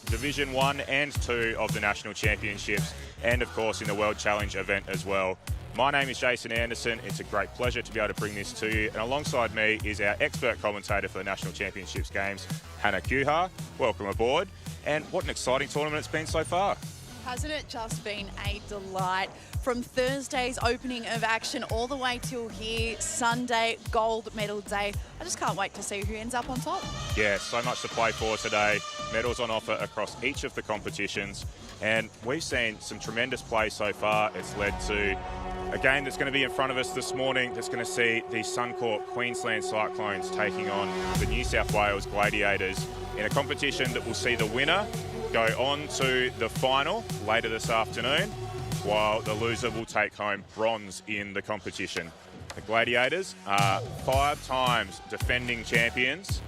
Division 1 and 2 of the National Championships, and of course in the World Challenge event as well. My name is Jason Anderson. It's a great pleasure to be able to bring this to you. And alongside me is our expert commentator for the National Championships games, Hannah Kuhar. Welcome aboard. And what an exciting tournament it's been so far. Hasn't it just been a delight? From Thursday's opening of action all the way till here, Sunday, gold medal day. I just can't wait to see who ends up on top. Yeah, so much to play for today. Medals on offer across each of the competitions. And we've seen some tremendous play so far. It's led to a game that's going to be in front of us this morning that's going to see the Suncorp Queensland Cyclones taking on the New South Wales Gladiators in a competition that will see the winner go on to the final later this afternoon, while the loser will take home bronze in the competition. The Gladiators are 5 times defending champions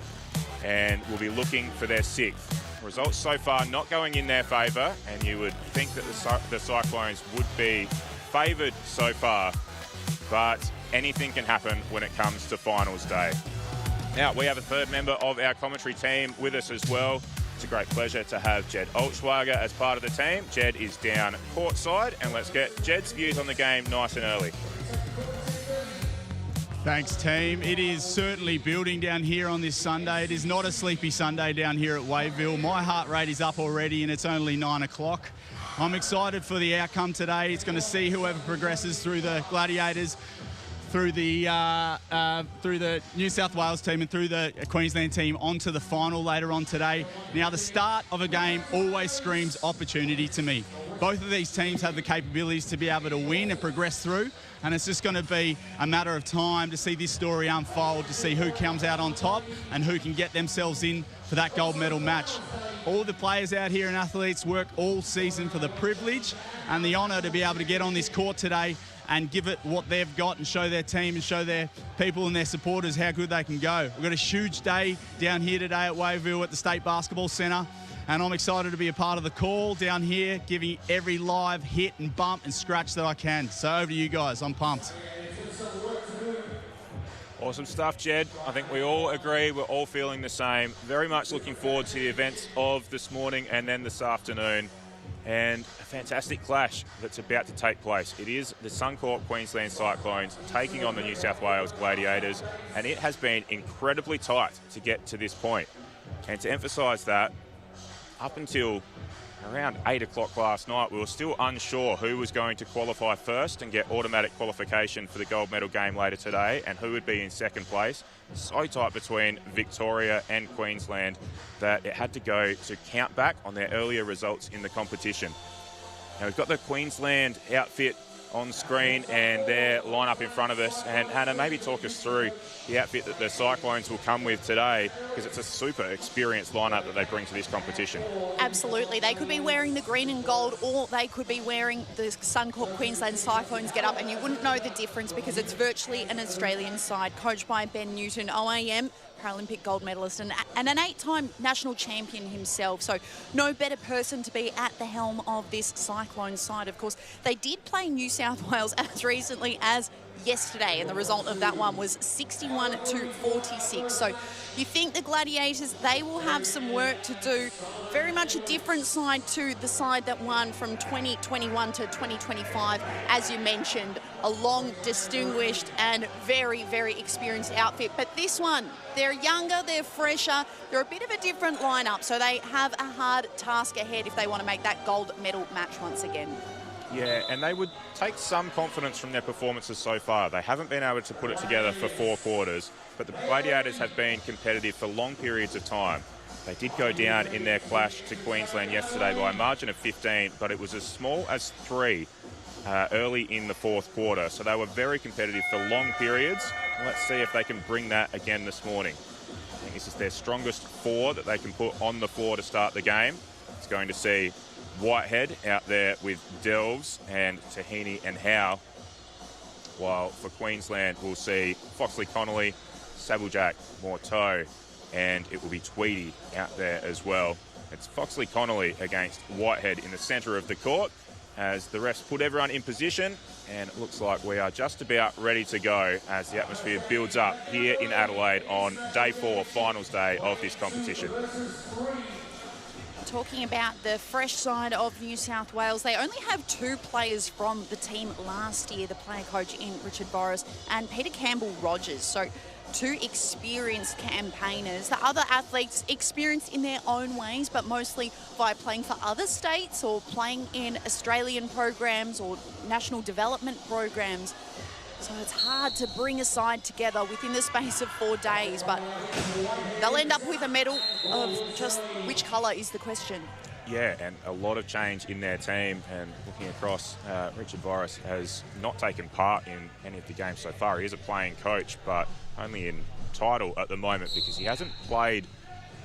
and will be looking for their 6th. Results so far not going in their favour, and you would think that the Cyclones would be favoured so far, but anything can happen when it comes to finals day. Now, we have a third member of our commentary team with us as well. It's a great pleasure to have Jed Altschwager as part of the team. Jed is down courtside, and let's get Jed's views on the game nice and early. Thanks, team. It is certainly building down here on this Sunday. It is not a sleepy Sunday down here at Waveville. My heart rate is up already, and it's only 9 o'clock. I'm excited for the outcome today. It's going to see whoever progresses through the Gladiators, through the New South Wales team and through the Queensland team onto the final later on today. Now, the start of a game always screams opportunity to me. Both of these teams have the capabilities to be able to win and progress through, and it's just going to be a matter of time to see this story unfold, to see who comes out on top and who can get themselves in for that gold medal match. All the players out here and athletes work all season for the privilege and the honour to be able to get on this court today and give it what they've got and show their team and show their people and their supporters how good they can go. We've got a huge day down here today at Waveville at the State Basketball Centre, and I'm excited to be a part of the call down here, giving every live hit and bump and scratch that I can. So over to you guys, I'm pumped. Awesome stuff, Jed. I think we all agree, we're all feeling the same. Very much looking forward to the events of this morning and then this afternoon. And a fantastic clash that's about to take place. It is the Suncorp Queensland Cyclones taking on the New South Wales Gladiators, and it has been incredibly tight to get to this point. And to emphasise that, up until around 8 o'clock last night, we were still unsure who was going to qualify first and get automatic qualification for the gold medal game later today and who would be in second place. So tight between Victoria and Queensland that it had to go to count back on their earlier results in the competition. Now, we've got the Queensland outfit on screen and their lineup in front of us. And Hannah, maybe talk us through the outfit that the Cyclones will come with today, because it's a super experienced lineup that they bring to this competition. Absolutely. They could be wearing the green and gold, or they could be wearing the Suncorp Queensland Cyclones get up, and you wouldn't know the difference because it's virtually an Australian side coached by Ben Newton, OAM, Paralympic gold medalist and an 8-time national champion himself. So no better person to be at the helm of this Cyclone side. Of course, they did play New South Wales as recently as yesterday, and the result of that one was 61-46. So you think the Gladiators, they will have some work to do. Very much a different side to the side that won from 2021 to 2025. As you mentioned, a long, distinguished and very, very experienced outfit. But this one, they're younger, they're fresher, they're a bit of a different lineup. So they have a hard task ahead if they want to make that gold medal match once again. Yeah, and they would take some confidence from their performances so far. They haven't been able to put it together for 4 quarters, but the Gladiators have been competitive for long periods of time. They did go down in their clash to Queensland yesterday by a margin of 15, but it was as small as 3 early in the 4th quarter. So they were very competitive for long periods. Let's see if they can bring that again this morning. I think this is their strongest 4 that they can put on the floor to start the game. It's going to see Whitehead out there with Delves and Tahini and Howe, while for Queensland we'll see Foxley Connolly, Sabuljak, Morteau, and it will be Tweedy out there as well. It's Foxley Connolly against Whitehead in the centre of the court as the refs put everyone in position, and it looks like we are just about ready to go as the atmosphere builds up here in Adelaide on day 4, finals day of this competition. Talking about the fresh side of New South Wales, they only have 2 players from the team last year, the player coach in Richard Boris and Peter Campbell-Rogers. So 2 experienced campaigners. The other athletes experienced in their own ways, but mostly by playing for other states or playing in Australian programs or national development programs. So it's hard to bring a side together within the space of 4 days, but they'll end up with a medal of just which colour is the question. Yeah, and a lot of change in their team. And looking across, Richard Boris has not taken part in any of the games so far. He is a playing coach, but only in title at the moment because he hasn't played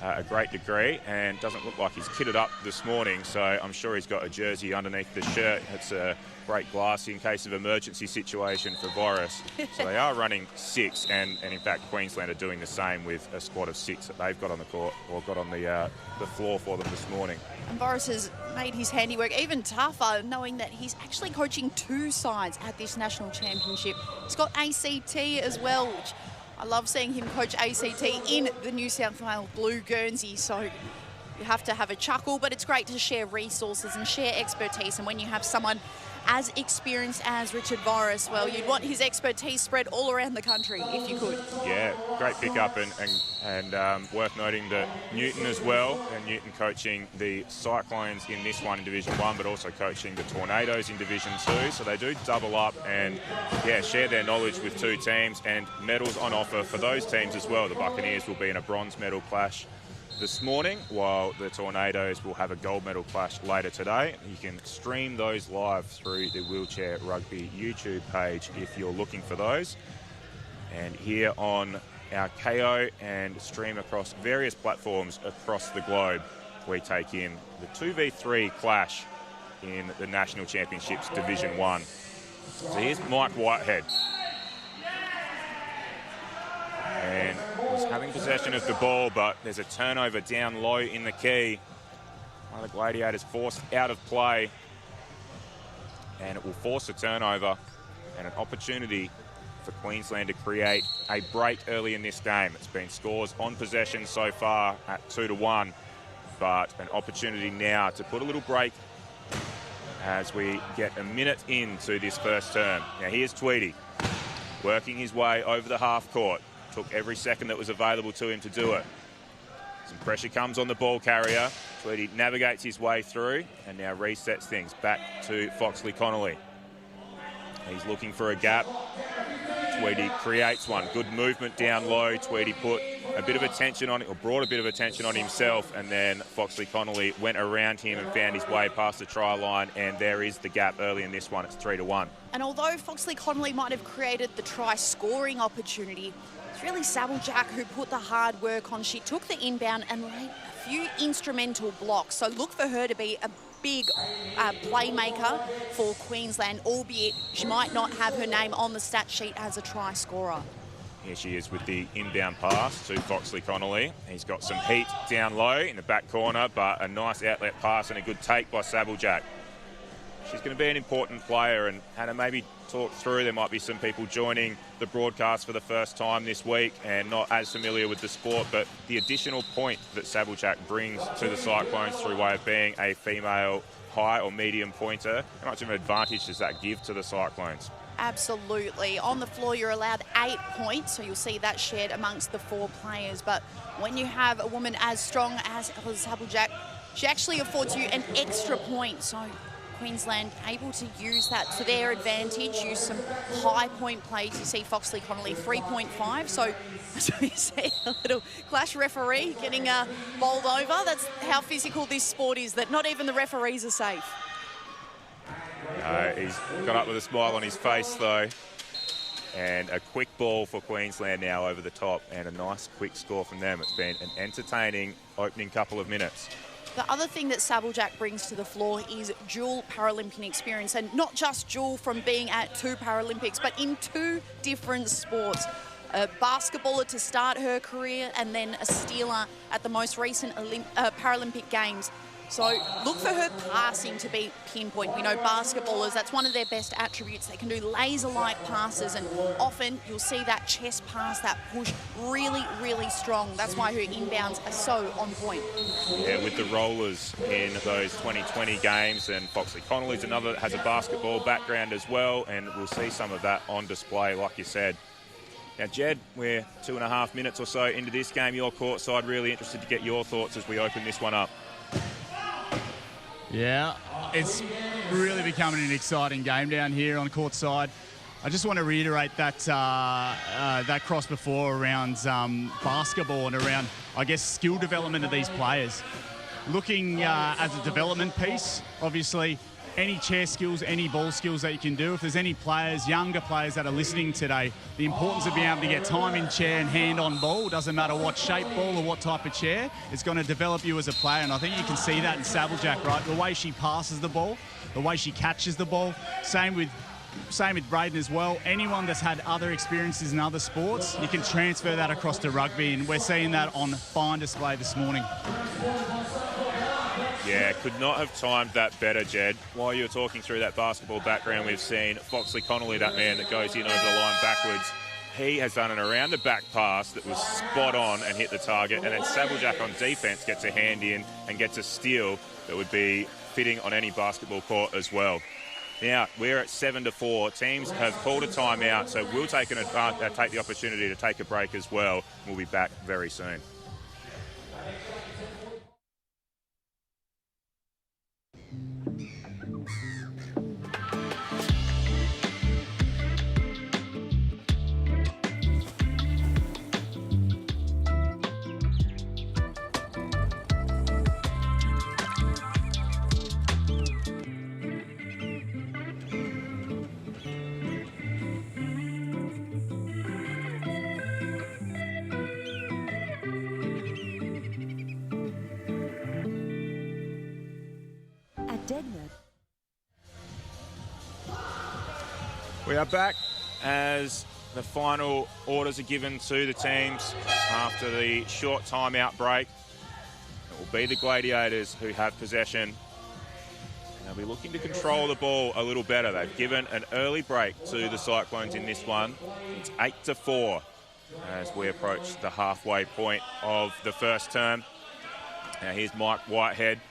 a great degree and doesn't look like he's kitted up this morning. So I'm sure he's got a jersey underneath the shirt. It's a break glass in case of emergency situation for Boris. So they are running 6, and in fact Queensland are doing the same with a squad of 6 that they've got on the court or got on the floor for them this morning. And Boris has made his handiwork even tougher, knowing that he's actually coaching 2 sides at this national championship. He's got ACT as well, which I love seeing him coach ACT in the New South Wales Blue Guernsey. So you have to have a chuckle, but it's great to share resources and share expertise. And when you have someone as experienced as Richard Boris, well, you'd want his expertise spread all around the country if you could. Yeah, great pick-up, and worth noting that Newton as well, and Newton coaching the Cyclones in this one in Division 1, but also coaching the Tornadoes in Division 2, so they do double up and, yeah, share their knowledge with 2 teams, and medals on offer for those teams as well. The Buccaneers will be in a bronze medal clash this morning, while the Tornadoes will have a gold medal clash later today. You can stream those live through the Wheelchair Rugby YouTube page if you're looking for those. And here on our KO and stream across various platforms across the globe, we take in the 2v3 clash in the National Championships Division 1. So here's Mike Whitehead. And he's having possession of the ball, but there's a turnover down low in the key. One of the Gladiators forced out of play, and it will force a turnover and an opportunity for Queensland to create a break early in this game. It's been scores on possession so far at 2-1, but an opportunity now to put a little break as we get a minute into this first term. Now here's Tweedy, working his way over the half court. Took every second that was available to him to do it. Some pressure comes on the ball carrier. Tweedy navigates his way through and now resets things back to Foxley Connolly. He's looking for a gap. Tweedy creates one. Good movement down low. Tweedy put a bit of attention on it, or brought a bit of attention on himself, and then Foxley Connolly went around him and found his way past the try line, and there is the gap early in this one. It's 3-1. And although Foxley Connolly might have created the try scoring opportunity, it's really Sabblejack who put the hard work on. She took the inbound and laid a few instrumental blocks. So look for her to be a big playmaker for Queensland, albeit she might not have her name on the stat sheet as a try scorer. Here she is with the inbound pass to Foxley Connolly. He's got some heat down low in the back corner, but a nice outlet pass and a good take by Sabblejack. She's going to be an important player, and Hannah, maybe talk through, there might be some people joining the broadcast for the first time this week and not as familiar with the sport, but the additional point that Sabblejack brings to the Cyclones through way of being a female high or medium pointer, how much of an advantage does that give to the Cyclones? Absolutely. On the floor, you're allowed 8 points, so you'll see that shared amongst the 4 players. But when you have a woman as strong as Sabblejack, she actually affords you an extra point. So Queensland able to use that to their advantage, use some high point plays. You see Foxley Connolly 3.5, so as we see a little clash referee getting bowled over. That's how physical this sport is, that not even the referees are safe. He's got up with a smile on his face though, and a quick ball for Queensland now over the top, and a nice quick score from them. It's been an entertaining opening couple of minutes. The other thing that Sabblejack brings to the floor is dual Paralympian experience, and not just dual from being at 2 Paralympics, but in 2 different sports. A basketballer to start her career, and then a stealer at the most recent Paralympic Games. So look for her passing to be pinpoint. We know basketballers, that's one of their best attributes. They can do laser-like passes, and often you'll see that chest pass, that push, really, really strong. That's why her inbounds are so on point. Yeah, with the Rollers in those 2020 games, and Foxley Connolly's another that has a basketball background as well, and we'll see some of that on display, like you said. Now, Jed, we're 2.5 minutes or so into this game. You're courtside, really interested to get your thoughts as we open this one up. Yeah, it's really becoming an exciting game down here on courtside. I just want to reiterate that that cross before around basketball and around, I guess, skill development of these players. Looking as a development piece, obviously, any chair skills, any ball skills that you can do. If there's any players, younger players that are listening today, the importance of being able to get time in chair and hand on ball, doesn't matter what shape ball or what type of chair, it's going to develop you as a player. And I think you can see that in Saddlejack, right? The way she passes the ball, the way she catches the ball. Same with Braden as well. Anyone that's had other experiences in other sports, you can transfer that across to rugby, and we're seeing that on fine display this morning. Yeah, could not have timed that better, Jed. While you were talking through that basketball background, we've seen Foxley Connolly, that man that goes in over the line backwards. He has done an around-the-back pass that was spot on and hit the target, and then Saddlejack on defence gets a hand in and gets a steal that would be fitting on any basketball court as well. Now, we're at 7-4. Teams have called a timeout, so we'll take the opportunity to take a break as well. We'll be back very soon. We are back as the final orders are given to the teams after the short timeout break. It will be the Gladiators who have possession. They'll be looking to control the ball a little better. They've given an early break to the Cyclones in this one. It's 8-4 as we approach the halfway point of the first term. Now here's Mike Whitehead.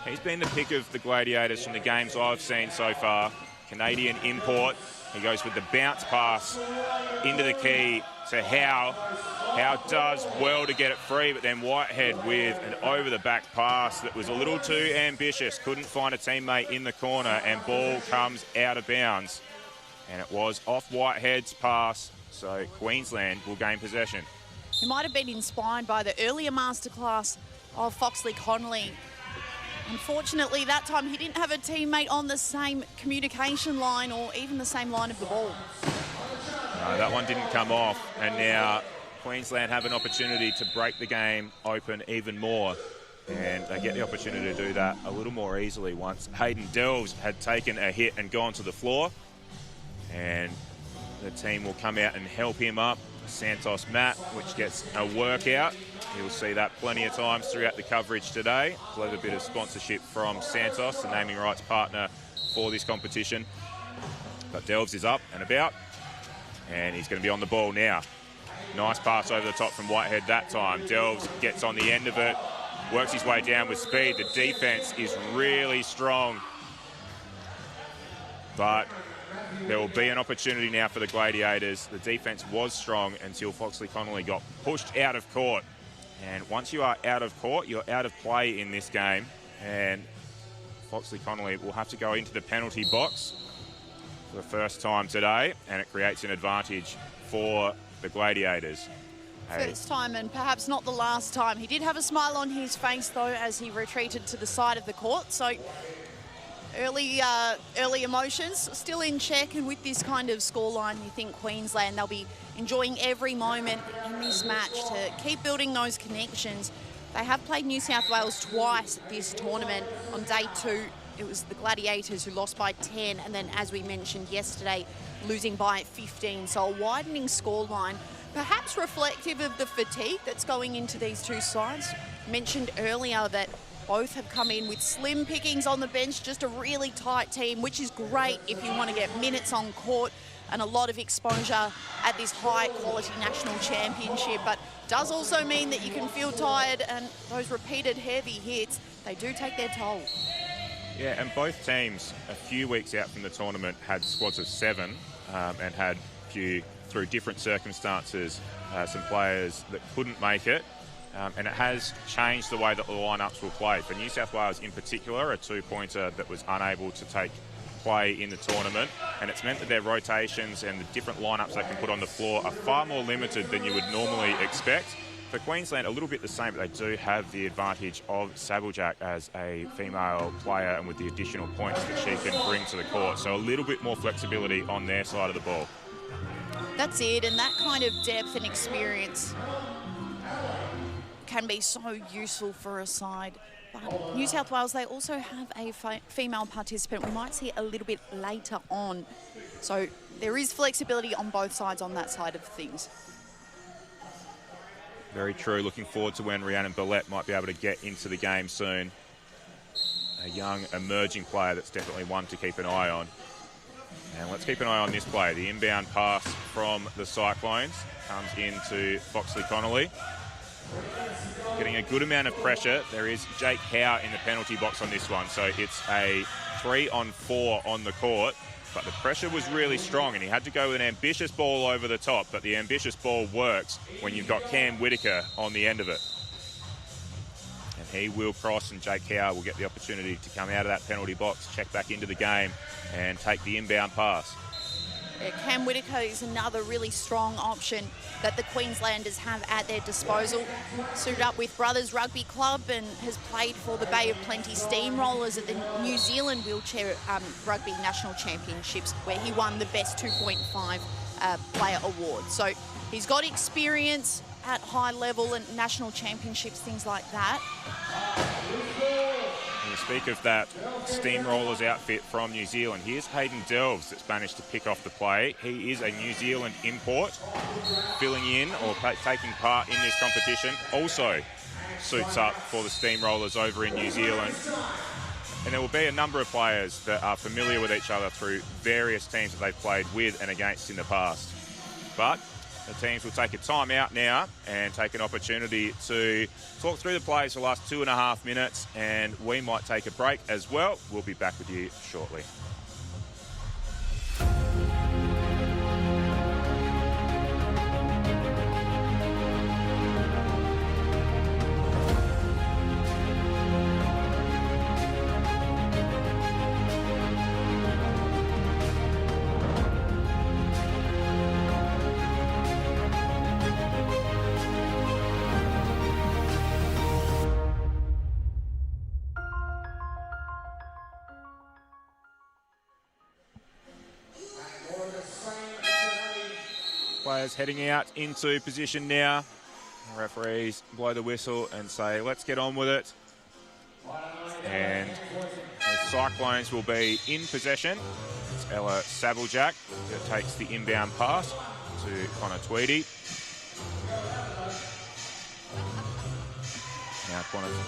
He's been the pick of the Gladiators from the games I've seen so far. Canadian import. He goes with the bounce pass into the key to Howe. Howe does well to get it free, but then Whitehead with an over-the-back pass that was a little too ambitious. Couldn't find a teammate in the corner, and ball comes out of bounds. And it was off Whitehead's pass, so Queensland will gain possession. He might have been inspired by the earlier masterclass of Foxley Connolly. Unfortunately, that time he didn't have a teammate on the same communication line or even the same line of the ball. No, that one didn't come off, and now Queensland have an opportunity to break the game open even more, and they get the opportunity to do that a little more easily once Hayden Delves had taken a hit and gone to the floor, and the team will come out and help him up. Santos mat, which gets a workout. You'll see that plenty of times throughout the coverage today. Clever bit of sponsorship from Santos, the naming rights partner for this competition. But Delves is up and about, and he's going to be on the ball now. Nice pass over the top from Whitehead that time. Delves gets on the end of it, works his way down with speed. The defense is really strong, but there will be an opportunity now for the Gladiators. The defense was strong until Foxley Connolly got pushed out of court. And once you are out of court, you're out of play in this game. And Foxley Connolly will have to go into the penalty box for the first time today, and it creates an advantage for the Gladiators. First time and perhaps not the last time. He did have a smile on his face, though, as he retreated to the side of the court. So early emotions still in check, and with this kind of scoreline, you think Queensland, they'll be enjoying every moment in this match to keep building those connections. They have played New South Wales twice this tournament. On day 2, it was the Gladiators who lost by 10, and then, as we mentioned yesterday, losing by 15. So a widening scoreline, perhaps reflective of the fatigue that's going into these two sides. Mentioned earlier that Both have come in with slim pickings on the bench, just a really tight team, which is great if you want to get minutes on court and a lot of exposure at this high-quality national championship. But does also mean that you can feel tired, and those repeated heavy hits, they do take their toll. Yeah, and both teams, a few weeks out from the tournament, had squads of 7 and had a few, through different circumstances, some players that couldn't make it. And it has changed the way that the lineups will play. For New South Wales in particular, a 2-pointer that was unable to take play in the tournament, and it's meant that their rotations and the different lineups they can put on the floor are far more limited than you would normally expect. For Queensland, a little bit the same, but they do have the advantage of Sabeljack as a female player and with the additional points that she can bring to the court. So a little bit more flexibility on their side of the ball. That's it, and that kind of depth and experience can be so useful for a side. But New South Wales, they also have a female participant we might see a little bit later on. So there is flexibility on both sides on that side of things. Very true. Looking forward to when Rhiannon Billette might be able to get into the game soon. A young emerging player that's definitely one to keep an eye on. And let's keep an eye on this play. The inbound pass from the Cyclones comes into Foxley Connolly. Getting a good amount of pressure. There is Jake Howe in the penalty box on this one, so it's a 3-on-4 on the court, but the pressure was really strong and he had to go with an ambitious ball over the top, but the ambitious ball works when you've got Cam Whitaker on the end of it. And he will cross, and Jake Howe will get the opportunity to come out of that penalty box, check back into the game and take the inbound pass. Yeah, Cam Whitaker is another really strong option that the Queenslanders have at their disposal. Suited up with Brothers Rugby Club and has played for the Bay of Plenty Steamrollers at the New Zealand Wheelchair Rugby National Championships, where he won the Best 2.5 Player Award. So he's got experience at high level and national championships, things like that. You speak of that Steamrollers outfit from New Zealand. Here's Hayden Delves that's managed to pick off the play. He is a New Zealand import, filling in or taking part in this competition. Also suits up for the Steamrollers over in New Zealand. And there will be a number of players that are familiar with each other through various teams that they've played with and against in the past. But the teams will take a time out now and take an opportunity to talk through the plays for the last 2.5 minutes, and we might take a break as well. We'll be back with you shortly. Players heading out into position now. The referees blow the whistle and say, let's get on with it. And the Cyclones will be in possession. It's Ella Sabeljack that takes the inbound pass to Connor Tweedy. Now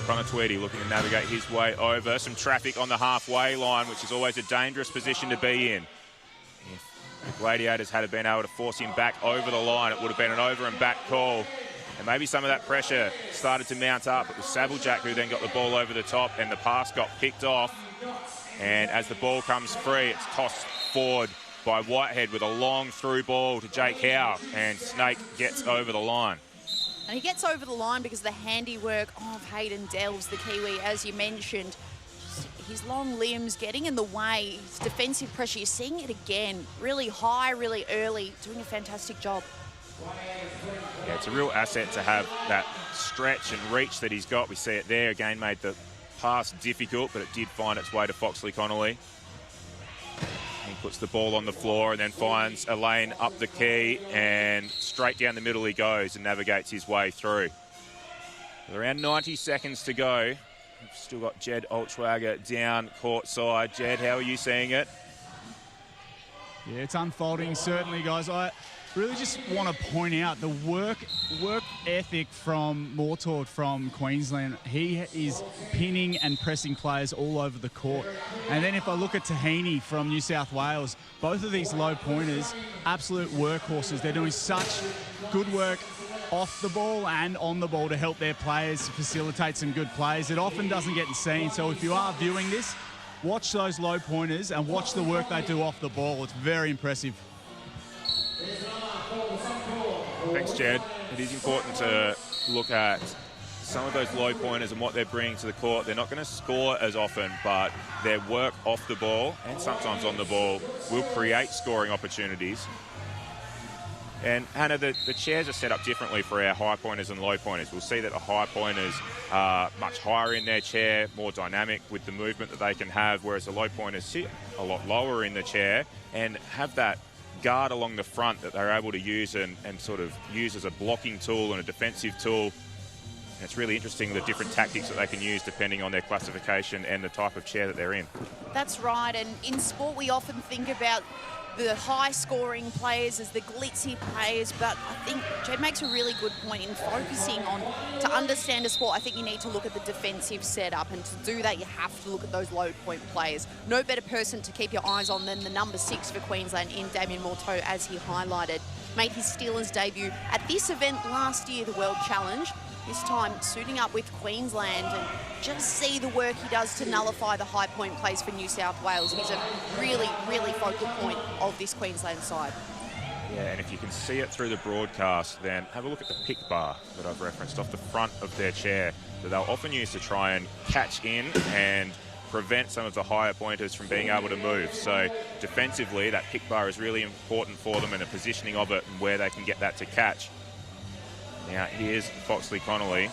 Connor Tweedy looking to navigate his way over. Some traffic on the halfway line, which is always a dangerous position to be in. If the Gladiators had been able to force him back over the line, it would have been an over and back call. And maybe some of that pressure started to mount up. It was Sabeljack who then got the ball over the top, and the pass got picked off. And as the ball comes free, it's tossed forward by Whitehead with a long through ball to Jake Howe, and Snake gets over the line. And he gets over the line because of the handiwork of Hayden Delves, the Kiwi, as you mentioned. His long limbs getting in the way, his defensive pressure, you're seeing it again. Really high, really early, doing a fantastic job. Yeah, it's a real asset to have that stretch and reach that he's got. We see it there, again made the pass difficult, but it did find its way to Foxley Connolly. He puts the ball on the floor and then finds a lane up the key, and straight down the middle he goes and navigates his way through. With around 90 seconds to go. We've still got Jed Altschwager down court side. Jed, how are you seeing it? Yeah, it's unfolding, certainly, guys. Really just want to point out the work ethic from Mortord from Queensland. He is pinning and pressing players all over the court. And then if I look at Tahini from New South Wales, both of these low pointers, absolute workhorses. They're doing such good work off the ball and on the ball to help their players facilitate some good plays. It often doesn't get seen. So if you are viewing this, watch those low pointers and watch the work they do off the ball. It's very impressive. Thanks, Jed. It is important to look at some of those low pointers and what they're bringing to the court. They're not going to score as often, but their work off the ball and sometimes on the ball will create scoring opportunities. And Hannah, the chairs are set up differently for our high pointers and low pointers. We'll see that the high pointers are much higher in their chair, more dynamic with the movement that they can have, whereas the low pointers sit a lot lower in the chair and have that guard along the front that they're able to use and sort of use as a blocking tool and a defensive tool. And it's really interesting the different tactics that they can use depending on their classification and the type of chair that they're in. That's right, and in sport we often think about the high-scoring players as the glitzy players, but I think Jed makes a really good point in focusing on, to understand a sport, I think you need to look at the defensive setup, and to do that you have to look at those low-point players. No better person to keep your eyes on than the number 6 for Queensland in Damien Morteau, as he highlighted. Made his Steelers debut at this event last year, the World Challenge. This time suiting up with Queensland, and just see the work he does to nullify the high point plays for New South Wales. He's a really, really focal point of this Queensland side. Yeah, and if you can see it through the broadcast, then have a look at the pick bar that I've referenced off the front of their chair that they'll often use to try and catch in and prevent some of the higher pointers from being able to move. So defensively, that pick bar is really important for them, and the positioning of it and where they can get that to catch. Now, here's Foxley Connolly.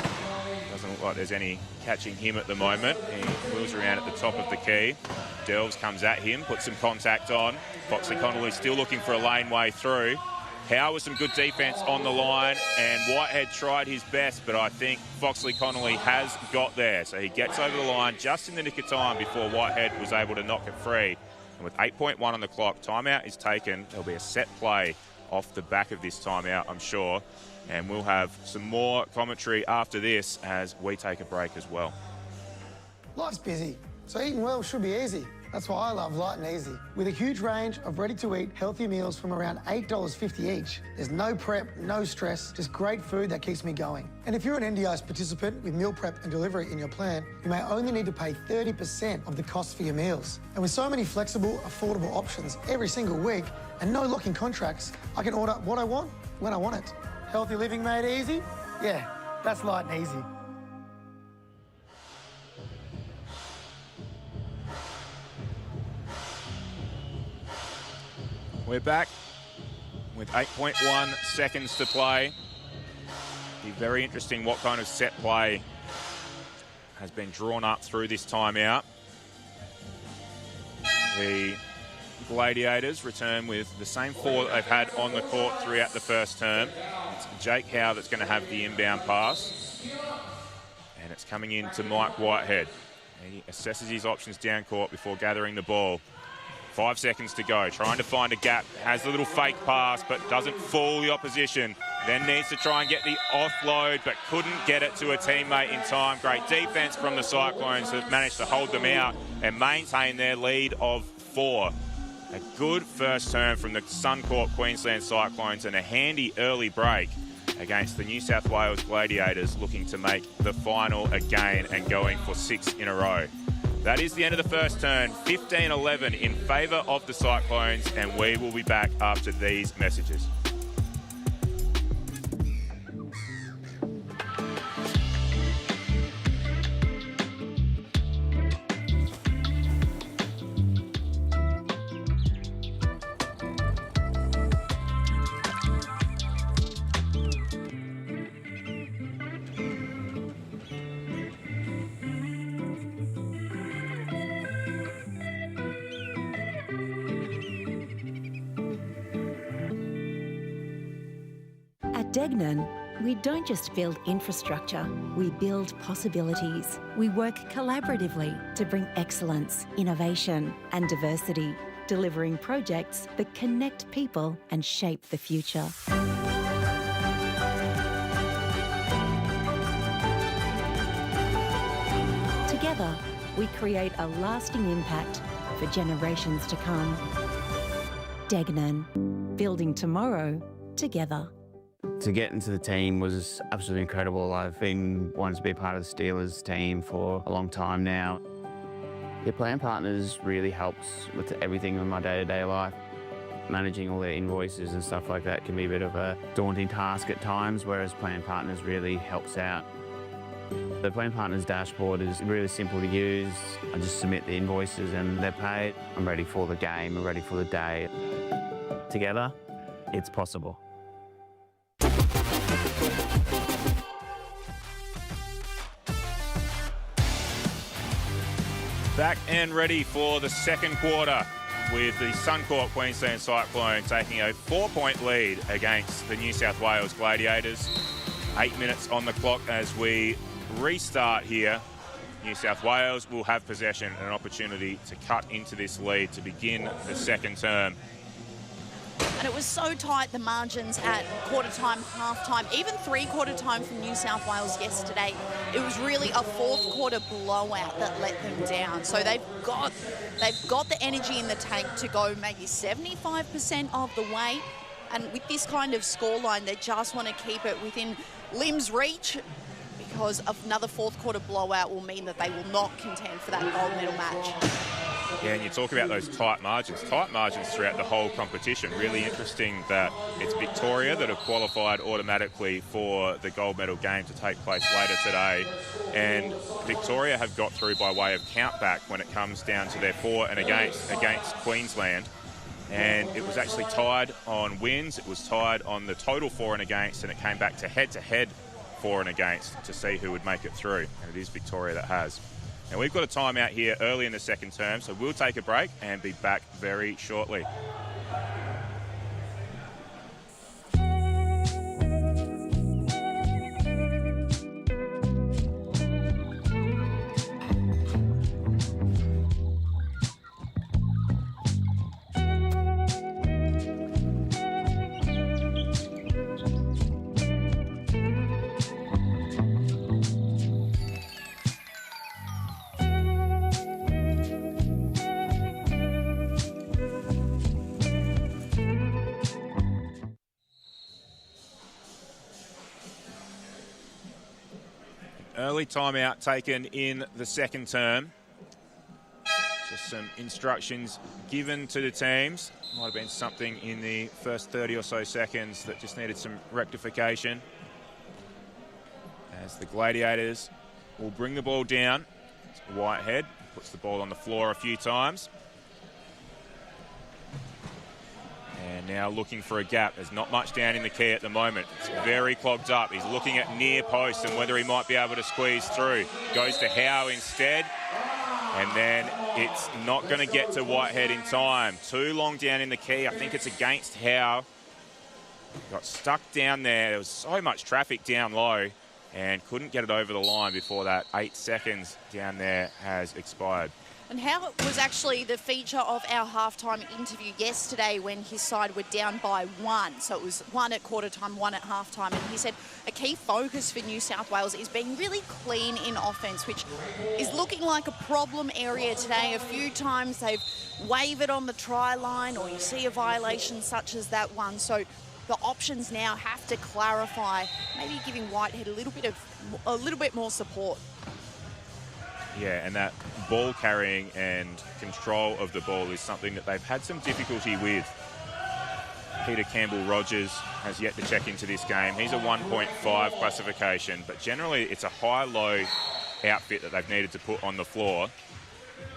Doesn't look like there's any catching him at the moment. He wheels around at the top of the key. Delves comes at him, puts some contact on. Foxley Connolly still looking for a laneway through. Howe with some good defence on the line, and Whitehead tried his best, but I think Foxley Connolly has got there. So he gets over the line just in the nick of time before Whitehead was able to knock it free. And with 8.1 on the clock, timeout is taken. There'll be a set play off the back of this timeout, I'm sure. And we'll have some more commentary after this as we take a break as well. Life's busy, so eating well should be easy. That's why I love Light and Easy. With a huge range of ready-to-eat healthy meals from around $8.50 each, there's no prep, no stress, just great food that keeps me going. And if you're an NDIS participant with meal prep and delivery in your plan, you may only need to pay 30% of the cost for your meals. And with so many flexible, affordable options every single week and no locking contracts, I can order what I want when I want it. Healthy living made easy? Yeah, that's Light and Easy. We're back with 8.1 seconds to play. Be very interesting what kind of set play has been drawn up through this timeout. The Gladiators return with the same 4 that they've had on the court throughout the first term. It's Jake Howe that's going to have the inbound pass. And it's coming in to Mike Whitehead. He assesses his options down court before gathering the ball. 5 seconds to go, trying to find a gap. Has the little fake pass, but doesn't fool the opposition. Then needs to try and get the offload, but couldn't get it to a teammate in time. Great defense from the Cyclones that managed to hold them out and maintain their lead of 4. A good first turn from the Suncorp Queensland Cyclones and a handy early break against the New South Wales Gladiators, looking to make the final again and going for 6 in a row. That is the end of the first turn, 15-11 in favour of the Cyclones, and we will be back after these messages. At Degnan, we don't just build infrastructure, we build possibilities. We work collaboratively to bring excellence, innovation and diversity delivering projects that connect people and shape the future. Together, we create a lasting impact for generations to come. Degnan, building tomorrow together. To get into the team was absolutely incredible. I've been wanting to be a part of the Steelers team for a long time now. Your plan partners really helps with everything in my day-to-day life. Managing all their invoices and stuff like that can be a bit of a daunting task at times, whereas plan partners really helps out. The plan partners dashboard is really simple to use. I just submit the invoices and they're paid. I'm ready for the game, I'm ready for the day. Together, it's possible. Back and ready for the second quarter with the Suncorp Queensland Cyclones taking a 4-point lead against the New South Wales Gladiators. 8 minutes on the clock as we restart here. New South Wales will have possession and an opportunity to cut into this lead to begin the second term. And it was so tight, the margins at quarter time, half time, even three-quarter time for New South Wales yesterday. It was really a fourth quarter blowout that let them down. So they've got the energy in the tank to go maybe 75% of the way. And with this kind of scoreline, they just want to keep it within limb's reach, because another fourth quarter blowout will mean that they will not contend for that gold medal match. Yeah, and you talk about those tight margins throughout the whole competition. Really interesting that it's Victoria that have qualified automatically for the gold medal game to take place later today. And Victoria have got through by way of countback when it comes down to their for and against Queensland. And it was actually tied on wins, it was tied on the total for and against, and it came back to head-to-head for and against to see who would make it through. And it is Victoria that has. And we've got a timeout here early in the second term, so we'll take a break and be back very shortly. Early timeout taken in the second term. Just some instructions given to the teams. Might have been something in the first 30 or so seconds that just needed some rectification. As the Gladiators will bring the ball down. Whitehead puts the ball on the floor a few times. And now looking for a gap. There's not much down in the key at the moment. It's very clogged up. He's looking at near post and whether he might be able to squeeze through. Goes to Howe instead. And then it's not going to get to Whitehead in time. Too long down in the key. I think it's against Howe. Got stuck down there. There was so much traffic down low and couldn't get it over the line before that 8 seconds down there has expired. And Howe was actually the feature of our halftime interview yesterday when his side were down by 1. So it was 1 at quarter time, 1 at halftime. And he said a key focus for New South Wales is being really clean in offence, which is looking like a problem area today. A few times they've wavered on the try line, or you see a violation such as that one. So the options now have to clarify, maybe giving Whitehead a little bit more support. Yeah, and that ball carrying and control of the ball is something that they've had some difficulty with. Peter Campbell-Rogers has yet to check into this game. He's a 1.5 classification, but generally it's a high-low outfit that they've needed to put on the floor.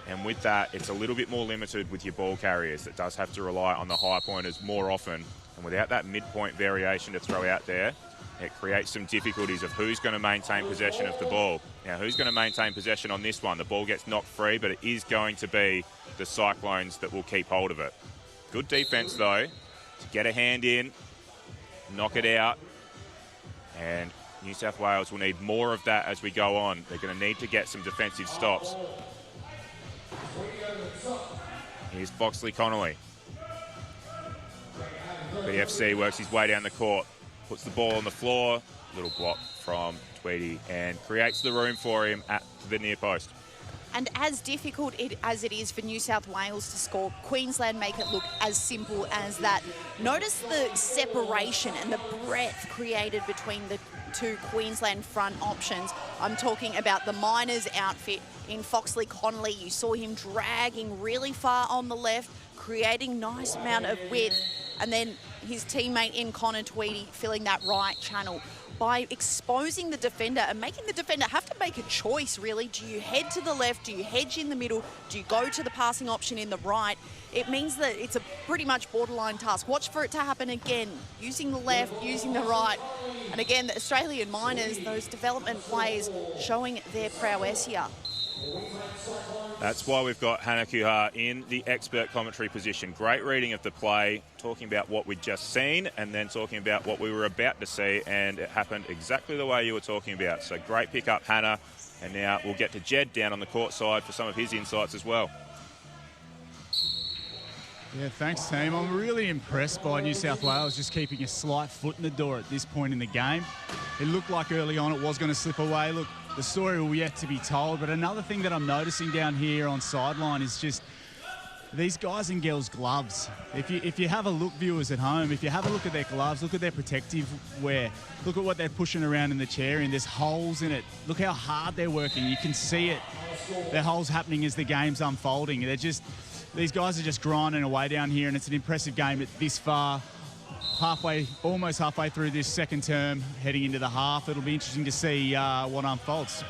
And with that, it's a little bit more limited with your ball carriers. It does have to rely on the high pointers more often. And without that midpoint variation to throw out there, it creates some difficulties of who's going to maintain possession of the ball. Now, who's going to maintain possession on this one? The ball gets knocked free, but it is going to be the Cyclones that will keep hold of it. Good defence, though, to get a hand in, knock it out, and New South Wales will need more of that as we go on. They're going to need to get some defensive stops. Here's Foxley Connolly. BFC works his way down the court, puts the ball on the floor, little block from Tweedy, and creates the room for him at the near post. And as difficult as it is for New South Wales to score, Queensland make it look as simple as that. Notice the separation and the breadth created between the two Queensland front options. I'm talking about the Miners outfit in Foxley Connolly. You saw him dragging really far on the left, creating nice amount of width, and then his teammate in Connor Tweedy filling that right channel. By exposing the defender and making the defender have to make a choice, really. Do you head to the left? Do you hedge in the middle? Do you go to the passing option in the right? It means that it's a pretty much borderline task. Watch for it to happen again, using the left, using the right. And again, the Australian Miners, those development players showing their prowess here. That's why we've got Hannah Kuhar in the expert commentary position. Great reading of the play, talking about what we'd just seen and then talking about what we were about to see, and it happened exactly the way you were talking about. So great pick up, Hannah. And now we'll get to Jed down on the court side for some of his insights as well. Yeah, thanks, team. I'm really impressed by New South Wales just keeping a slight foot in the door at this point in the game. It looked like early on it was going to slip away. Look, the story will yet to be told, but another thing that I'm noticing down here on sideline is just these guys and girls' gloves. If you have a look, viewers at home, if you have a look at their gloves, look at their protective wear, look at what they're pushing around in the chair, and there's holes in it. Look how hard they're working. You can see it. There are holes happening as the game's unfolding. These guys are just grinding away down here, and it's an impressive game at this far. Almost halfway through this second term, heading into the half. It'll be interesting to see what unfolds.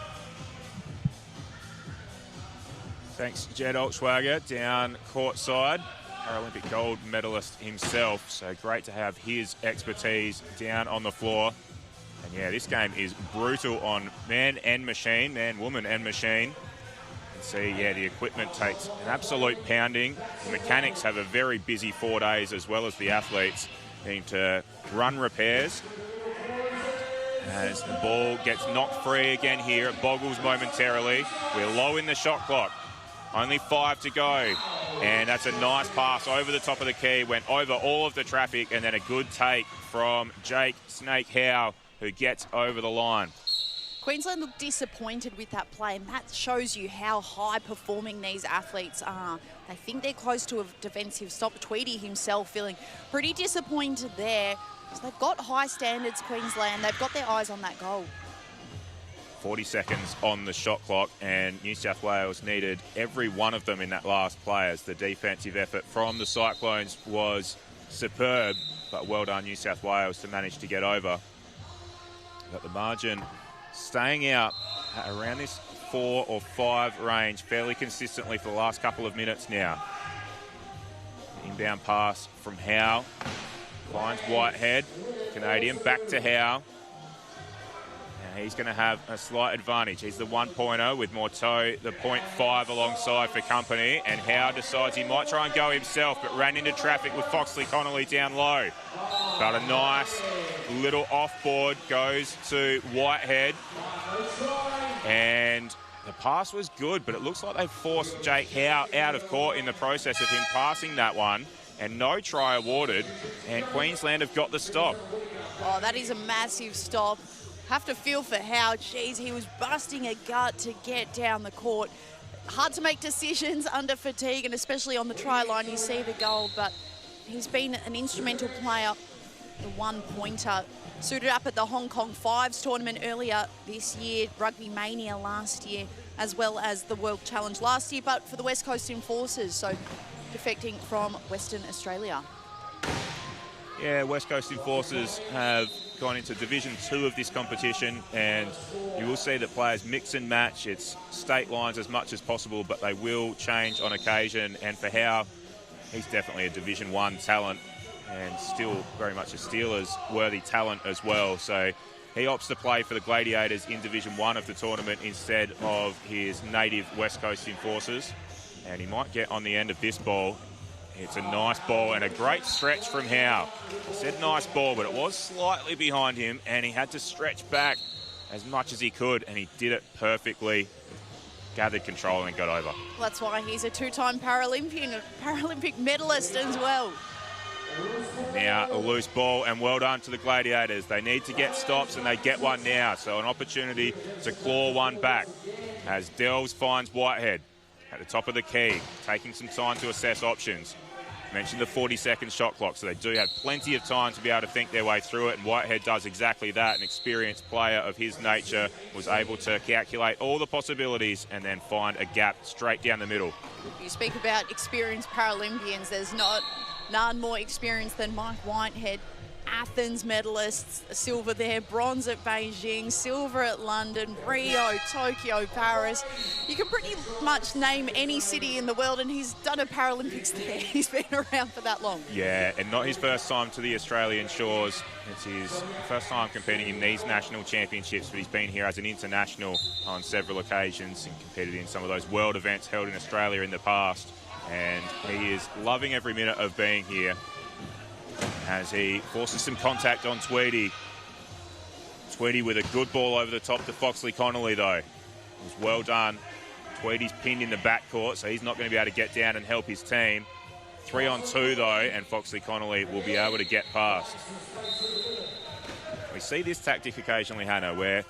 Thanks, Jed Altschwager, down courtside. Paralympic gold medalist himself, so great to have his expertise down on the floor. And yeah, this game is brutal on man and machine, man, woman and machine. See, yeah, the equipment takes an absolute pounding. The mechanics have a very busy 4 days, as well as the athletes needing to run repairs. As the ball gets knocked free again here, it boggles momentarily. We're low in the shot clock. Only 5 to go. And that's a nice pass over the top of the key, went over all of the traffic, and then a good take from Jake Snake Howe, who gets over the line. Queensland looked disappointed with that play, and that shows you how high-performing these athletes are. They think they're close to a defensive stop. Tweedy himself feeling pretty disappointed there. So they've got high standards, Queensland. They've got their eyes on that goal. 40 seconds on the shot clock, and New South Wales needed every one of them in that last play, as the defensive effort from the Cyclones was superb. But well done, New South Wales, to manage to get over. Got the margin staying out at around this 4 or 5 range fairly consistently for the last couple of minutes now. Inbound pass from Howe. Finds Whitehead. Canadian back to Howe. And he's going to have a slight advantage. He's the 1-pointer with Morteau, the 0.5 alongside for company. And Howe decides he might try and go himself, but ran into traffic with Foxley Connolly down low. But a nice little off-board goes to Whitehead. And the pass was good, but it looks like they forced Jake Howe out of court in the process of him passing that one. And no try awarded, and Queensland have got the stop. Oh, that is a massive stop. Have to feel for Howe. Jeez, he was busting a gut to get down the court. Hard to make decisions under fatigue, and especially on the try line, you see the goal, but he's been an instrumental player, the 1-pointer. Suited up at the Hong Kong Fives tournament earlier this year, Rugby Mania last year, as well as the World Challenge last year, but for the West Coast Enforcers, so defecting from Western Australia. Yeah, West Coast Enforcers have gone into Division 2 of this competition, and you will see that players mix and match. It's state lines as much as possible, but they will change on occasion. And for Howe, he's definitely a Division 1 talent and still very much a Steelers-worthy talent as well. So he opts to play for the Gladiators in Division 1 of the tournament instead of his native West Coast Enforcers. And he might get on the end of this ball. It's a nice ball and a great stretch from Howe. I said nice ball, but it was slightly behind him, and he had to stretch back as much as he could, and he did it perfectly. gathered control and got over. Well, that's why he's a two-time Paralympic medalist as well. Now a loose ball, and well done to the Gladiators. They need to get stops, and they get one now. So an opportunity to claw one back as Delves finds Whitehead at the top of the key, taking some time to assess options. Mentioned the 40-second shot clock, so they do have plenty of time to be able to think their way through it, and Whitehead does exactly that. An experienced player of his nature was able to calculate all the possibilities and then find a gap straight down the middle. You speak about experienced Paralympians. There's none more experienced than Mike Whitehead. Athens medalists, silver there, bronze at Beijing, silver at London, Rio, Tokyo, Paris. You can pretty much name any city in the world, and he's done a Paralympics there. He's been around for that long. Yeah, and not his first time to the Australian shores. It's his first time competing in these national championships, but he's been here as an international on several occasions and competed in some of those world events held in Australia in the past. And he is loving every minute of being here as he forces some contact on Tweedy. Tweedy with a good ball over the top to Foxley Connolly, though. It was well done. Tweedy's pinned in the backcourt, so he's not going to be able to get down and help his team. 3-on-2, though, and Foxley Connolly will be able to get past. We see this tactic occasionally, Hannah, where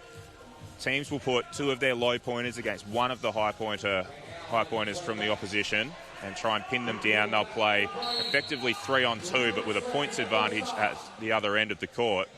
teams will put two of their low pointers against one of the high pointers from the opposition and try and pin them down. They'll play effectively 3-on-2, but with a points advantage at the other end of the court.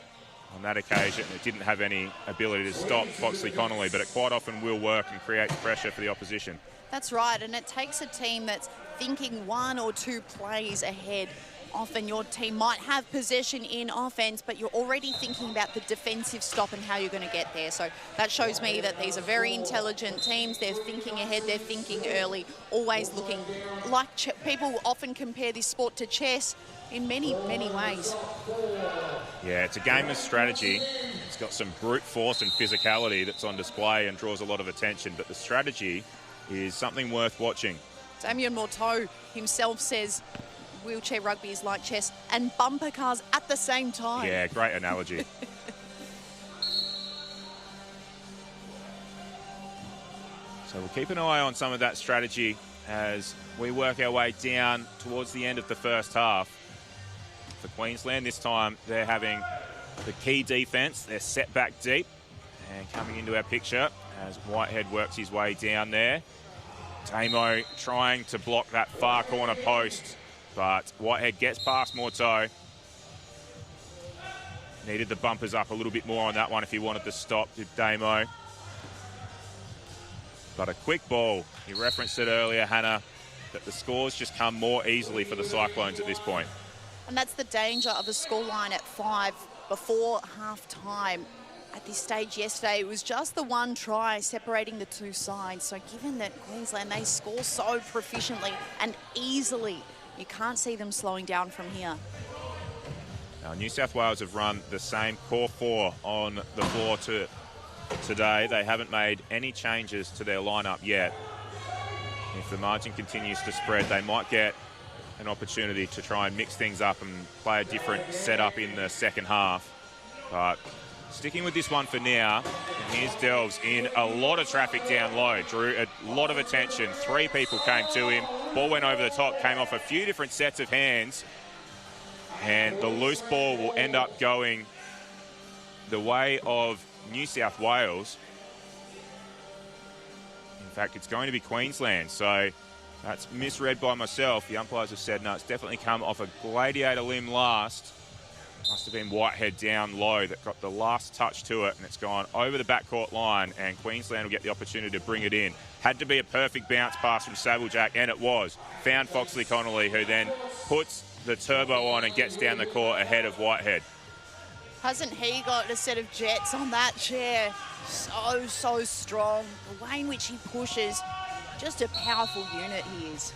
On that occasion, it didn't have any ability to stop Foxley Connolly, but it quite often will work and create pressure for the opposition. That's right, and it takes a team that's thinking one or two plays ahead. Often your team might have possession in offense, but you're already thinking about the defensive stop and how you're going to get there. So that shows me that these are very intelligent teams. They're thinking ahead, they're thinking early, always looking like people often compare this sport to chess in many, many ways. Yeah, it's a game of strategy. It's got some brute force and physicality that's on display and draws a lot of attention, but the strategy is something worth watching. Damien Morteau himself says wheelchair rugby is like chess and bumper cars at the same time. Yeah, great analogy. So we'll keep an eye on some of that strategy as we work our way down towards the end of the first half. For Queensland this time, they're having the key defence. They're set back deep and coming into our picture as Whitehead works his way down there. Damo trying to block that far corner post, but Whitehead gets past Morteau. Needed the bumpers up a little bit more on that one if he wanted to stop, did Damo. But a quick ball. You referenced it earlier, Hannah, that the scores just come more easily for the Cyclones at this point. And that's the danger of a scoreline at 5 before half-time. At this stage yesterday, it was just the one try separating the two sides. So given that Queensland, they score so proficiently and easily, you can't see them slowing down from here. Now, New South Wales have run the same core four on the floor today. They haven't made any changes to their lineup yet. If the margin continues to spread, they might get an opportunity to try and mix things up and play a different setup in the second half. But sticking with this one for now, and here's Delves in a lot of traffic down low, drew a lot of attention. 3 people came to him, ball went over the top, came off a few different sets of hands, and the loose ball will end up going the way of New South Wales. In fact, it's going to be Queensland, so that's misread by myself. The umpires have said, no, it's definitely come off a Gladiator limb last. Must have been Whitehead down low that got the last touch to it, and it's gone over the backcourt line, and Queensland will get the opportunity to bring it in. Had to be a perfect bounce pass from Sablejack, and it was. Found Foxley Connolly, who then puts the turbo on and gets down the court ahead of Whitehead. Hasn't he got a set of jets on that chair? So strong. The way in which he pushes, just a powerful unit he is.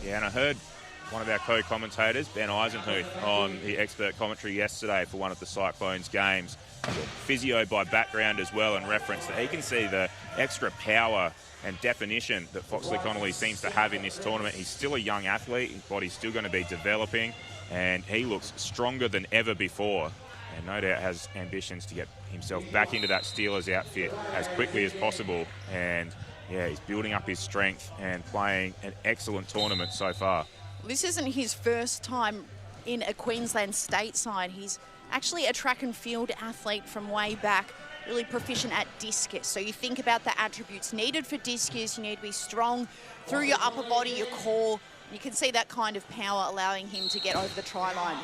Yeah, and I heard one of our co-commentators, Ben Eisenhuth, on the expert commentary yesterday for one of the Cyclones games. Physio by background as well, and referenced that he can see the extra power and definition that Foxley Connolly seems to have in this tournament. He's still a young athlete, his body's still going to be developing, and he looks stronger than ever before, and no doubt has ambitions to get himself back into that Steelers outfit as quickly as possible and yeah, he's building up his strength and playing an excellent tournament so far. This isn't his first time in a Queensland state side. He's actually a track and field athlete from way back, really proficient at discus. So you think about the attributes needed for discus. You need to be strong through your upper body, your core. You can see that kind of power allowing him to get over the try line.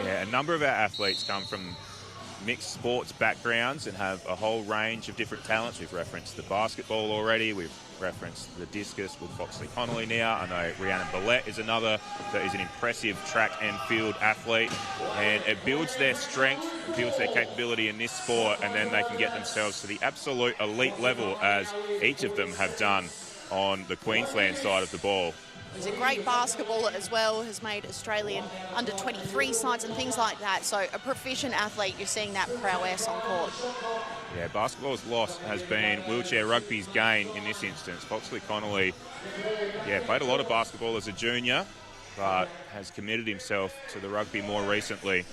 Yeah, a number of our athletes come from mixed sports backgrounds and have a whole range of different talents. We've referenced the basketball already. We've referenced the discus with Foxley Connolly now. I know Rhiannon Billette is another that is an impressive track and field athlete, and it builds their strength, builds their capability in this sport, and then they can get themselves to the absolute elite level, as each of them have done on the Queensland side of the ball. He's a great basketballer as well, has made Australian under-23 sides and things like that. So a proficient athlete, you're seeing that prowess on court. Yeah, basketball's loss has been wheelchair rugby's gain in this instance. Foxley Connolly, yeah, played a lot of basketball as a junior, but has committed himself to the rugby more recently.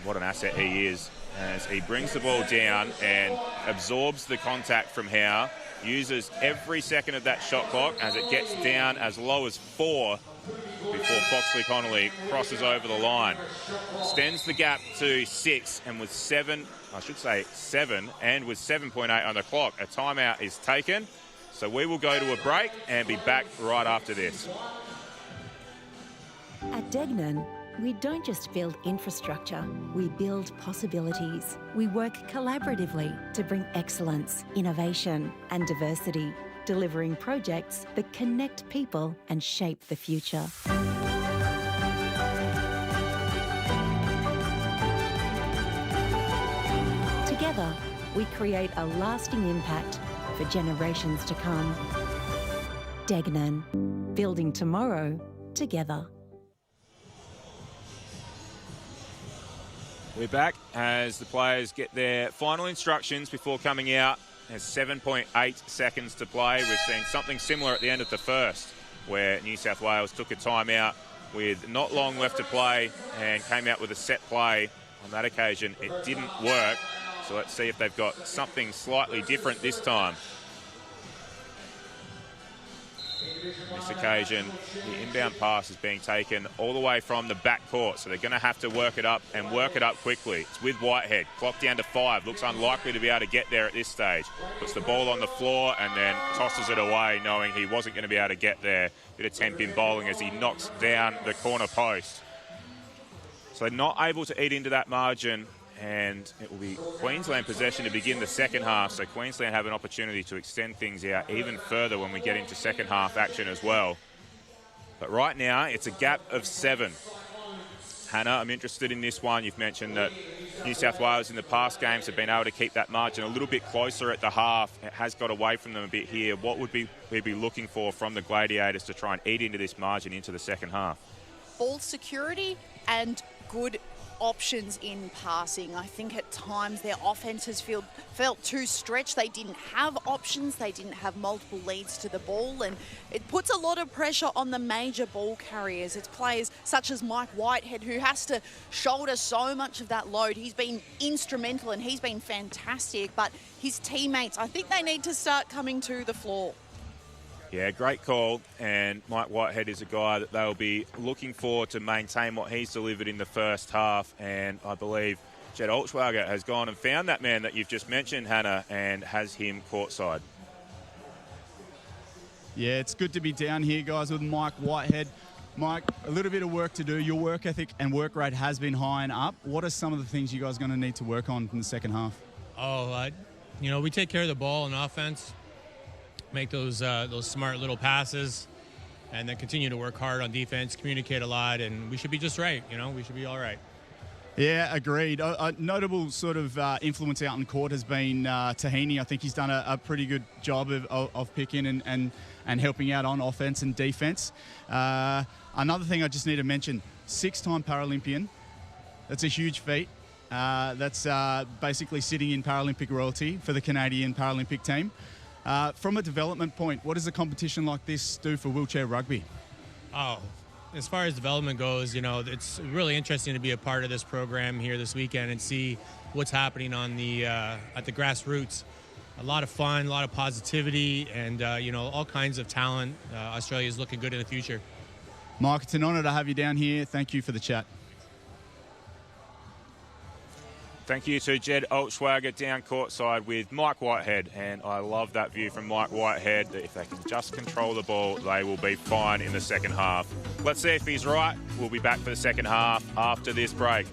What an asset he is, as he brings the ball down and absorbs the contact from Howe, uses every second of that shot clock as it gets down as low as 4 before Foxley Connolly crosses over the line. Extends the gap to 6, and with 7, and with 7.8 on the clock, a timeout is taken. So we will go to a break and be back right after this. At Degnan, we don't just build infrastructure, we build possibilities. We work collaboratively to bring excellence, innovation and diversity, delivering projects that connect people and shape the future. Together, we create a lasting impact for generations to come. Degnan, building tomorrow together. We're back as the players get their final instructions before coming out. There's 7.8 seconds to play. We've seen something similar at the end of the first, where New South Wales took a timeout with not long left to play and came out with a set play. On that occasion, it didn't work. So let's see if they've got something slightly different this time. On this occasion, the inbound pass is being taken all the way from the back court, so they're going to have to work it up and work it up quickly. It's with Whitehead, clock down to 5, looks unlikely to be able to get there at this stage. Puts the ball on the floor and then tosses it away, knowing he wasn't going to be able to get there. Bit of 10-pin bowling as he knocks down the corner post. So they're not able to eat into that margin, and it will be Queensland possession to begin the second half. So Queensland have an opportunity to extend things out even further when we get into second half action as well. But right now, it's a gap of 7. Hannah, I'm interested in this one. You've mentioned that New South Wales in the past games have been able to keep that margin a little bit closer at the half. It has got away from them a bit here. What would we be looking for from the Gladiators to try and eat into this margin into the second half? Ball security and good options in passing. I think at times their offenses felt too stretched. They didn't have options. They didn't have multiple leads to the ball, and it puts a lot of pressure on the major ball carriers. It's players such as Mike Whitehead who has to shoulder so much of that load. He's been instrumental and he's been fantastic, but his teammates, I think they need to start coming to the floor. Yeah, great call, and Mike Whitehead is a guy that they'll be looking for to maintain what he's delivered in the first half, and I believe Jed Olschwager has gone and found that man that you've just mentioned, Hannah, and has him courtside. Yeah, it's good to be down here, guys, with Mike Whitehead. Mike, a little bit of work to do. Your work ethic and work rate has been high and up. What are some of the things you guys are going to need to work on in the second half? We take care of the ball in offense. Make those smart little passes, and then continue to work hard on defense, communicate a lot, and we should be just right. We should be all right. Yeah, agreed. A notable sort of influence out in court has been Tahini. I think he's done a pretty good job of picking and helping out on offense and defense. Another thing I just need to mention, 6-time Paralympian. That's a huge feat. That's basically sitting in Paralympic royalty for the Canadian Paralympic team. From a development point, what does a competition like this do for wheelchair rugby? As far as development goes, it's really interesting to be a part of this program here this weekend and see what's happening on the at the grassroots. a lot of fun, a lot of positivity, and all kinds of talent. Australia is looking good in the future. Mike, it's an honour to have you down here. Thank you for the chat. Thank you to Jed Altschwager down courtside with Mike Whitehead. And I love that view from Mike Whitehead, that if they can just control the ball, they will be fine in the second half. Let's see if he's right. We'll be back for the second half after this break.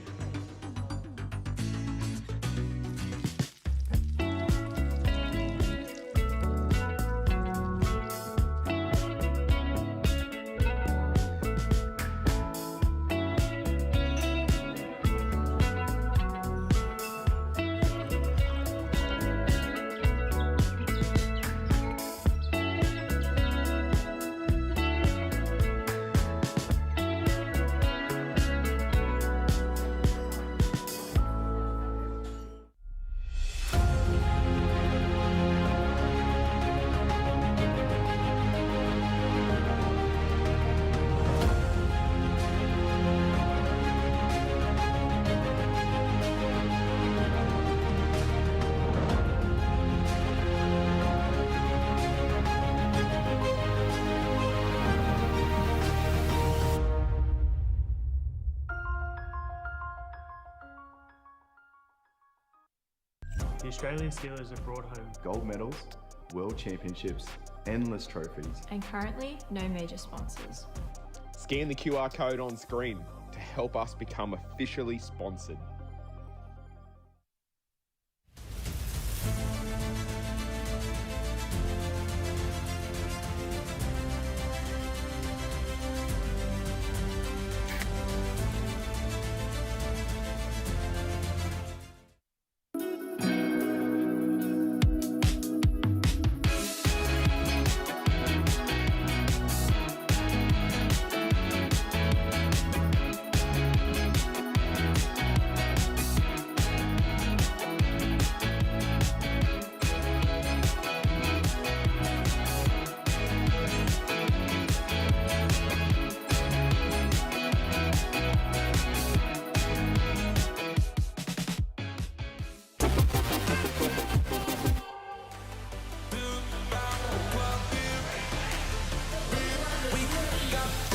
The Australian Steelers have brought home gold medals, world championships, endless trophies. And currently, no major sponsors. Scan the QR code on screen to help us become officially sponsored.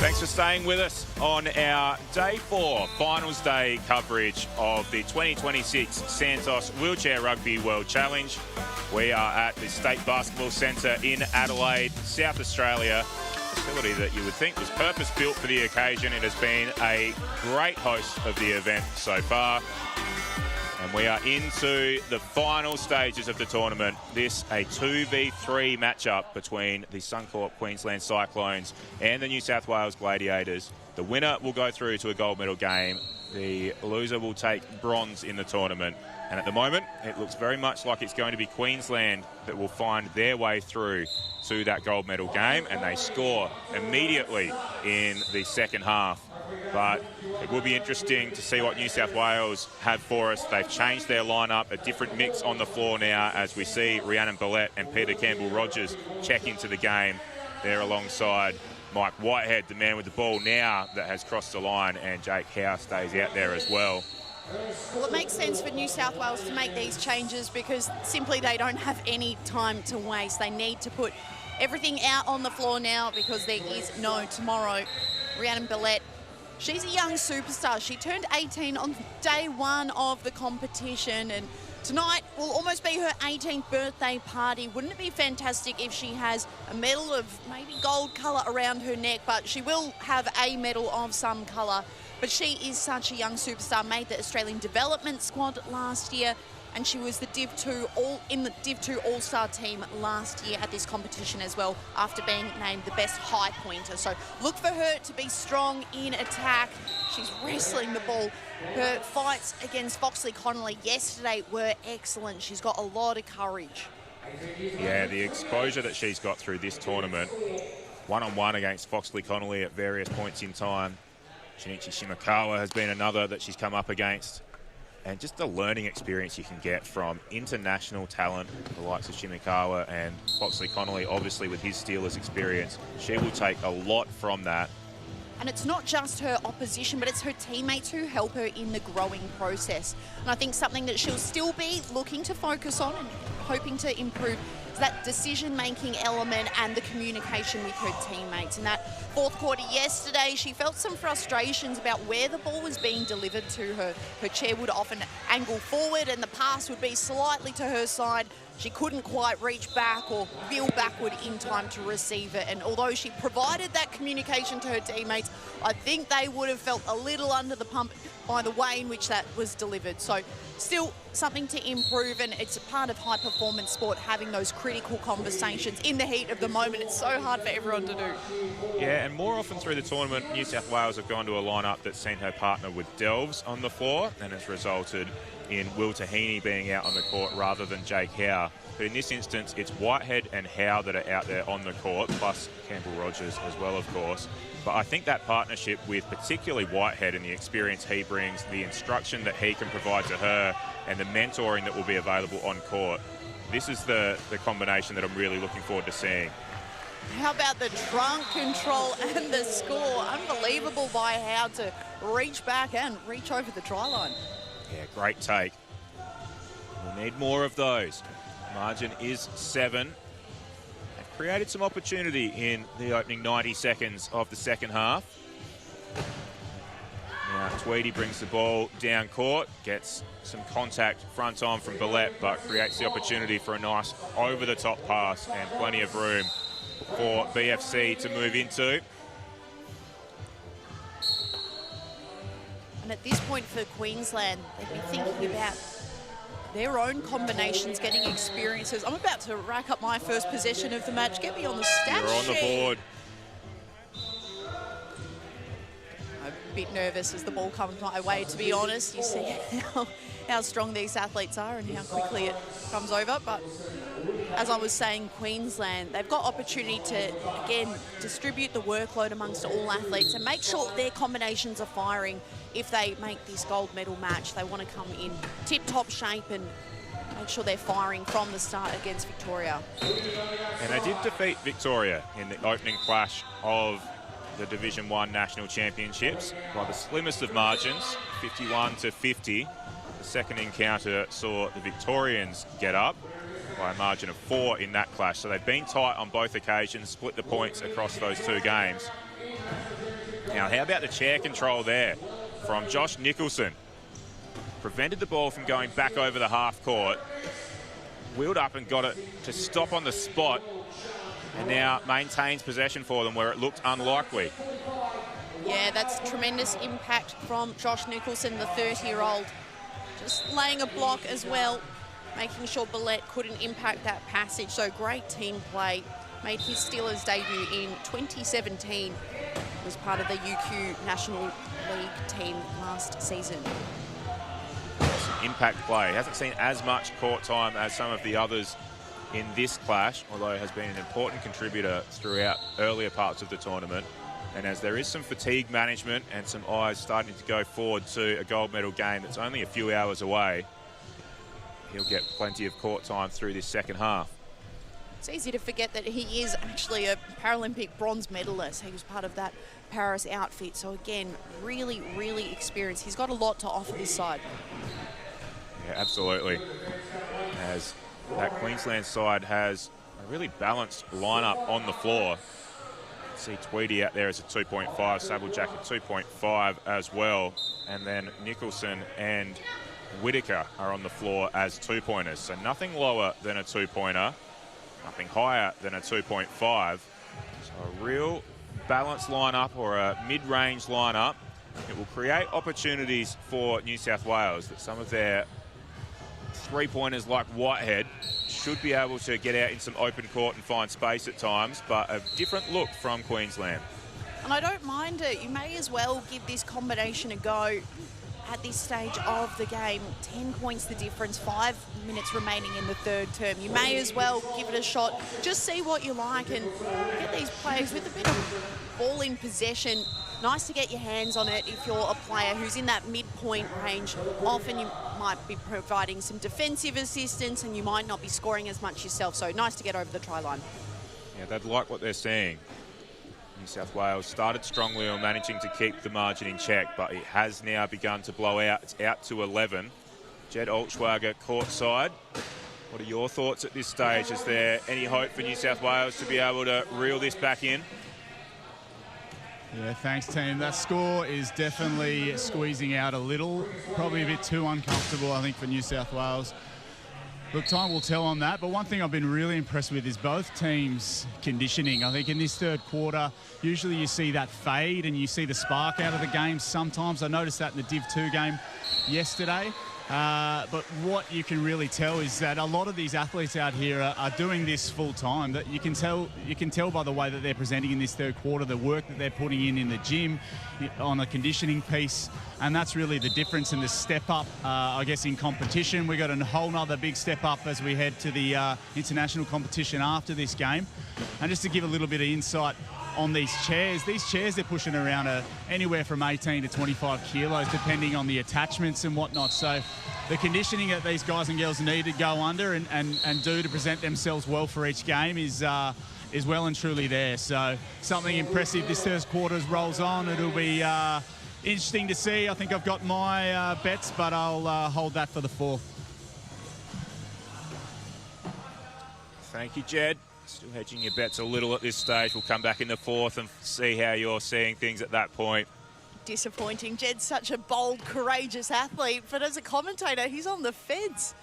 Thanks for staying with us on our Day 4 Finals Day coverage of the 2026 Santos Wheelchair Rugby World Challenge. We are at the State Basketball Centre in Adelaide, South Australia. A facility that you would think was purpose-built for the occasion. It has been a great host of the event so far. And we are into the final stages of the tournament. This a 2v3 matchup between the Suncorp Queensland Cyclones and the New South Wales Gladiators. The winner will go through to a gold medal game. The loser will take bronze in the tournament. And at the moment, it looks very much like it's going to be Queensland that will find their way through to that gold medal game, and they score immediately in the second half. But it will be interesting to see what New South Wales have for us. They've changed their lineup, a different mix on the floor now, as we see Rhiannon Billette and Peter Campbell-Rogers check into the game. They're alongside Mike Whitehead, the man with the ball now that has crossed the line, and Jake Howe stays out there as well. Well, it makes sense for New South Wales to make these changes because simply they don't have any time to waste. They need to put everything out on the floor now because there is no tomorrow. Rhiannon Billette, she's a young superstar. She turned 18 on day one of the competition, and tonight will almost be her 18th birthday party. Wouldn't it be fantastic if she has a medal of maybe gold colour around her neck, but she will have a medal of some colour. But she is such a young superstar, made the Australian development squad last year, and she was the Div 2 All-Star team last year at this competition as well, after being named the best high pointer. So look for her to be strong in attack. She's wrestling the ball. Her fights against Foxley Connolly yesterday were excellent. She's got a lot of courage. Yeah, the exposure that she's got through this tournament, one-on-one against Foxley Connolly at various points in time. Shinichi Shimakawa has been another that she's come up against. And just the learning experience you can get from international talent, the likes of Shimakawa and Foxley Connolly, obviously with his Steelers experience. She will take a lot from that. And it's not just her opposition, but it's her teammates who help her in the growing process. And I think something that she'll still be looking to focus on, and hoping to improve that decision-making element and the communication with her teammates. In that fourth quarter yesterday, she felt some frustrations about where the ball was being delivered to her. Her chair would often angle forward and the pass would be slightly to her side. She couldn't quite reach back or wheel backward in time to receive it. And although she provided that communication to her teammates, I think they would have felt a little under the pump by the way in which that was delivered. So still something to improve, and it's a part of high performance sport, having those critical conversations in the heat of the moment. It's so hard for everyone to do. Yeah, and more often through the tournament, New South Wales have gone to a lineup that's seen her partner with Delves on the floor, and it's resulted in Will Tahini being out on the court rather than Jake Howe. But in this instance, it's Whitehead and Howe that are out there on the court, plus Campbell Rogers as well, of course. But I think that partnership with particularly Whitehead and the experience he brings, the instruction that he can provide to her, and the mentoring that will be available on court, this is the combination that I'm really looking forward to seeing. How about the trunk control and the score? Unbelievable by Howe to reach back and reach over the try line. Yeah, great take. We need more of those. Margin is 7. They've created some opportunity in the opening 90 seconds of the second half. Now, Tweedy brings the ball down court, gets some contact front on from Billette, but creates the opportunity for a nice over-the-top pass and plenty of room for BFC to move into. And at this point for Queensland, they'd be thinking about their own combinations, getting experiences. I'm about to rack up my first possession of the match. Get me on the stat You're on the board. I'm a bit nervous as the ball comes my way, to be honest. You see how strong these athletes are and how quickly it comes over. But as I was saying, Queensland, they've got opportunity to, again, distribute the workload amongst all athletes and make sure their combinations are firing. If they make this gold medal match, they want to come in tip-top shape and make sure they're firing from the start against Victoria. And they did defeat Victoria in the opening clash of the Division 1 National Championships by the slimmest of margins, 51-50. The second encounter saw the Victorians get up by a margin of 4 in that clash. So they've been tight on both occasions, split the points across those two games. Now, how about the chair control there from Josh Nicholson? Prevented the ball from going back over the half court, wheeled up and got it to stop on the spot, and now maintains possession for them where it looked unlikely. Yeah, that's tremendous impact from Josh Nicholson, the 30-year-old. Just laying a block as well, making sure Billette couldn't impact that passage. So great team play. Made his Steelers debut in 2017. Was part of the UQ National League team last season. Impact play. Hasn't seen as much court time as some of the others in this clash, although has been an important contributor throughout earlier parts of the tournament. And as there is some fatigue management and some eyes starting to go forward to a gold medal game that's only a few hours away, he'll get plenty of court time through this second half. It's easy to forget that he is actually a Paralympic bronze medalist. He was part of that Paris outfit. So again, really, really experienced. He's got a lot to offer this side. Yeah, absolutely. As that Queensland side has a really balanced lineup on the floor. See Tweedy out there as a 2.5, Sablejack at 2.5 as well. And then Nicholson and Whitaker are on the floor as 2-pointers. So nothing lower than a 2-pointer, nothing higher than a 2.5. So a real balanced lineup, or a mid-range lineup. It will create opportunities for New South Wales that some of their 3-pointers like Whitehead should be able to get out in some open court and find space at times, but a different look from Queensland. And I don't mind it. You may as well give this combination a go at this stage of the game. 10 points the difference, 5 minutes remaining in the third term. You may as well give it a shot. Just see what you like and get these players with a bit of ball in possession. Nice to get your hands on it if you're a player who's in that midpoint range. Often you might be providing some defensive assistance and you might not be scoring as much yourself. So nice to get over the try line. Yeah, they'd like what they're seeing. New South Wales started strongly on managing to keep the margin in check, but it has now begun to blow out. It's out to 11. Jed Altschwager courtside. What are your thoughts at this stage? Is there any hope for New South Wales to be able to reel this back in? Yeah, thanks, team. That score is definitely squeezing out a little. Probably a bit too uncomfortable, I think, for New South Wales. Look, time will tell on that, but one thing I've been really impressed with is both teams' conditioning. I think in this third quarter, usually you see that fade and you see the spark out of the game sometimes. I noticed that in the Div 2 game yesterday. But what you can really tell is that a lot of these athletes out here are doing this full time. That you can tell by the way that they're presenting in this third quarter, the work that they're putting in the gym, on the conditioning piece, and that's really the difference in the step up. I guess in competition, we got a whole nother big step up as we head to the international competition after this game. And just to give a little bit of insight on these chairs they're pushing around anywhere from 18 to 25 kilos depending on the attachments and whatnot. So the conditioning that these guys and girls need to go under and do to present themselves well for each game is well and truly there. So something impressive this first quarter rolls on. It'll be interesting to see. I think I've got my bets, but I'll hold that for the fourth. Thank you, Jed. Still hedging your bets a little at this stage. We'll come back in the fourth and see how you're seeing things at that point. Disappointing. Jed's such a bold, courageous athlete, but as a commentator, he's on the fence.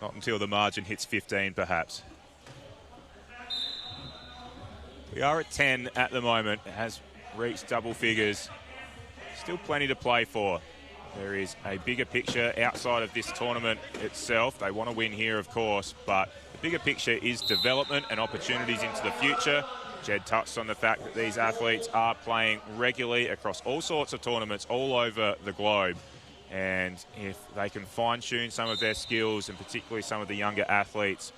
Not until the margin hits 15, perhaps. We are at 10 at the moment. It has reached double figures. Still plenty to play for. There is a bigger picture outside of this tournament itself. They want to win here, of course, but the bigger picture is development and opportunities into the future. Jed touched on the fact that these athletes are playing regularly across all sorts of tournaments all over the globe. And if they can fine-tune some of their skills, and particularly some of the younger athletes,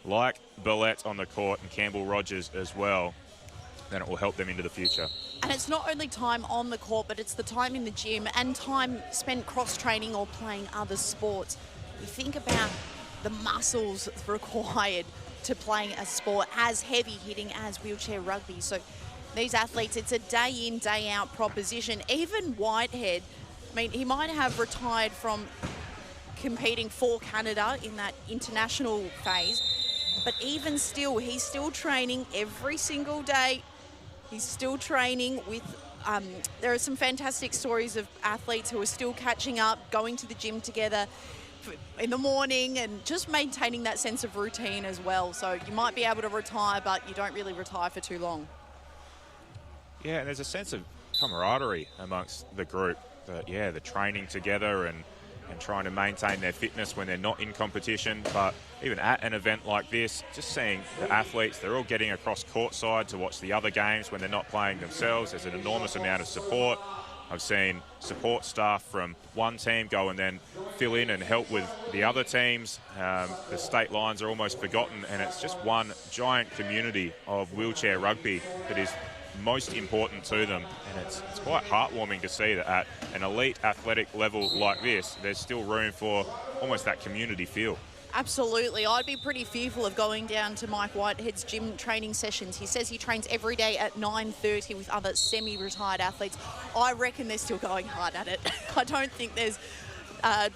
like Billette on the court and Campbell Rogers as well, then it will help them into the future. And it's not only time on the court, but it's the time in the gym and time spent cross-training or playing other sports. You think about the muscles required to play a sport as heavy-hitting as wheelchair rugby. So these athletes, it's a day-in, day-out proposition. Even Whitehead, I mean, he might have retired from competing for Canada in that international phase, but even still, he's still training every single day. He's still training with, there are some fantastic stories of athletes who are still catching up, going to the gym together in the morning and just maintaining that sense of routine as well. So you might be able to retire, but you don't really retire for too long. Yeah, and there's a sense of camaraderie amongst the group. The training together and trying to maintain their fitness when they're not in competition. But even at an event like this, just seeing the athletes, they're all getting across courtside to watch the other games when they're not playing themselves. There's an enormous amount of support. I've seen support staff from one team go and then fill in and help with the other teams. The state lines are almost forgotten, and it's just one giant community of wheelchair rugby that is most important to them. And it's quite heartwarming to see that at an elite athletic level like this, there's still room for almost that community feel. Absolutely. I'd be pretty fearful of going down to Mike Whitehead's gym training sessions. He says he trains every day at 9:30 with other semi-retired athletes. I reckon they're still going hard at it. I don't think there's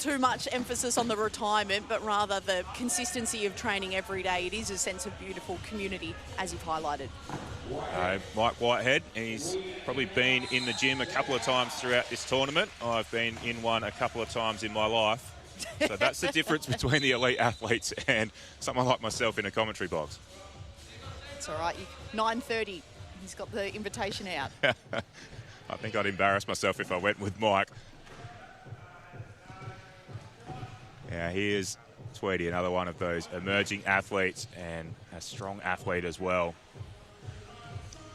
too much emphasis on the retirement, but rather the consistency of training every day. It is a sense of beautiful community, as you've highlighted. Mike Whitehead, he's probably been in the gym a couple of times throughout this tournament. I've been in one a couple of times in my life. So that's the difference between the elite athletes and someone like myself in a commentary box. It's all right. 9:30. He's got the invitation out. I think I'd embarrass myself if I went with Mike. Yeah, here's Tweedy, another one of those emerging athletes and a strong athlete as well.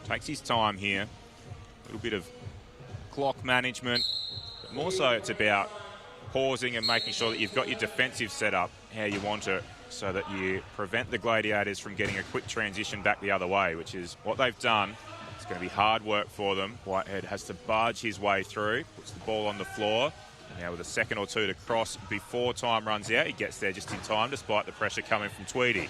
Takes his time here. A little bit of clock management, but more so it's about pausing and making sure that you've got your defensive set up how you want it so that you prevent the Gladiators from getting a quick transition back the other way, which is what they've done. It's going to be hard work for them. Whitehead has to barge his way through, puts the ball on the floor. Now with a second or two to cross before time runs out, he gets there just in time despite the pressure coming from Tweedy.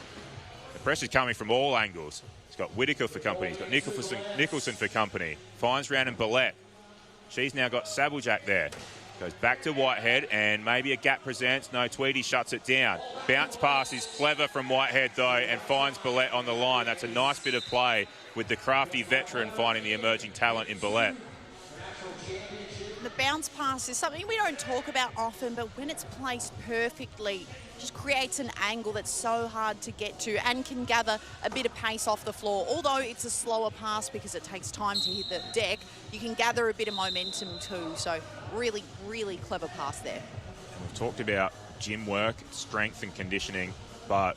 The pressure's coming from all angles. He's got Whittaker for company, he's got Nicholson for company. Finds round and Billette. She's now got Sabblejack there. Goes back to Whitehead, and maybe a gap presents. No, Tweedy shuts it down. Bounce pass is clever from Whitehead, though, and finds Billette on the line. That's a nice bit of play with the crafty veteran finding the emerging talent in Billette. The bounce pass is something we don't talk about often, but when it's placed perfectly, just creates an angle that's so hard to get to and can gather a bit of pace off the floor. Although it's a slower pass because it takes time to hit the deck, you can gather a bit of momentum too. So really, really clever pass there. And we've talked about gym work, strength and conditioning, but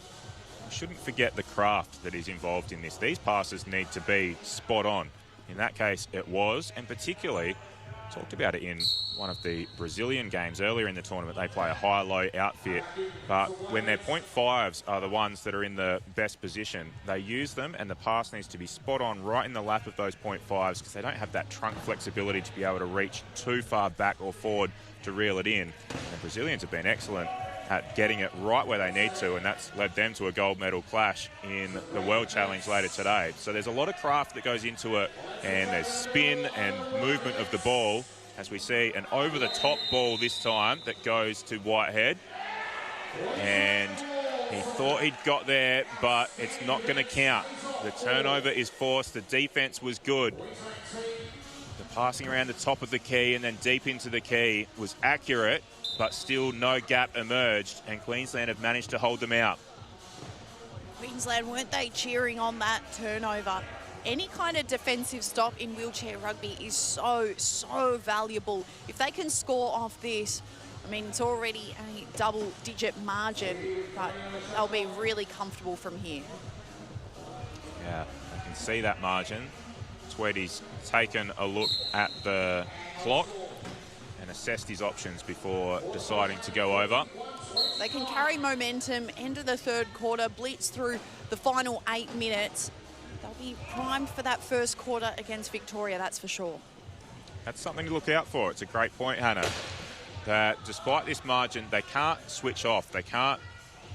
we shouldn't forget the craft that is involved in this. These passes need to be spot on. In that case, it was, and particularly talked about it in one of the Brazilian games earlier in the tournament. They play a high-low outfit, but when their .5s are the ones that are in the best position, they use them, and the pass needs to be spot on right in the lap of those .5s because they don't have that trunk flexibility to be able to reach too far back or forward to reel it in. And the Brazilians have been excellent at getting it right where they need to, and that's led them to a gold medal clash in the World Challenge later today. So there's a lot of craft that goes into it, and there's spin and movement of the ball, as we see an over-the-top ball this time that goes to Whitehead. And he thought he'd got there, but it's not going to count. The turnover is forced. The defence was good. The passing around the top of the key and then deep into the key was accurate, but still no gap emerged, and Queensland have managed to hold them out. Queensland, weren't they cheering on that turnover? Any kind of defensive stop in wheelchair rugby is so valuable. If they can score off this, I mean, it's already a double-digit margin, but they'll be really comfortable from here. Yeah, I can see that margin. Tweedy's taken a look at the clock and assessed his options before deciding to go over. They can carry momentum, end of the third quarter, blitz through the final 8 minutes. They'll be primed for that first quarter against Victoria, that's for sure. That's something to look out for. It's a great point, Hannah, that despite this margin, they can't switch off. They can't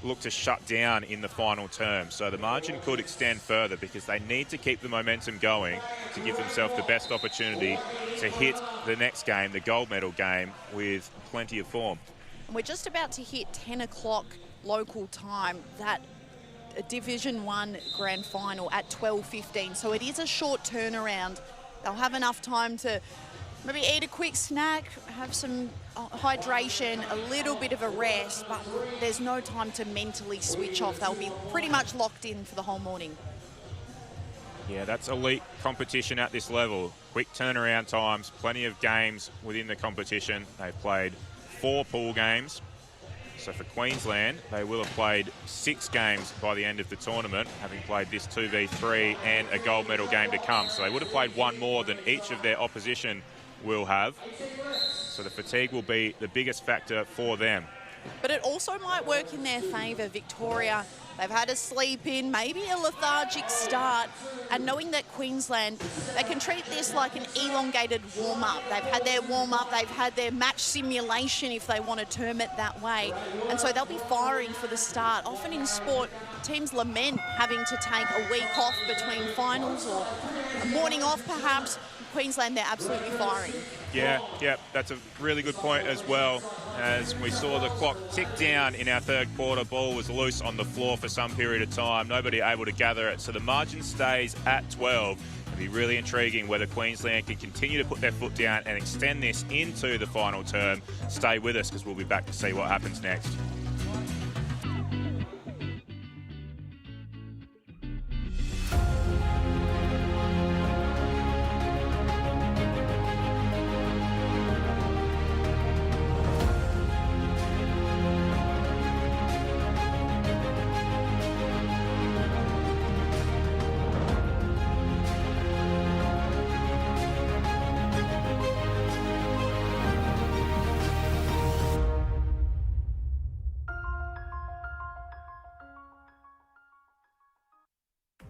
look to shut down in the final term. So the margin could extend further because they need to keep the momentum going to give themselves the best opportunity to hit the next game, the gold medal game, with plenty of form. And we're just about to hit 10 o'clock local time, that Division 1 grand final at 12:15. So it is a short turnaround. They'll have enough time to maybe eat a quick snack, have some hydration, a little bit of a rest, but there's no time to mentally switch off. They'll be pretty much locked in for the whole morning. Yeah, that's elite competition at this level. Quick turnaround times, plenty of games within the competition. They've played 4 pool games. So for Queensland, they will have played 6 games by the end of the tournament, having played this 2v3 and a gold medal game to come. So they would have played 1 more than each of their opposition will have. So the fatigue will be the biggest factor for them. But it also might work in their favour. Victoria, they've had a sleep in, maybe a lethargic start, and knowing that Queensland, they can treat this like an elongated warm-up. They've had their warm-up, they've had their match simulation, if they want to term it that way, and so they'll be firing for the start. Often in sport, teams lament having to take a week off between finals or a morning off perhaps. Queensland, they're absolutely firing. Yeah, that's a really good point as well. As we saw the clock tick down in our third quarter, ball was loose on the floor for some period of time, nobody able to gather it, so the margin stays at 12. It'll be really intriguing whether Queensland can continue to put their foot down and extend this into the final term. Stay with us because we'll be back to see what happens next.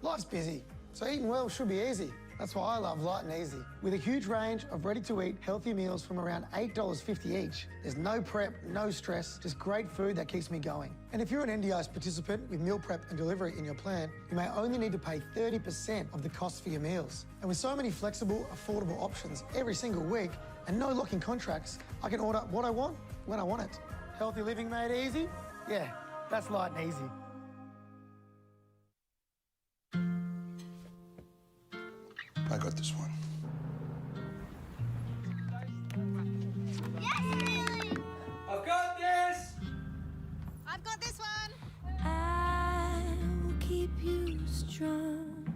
Life's busy, so eating well should be easy. That's why I love Light and Easy. With a huge range of ready-to-eat healthy meals from around $8.50 each, there's no prep, no stress, just great food that keeps me going. And if you're an NDIS participant with meal prep and delivery in your plan, you may only need to pay 30% of the cost for your meals. And with so many flexible, affordable options every single week and no locking contracts, I can order what I want when I want it. Healthy living made easy? Yeah, that's Light and Easy. I got this one. Yes, Lily! I've got this! I've got this one! I will keep you strong.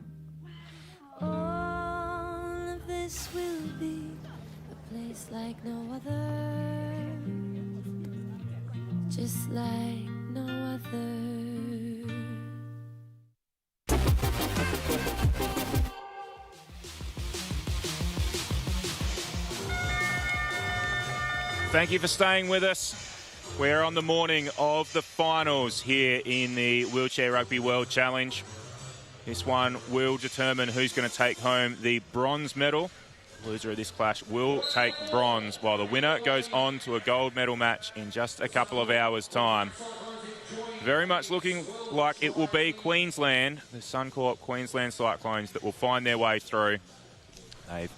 All of this will be a place like no other. Just like no other. Thank you for staying with us. We're on the morning of the finals here in the Wheelchair Rugby World Challenge. This one will determine who's going to take home the bronze medal. The loser of this clash will take bronze, while the winner goes on to a gold medal match in just a couple of hours' time. Very much looking like it will be Queensland, the Suncorp Queensland Cyclones, that will find their way through. They've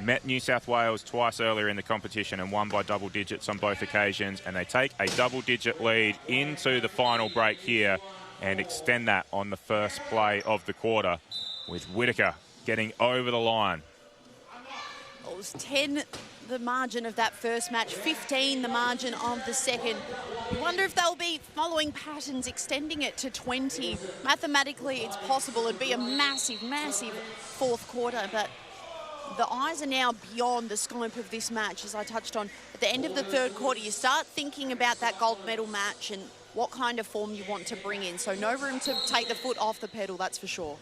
met New South Wales twice earlier in the competition and won by double digits on both occasions, and they take a double-digit lead into the final break here and extend that on the first play of the quarter, with Whittaker getting over the line. It was 10 the margin of that first match, 15 the margin of the second. You wonder if they'll be following patterns, extending it to 20. Mathematically, it's possible. It'd be a massive, massive fourth quarter, but the eyes are now beyond the scope of this match, as I touched on. At the end of the third quarter, you start thinking about that gold medal match and what kind of form you want to bring in. So no room to take the foot off the pedal, that's for sure.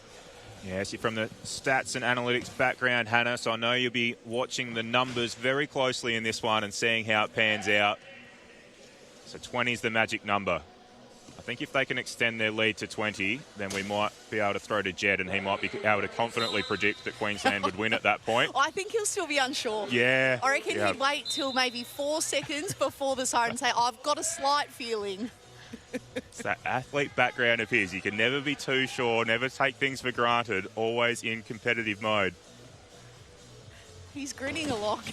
Yes, you're from the stats and analytics background, Hannah, so I know you'll be watching the numbers very closely in this one and seeing how it pans out. So 20 is the magic number. I think if they can extend their lead to 20, then we might be able to throw to Jed, and he might be able to confidently predict that Queensland would win at that point. I think he'll still be unsure. Yeah. I reckon he'd wait till maybe 4 seconds before the siren and say, I've got a slight feeling. It's that athlete background of his. You can never be too sure, never take things for granted, always in competitive mode. He's grinning a lot.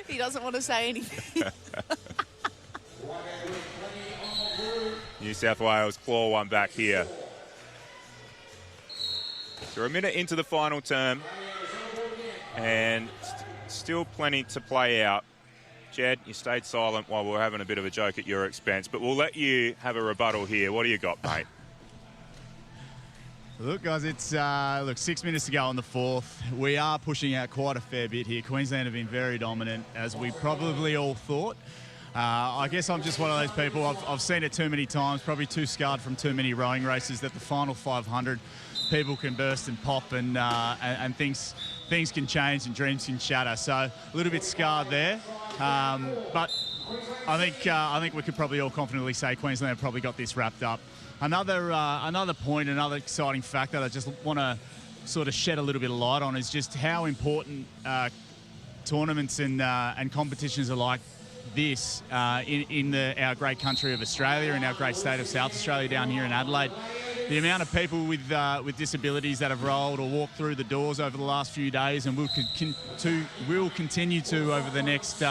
He doesn't want to say anything. New South Wales claw one back here. So we're a minute into the final term, and still plenty to play out. Jed, you stayed silent while we were having a bit of a joke at your expense, but we'll let you have a rebuttal here. What do you got, mate? Look, guys, it's 6 minutes to go on the fourth. We are pushing out quite a fair bit here. Queensland have been very dominant, as we probably all thought. I guess I'm just one of those people, I've seen it too many times, probably too scarred from too many rowing races, that the final 500 people can burst and pop, and things can change and dreams can shatter. So a little bit scarred there, but I think we could probably all confidently say Queensland have probably got this wrapped up. Another point, another exciting fact that I just want to sort of shed a little bit of light on is just how important tournaments and competitions are like this in our great country of Australia, in our great state of South Australia down here in Adelaide. The amount of people with disabilities that have rolled or walked through the doors over the last few days and will continue to over the next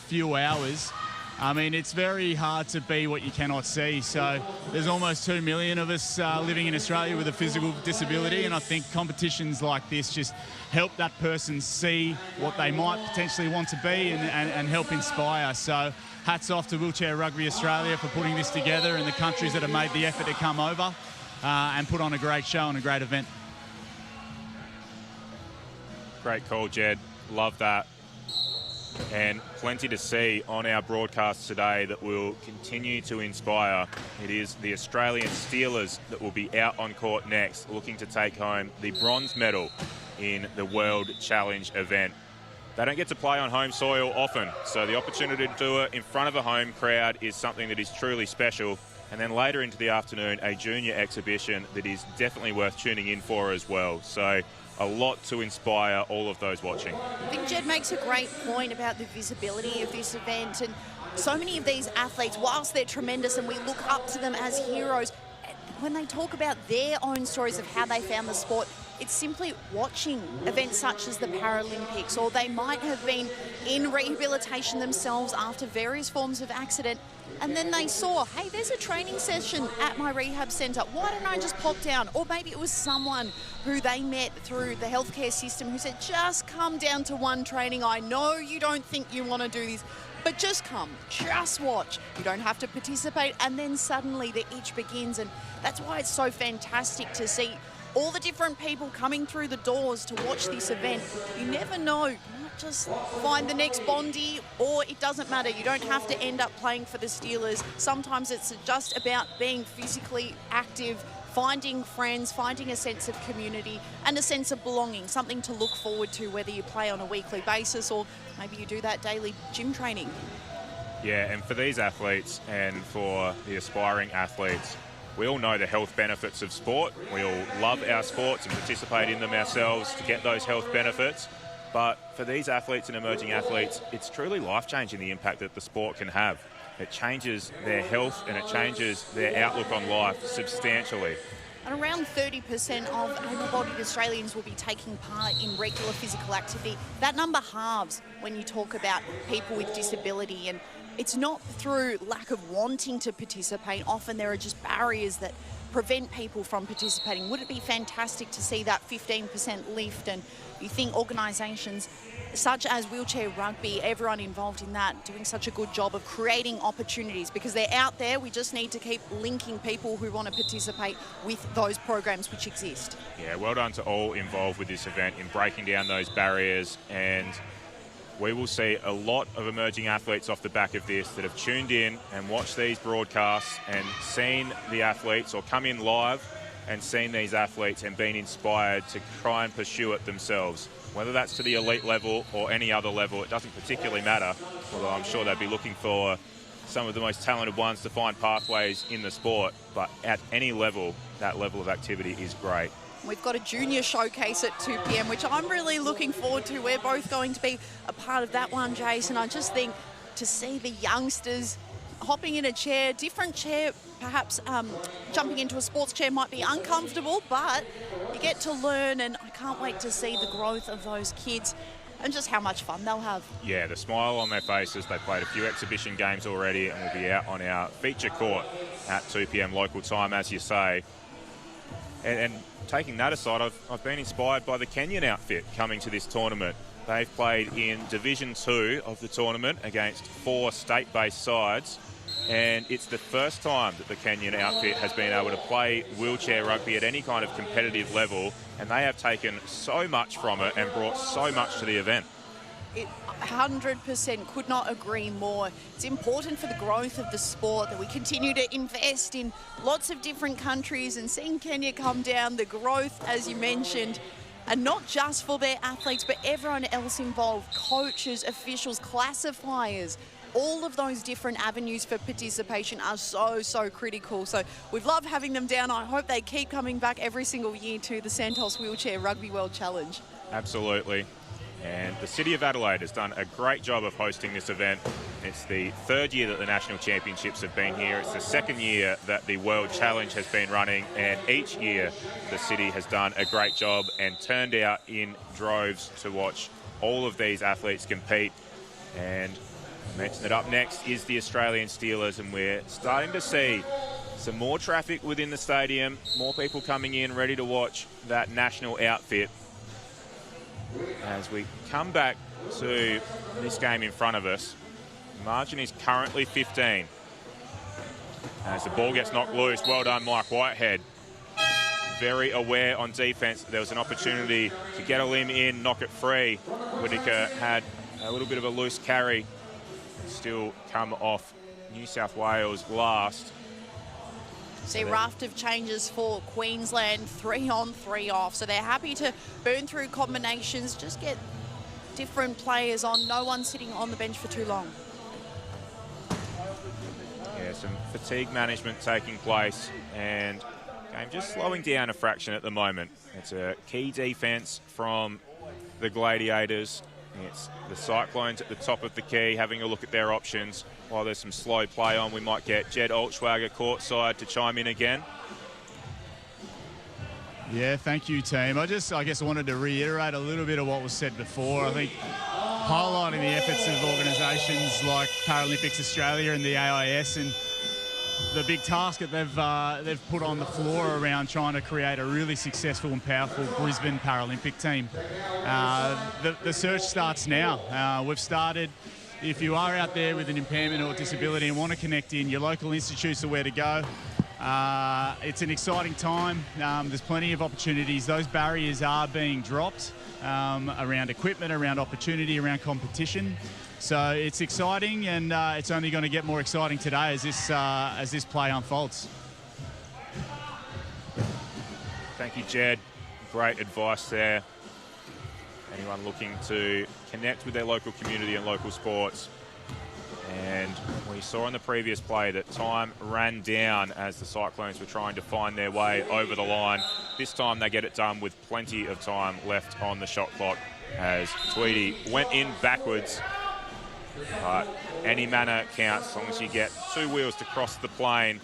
few hours. I mean, it's very hard to be what you cannot see. So there's almost 2 million of us living in Australia with a physical disability, and I think competitions like this just help that person see what they might potentially want to be and help inspire. So hats off to Wheelchair Rugby Australia for putting this together, and the countries that have made the effort to come over and put on a great show and a great event. Great call, Jed. Love that. And plenty to see on our broadcast today that will continue to inspire. It is the Australian Steelers that will be out on court next, looking to take home the bronze medal in the World Challenge event. They don't get to play on home soil often, so the opportunity to do it in front of a home crowd is something that is truly special. And then later into the afternoon, a junior exhibition that is definitely worth tuning in for as well. So a lot to inspire all of those watching. I think Jed makes a great point about the visibility of this event, and so many of these athletes, whilst they're tremendous and we look up to them as heroes, when they talk about their own stories of how they found the sport, it's simply watching events such as the Paralympics, or they might have been in rehabilitation themselves after various forms of accident, and then they saw, hey, there's a training session at my rehab centre. Why don't I just pop down? Or maybe it was someone who they met through the healthcare system who said, just come down to one training. I know you don't think you want to do this, but just come, just watch. You don't have to participate. And then suddenly the itch begins. And that's why it's so fantastic to see all the different people coming through the doors to watch this event. You never know. You might just find the next Bondi, or it doesn't matter. You don't have to end up playing for the Steelers. Sometimes it's just about being physically active, finding friends, finding a sense of community and a sense of belonging, something to look forward to, whether you play on a weekly basis or maybe you do that daily gym training. Yeah, and for these athletes and for the aspiring athletes, we all know the health benefits of sport. We all love our sports and participate in them ourselves to get those health benefits. But for these athletes and emerging athletes, it's truly life-changing, the impact that the sport can have. It changes their health and it changes their outlook on life substantially. And around 30% of able-bodied Australians will be taking part in regular physical activity. That number halves when you talk about people with disability, and it's not through lack of wanting to participate. Often there are just barriers that prevent people from participating. Would it be fantastic to see that 15% lift? And you think organisations such as Wheelchair Rugby, everyone involved in that, doing such a good job of creating opportunities, because they're out there. We just need to keep linking people who want to participate with those programs which exist. Yeah, well done to all involved with this event in breaking down those barriers, and we will see a lot of emerging athletes off the back of this that have tuned in and watched these broadcasts and seen the athletes, or come in live and seen these athletes and been inspired to try and pursue it themselves. Whether that's to the elite level or any other level, it doesn't particularly matter, although I'm sure they'd be looking for some of the most talented ones to find pathways in the sport. But at any level, that level of activity is great. We've got a junior showcase at 2 p.m, which I'm really looking forward to. We're both going to be a part of that one, Jason. I just think to see the youngsters hopping in a chair, different chair, perhaps jumping into a sports chair might be uncomfortable, but you get to learn, and I can't wait to see the growth of those kids and just how much fun they'll have. Yeah, the smile on their faces. They played a few exhibition games already and will be out on our feature court at 2 p.m. local time, as you say. And taking that aside, I've been inspired by the Kenyan outfit coming to this tournament. They've played in Division 2 of the tournament against 4 state-based sides, and it's the first time that the Kenyan outfit has been able to play wheelchair rugby at any kind of competitive level, and they have taken so much from it and brought so much to the event. 100% could not agree more. It's important for the growth of the sport that we continue to invest in lots of different countries, and seeing Kenya come down, the growth, as you mentioned, and not just for their athletes, but everyone else involved, coaches, officials, classifiers. All of those different avenues for participation are so critical. So we've loved having them down. I hope they keep coming back every single year to the Santos Wheelchair Rugby World Challenge. Absolutely. And the City of Adelaide has done a great job of hosting this event. It's the 3rd year that the National Championships have been here. It's the 2nd year that the World Challenge has been running, and each year the city has done a great job and turned out in droves to watch all of these athletes compete. And I mentioned that up next is the Australian Steelers, and we're starting to see some more traffic within the stadium, more people coming in ready to watch that national outfit. As we come back to this game in front of us, the margin is currently 15. As the ball gets knocked loose, well done Mike Whitehead. Very aware on defence. There was an opportunity to get a limb in, knock it free. Whittaker had a little bit of a loose carry, still come off New South Wales last. See a raft of changes for Queensland, 3 on, 3 off. So they're happy to burn through combinations, just get different players on, no one sitting on the bench for too long. Yeah, some fatigue management taking place, and Game just slowing down a fraction at the moment. It's a key defence from the Gladiators. It's the Cyclones at the top of the key, having a look at their options. While there's some slow play on, we might get Jed Altschwager courtside to chime in again. Yeah, thank you, team. I guess I wanted to reiterate a little bit of what was said before. I think highlighting the efforts of organisations like Paralympics Australia and the AIS and the big task that they've put on the floor around trying to create a really successful and powerful Brisbane Paralympic team. The search starts now. We've started. If you are out there with an impairment or disability and want to connect in, your local institutes are where to go. It's an exciting time. There's plenty of opportunities. Those barriers are being dropped around equipment, around opportunity, around competition. So it's exciting, and it's only going to get more exciting today as this play unfolds. Thank you, Jed. Great advice there. Anyone looking to connect with their local community and local sports. And we saw in the previous play that time ran down as the Cyclones were trying to find their way over the line. This time they get it done with plenty of time left on the shot clock as Tweedy went in backwards. But any manner counts. As long as you get two wheels to cross the plane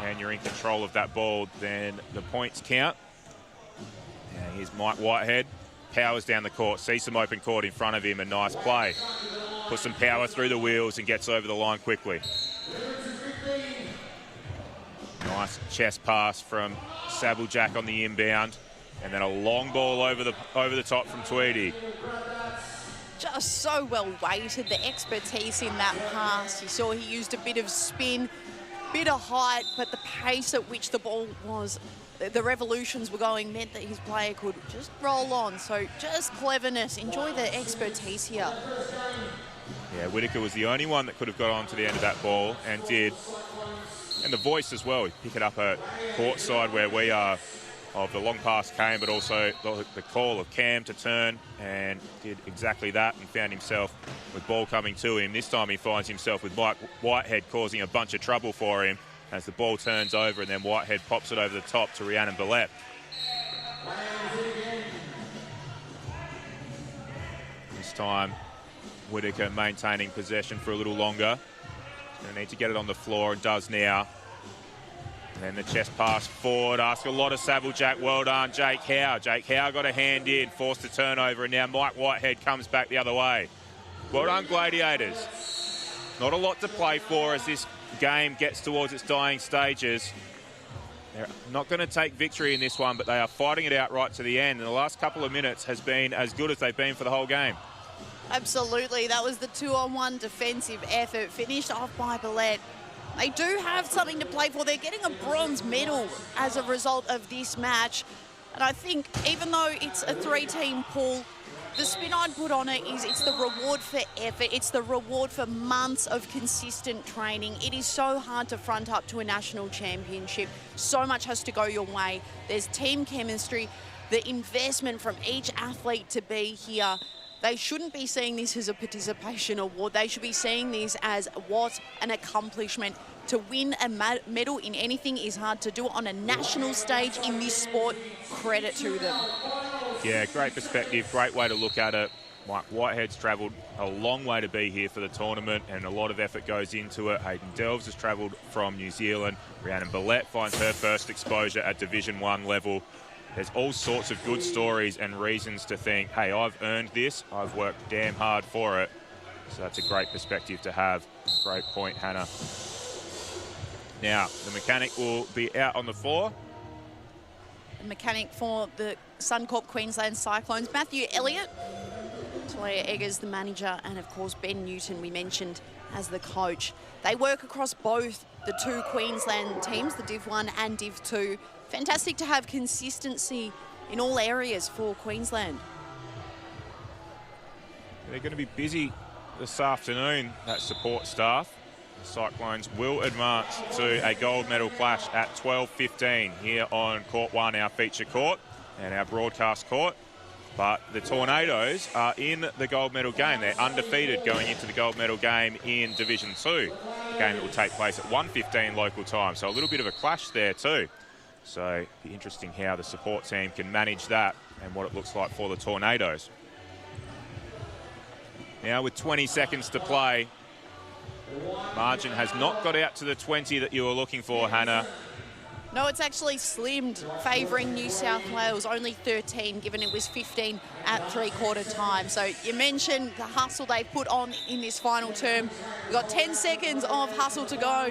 and you're in control of that ball, then the points count. And here's Mike Whitehead. Powers down the court, sees some open court in front of him, a nice play. Puts some power through the wheels and gets over the line quickly. Nice chest pass from Sabeljack on the inbound. And then a long ball over the top from Tweedy. Just so well weighted, the expertise in that pass. You saw he used a bit of spin, bit of height, but the pace at which the ball was, the revolutions were going, meant that his player could just roll on. So just cleverness. Enjoy the expertise here. Yeah, Whitaker was the only one that could have got on to the end of that ball and did. And the voice as well. He picked it up at courtside where we are. Of the long pass came, but also the call of Cam to turn, and did exactly that and found himself with ball coming to him. This time he finds himself with Mike Whitehead causing a bunch of trouble for him as the ball turns over, and then Whitehead pops it over the top to Rhiannon Billette. This time Whitaker maintaining possession for a little longer. Going to need to get it on the floor, and does now. And then the chest pass forward, ask a lot of Sabeljack. Well done, Jake Howe. Jake Howe got a hand in, forced a turnover, and now Mike Whitehead comes back the other way. Well done, Gladiators. Not a lot to play for as this game gets towards its dying stages. They're not going to take victory in this one, but they are fighting it out right to the end. And the last couple of minutes has been as good as they've been for the whole game. Absolutely. That was the 2-on-1 defensive effort, finished off by Billette. They do have something to play for. They're getting a bronze medal as a result of this match. And I think even though it's a three-team pool, the spin I'd put on it is it's the reward for effort. It's the reward for months of consistent training. It is so hard to front up to a national championship. So much has to go your way. There's team chemistry, the investment from each athlete to be here. They shouldn't be seeing this as a participation award. They should be seeing this as what an accomplishment. To win a medal in anything is hard. To do it on a national stage in this sport, credit to them. Yeah, great perspective, great way to look at it. Mike Whitehead's travelled a long way to be here for the tournament, and a lot of effort goes into it. Hayden Delves has travelled from New Zealand. Rhiannon Billette finds her first exposure at Division 1 level. There's all sorts of good stories and reasons to think, hey, I've earned this. I've worked damn hard for it. So that's a great perspective to have. Great point, Hannah. Now, the mechanic will be out on the floor. The mechanic for the Suncorp Queensland Cyclones, Matthew Elliott. Talia Eggers, the manager, and of course Ben Newton, we mentioned, as the coach. They work across both the two Queensland teams, the Div 1 and Div 2. Fantastic to have consistency in all areas for Queensland. They're going to be busy this afternoon, that support staff. The Cyclones will advance to a gold medal clash at 12:15 here on Court 1, our feature court, and our broadcast court. But the Tornadoes are in the gold medal game. They're undefeated going into the gold medal game in Division 2, a game that will take place at 1:15 local time. So a little bit of a clash there too. So it'll be interesting how the support team can manage that and what it looks like for the Tornadoes. Now with 20 seconds to play, margin has not got out to the 20 that you were looking for, Hannah. No, it's actually slimmed, favouring New South Wales, only 13, given it was 15 at three-quarter time. So you mentioned the hustle they put on in this final term. We've got 10 seconds of hustle to go.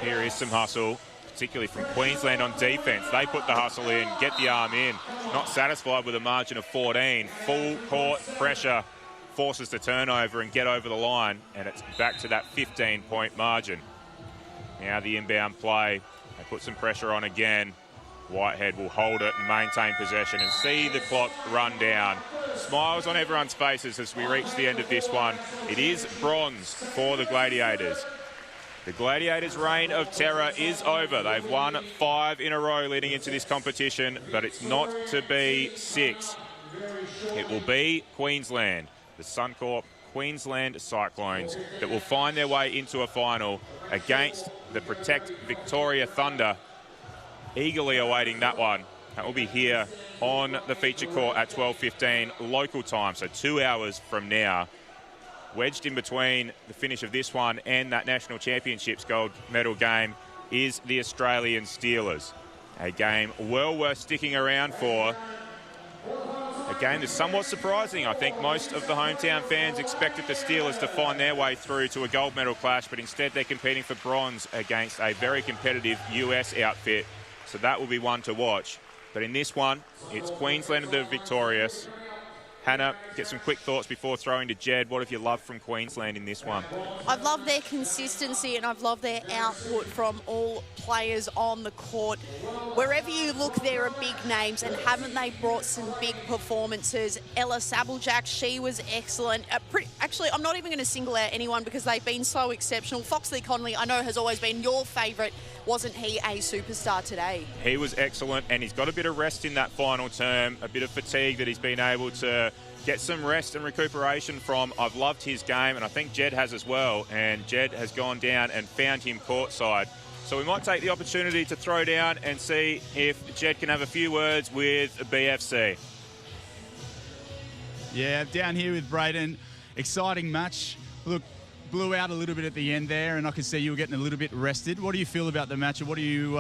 Here is some hustle, particularly from Queensland on defence. They put the hustle in, get the arm in. Not satisfied with a margin of 14. Full court pressure forces the turnover and get over the line, and it's back to that 15-point margin. Now the inbound play, they put some pressure on again. Whitehead will hold it and maintain possession and see the clock run down. Smiles on everyone's faces as we reach the end of this one. It is bronze for the Gladiators. The Gladiators' reign of terror is over. They've won 5 in a row leading into this competition, but it's not to be 6. It will be Queensland, the Suncorp Queensland Cyclones, that will find their way into a final against the Protect Victoria Thunder. Eagerly awaiting that one. That will be here on the feature court at 12:15 local time, so 2 hours from now. Wedged in between the finish of this one and that National Championships gold medal game is the Australian Steelers. A game well worth sticking around for. A game that's somewhat surprising. I think most of the hometown fans expected the Steelers to find their way through to a gold medal clash, but instead they're competing for bronze against a very competitive US outfit. So that will be one to watch. But in this one, it's Queensland the victorious. Hannah, get some quick thoughts before throwing to Jed. What have you loved from Queensland in this one? I've loved their consistency and I've loved their output from all players on the court. Wherever you look, there are big names, and haven't they brought some big performances? Ella Sabblejack, she was excellent. Actually, I'm not even going to single out anyone because they've been so exceptional. Foxley Connolly, I know, has always been your favourite. Wasn't he a superstar today? He was excellent, and he's got a bit of rest in that final term, a bit of fatigue that he's been able to get some rest and recuperation from. I've loved his game, and I think Jed has as well, and Jed has gone down and found him courtside. So we might take the opportunity to throw down and see if Jed can have a few words with BFC. Yeah, down here with Braden. Exciting match. Look, blew out a little bit at the end there, and I could see you were getting a little bit rested. What do you feel about the match, and what do you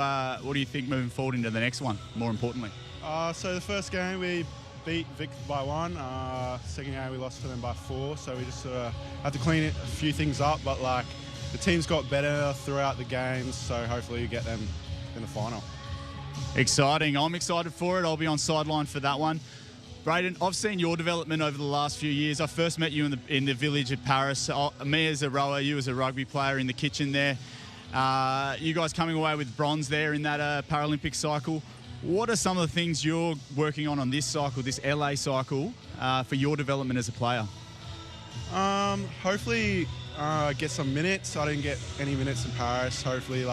think moving forward into the next one, more importantly? So the first game we beat Vic by 1. Second game we lost to them by 4. So we just sort of had to clean a few things up, but like the team's got better throughout the games, so hopefully you get them in the final. Exciting. I'm excited for it. I'll be on sideline for that one. Braden, I've seen your development over the last few years. I first met you in the village at Paris. Me as a rower, you as a rugby player in the kitchen there. You guys coming away with bronze there in that Paralympic cycle. What are some of the things you're working on this cycle, this LA cycle, for your development as a player? Hopefully get some minutes. I didn't get any minutes in Paris. Hopefully,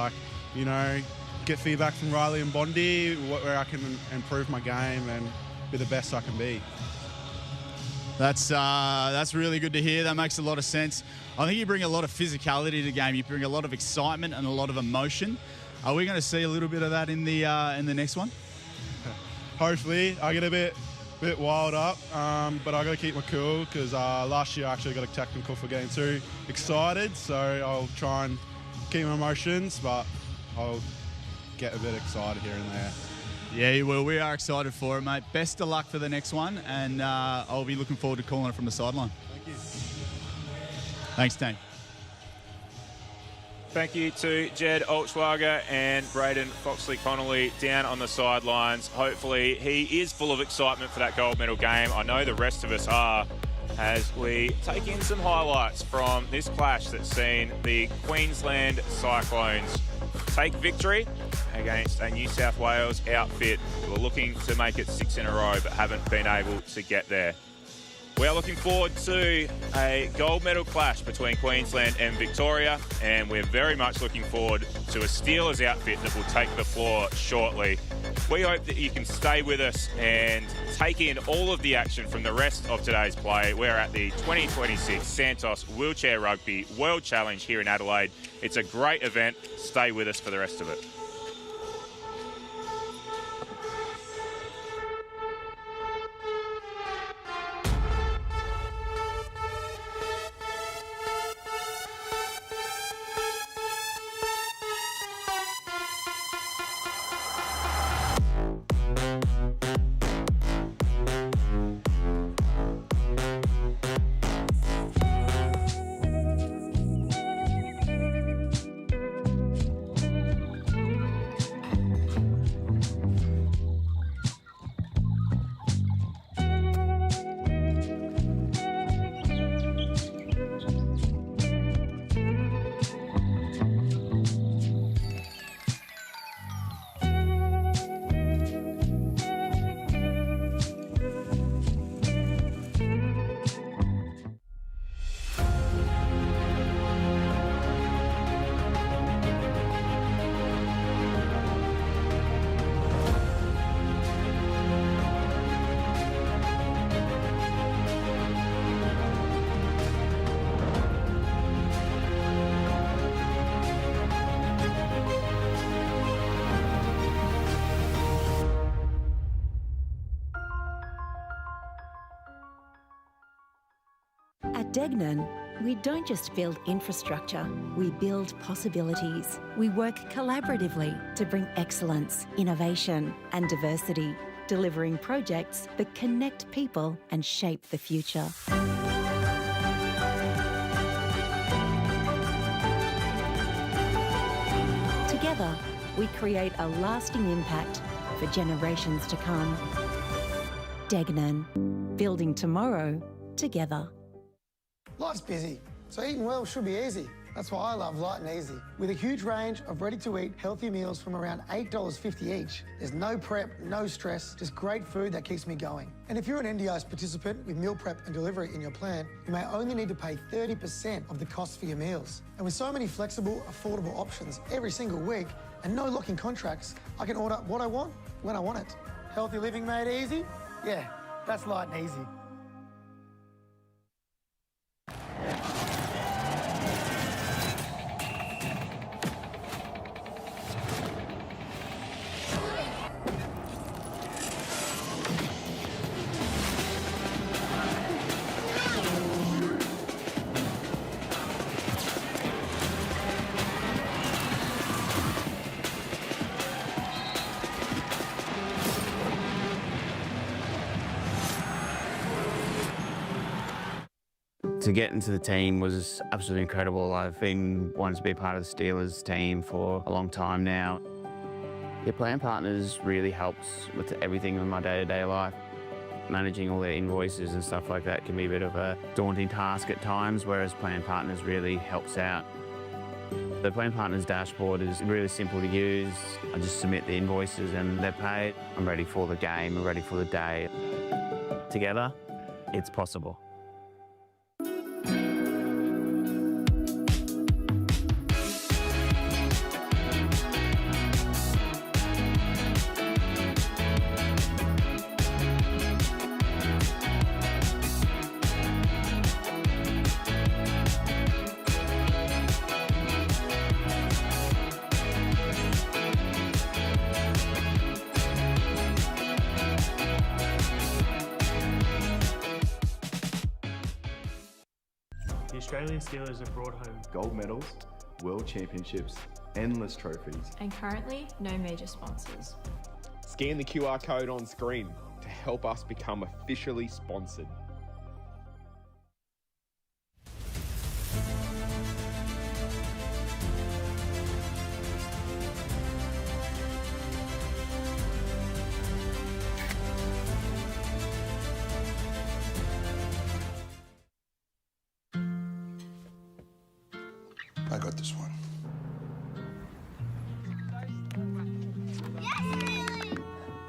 get feedback from Riley and Bondi where I can improve my game and be the best I can be. That's really good to hear. That makes a lot of sense. I think you bring a lot of physicality to the game. You bring a lot of excitement and a lot of emotion. Are we going to see a little bit of that in the next one? Hopefully. I get a bit wild up, but I got to keep my cool because last year I actually got a technical for getting too excited. So I'll try and keep my emotions, but I'll get a bit excited here and there. Yeah, you will. We are excited for it, mate. Best of luck for the next one, and I'll be looking forward to calling it from the sideline. Thank you. Thanks, team. Thank you to Jed Altschwager and Braden Foxley Connolly down on the sidelines. Hopefully he is full of excitement for that gold medal game. I know the rest of us are, as we take in some highlights from this clash that's seen the Queensland Cyclones take victory against a New South Wales outfit who are looking to make it 6 in a row but haven't been able to get there. We are looking forward to a gold medal clash between Queensland and Victoria, and we're very much looking forward to a Steelers outfit that will take the floor shortly. We hope that you can stay with us and take in all of the action from the rest of today's play. We're at the 2026 Santos Wheelchair Rugby World Challenge here in Adelaide. It's a great event. Stay with us for the rest of it. At Degnan, we don't just build infrastructure, we build possibilities. We work collaboratively to bring excellence, innovation and diversity, delivering projects that connect people and shape the future. Together, we create a lasting impact for generations to come. Degnan, building tomorrow together. Life's busy, so eating well should be easy. That's why I love Light and Easy. With a huge range of ready-to-eat healthy meals from around $8.50 each, there's no prep, no stress, just great food that keeps me going. And if you're an NDIS participant with meal prep and delivery in your plan, you may only need to pay 30% of the cost for your meals. And with so many flexible, affordable options every single week and no locking contracts, I can order what I want when I want it. Healthy living made easy? Yeah, that's Light and Easy. To get into the team was absolutely incredible. I've been wanting to be part of the Steelers team for a long time now. Your plan partners really helps with everything in my day-to-day life. Managing all their invoices and stuff like that can be a bit of a daunting task at times, whereas plan partners really helps out. The plan partners dashboard is really simple to use. I just submit the invoices and they're paid. I'm ready for the game, I'm ready for the day. Together, it's possible. The Australian Steelers have brought home gold medals, world championships, endless trophies. And currently, no major sponsors. Scan the QR code on screen to help us become officially sponsored. I got this one.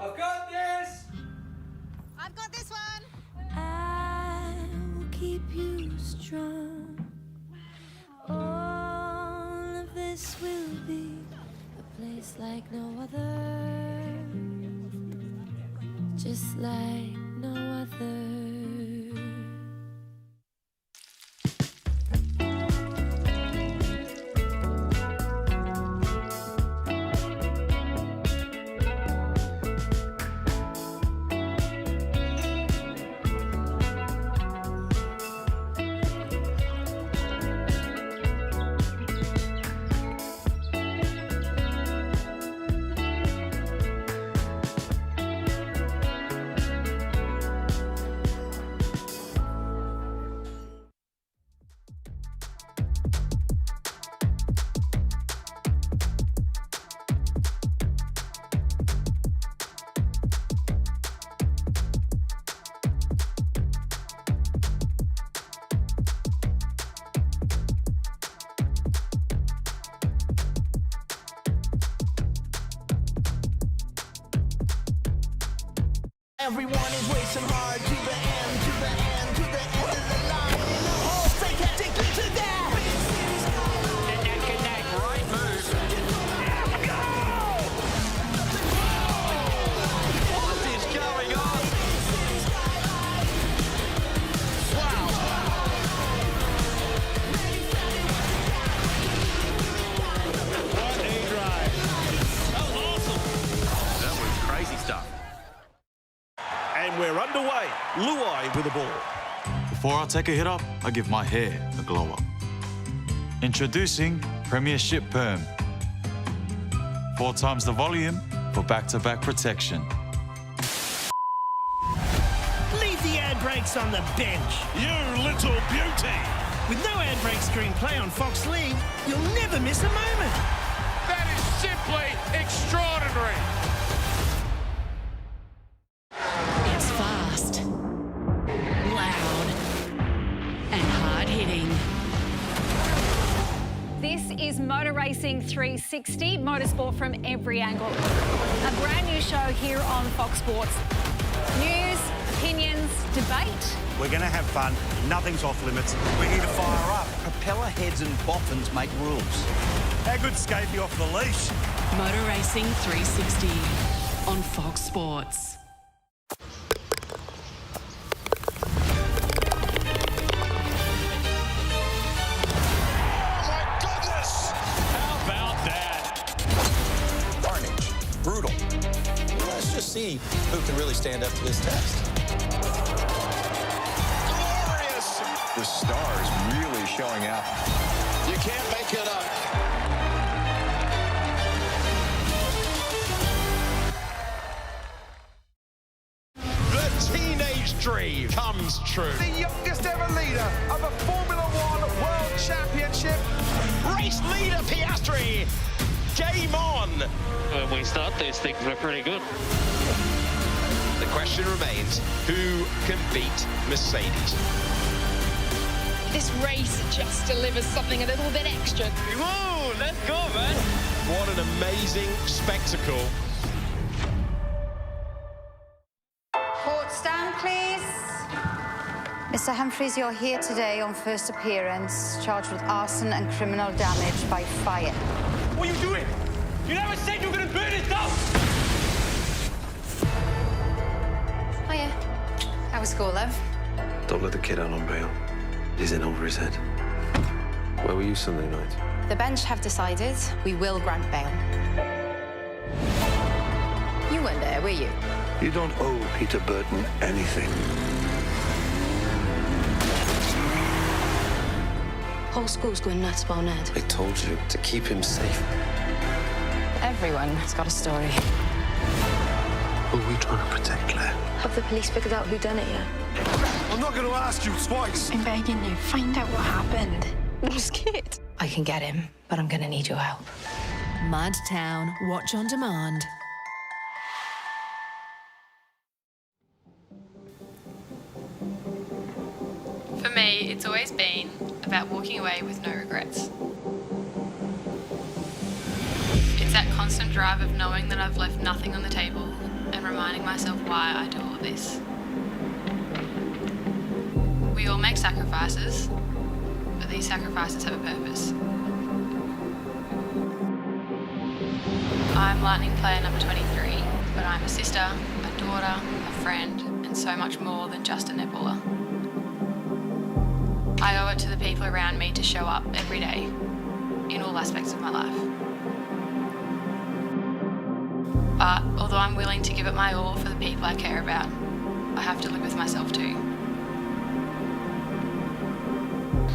I've got this! I've got this one! I will keep you strong. All of this will be a place like no other, just like no other. Everyone is racing hard to the end, to the end, to the end of the line. In the hole, they can't take you to that. Connect, right move. Go! What is going on? Wow. What a drive. That was awesome. That was crazy stuff. And we're underway. Luai with the ball. Before I take a hit up, I give my hair a glow up. Introducing Premiership Perm. 4 times the volume for back-to-back protection. Leave the ad breaks on the bench. You little beauty. With no ad break screenplay on Fox League, you'll never miss a moment. That is simply extraordinary. It's fast, loud, and hard-hitting. This is Motor Racing 360, motorsport from every angle. A brand new show here on Fox Sports. News, opinions, debate. We're going to have fun. Nothing's off limits. We're here to fire up. Propeller heads and boffins make rules. How good's Scapey off the leash? Motor Racing 360 on Fox Sports. Brutal. Let's just see who can really stand up to this test. Glorious! The stars really showing out. You can't make it up. The teenage dream comes true. The youngest ever leader of a Formula One World Championship. Race leader Piastri. Game on! When we start these things, we're pretty good. The question remains, who can beat Mercedes? This race just delivers something a little bit extra. Whoa, let's go, man! What an amazing spectacle. Court stand, please. Mr. Humphreys, you're here today on first appearance, charged with arson and criminal damage by fire. What are you doing? You never said you were going to burn it down! Hiya. How was school, love? Don't let the kid out on bail. He's in over his head. Where were you Sunday night? The bench have decided we will grant bail. You weren't there, were you? You don't owe Peter Burton anything. Whole school's going nuts about Ned. I told you to keep him safe. Everyone's got a story. Who are we trying to protect, Claire? Have the police figured out who done it yet? I'm not going to ask you twice. I'm begging you, find out what happened. I'm scared. I can get him, but I'm going to need your help. Mudtown, watch on demand. For me, it's always been about walking away with no regrets. It's that constant drive of knowing that I've left nothing on the table and reminding myself why I do all of this. We all make sacrifices, but these sacrifices have a purpose. I'm Lightning player number 23, but I'm a sister, a daughter, a friend, and so much more than just a netballer. I owe it to the people around me to show up every day, in all aspects of my life. But although I'm willing to give it my all for the people I care about, I have to live with myself too.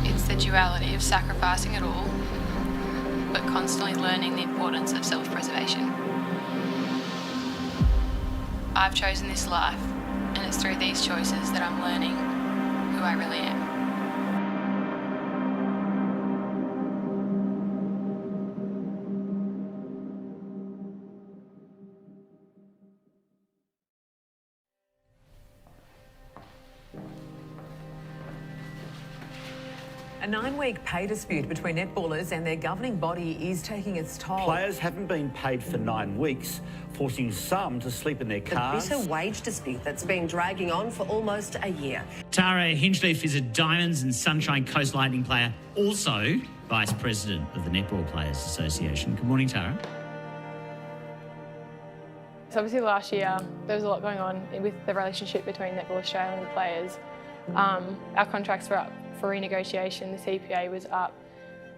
It's the duality of sacrificing it all, but constantly learning the importance of self-preservation. I've chosen this life, and it's through these choices that I'm learning who I really am. A 9-week pay dispute between netballers and their governing body is taking its toll. Players haven't been paid for 9 weeks, forcing some to sleep in their cars. The bitter wage dispute that's been dragging on for almost a year. Tara Hinchcliffe is a Diamonds and Sunshine Coast Lightning player, also Vice President of the Netball Players Association. Good morning, Tara. So obviously last year there was a lot going on with the relationship between Netball Australia and the players. Our contracts were up for renegotiation, the CPA was up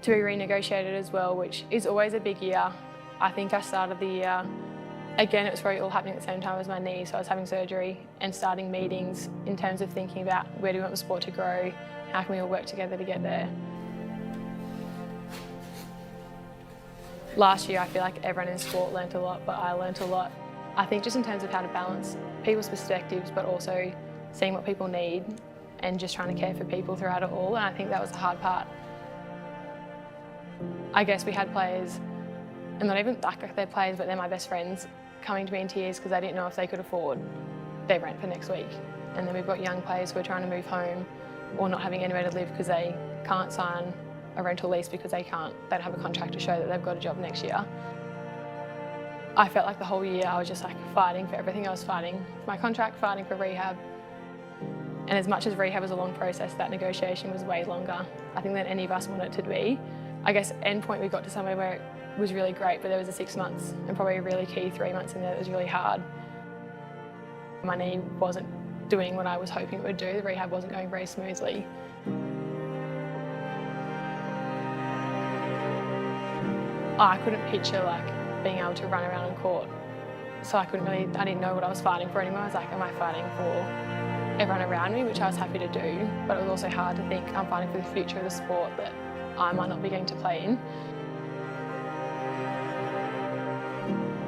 to be renegotiated as well, which is always a big year. I think I started the year Again, it was probably all happening at the same time as my knee, so I was having surgery and starting meetings in terms of thinking about where do we want the sport to grow, how can we all work together to get there. Last year, I feel like everyone in sport learnt a lot, but I learnt a lot. I think just in terms of how to balance people's perspectives, but also seeing what people need and just trying to care for people throughout it all, and I think that was the hard part. I guess we had players, and not even like they're players, but they're my best friends, coming to me in tears because they didn't know if they could afford their rent for next week. And then we've got young players who are trying to move home or not having anywhere to live because they can't sign a rental lease because they don't have a contract to show that they've got a job next year. I felt like the whole year I was just like fighting for everything. I was fighting for my contract, fighting for rehab. And as much as rehab was a long process, that negotiation was way longer, I think, than any of us wanted it to be. I guess at end point we got to somewhere where it was really great, but there was a 6 months and probably a really key 3 months in there that was really hard. My knee wasn't doing what I was hoping it would do. The rehab wasn't going very smoothly. I couldn't picture like being able to run around on court. So I didn't know what I was fighting for anymore. I was like, am I fighting for everyone around me, which I was happy to do, but it was also hard to think I'm fighting for the future of the sport that I might not be getting to play in.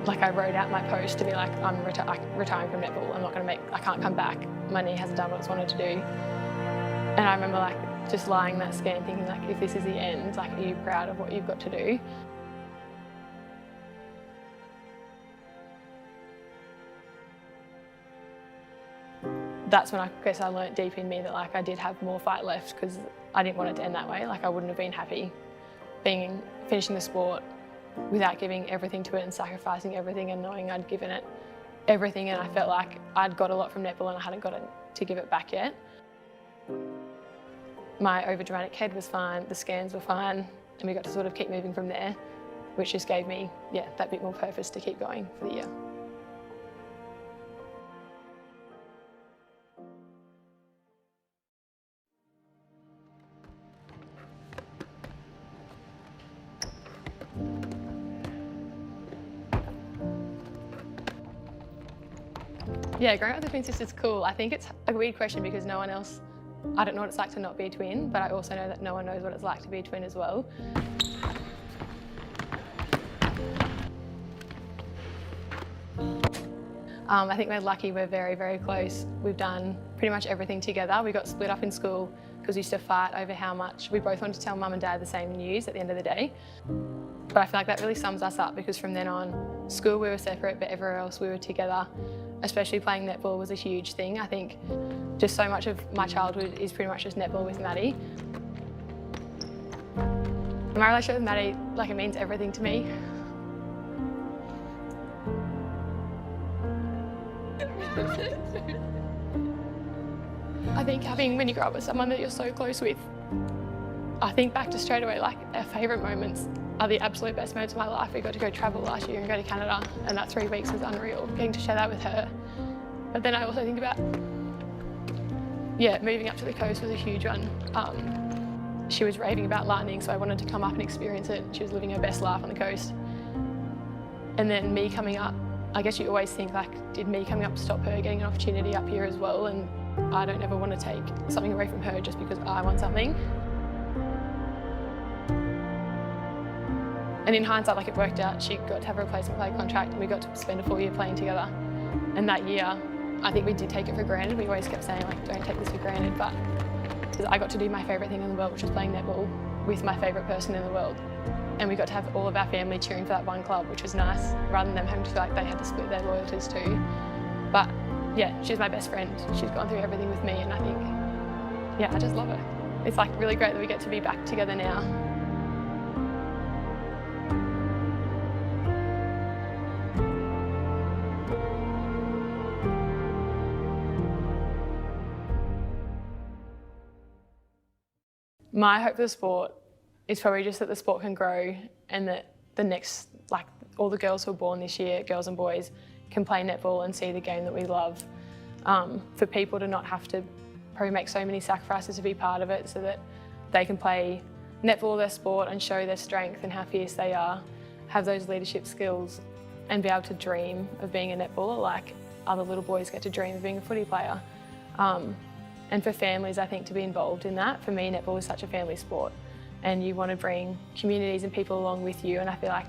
Like I wrote out my post to be like, I'm retiring from netball. I can't come back. My knee hasn't done what it's wanted to do. And I remember like just lying in that scan thinking like, if this is the end, like, are you proud of what you've got to do? That's when I guess I learnt deep in me that like I did have more fight left because I didn't want it to end that way. Like I wouldn't have been happy finishing the sport without giving everything to it and sacrificing everything and knowing I'd given it everything, and I felt like I'd got a lot from netball and I hadn't got it to give it back yet. My overdramatic head was fine, the scans were fine, and we got to sort of keep moving from there, which just gave me, that bit more purpose to keep going for the year. Yeah, growing up with a twin sister is cool. I think it's a weird question because no one else, I don't know what it's like to not be a twin, but I also know that no one knows what it's like to be a twin as well. I think we're lucky we're very, very close. We've done pretty much everything together. We got split up in school because we used to fight over how much we both wanted to tell mum and dad the same news at the end of the day. But I feel like that really sums us up because from then on, school we were separate, but everywhere else we were together. Especially playing netball was a huge thing. I think just so much of my childhood is pretty much just netball with Maddie. My relationship with Maddie, like, it means everything to me. I think when you grow up with someone that you're so close with, I think back to straight away, like, our favourite moments are the absolute best moments of my life. We got to go travel last year and go to Canada, and that 3 weeks was unreal, getting to share that with her. But then I also think about, moving up to the coast was a huge one. She was raving about lightning, so I wanted to come up and experience it. She was living her best life on the coast. And then me coming up, I guess you always think, like, did me coming up stop her getting an opportunity up here as well? And I don't ever want to take something away from her just because I want something. And in hindsight, like, it worked out. She got to have a replacement play contract and we got to spend a full year playing together. And that year, I think we did take it for granted. We always kept saying, like, don't take this for granted. But I got to do my favourite thing in the world, which was playing netball with my favourite person in the world. And we got to have all of our family cheering for that one club, which was nice, rather than them having to feel like they had to split their loyalties too. But she's my best friend. She's gone through everything with me, and I think, I just love her. It's like really great that we get to be back together now. My hope for the sport is probably just that the sport can grow and that the next, like, all the girls who are born this year, girls and boys, can play netball and see the game that we love. For people to not have to probably make so many sacrifices to be part of it, so that they can play netball, their sport, and show their strength and how fierce they are, have those leadership skills, and be able to dream of being a netballer like other little boys get to dream of being a footy player. And for families, I think, to be involved in that, for me, netball is such a family sport, and you want to bring communities and people along with you, and I feel like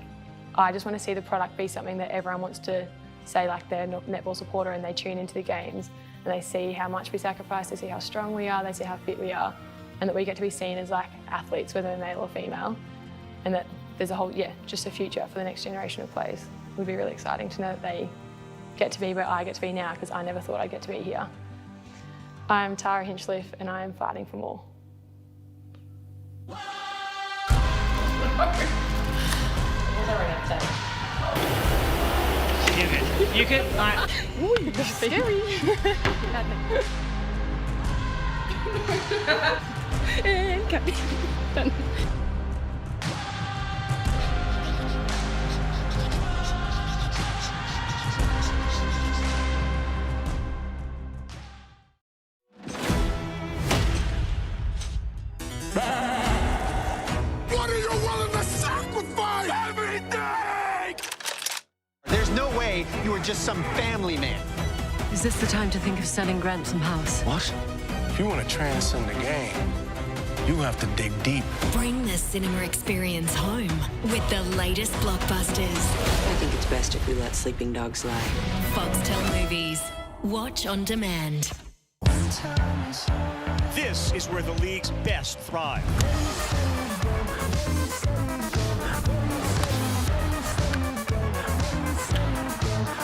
I just want to see the product be something that everyone wants to say like they're a netball supporter, and they tune into the games and they see how much we sacrifice, they see how strong we are, they see how fit we are, and that we get to be seen as like athletes, whether they're male or female, and that there's a whole, just a future for the next generation of players. It would be really exciting to know that they get to be where I get to be now, because I never thought I'd get to be here. I'm Tara Hinchliffe and I am fighting for more. You can, like... Ooh, that's scary. And cut. Done. What are you willing to sacrifice? Everything! There's no way you were just some family man. Is this the time to think of selling Grant some house? What? If you want to transcend the game, you have to dig deep. Bring the cinema experience home with the latest blockbusters. I think it's best if we let sleeping dogs lie. Foxtel Movies. Watch on demand. This is where the league's best thrive.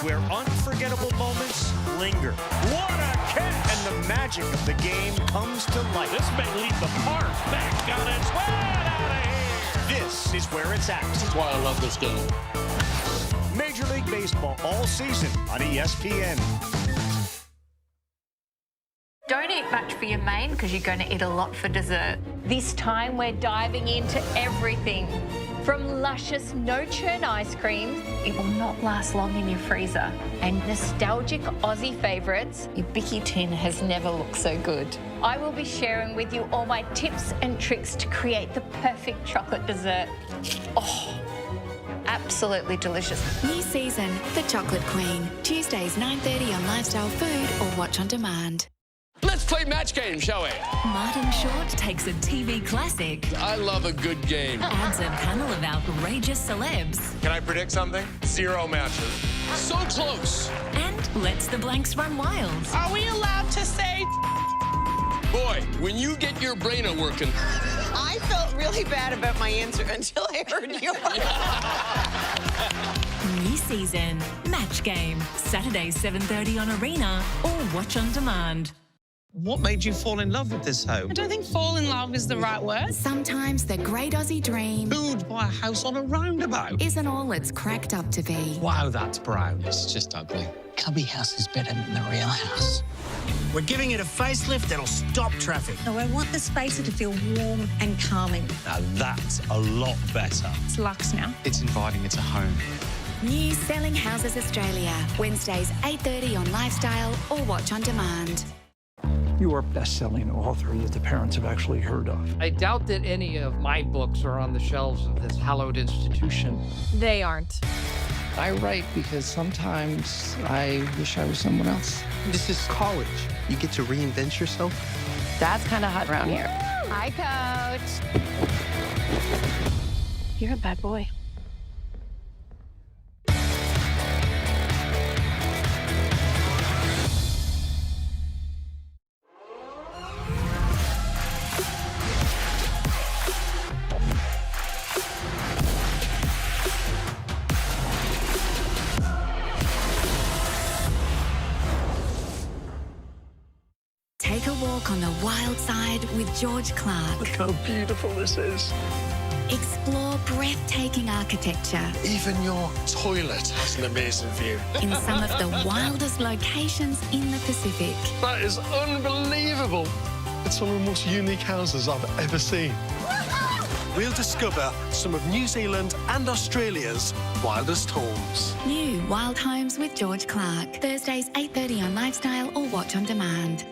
Where unforgettable moments linger. What a catch! And the magic of the game comes to life. This may lead the park back on its way out of here. This is where it's at. That's why I love this game. Major League Baseball all season on ESPN. Don't eat much for your main because you're going to eat a lot for dessert. This time we're diving into everything. From luscious no-churn ice creams, it will not last long in your freezer. And nostalgic Aussie favourites, your Bicky tin has never looked so good. I will be sharing with you all my tips and tricks to create the perfect chocolate dessert. Oh, absolutely delicious. New season, The Chocolate Queen. Tuesdays 9:30 on Lifestyle Food or watch on demand. Let's play match game, shall we? Martin Short takes a TV classic, I love a good game. adds a panel of outrageous celebs, Can I predict something? 0 matches. So close. and lets the blanks run wild. Are we allowed to say? Boy, when you get your brain a-working. I felt really bad about my answer until I heard yours. New season, Match Game. Saturdays 7:30 on Arena or watch on demand. What made you fall in love with this home? I don't think fall in love is the right word. Sometimes the great Aussie dream Who'd buy a house on a roundabout? isn't all it's cracked up to be. Wow, that's brown. It's just ugly. Cubby house is better than the real house. We're giving it a facelift that'll stop traffic. No, I want the space to feel warm and calming. Now that's a lot better. It's luxe now. It's inviting, it's a home. New Selling Houses Australia. Wednesdays 8:30 on Lifestyle or watch on demand. You are a best-selling author that the parents have actually heard of. I doubt that any of my books are on the shelves of this hallowed institution. They aren't. I write because sometimes I wish I was someone else. This is college. You get to reinvent yourself. Dad's kind of hot around here. Hi, Coach. You're a bad boy. Take a walk on the wild side with George Clark. Look how beautiful this is. Explore breathtaking architecture Even your toilet has an amazing view. in some of the wildest locations in the Pacific. That is unbelievable. It's one of the most unique houses I've ever seen. We'll discover some of New Zealand and Australia's wildest homes. New Wild Homes with George Clark. Thursdays 8:30 on Lifestyle or watch on demand.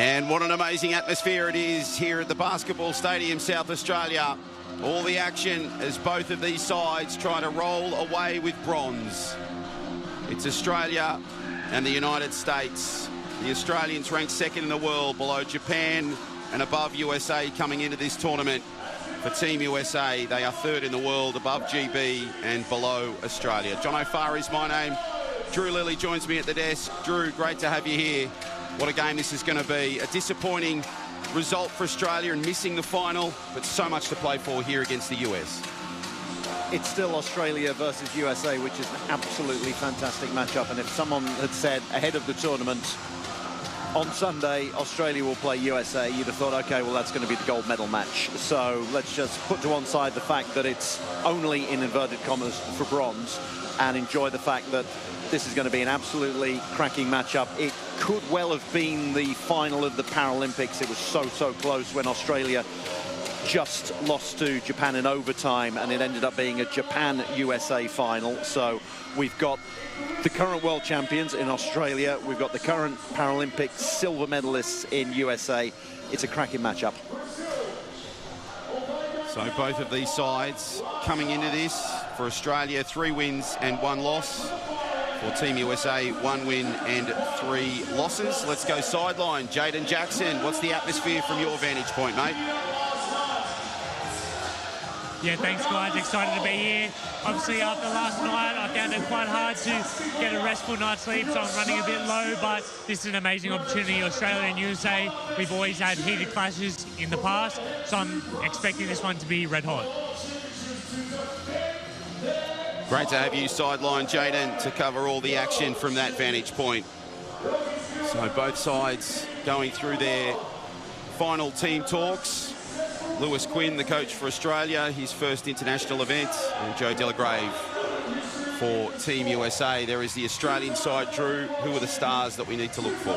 And what an amazing atmosphere it is here at the Basketball Stadium, South Australia. All the action as both of these sides try to roll away with bronze. It's Australia and the United States. The Australians ranked second in the world, below Japan and above USA coming into this tournament. For Team USA, they are third in the world, above GB and below Australia. John O'Farr is my name. Drew Lilly joins me at the desk. Drew, great to have you here. What a game this is going to be. A disappointing result for Australia and missing the final, but so much to play for here against the US. It's still Australia versus USA, which is an absolutely fantastic matchup. And if someone had said ahead of the tournament, on Sunday, Australia will play USA, you'd have thought, OK, well, that's going to be the gold medal match. So let's just put to one side the fact that it's only, in inverted commas, for bronze, and enjoy the fact that this is going to be an absolutely cracking matchup. It could well have been the final of the Paralympics. It was so close when Australia just lost to Japan in overtime, and it ended up being a Japan-USA final. So we've got the current world champions in Australia. We've got the current Paralympic silver medalists in USA. It's a cracking matchup. So both of these sides coming into this. For Australia, 3 wins and 1 loss. For Team USA, 1 win and 3 losses. Let's go sideline. Jaden Jackson, what's the atmosphere from your vantage point, mate? Yeah, thanks, guys. Excited to be here. Obviously, after last night, I found it quite hard to get a restful night's sleep, so I'm running a bit low, but this is an amazing opportunity. Australia and USA, we've always had heated clashes in the past, so I'm expecting this one to be red hot. Great to have you sideline, Jaden, to cover all the action from that vantage point. So both sides going through their final team talks. Lewis Quinn, the coach for Australia, his first international event, and Joe Delagrave for Team USA. There is the Australian side, Drew. Who are the stars that we need to look for?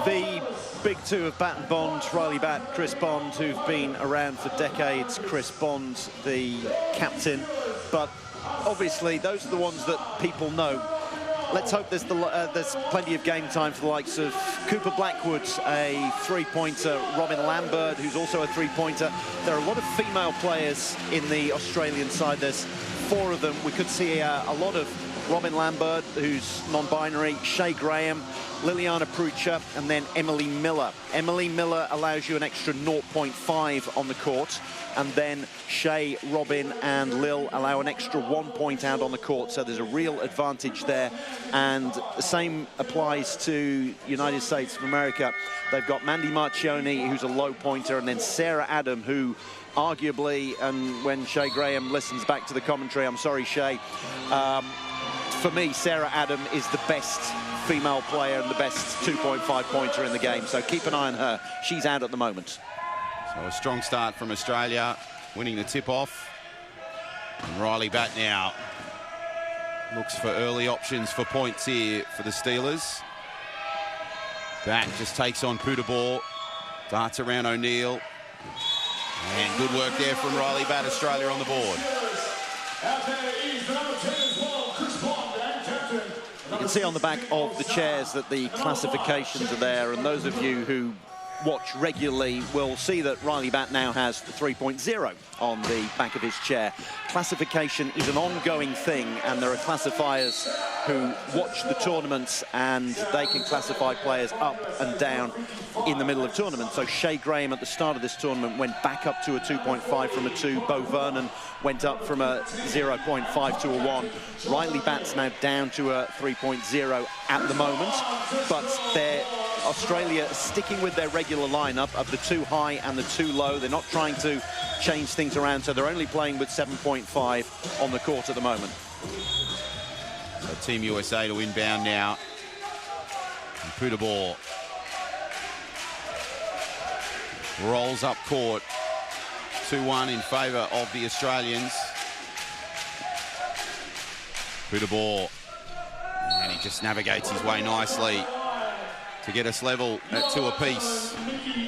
The big two of Bat and Bond, Riley Bat, Chris Bond, who've been around for decades. Chris Bond, the captain. But obviously, those are the ones that people know. Let's hope there's plenty of game time for the likes of Cooper Blackwood, a three-pointer, Robin Lambert, who's also a three-pointer. There are a lot of female players in the Australian side. There's 4 of them. We could see a lot of Robin Lambert, who's non-binary, Shay Graham, Liliana Prucha, and then Emily Miller. Emily Miller allows you an extra 0.5 on the court, and then Shay, Robin, and Lil allow an extra 1 point out on the court, so there's a real advantage there. And the same applies to United States of America. They've got Mandy Marchioni, who's a low pointer, and then Sarah Adam, who arguably, and when Shay Graham listens back to the commentary, I'm sorry, Shay, for me, Sarah Adam is the best female player and the best 2.5 pointer in the game, so keep an eye on her. She's out at the moment. So a strong start from Australia, winning the tip-off. And Riley Bat now looks for early options for points here for the Steelers. Bat just takes on Putabor, darts around O'Neill. And good work there from Riley Bat, Australia on the board. You can see on the back of the chairs that the classifications are there, and those of you who watch regularly will see that Riley Bat now has 3.0 on the back of his chair. Classification is an ongoing thing, and there are classifiers who watch the tournaments, and they can classify players up and down in the middle of tournaments. So Shay Graham at the start of this tournament went back up to a 2.5 from a 2. Bo Vernon went up from a 0.5 to a 1. Riley Bat's now down to a 3.0 at the moment, but they're Australia sticking with their regular lineup of the 2 high and the 2 low. They're not trying to change things around, so they're only playing with 7.5 on the court at the moment. So Team USA to inbound now. And Putabor rolls up court. 2-1 in favour of the Australians. Putabor, and he just navigates his way nicely to get us level at 2 apiece.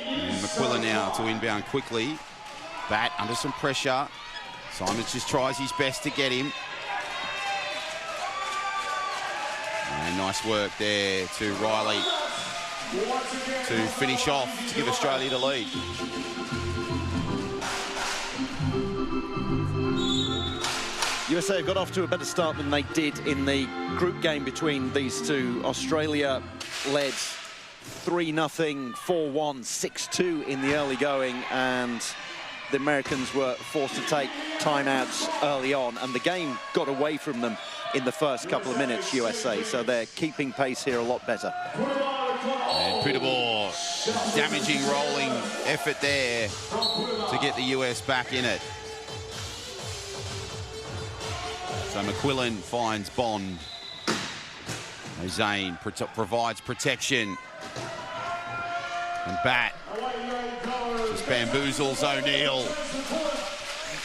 And McQuillan now to inbound quickly. Bat under some pressure. Simons just tries his best to get him. And nice work there to Riley to finish off to give Australia the lead. USA got off to a better start than they did in the group game between these two. Australia led 3-0, 4-1, 6-2 in the early going, and the Americans were forced to take timeouts early on, and the game got away from them in the first couple of minutes, USA, so they're keeping pace here a lot better. And Putabor, damaging rolling effort there to get the US back in it. So McQuillan finds Bond. Zane provides protection. And Bat just bamboozles O'Neill.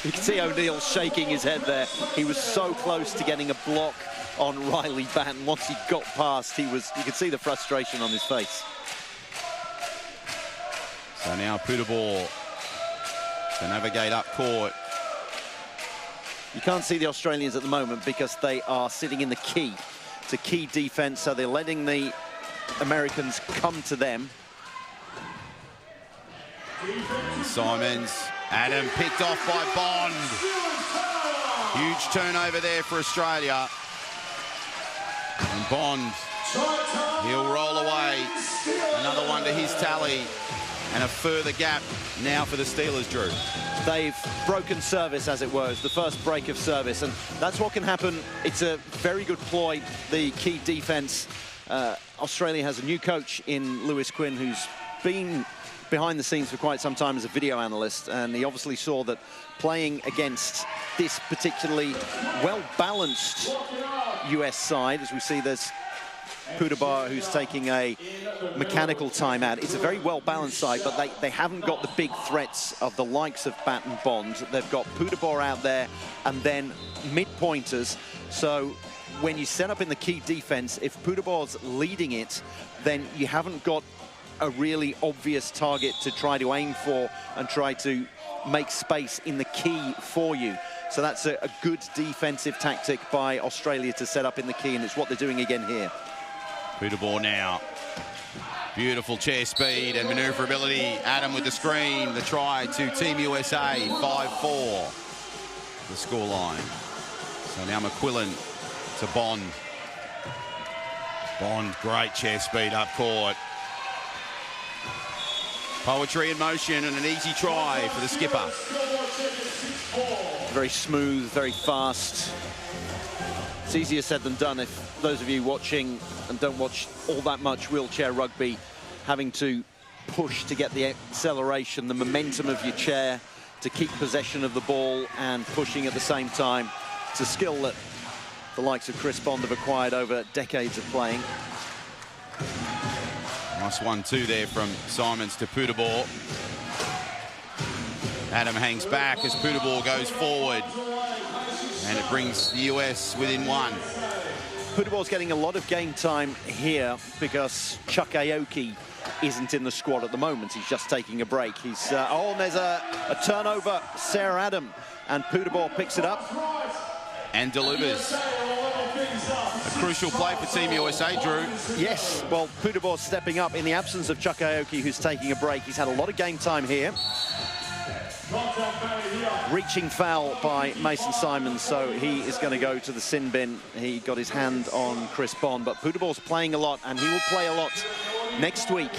You can see O'Neill shaking his head there. He was so close to getting a block on Riley Bat, and once he got past, you could see the frustration on his face. So now Putabor to navigate up court. You can't see the Australians at the moment because they are sitting in the key. It's a key defense, so they're letting the Americans come to them. Simons, Adam picked off by Bond. Huge turnover there for Australia. And Bond, he'll roll away. Another one to his tally. And a further gap now for the Steelers, Drew. They've broken service, as it were, the first break of service, and that's what can happen. It's a very good ploy, the key defense. Australia has a new coach in Lewis Quinn, who's been behind the scenes for quite some time as a video analyst, and he obviously saw that playing against this particularly well-balanced US side, as we see there's Putabor, who's taking a mechanical timeout. It's a very well-balanced side, but they haven't got the big threats of the likes of Bat and Bond. They've got Putabor out there and then mid-pointers. So when you set up in the key defense, if Putabor's leading it, then you haven't got a really obvious target to try to aim for and try to make space in the key for you. So that's a good defensive tactic by Australia to set up in the key, and it's what they're doing again here. Putabor now. Beautiful chair speed and manoeuvrability. Adam with the screen. The try to Team USA. 5-4. The scoreline. So now McQuillan to Bond. Bond, great chair speed up court. Poetry in motion and an easy try for the skipper. Very smooth, very fast. It's easier said than done if those of you watching and don't watch all that much wheelchair rugby, having to push to get the acceleration, the momentum of your chair, to keep possession of the ball and pushing at the same time. It's a skill that the likes of Chris Bond have acquired over decades of playing. Nice 1-2 there from Simons to Putabor. Adam hangs back as Putabor goes forward. And it brings the US within one. Putabor's getting a lot of game time here because Chuck Aoki isn't in the squad at the moment. He's just taking a break. He's oh, and there's a turnover. Sarah Adam, and Putabor picks it up and delivers. A crucial play for Team USA, Drew. Yes, well, Putabor stepping up in the absence of Chuck Aoki, who's taking a break. He's had a lot of game time here. Reaching foul by Mason Simons, so he is going to go to the sin bin. He got his hand on Chris Bond, but Putabor's playing a lot, and he will play a lot next week.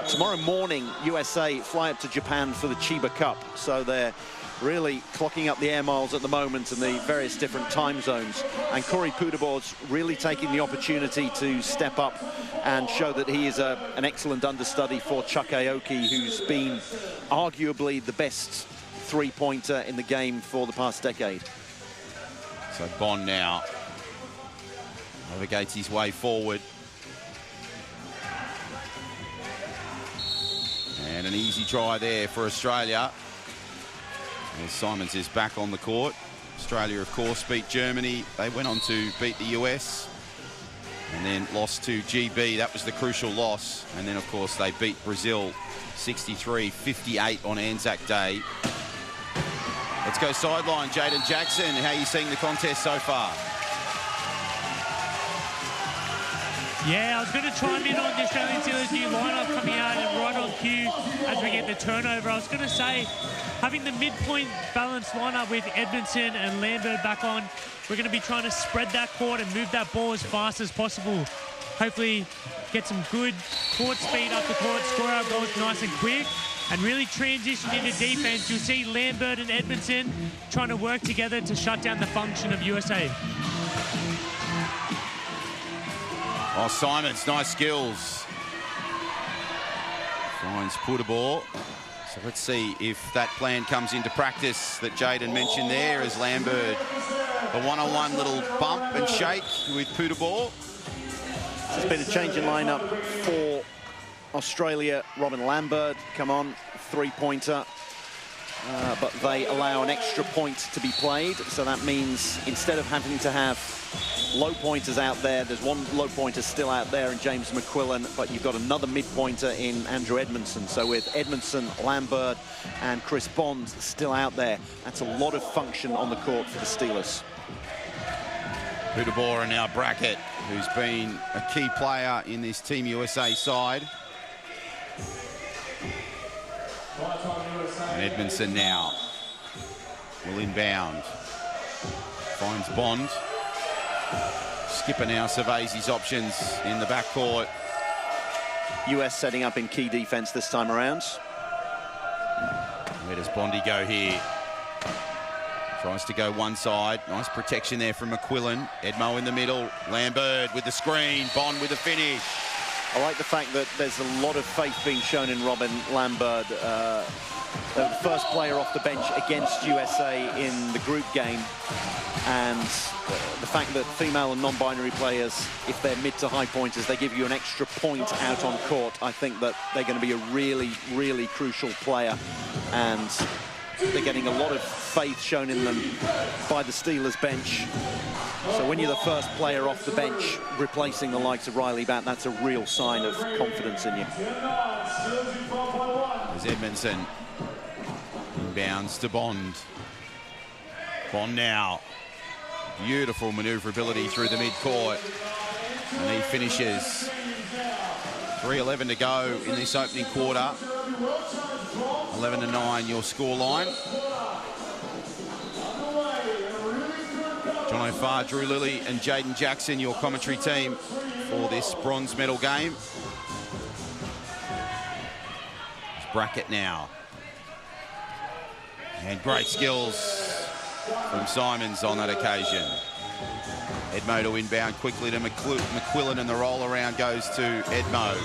Tomorrow morning, USA fly up to Japan for the Chiba Cup, so they're really clocking up the air miles at the moment in the various different time zones. And Corey Putabor's really taking the opportunity to step up and show that he is an excellent understudy for Chuck Aoki, who's been arguably the best three-pointer in the game for the past decade. So Bond now navigates his way forward. And an easy try there for Australia. Well, Simons is back on the court. Australia, of course, beat Germany. They went on to beat the US and then lost to GB. That was the crucial loss. And then, of course, they beat Brazil 63-58 on Anzac Day. Let's go sideline. Jaden Jackson, how are you seeing the contest so far? Yeah, I was going to chime in on the Australian Steelers' new lineup coming out and right on cue as we get the turnover. I was going to say, having the midpoint balanced lineup with Edmondson and Lambert back on, we're going to be trying to spread that court and move that ball as fast as possible. Hopefully get some good court speed up the court, score our goals nice and quick, and really transition into defense. You'll see Lambert and Edmondson trying to work together to shut down the function of USA. Oh, Simons, nice skills. Finds Putabor. So let's see if that plan comes into practice that Jaden mentioned there as Lambert. A one-on-one little bump and shake with Putabor. There's been a change in lineup for Australia. Robin Lambert, come on, three-pointer. But they allow an extra point to be played. So that means instead of having to have low pointers out there, there's one low pointer still out there in James McQuillan, but you've got another mid-pointer in Andrew Edmondson. So with Edmondson, Lambert and Chris Bond still out there, that's a lot of function on the court for the Steelers. Putabor and now Brackett, who's been a key player in this Team USA side. And Edmondson now will inbound. Finds Bond. Skipper now surveys his options in the backcourt. US setting up in key defense this time around. Where does Bondy go here? Tries to go one side. Nice protection there from McQuillan. Edmo in the middle. Lambert with the screen. Bond with the finish. I like the fact that there's a lot of faith being shown in Robin Lambert. The first player off the bench against USA in the group game. And the fact that female and non-binary players, if they're mid to high pointers, they give you an extra point out on court. I think that they're going to be a really, really crucial player. And they're getting a lot of faith shown in them by the Steelers bench. So when you're the first player off the bench replacing the likes of Riley Batt, that's a real sign of confidence in you. There's Edmondson. Inbounds to Bond. Bond now. Beautiful manoeuvrability through the mid-court. And he finishes. 3:11 to go in this opening quarter. 11-9 your scoreline. John O'Farr, Drew Lilly and Jaden Jackson, your commentary team for this bronze medal game. It's Brackett now. And great skills from Simons on that occasion. Edmo to inbound quickly to McQuillan, and the roll around goes to Edmo.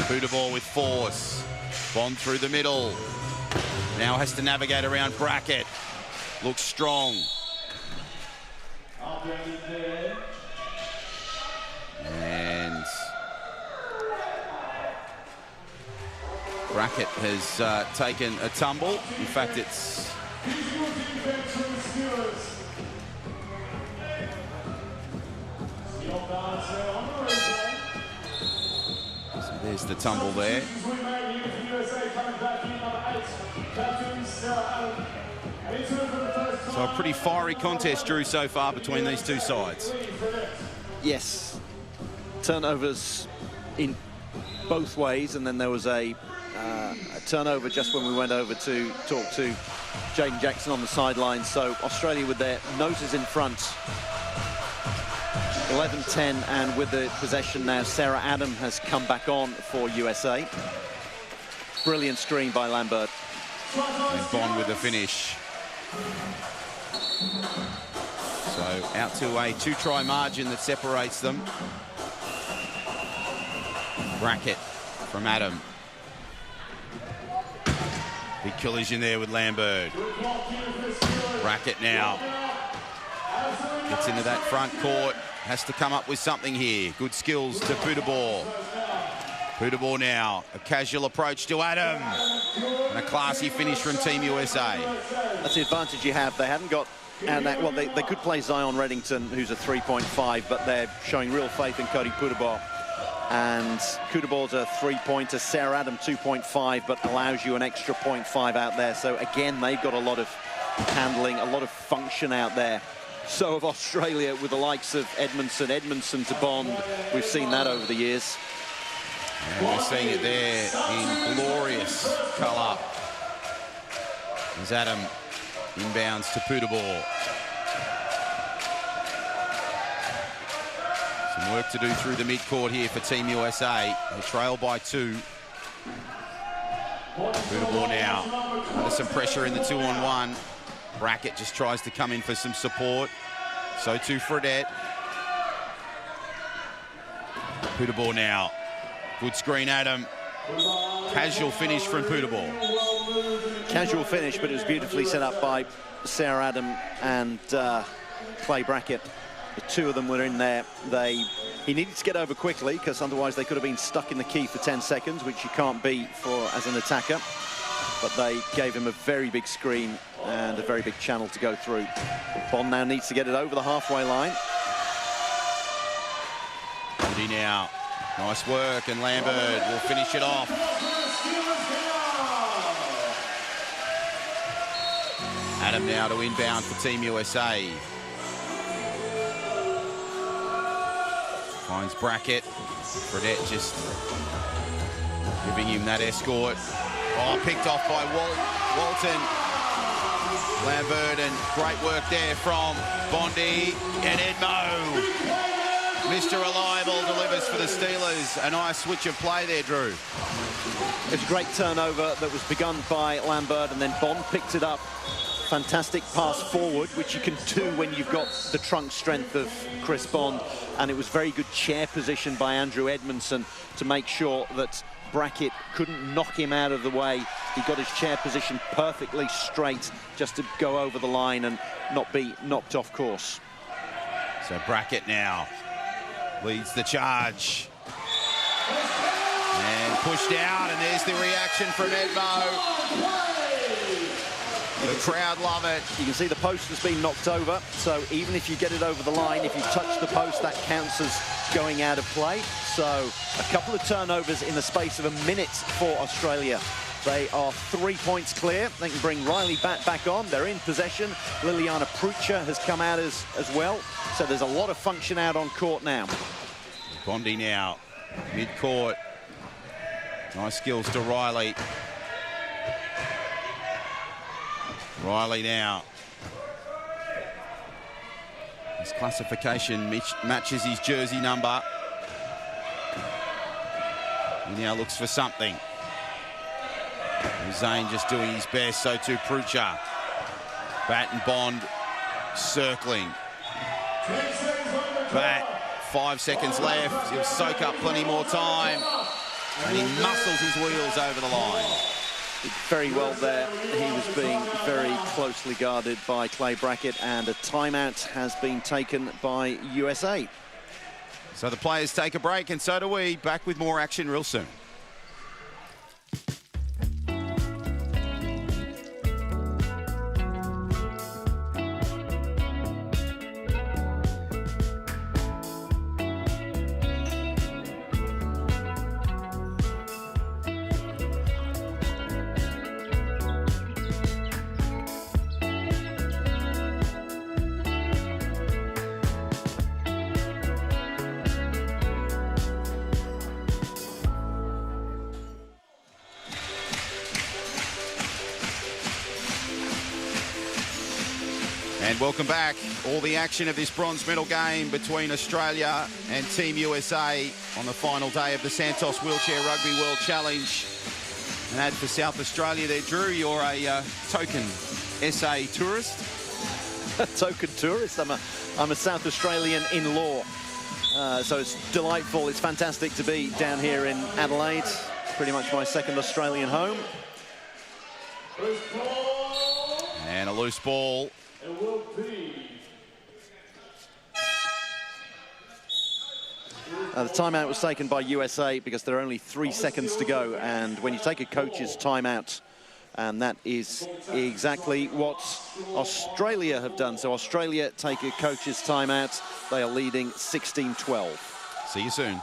Putabor with force. Bond through the middle. Now has to navigate around Brackett. Looks strong. And Brackett has taken a tumble. In fact, it's so there's the tumble there. So a pretty fiery contest, Drew, so far between these two sides. Yes. Turnovers in both ways, and then there was a turnover just when we went over to talk to Jaden Jackson on the sidelines. So Australia with their noses in front. 11-10, and with the possession now, Sarah Adam has come back on for USA. Brilliant screen by Lambert. And Bond with the finish. So out to a two-try margin that separates them. Brackett from Adam. Big collision there with Lambert. Brackett now gets into that front court. Has to come up with something here. Good skills to Putabor. Putabor now. A casual approach to Adam. And a classy finish from Team USA. That's the advantage you have. They haven't got... And that, well, they could play Zion Reddington, who's a 3.5, but they're showing real faith in Cody Putabor. And Putabor's a 3-pointer. Sarah Adam 2.5, but allows you an extra 0.5 out there. So again, they've got a lot of handling, a lot of function out there So of Australia with the likes of Edmondson to Bond. We've seen that over the years. And we're seeing it there in glorious colour. As Adam inbounds to Poodaball. Some work to do through the midcourt here for Team USA. They trail by 2. Poodaball now under some pressure in the 2-on-1. Brackett just tries to come in for some support. So too Fredette. Poodaball now. Good screen, Adam. Casual finish from Poodaball. Casual finish, but it was beautifully set up by Sarah Adam and Clay Brackett. The two of them were in there. He needed to get over quickly because otherwise they could have been stuck in the key for 10 seconds, which you can't be as an attacker. But they gave him a very big screen and a very big channel to go through. Bond now needs to get it over the halfway line. Andy now. Nice work, and Lambert will finish it off. Adam now to inbound for Team USA. Finds Brackett. Fredette just giving him that escort. Oh, picked off by Walton. Lambert, and great work there from Bondi and Edmo. Mr. Reliable delivers for the Steelers. A nice switch of play there, Drew. It's a great turnover that was begun by Lambert, and then Bond picked it up. Fantastic pass forward, which you can do when you've got the trunk strength of Chris Bond. And it was very good chair position by Andrew Edmondson to make sure that Brackett couldn't knock him out of the way. He got his chair position perfectly straight just to go over the line and not be knocked off course. So Brackett now leads the charge. And pushed out, and there's the reaction from Edmo. The crowd love it. You can see the post has been knocked over, so even if you get it over the line, if you touch the post, that counts as going out of play. So a couple of turnovers in the space of a minute for Australia. They are 3 points clear. They can bring Riley Batt back on. They're in possession. Liliana Prucha has come out as well. So there's a lot of function out on court now. Bondi now, mid-court. Nice skills to Riley. Riley now. His classification matches his jersey number. He now looks for something. Zane just doing his best, so too Prucha. Batt and Bond circling. Batt, 5 seconds left. He'll soak up plenty more time. And he muscles his wheels over the line. Very well there. He was being very closely guarded by Clay Brackett, and a timeout has been taken by USA. So the players take a break, and so do we. Back with more action real soon. And welcome back. All the action of this bronze medal game between Australia and Team USA on the final day of the Santos Wheelchair Rugby World Challenge. An ad for South Australia there, Drew. You're a token SA tourist. A token tourist. I'm a South Australian in law. So it's delightful. It's fantastic to be down here in Adelaide. Pretty much my second Australian home. And a loose ball. The timeout was taken by USA because there are only 3 seconds to go, and when you take a coach's timeout, and that is exactly what Australia have done. So Australia take a coach's timeout. They are leading 16-12. See you soon.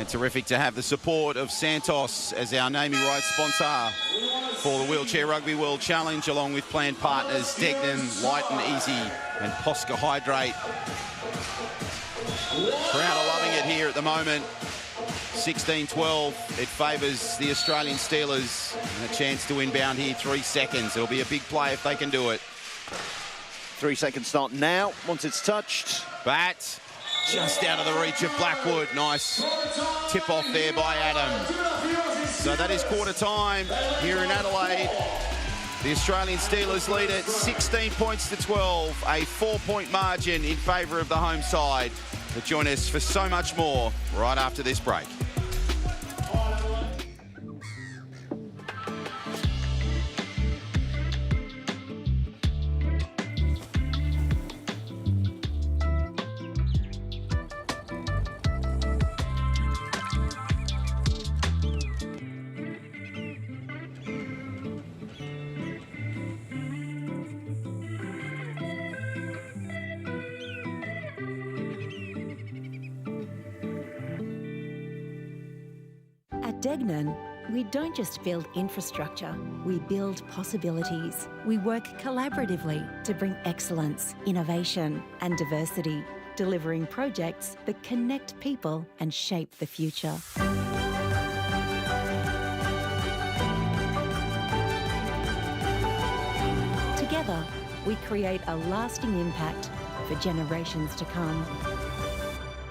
And terrific to have the support of Santos as our naming rights sponsor for the Wheelchair Rugby World Challenge, along with planned partners Degnan, Light and Easy and Posca Hydrate. Crowd are loving it here at the moment. 16-12, it favours the Australian Steelers. And a chance to inbound here, 3 seconds. It'll be a big play if they can do it. 3 seconds start now, once it's touched. Bat, just out of the reach of Blackwood. Nice tip off there by Adam. So that is quarter time here in Adelaide. The Australian Steelers lead it 16 points to 12, a 4-point margin in favour of the home side. But join us for so much more right after this break. At Degnan, we don't just build infrastructure, we build possibilities. We work collaboratively to bring excellence, innovation and diversity, delivering projects that connect people and shape the future. Together, we create a lasting impact for generations to come.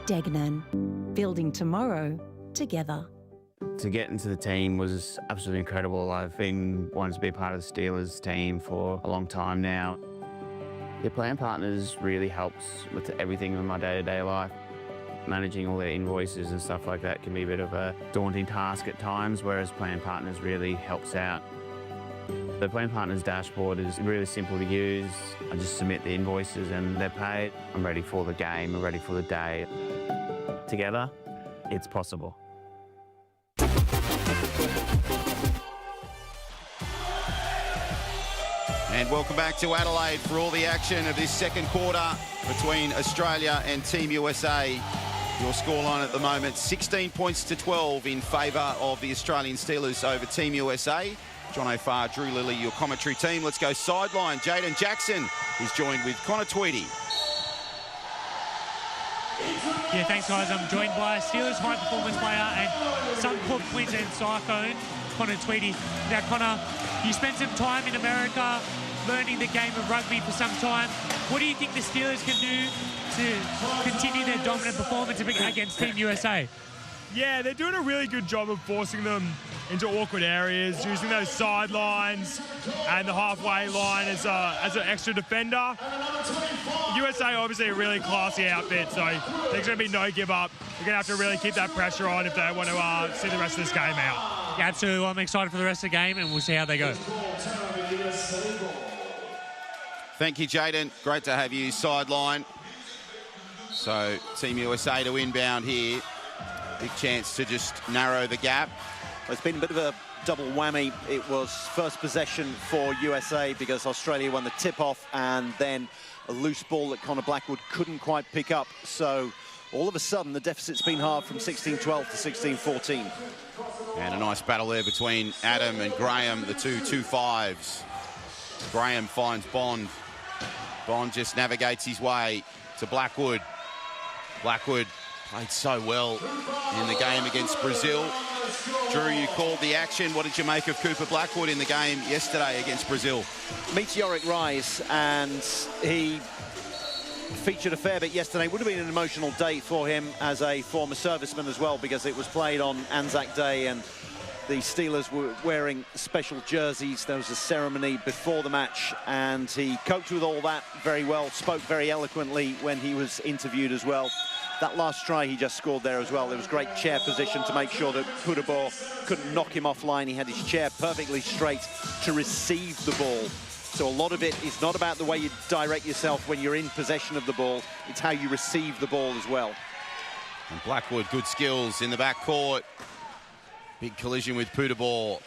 Degnan, building tomorrow together. To get into the team was absolutely incredible. I've been wanting to be part of the Steelers team for a long time now. The plan partners really helps with everything in my day-to-day life. Managing all their invoices and stuff like that can be a bit of a daunting task at times, whereas plan partners really helps out. The plan partners dashboard is really simple to use. I just submit the invoices and they're paid. I'm ready for the game, I'm ready for the day. Together, it's possible. And welcome back to Adelaide for all the action of this second quarter between Australia and Team USA. Your scoreline at the moment, 16 points to 12 in favour of the Australian Steelers over Team USA. John O'Farr, Drew Lilly, your commentary team. Let's go sideline. Jaden Jackson is joined with Connor Tweedy. Yeah, thanks guys. I'm joined by Steelers high performance player and Suncorp Queensland Cyclone, Connor Tweedy. Now Connor, you spent some time in America learning the game of rugby for some time. What do you think the Steelers can do to continue their dominant performance against Team USA? Yeah, they're doing a really good job of forcing them into awkward areas, using those sidelines and the halfway line as an extra defender. USA obviously a really classy outfit, so there's going to be no give up. They're going to have to really keep that pressure on if they want to see the rest of this game out. Yeah, absolutely. Well, I'm excited for the rest of the game and we'll see how they go. Thank you, Jaden. Great to have you sideline. So Team USA to inbound here. Big chance to just narrow the gap. Well, it's been a bit of a double whammy. It was first possession for USA because Australia won the tip-off and then a loose ball that Connor Blackwood couldn't quite pick up. So all of a sudden, the deficit's been halved from 16-12 to 16-14. And a nice battle there between Adam and Graham, the two 2-5s. Graham finds Bond. Bond just navigates his way to Blackwood. Blackwood played so well in the game against Brazil. Drew, you called the action. What did you make of Cooper Blackwood in the game yesterday against Brazil? Meteoric rise, and he featured a fair bit yesterday. Would have been an emotional day for him as a former serviceman as well, because it was played on Anzac Day and the Steelers were wearing special jerseys. There was a ceremony before the match and he coped with all that very well, spoke very eloquently when he was interviewed as well. That last try he just scored there as well, there was great chair position to make sure that Pudabor couldn't knock him offline. He had his chair perfectly straight to receive the ball. So a lot of it is not about the way you direct yourself when you're in possession of the ball, it's how you receive the ball as well. And Blackwood, good skills in the back court. Big collision with Pudabor.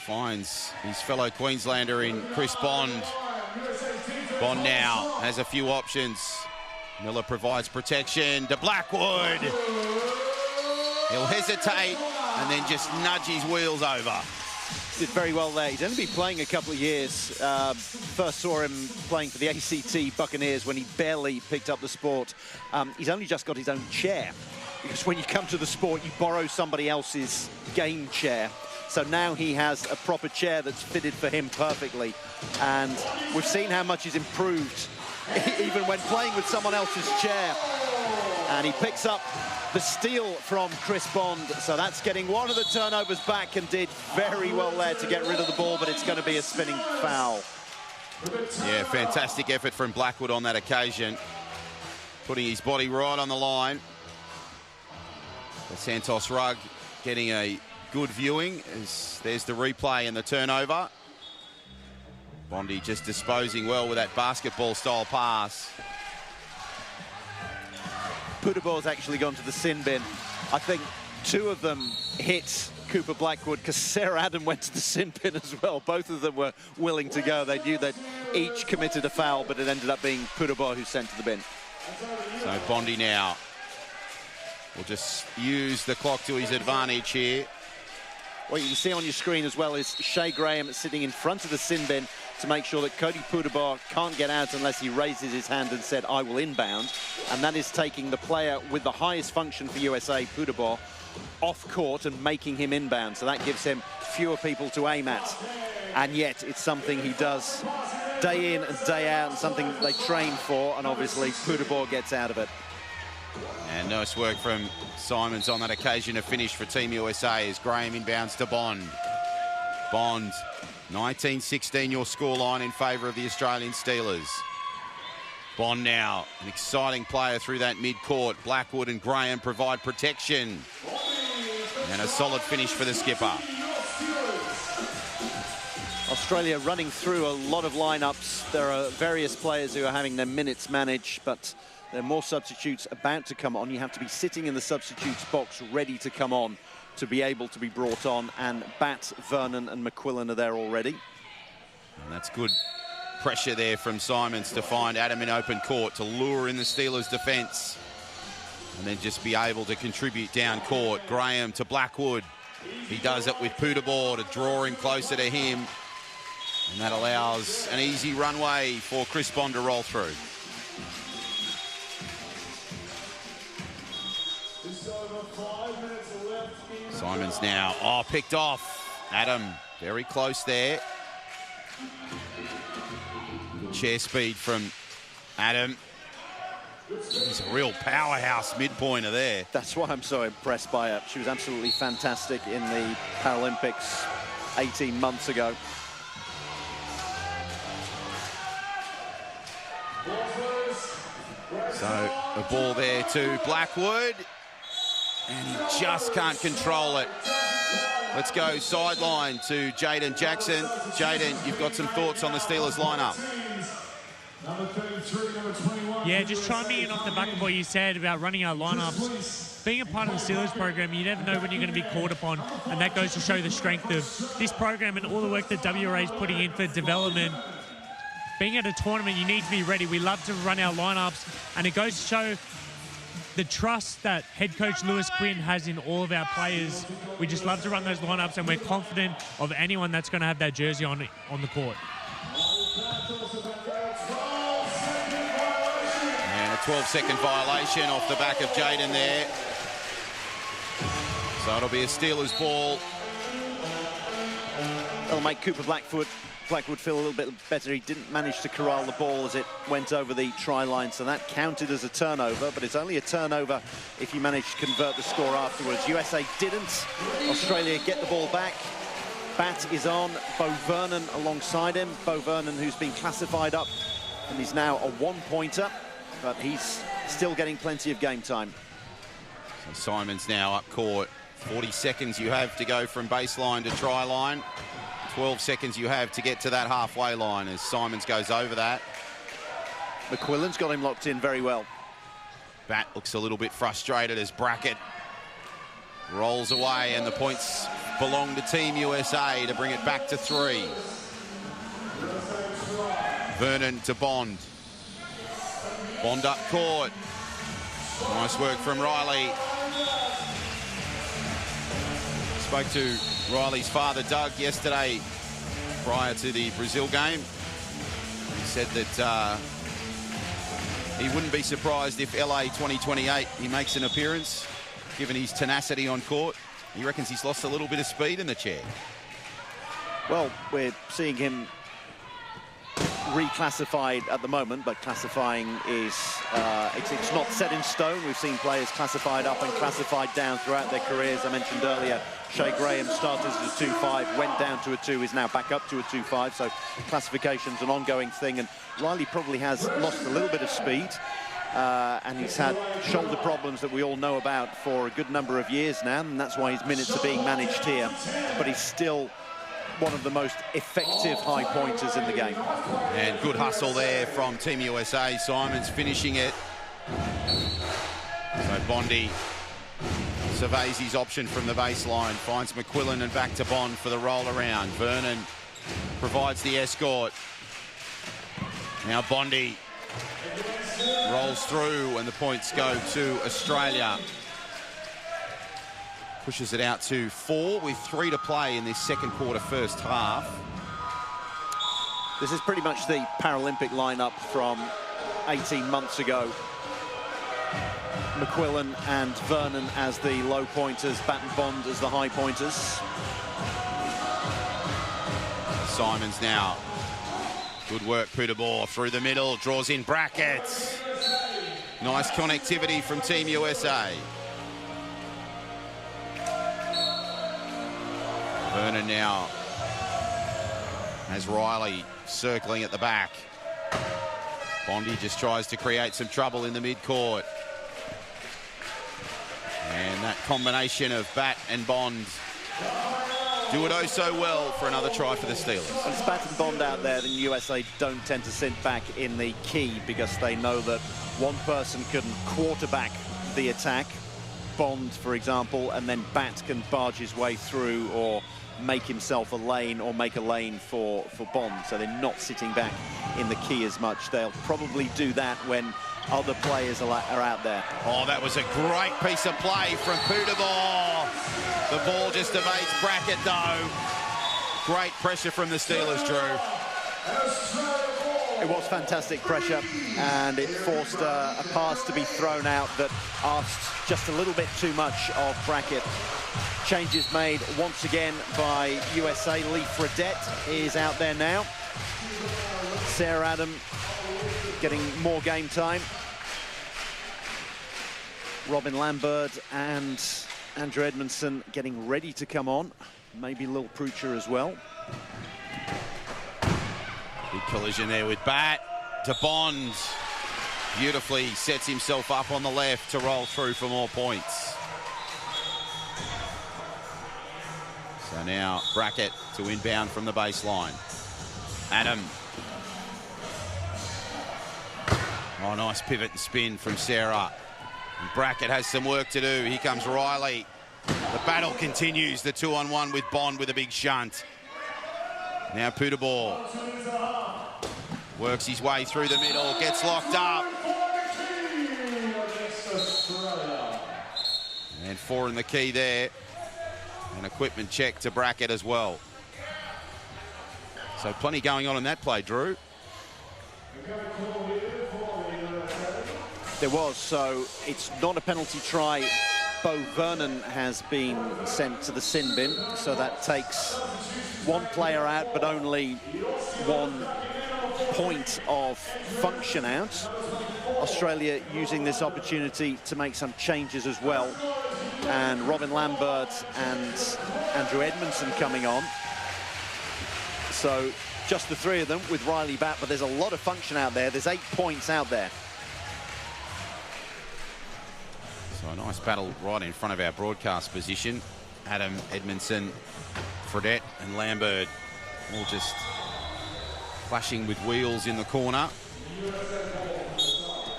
Finds his fellow Queenslander in Chris Bond. Bond now has a few options. Miller provides protection to Blackwood. He'll hesitate and then just nudge his wheels over. Did very well there. He's only been playing a couple of years. First saw him playing for the ACT Buccaneers when he barely picked up the sport. He's only just got his own chair, because when you come to the sport, you borrow somebody else's game chair. So now he has a proper chair that's fitted for him perfectly. And we've seen how much he's improved, even when playing with someone else's chair. And he picks up the steal from Chris Bond. So that's getting one of the turnovers back, and did very well there to get rid of the ball, but it's going to be a spinning foul. Yeah, fantastic effort from Blackwood on that occasion, putting his body right on the line. The Santos Rug getting a good viewing as there's the replay and the turnover. Bondi just disposing well with that basketball-style pass. Pudabor's actually gone to the sin bin. I think two of them hit Cooper Blackwood, because Sarah Adam went to the sin bin as well. Both of them were willing to go. They knew that each committed a foul, but it ended up being Pudabor who sent to the bin. So Bondi now will just use the clock to his advantage here. What you can see on your screen as well is Shea Graham sitting in front of the sin bin to make sure that Cody Pudabor can't get out unless he raises his hand and said, I will inbound. And that is taking the player with the highest function for USA, Pudabor, off court and making him inbound. So that gives him fewer people to aim at. And yet it's something he does day in and day out, and something they train for. And obviously Pudabor gets out of it. And nice work from Simons on that occasion to finish for Team USA as Graham inbounds to Bond. Bond, 19-16 your scoreline in favour of the Australian Steelers. Bond now, an exciting player through that mid-court. Blackwood and Graham provide protection. And a solid finish for the skipper. Australia running through a lot of lineups. There are various players who are having their minutes managed, but there are more substitutes about to come on. You have to be sitting in the substitutes box ready to come on to be able to be brought on. And Batt, Vernon and McQuillan are there already. And that's good pressure there from Simons to find Adam in open court to lure in the Steelers' defence. And then just be able to contribute down court. Graham to Blackwood. He does it with Pudabor to draw him closer to him. And that allows an easy runway for Chris Bond to roll through. Simons now, picked off. Adam, very close there. Good chair speed from Adam. He's a real powerhouse mid-pointer there. That's why I'm so impressed by her. She was absolutely fantastic in the Paralympics 18 months ago. So a ball there to Blackwood. And he just can't control it. Let's go sideline to Jaden Jackson. Jaden, you've got some thoughts on the Steelers lineup. Yeah, just chiming in off the back of what you said about running our lineups. Being a part of the Steelers program, you never know when you're going to be called upon, and that goes to show the strength of this program and all the work that WRA is putting in for development. Being at a tournament, you need to be ready. We love to run our lineups, and it goes to show the trust that head coach Lewis Quinn has in all of our players. We just love to run those lineups, and we're confident of anyone that's going to have that jersey on the court. And a 12-second violation off the back of Jaden there. So it'll be a Steelers ball. That'll make Cooper Blackwood feel a little bit better. He didn't manage to corral the ball as it went over the try line, so that counted as a turnover, but it's only a turnover if you manage to convert the score afterwards. USA didn't. Australia get the ball back. Batt is on. Bo Vernon alongside him. Bo Vernon, who's been classified up, and he's now a one-pointer, but he's still getting plenty of game time. So Simons now up court. 40 seconds you have to go from baseline to try line. 12 seconds you have to get to that halfway line as Simons goes over that. McQuillan's got him locked in very well. Batt looks a little bit frustrated as Brackett rolls away, and the points belong to Team USA to bring it back to 3. Vernon to Bond. Bond up court. Nice work from Riley. Spoke to Riley's father, Doug, yesterday prior to the Brazil game. He said that he wouldn't be surprised if LA 2028 he makes an appearance, given his tenacity on court. He reckons he's lost a little bit of speed in the chair. Well, we're seeing him reclassified at the moment, but classifying is it's not set in stone. We've seen players classified up and classified down throughout their careers. I mentioned earlier Shea Graham started as a 2.5, went down to a 2, is now back up to a 2.5, so classification's an ongoing thing, and Riley probably has lost a little bit of speed, and he's had shoulder problems that we all know about for a good number of years now, and that's why his minutes are being managed here, but he's still one of the most effective high pointers in the game. And good hustle there from Team USA. Simons finishing it. So Bondi surveys his option from the baseline, finds McQuillan and back to Bond for the roll around. Vernon provides the escort. Now Bondi rolls through and the points go to Australia. Pushes it out to 4 with 3 to play in this second quarter, first half. This is pretty much the Paralympic lineup from 18 months ago. McQuillan and Vernon as the low pointers, Bat and Bond as the high pointers. Simons now. Good work, Peterborough through the middle, draws in brackets. Nice connectivity from Team USA. Vernon now has Riley circling at the back. Bondi just tries to create some trouble in the mid-court. And that combination of Bat and Bond do it oh so well for another try for the Steelers. When it's Bat and Bond out there, then USA don't tend to sit back in the key because they know that one person can quarterback the attack, Bond, for example, and then Bat can barge his way through or make himself a lane or make a lane for Bond. So they're not sitting back in the key as much. They'll probably do that when other players are out there. Oh, that was a great piece of play from Peterborough. The ball just evades bracket, though. Great pressure from the Steelers, Drew. It was fantastic pressure, and it forced a pass to be thrown out that asked just a little bit too much of bracket. Changes made once again by USA. Lee Fredette is out there now. Sarah Adam getting more game time. Robin Lambert and Andrew Edmondson getting ready to come on. Maybe Lil Prucher as well. Big collision there with Bat to Bond. Beautifully sets himself up on the left to roll through for more points. So now Brackett to inbound from the baseline. Adam. Oh, nice pivot and spin from Sarah. And Brackett has some work to do. Here comes Riley. The battle continues, the 2-on-1 with Bond with a big shunt. Now Peterborough works his way through the middle, gets locked up. And 4 in the key there. An equipment check to Brackett as well. So plenty going on in that play, Drew. There was, so it's not a penalty try. Bo Vernon has been sent to the sin bin, so that takes one player out, but only 1 point of function out. Australia using this opportunity to make some changes as well. And Robin Lambert and Andrew Edmondson coming on. So just the 3 of them with Riley Bat, but there's a lot of function out there. There's 8 points out there. So a nice battle right in front of our broadcast position. Adam, Edmondson, Fredette and Lambert all just clashing with wheels in the corner.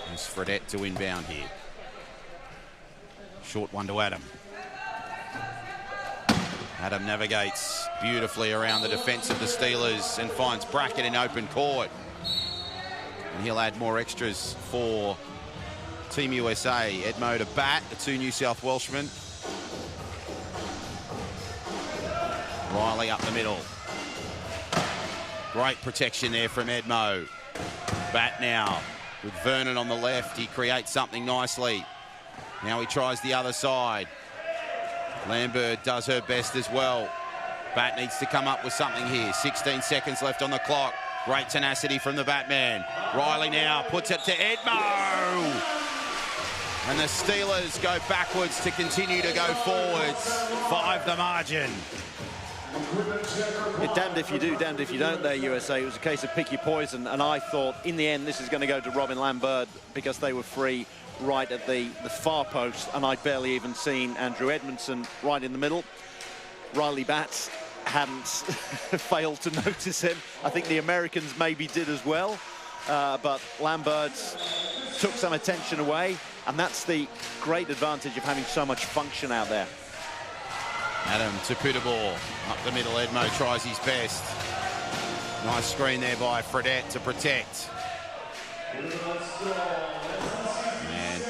There's Fredette to inbound here. Short one to Adam. Adam navigates beautifully around the defence of the Steelers and finds Brackett in open court. And he'll add more extras for Team USA. Edmo to Bat, the 2 New South Welshmen. Riley up the middle. Great protection there from Edmo. Bat now with Vernon on the left. He creates something nicely. Now he tries the other side. Lambert does her best as well. Bat needs to come up with something here. 16 seconds left on the clock. Great tenacity from the Batman. Riley now puts it to Edmo. And the Steelers go backwards to continue to go forwards. 5 the margin. You're damned if you do, damned if you don't there, USA. It was a case of pick your poison, and I thought in the end this is going to go to Robin Lambert because they were free right at the far post, and I'd barely even seen Andrew Edmondson right in the middle. Riley Batts hadn't failed to notice him. I think the Americans maybe did as well, but Lambert took some attention away, and that's the great advantage of having so much function out there. Adam to Putabor. Up the middle, Edmo tries his best. Nice screen there by Fredette to protect. And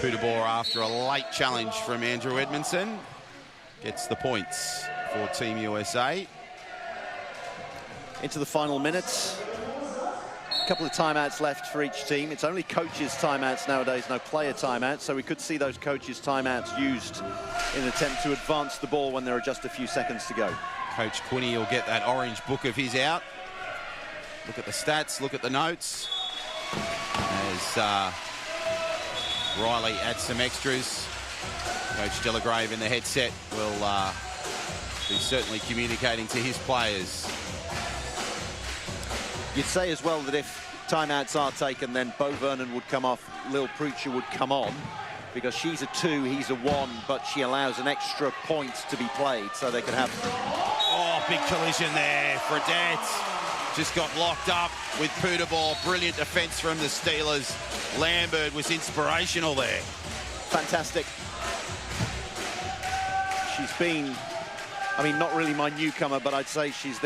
Putabor, after a late challenge from Andrew Edmondson, gets the points for Team USA. Into the final minutes. A couple of timeouts left for each team. It's only coaches' timeouts nowadays, no player timeouts, so we could see those coaches' timeouts used in an attempt to advance the ball when there are just a few seconds to go. Coach Quinney will get that orange book of his out. Look at the stats, look at the notes. As Riley adds some extras. Coach Delagrave in the headset will be certainly communicating to his players. You'd say as well that if timeouts are taken, then Bo Vernon would come off, Lil Preacher would come on, because she's a 2, he's a 1, but she allows an extra point to be played, so they could have... Oh, big collision there. Fredette just got locked up with Putabor. Brilliant defence from the Steelers. Lambert was inspirational there. Fantastic. She's been, I mean, not really my newcomer, but I'd say she's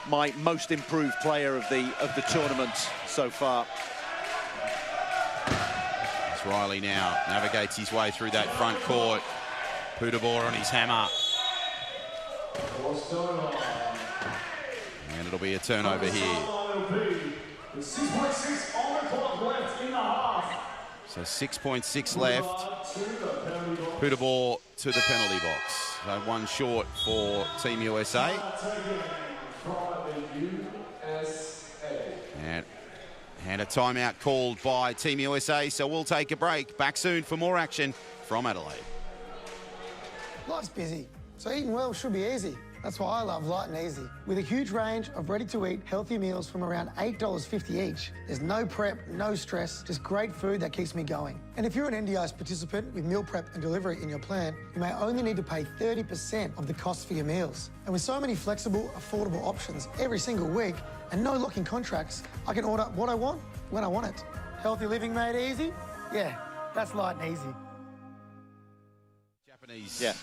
my most improved player of the tournament so far. As Riley now navigates his way through that front court. Putabor on his hammer. And it'll be a turnover here. 6.6 on the clock left in the half. So 6.6 left. Putabor to the penalty box. So 1 short for Team USA. And a timeout called by Team USA, so we'll take a break. Back soon for more action from Adelaide. Life's busy, so eating well should be easy. That's why I love Light and Easy. With a huge range of ready-to-eat healthy meals from around $8.50 each, there's no prep, no stress, just great food that keeps me going. And if you're an NDIS participant with meal prep and delivery in your plan, you may only need to pay 30% of the cost for your meals. And with so many flexible, affordable options every single week and no locking contracts, I can order what I want when I want it. Healthy living made easy? Yeah, that's Light and Easy. Japanese. Yeah.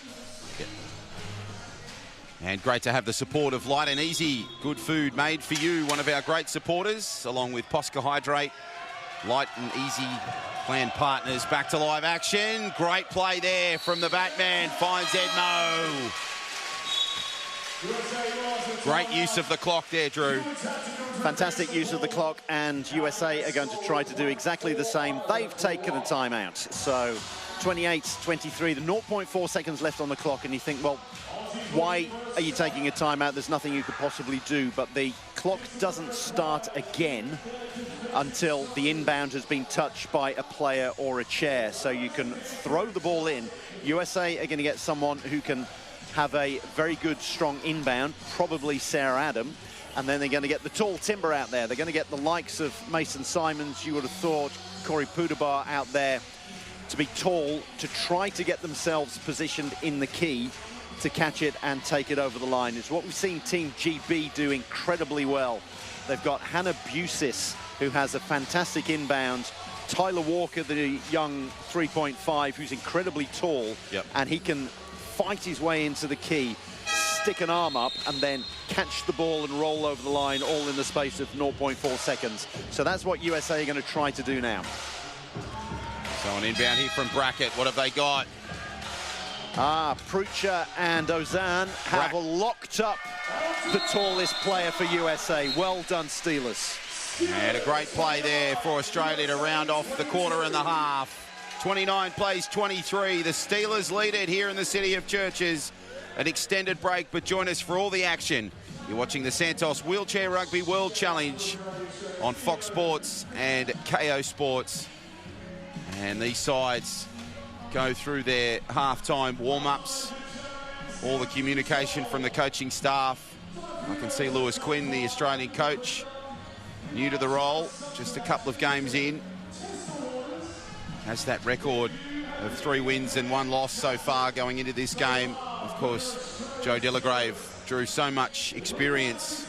And great to have the support of Light and Easy. Good food made for you, one of our great supporters, along with Posca Hydrate. Light and Easy plan partners. Back to live action. Great play there from the Batman. Finds Edmo. Great use of the clock there, Drew. Fantastic use of the clock, and USA are going to try to do exactly the same. They've taken a timeout. So 28-23, the 0.4 seconds left on the clock, and you think, well, why are you taking a timeout? There's nothing you could possibly do, but the clock doesn't start again until the inbound has been touched by a player or a chair. So you can throw the ball in. USA are going to get someone who can have a very good, strong inbound, probably Sarah Adam, and then they're going to get the tall timber out there. They're going to get the likes of Mason Simons, you would have thought, Corey Putabor out there to be tall, to try to get themselves positioned in the key to catch it and take it over the line. It's what we've seen Team GB do incredibly well. They've got Hannah Busis, who has a fantastic inbound. Tyler Walker, the young 3.5, who's incredibly tall, and he can fight his way into the key, stick an arm up, and then catch the ball and roll over the line, all in the space of 0.4 seconds. So that's what USA are going to try to do now. So an inbound here from Brackett. What have they got? Prucha and Ozan have locked up the tallest player for USA. Well done, Steelers. And a great play there for Australia to round off the quarter and the half. 29 plays 23. The Steelers lead it here in the city of Churches. An extended break, but join us for all the action. You're watching the Santos Wheelchair Rugby World Challenge on Fox Sports and KO Sports. And these sides go through their halftime warm-ups. All the communication from the coaching staff. I can see Lewis Quinn, the Australian coach, new to the role, just a couple of games in. Has that record of 3 wins and 1 loss so far going into this game. Of course, Joe Delagrave drew so much experience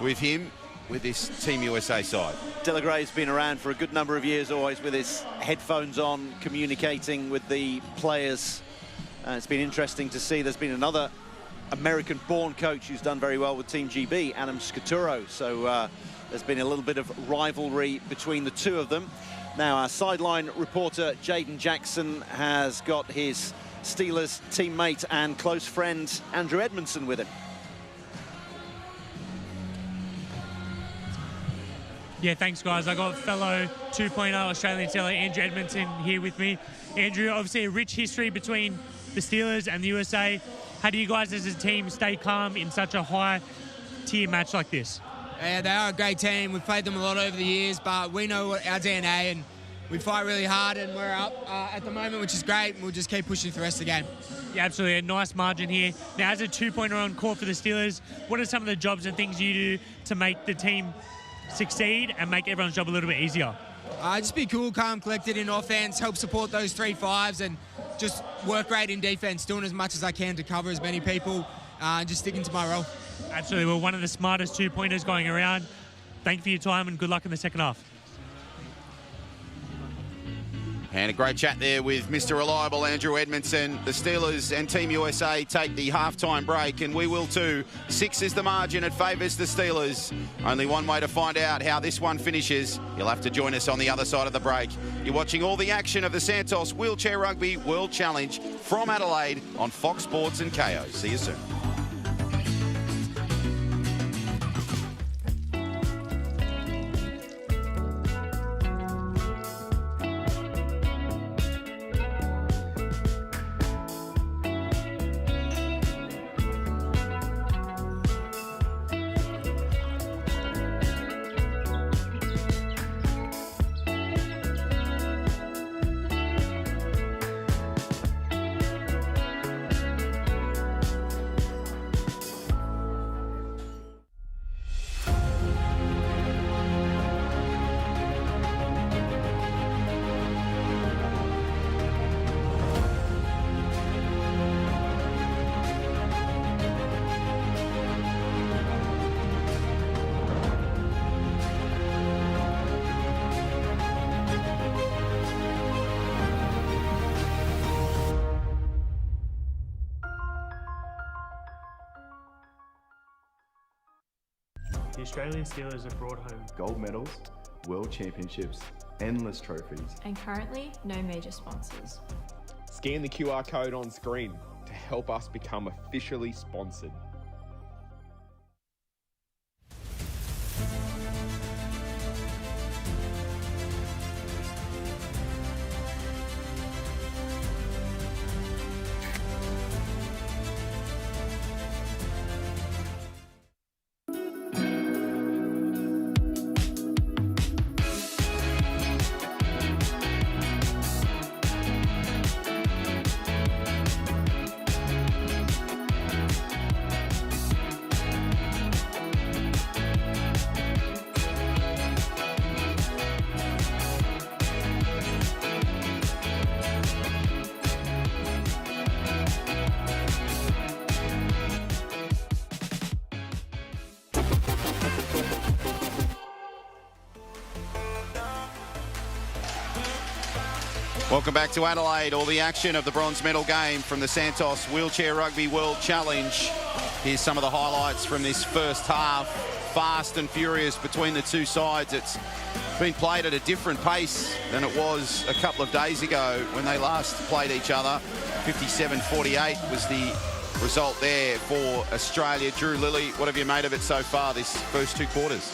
with him, with this Team USA side. Delagrave's been around for a good number of years, always with his headphones on, communicating with the players. It's been interesting to see. There's been another American-born coach who's done very well with Team GB, Adam Scaturo. So there's been a little bit of rivalry between the two of them. Now, our sideline reporter, Jaden Jackson, has got his Steelers teammate and close friend, Andrew Edmondson, with him. Yeah, thanks, guys. I got fellow 2.0 Australian seller Andrew Edmondson here with me. Andrew, obviously a rich history between the Steelers and the USA. How do you guys as a team stay calm in such a high-tier match like this? Yeah, they are a great team. We've played them a lot over the years, but we know our DNA and we fight really hard and we're up at the moment, which is great. We'll just keep pushing for the rest of the game. Yeah, absolutely. A nice margin here. Now, as a 2-pointer on court for the Steelers, what are some of the jobs and things you do to make the team succeed and make everyone's job a little bit easier? Just be cool, calm, collected in offense, help support those 3-5s and just work great in defense, doing as much as I can to cover as many people, just sticking to my role. Absolutely. Well, one of the smartest 2-pointers going around. Thank you for your time and good luck in the second half. And a great chat there with Mr. Reliable, Andrew Edmondson. The Steelers and Team USA take the halftime break, and we will too. 6 is the margin. It favours the Steelers. Only one way to find out how this one finishes. You'll have to join us on the other side of the break. You're watching all the action of the Santos Wheelchair Rugby World Challenge from Adelaide on Fox Sports and KO. See you soon. The Australian Steelers have brought home gold medals, world championships, endless trophies. And currently, no major sponsors. Scan the QR code on screen to help us become officially sponsored. Welcome back to Adelaide. All the action of the bronze medal game from the Santos Wheelchair Rugby World Challenge. Here's some of the highlights from this first half. Fast and furious between the two sides. It's been played at a different pace than it was a couple of days ago when they last played each other. 57-48 was the result there for Australia. Drew Lilly, what have you made of it so far, this first 2 quarters?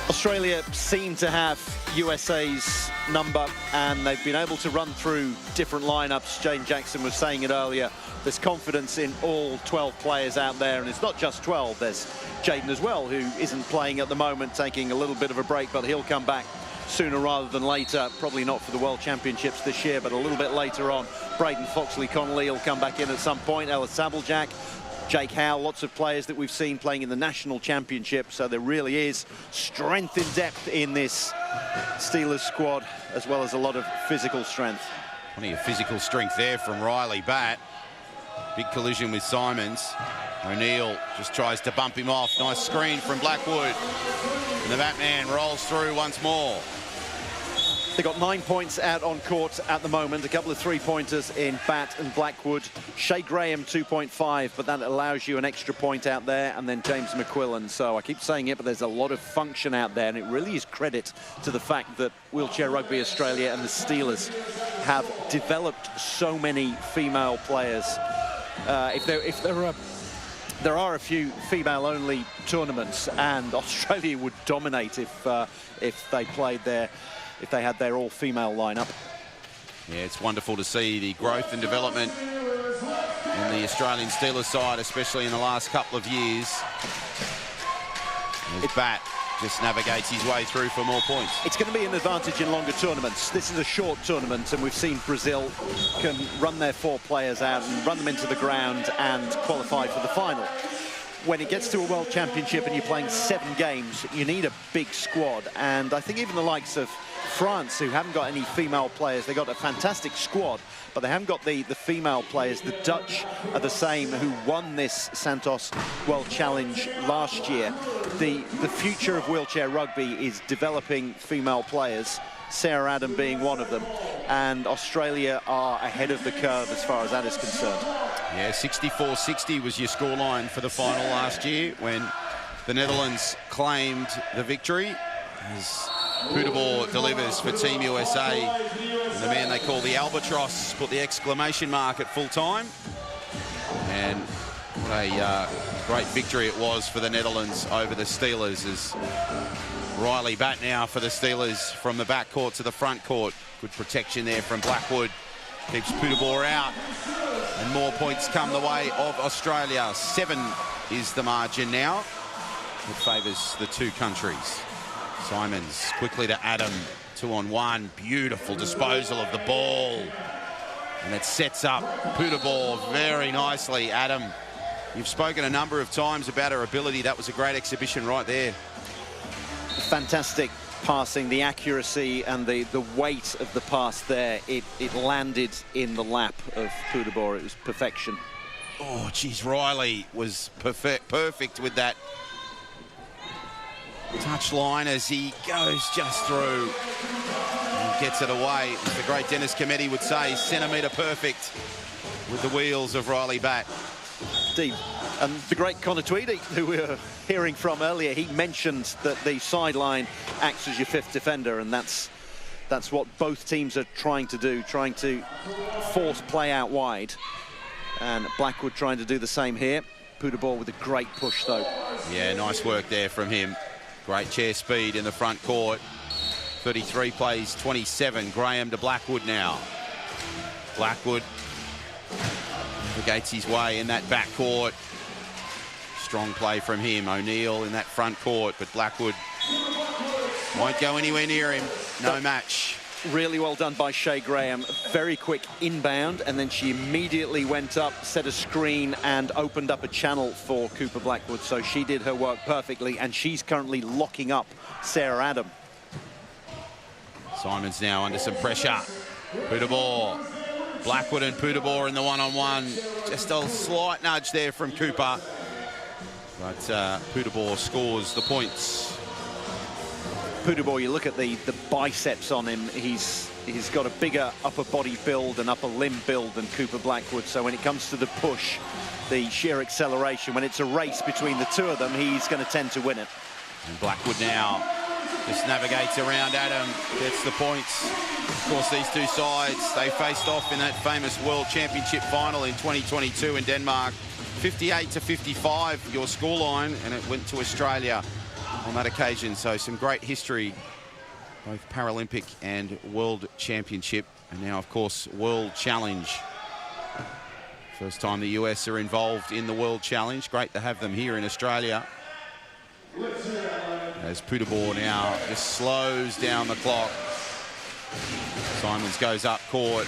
Australia seem to have USA's number, and they've been able to run through different lineups. Jane Jackson was saying it earlier. There's confidence in all 12 players out there, and it's not just 12. There's Jaden as well, who isn't playing at the moment, taking a little bit of a break, but he'll come back sooner rather than later. Probably not for the World Championships this year, but a little bit later on. Braden Foxley-Connolly will come back in at some point. Ellis Sabeljak, Jake Howe, lots of players that we've seen playing in the National Championship, so there really is strength in depth in this Steelers squad, as well as a lot of physical strength. Plenty of physical strength there from Riley Batt. Big collision with Simons. O'Neill just tries to bump him off. Nice screen from Blackwood. And the Batman rolls through once more. They've got 9 points out on court at the moment. A couple of 3-pointers in Batt and Blackwood. Shea Graham 2.5, but that allows you an extra point out there. And then James McQuillan. So I keep saying it, but there's a lot of function out there. And it really is credit to the fact that Wheelchair Rugby Australia and the Steelers have developed so many female players. There are a few female-only tournaments, and Australia would dominate if they played if they had their all-female lineup. Yeah, it's wonderful to see the growth and development in the Australian Steelers side, especially in the last couple of years. As Batt just navigates his way through for more points. It's going to be an advantage in longer tournaments. This is a short tournament, and we've seen Brazil can run their 4 players out and run them into the ground and qualify for the final. When it gets to a World Championship and you're playing 7 games, you need a big squad. And I think even the likes of France, who haven't got any female players, they got a fantastic squad, but they haven't got the female players. The Dutch are the same, who won this Santos World Challenge last year. The future of wheelchair rugby is developing female players, Sarah Adam being one of them, and Australia are ahead of the curve as far as that is concerned. Yeah, 64-60 was your scoreline for the final last year when the Netherlands claimed the victory. As Poudabor delivers for Team USA, and the man they call the Albatross put the exclamation mark at full time. And what a great victory it was for the Netherlands over the Steelers, as Riley Batt now for the Steelers from the back court to the front court. Good protection there from Blackwood. Keeps Poudabor out. And more points come the way of Australia. 7 is the margin now. It favours the 2 countries. Simons quickly to Adam. 2-on-1. Beautiful disposal of the ball. And it sets up Poudabor very nicely. Adam, you've spoken a number of times about her ability. That was a great exhibition right there. Fantastic passing, the accuracy and the weight of the pass there. It landed in the lap of Poudabor. It was perfection. Oh, geez, Riley was perfect with that touch line as he goes just through and gets it away. As the great Dennis Cometti would say, centimetre perfect with the wheels of Riley Batt. Deep. And the great Connor Tweedy, who we were hearing from earlier, he mentioned that the sideline acts as your 5th defender, and that's what both teams are trying to do, trying to force play out wide. And Blackwood trying to do the same here. Poudabor with a great push, though. Yeah, nice work there from him. Great chair speed in the front court. 33 plays 27. Graham to Blackwood now. Blackwood navigates his way in that back court. Strong play from him. O'Neill in that front court, but Blackwood won't go anywhere near him. No match. Really well done by Shea Graham. Very quick inbound, and then she immediately went up, set a screen, and opened up a channel for Cooper Blackwood. So she did her work perfectly, and she's currently locking up Sarah Adam. Simons now under some pressure. Poudabor. Blackwood and Poudabor in the 1-on-1. Just a slight nudge there from Cooper. But Poudabor scores the points. Poudabor, you look at the biceps on him, he's got a bigger upper body build and upper limb build than Cooper Blackwood. So when it comes to the push, the sheer acceleration, when it's a race between the 2 of them, he's going to tend to win it. And Blackwood now Just navigates around Adam, gets the points. Of course, these two sides, they faced off in that famous World Championship final in 2022 in Denmark. 58-55, your scoreline, and it went to Australia on that occasion. So some great history, both Paralympic and World Championship, and now, of course, World Challenge. First time the US are involved in the World Challenge. Great to have them here in Australia. As Putabor now just slows down the clock. Simons goes up court.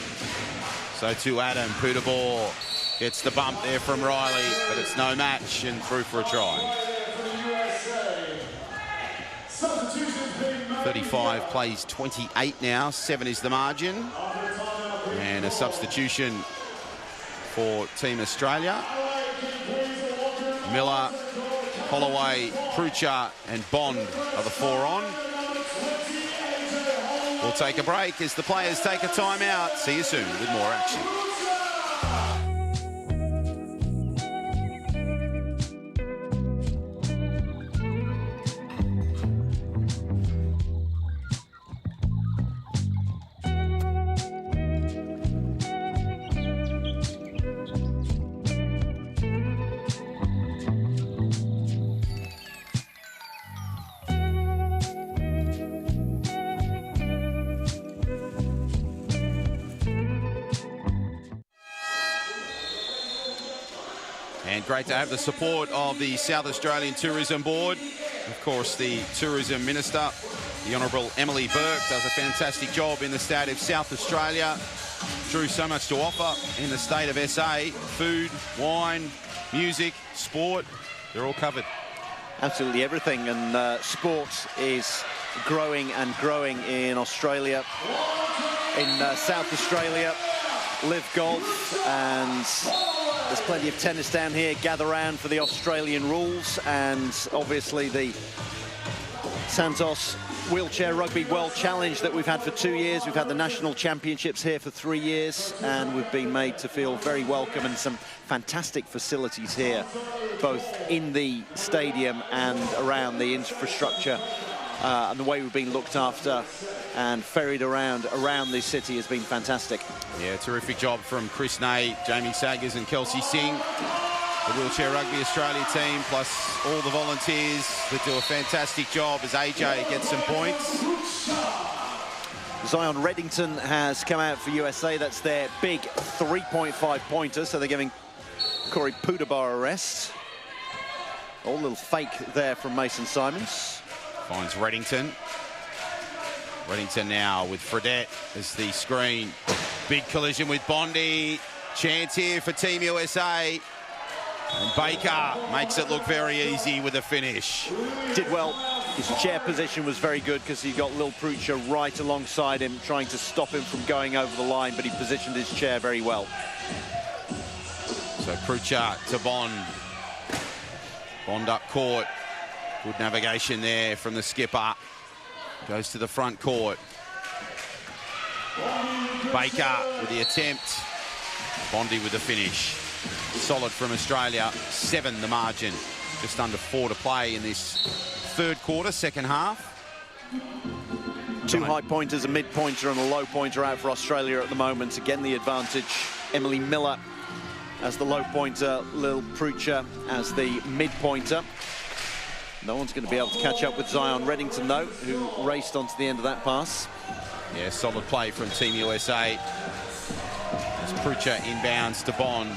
So to Adam. Putabor gets the bump there from Riley, but it's no match and through for a try. 35 plays 28 now. 7 is the margin. And a substitution for Team Australia. Miller, Holloway, Prucha and Bond are the 4 on. We'll take a break as the players take a timeout. See you soon with more action. And great to have the support of the South Australian Tourism Board. Of course, the Tourism Minister, the Honourable Emily Burke, does a fantastic job in the state of South Australia. Drew, so much to offer in the state of SA. Food, wine, music, sport, they're all covered. Absolutely everything, and sport is growing and growing in Australia. In South Australia, live golf, and there's plenty of tennis down here. Gather round for the Australian rules, and obviously the Santos Wheelchair Rugby World Challenge that we've had for 2 years. We've had the national championships here for 3 years, and we've been made to feel very welcome, and some fantastic facilities here, both in the stadium and around the infrastructure. And the way we've been looked after and ferried around the city has been fantastic. Yeah, terrific job from Chris Nate, Jamie Saggers and Kelsey Singh, the Wheelchair Rugby Australia team, plus all the volunteers that do a fantastic job as AJ gets some points. Zion Reddington has come out for USA. That's their big 3.5 pointer, so they're giving Corey Putabor a rest. All little fake there from Mason Simons. Finds Reddington. Reddington now with Fredette as the screen. Big collision with Bondi. Chance here for Team USA. And Baker makes it look very easy with a finish. Did well. His chair position was very good because he got Lil Prucha right alongside him, trying to stop him from going over the line, but he positioned his chair very well. So Prucha to Bond. Bond up court. Good navigation there from the skipper. Goes to the front court. Baker with the attempt. Bondi with the finish. Solid from Australia. 7 the margin. Just under 4 to play in this third quarter, second half. 2 high pointers, a mid pointer and a low pointer out for Australia at the moment. Again, the advantage. Emily Miller as the low pointer, Lil Prucha as the mid pointer. No one's going to be able to catch up with Zion Reddington, though, who raced onto the end of that pass. Yeah, solid play from Team USA. As Prucha inbounds to Bond.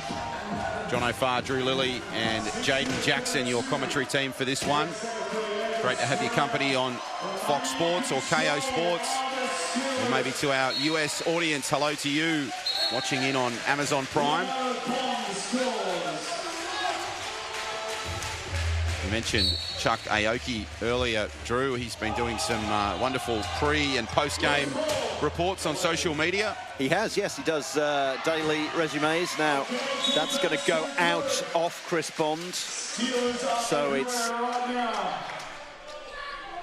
John O'Farr, Drew Lilly and Jaden Jackson, your commentary team for this one. Great to have your company on Fox Sports or KO Sports. And maybe to our US audience, hello to you watching in on Amazon Prime. You mentioned Chuck Aoki earlier, Drew. He's been doing some wonderful pre- and post-game reports on social media. He has, yes. He does daily resumes. Now, that's going to go out off Chris Bond. So it's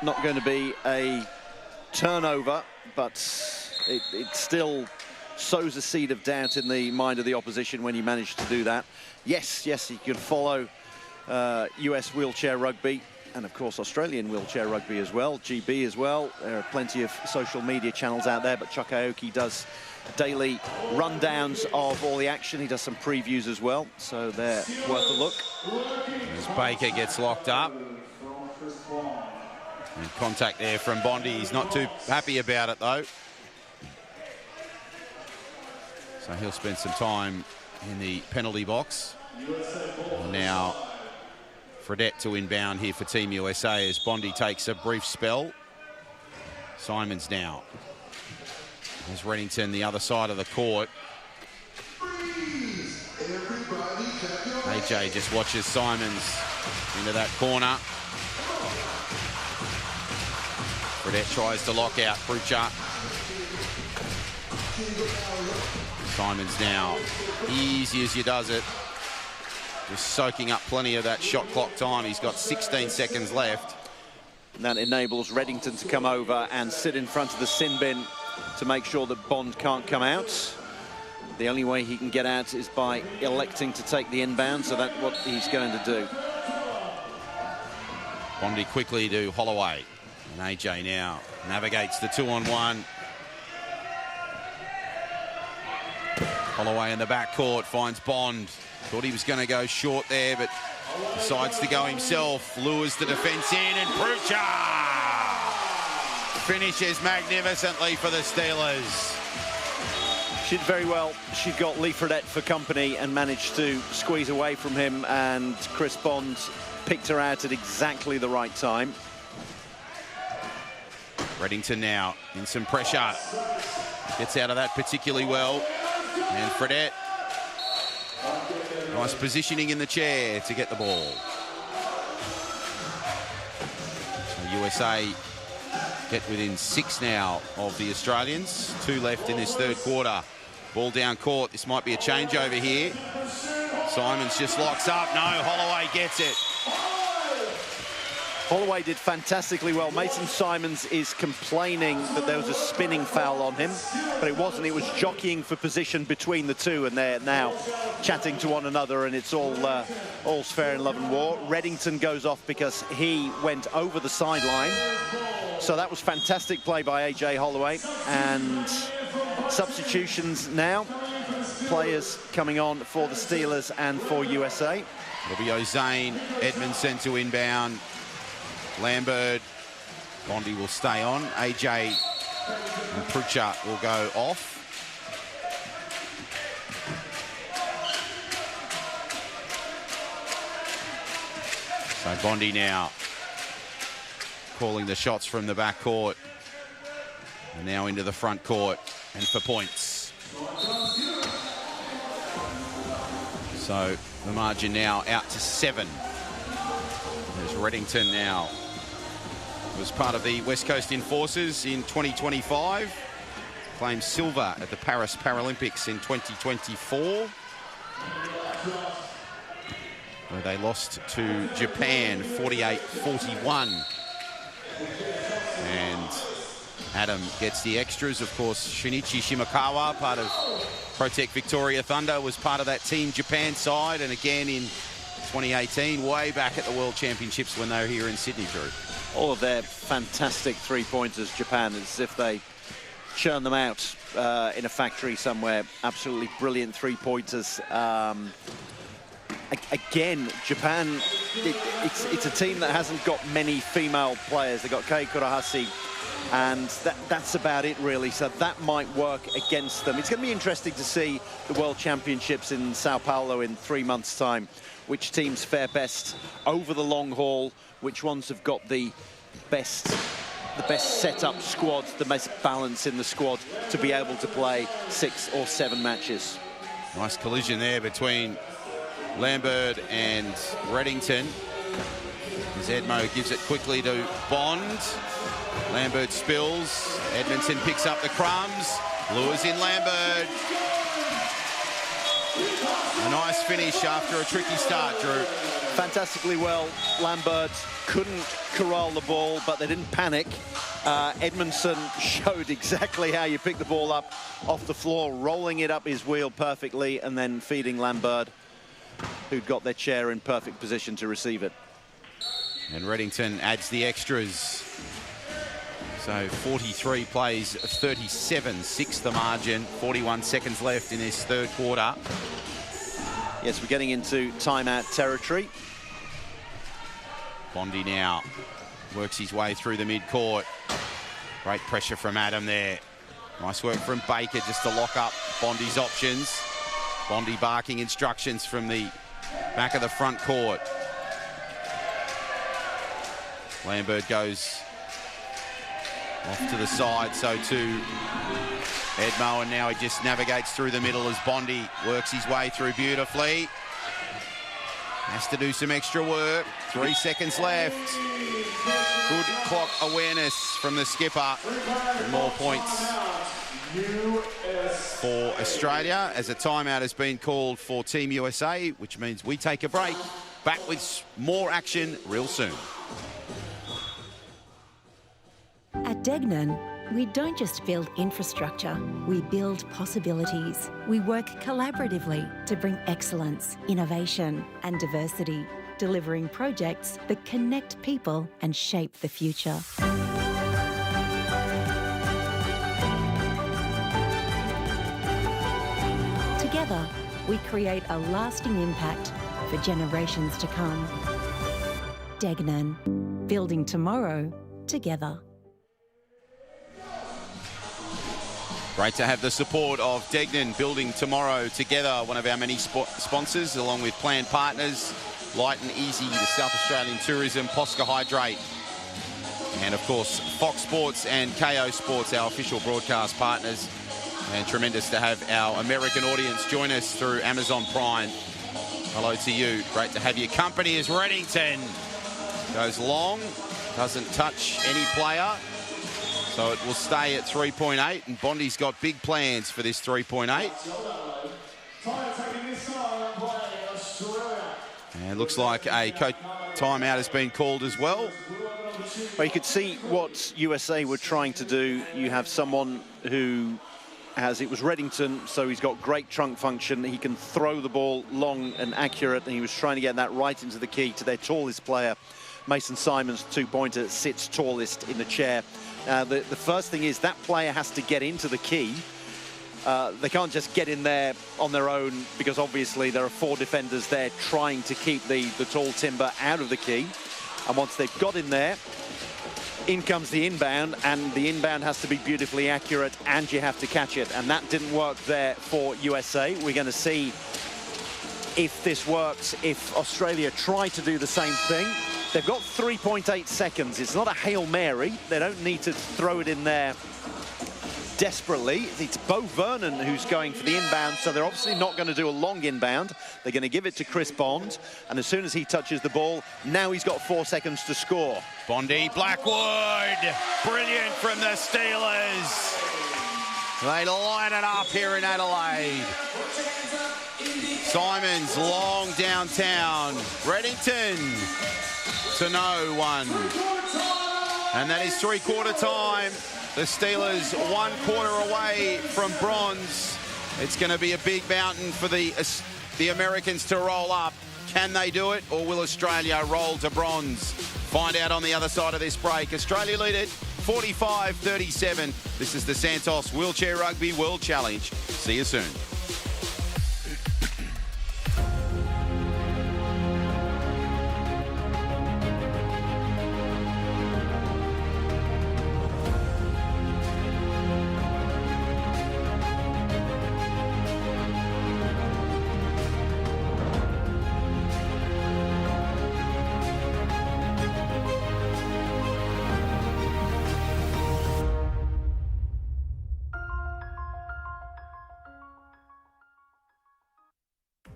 not going to be a turnover, but it still sows a seed of doubt in the mind of the opposition when you manage to do that. Yes, you can follow US Wheelchair Rugby and of course Australian wheelchair rugby as well, GB as well. There are plenty of social media channels out there, but Chuck Aoki does daily rundowns of all the action. He does some previews as well, so they're worth a look. As Baker gets locked up. And contact there from Bondi. He's not too happy about it though. So he'll spend some time in the penalty box. And now Fredette to inbound here for Team USA as Bondi takes a brief spell. Simons now. There's Reddington, the other side of the court. AJ just watches Simons into that corner. Fredette tries to lock out Prucha. Simons now, easy as you does it. Just soaking up plenty of that shot clock time. He's got 16 seconds left. And that enables Reddington to come over and sit in front of the sin bin to make sure that Bond can't come out. The only way he can get out is by electing to take the inbound, so that's what he's going to do. Bondi quickly to Holloway. And AJ now navigates the 2-on-1. Holloway in the backcourt finds Bond. Thought he was going to go short there, but decides to go himself. Lures the defence in, and Prucha finishes magnificently for the Steelers. She did very well. She got Lee Fredette for company and managed to squeeze away from him, and Chris Bond picked her out at exactly the right time. Reddington now in some pressure. Gets out of that particularly well. And Fredette, nice positioning in the chair to get the ball. So USA get within 6 now of the Australians. 2 left in this third quarter. Ball down court. This might be a changeover here. Simons just locks up. No, Holloway gets it. Holloway did fantastically well. Mason Simons is complaining that there was a spinning foul on him, but it wasn't. It was jockeying for position between the two, and they're now chatting to one another, and it's all's fair in love and war. Reddington goes off because he went over the sideline. So that was fantastic play by AJ Holloway. And substitutions now. Players coming on for the Steelers and for USA. It'll be O'Zane, Edmondson to inbound. Lambert, Bondi will stay on. AJ and Prucha will go off. So Bondi now calling the shots from the back court. And now into the front court and for points. So the margin now out to 7. There's Reddington now. Was part of the West Coast Enforcers in 2025. Claimed silver at the Paris Paralympics in 2024. Where they lost to Japan 48-41. And Adam gets the extras. Of course, Shinichi Shimokawa, part of Protect Victoria Thunder, was part of that Team Japan side. And again in 2018, way back at the World Championships when they were here in Sydney, Drew. All of their fantastic three-pointers, Japan, as if they churn them out in a factory somewhere. Absolutely brilliant three-pointers. Again, Japan, it's a team that hasn't got many female players. They've got Kei Kurahasi, and that's about it, really. So that might work against them. It's going to be interesting to see the World Championships in Sao Paulo in 3 months' time. Which teams fare best over the long haul, which ones have got the best set-up squad, the best balance in the squad to be able to play 6 or 7 matches. Nice collision there between Lambert and Reddington. As Edmo gives it quickly to Bond. Lambert spills. Edmondson picks up the crumbs. Lures in Lambert. A nice finish after a tricky start, Drew. Fantastically well. Lambert couldn't corral the ball, but they didn't panic. Edmondson showed exactly how you pick the ball up off the floor, rolling it up his wheel perfectly, and then feeding Lambert, who'd got their chair in perfect position to receive it. And Reddington adds the extras. So 43 plays of 37, 6 the margin, 41 seconds left in this third quarter. Yes, we're getting into timeout territory. Bondi now works his way through the mid-court. Great pressure from Adam there. Nice work from Baker just to lock up Bondi's options. Bondi barking instructions from the back of the front court. Lambert goes off to the side, so too Edmo, and now he just navigates through the middle as Bondi works his way through beautifully. Has to do some extra work. 3 seconds left. Good clock awareness from the skipper. More points for Australia as a timeout has been called for Team USA, which means we take a break. Back with more action real soon. At Degnan, we don't just build infrastructure, we build possibilities. We work collaboratively to bring excellence, innovation and diversity, delivering projects that connect people and shape the future. Together, we create a lasting impact for generations to come. Degnan, building tomorrow together. Great to have the support of Degnan, building tomorrow together, one of our many sponsors, along with planned partners, Light and Easy, the South Australian Tourism, Posca Hydrate, and of course Fox Sports and KO Sports, our official broadcast partners. And tremendous to have our American audience join us through Amazon Prime. Hello to you. Great to have your company as Reddington goes long, doesn't touch any player. So it will stay at 3.8, and Bondi's got big plans for this 3.8. And looks like a timeout has been called as well. Well, you could see what USA were trying to do. You have someone who it was Reddington, so he's got great trunk function. He can throw the ball long and accurate, and he was trying to get that right into the key to their tallest player. Mason Simons, two-pointer, sits tallest in the chair. The first thing is that player has to get into the key. They can't just get in there on their own, because obviously there are 4 defenders there trying to keep the tall timber out of the key. And once they've got in there, in comes the inbound, and the inbound has to be beautifully accurate, and you have to catch it. And that didn't work there for USA. We're going to see if this works, if Australia try to do the same thing. They've got 3.8 seconds. It's not a Hail Mary. They don't need to throw it in there desperately. It's Bo Vernon who's going for the inbound, so they're obviously not going to do a long inbound. They're going to give it to Chris Bond, and as soon as he touches the ball, now he's got 4 seconds to score. Bondi, Blackwood, brilliant from the Steelers. They line it up here in Adelaide. Simons long downtown. Reddington to no one. And that is 3-quarter time. The Steelers 1 quarter away from bronze. It's going to be a big mountain for the Americans to roll up. Can they do it, or will Australia roll to bronze? Find out on the other side of this break. Australia lead it 45-37. This is the Santos Wheelchair Rugby World Challenge. See you soon.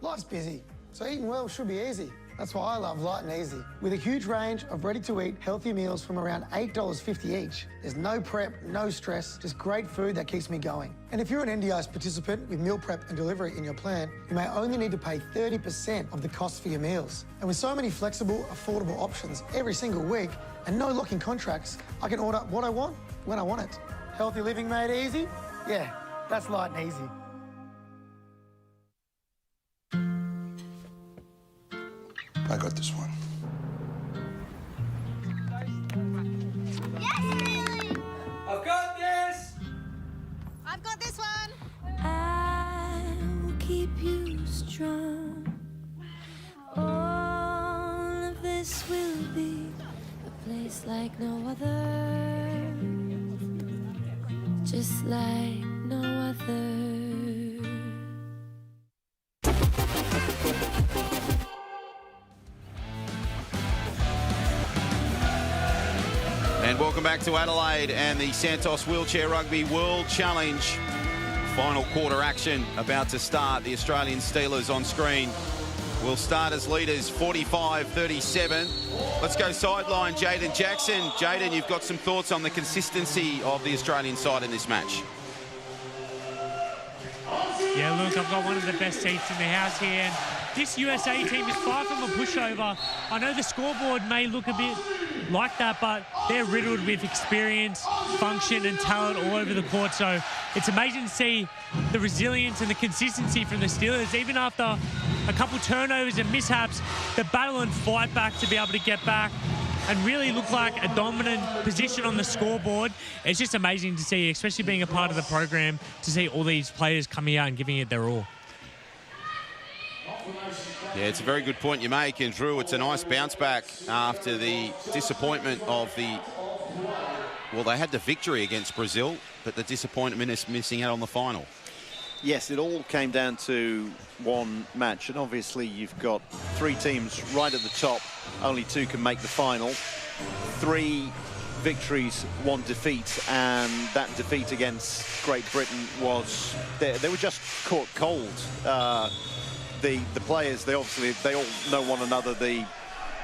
Life's busy, so eating well should be easy. That's why I love Light and Easy. With a huge range of ready-to-eat healthy meals from around $8.50 each, there's no prep, no stress, just great food that keeps me going. And if you're an NDIS participant with meal prep and delivery in your plan, you may only need to pay 30% of the cost for your meals. And with so many flexible, affordable options every single week and no locking contracts, I can order what I want when I want it. Healthy living made easy? Yeah, that's Light and Easy. I got this one. this will be a place like no other, just like no other. And welcome back to Adelaide and the Santos Wheelchair Rugby World Challenge. Final quarter action about to start. The Australian Steelers on screen will start as leaders, 45-37. Let's go sideline, Jayden Jackson. Jayden, you've got some thoughts on the consistency of the Australian side in this match. Yeah, look, I've got one of the best seats in the house here, and this USA team is far from a pushover. I know the scoreboard may look a bit like that, but they're riddled with experience, function and talent all over the court. So it's amazing to see the resilience and the consistency from the Steelers. Even after a couple turnovers and mishaps, the battle and fight back to be able to get back and really look like a dominant position on the scoreboard. It's just amazing to see, especially being a part of the program, to see all these players coming out and giving it their all. Yeah, it's a very good point you make, and Drew, it's a nice bounce back after the disappointment of the... Well, they had the victory against Brazil, but the disappointment is missing out on the final. Yes, it all came down to one match, and obviously you've got three teams right at the top. Only two can make the final. 3 victories, 1 defeat, and that defeat against Great Britain was... They were just caught cold. The players, they all know one another, the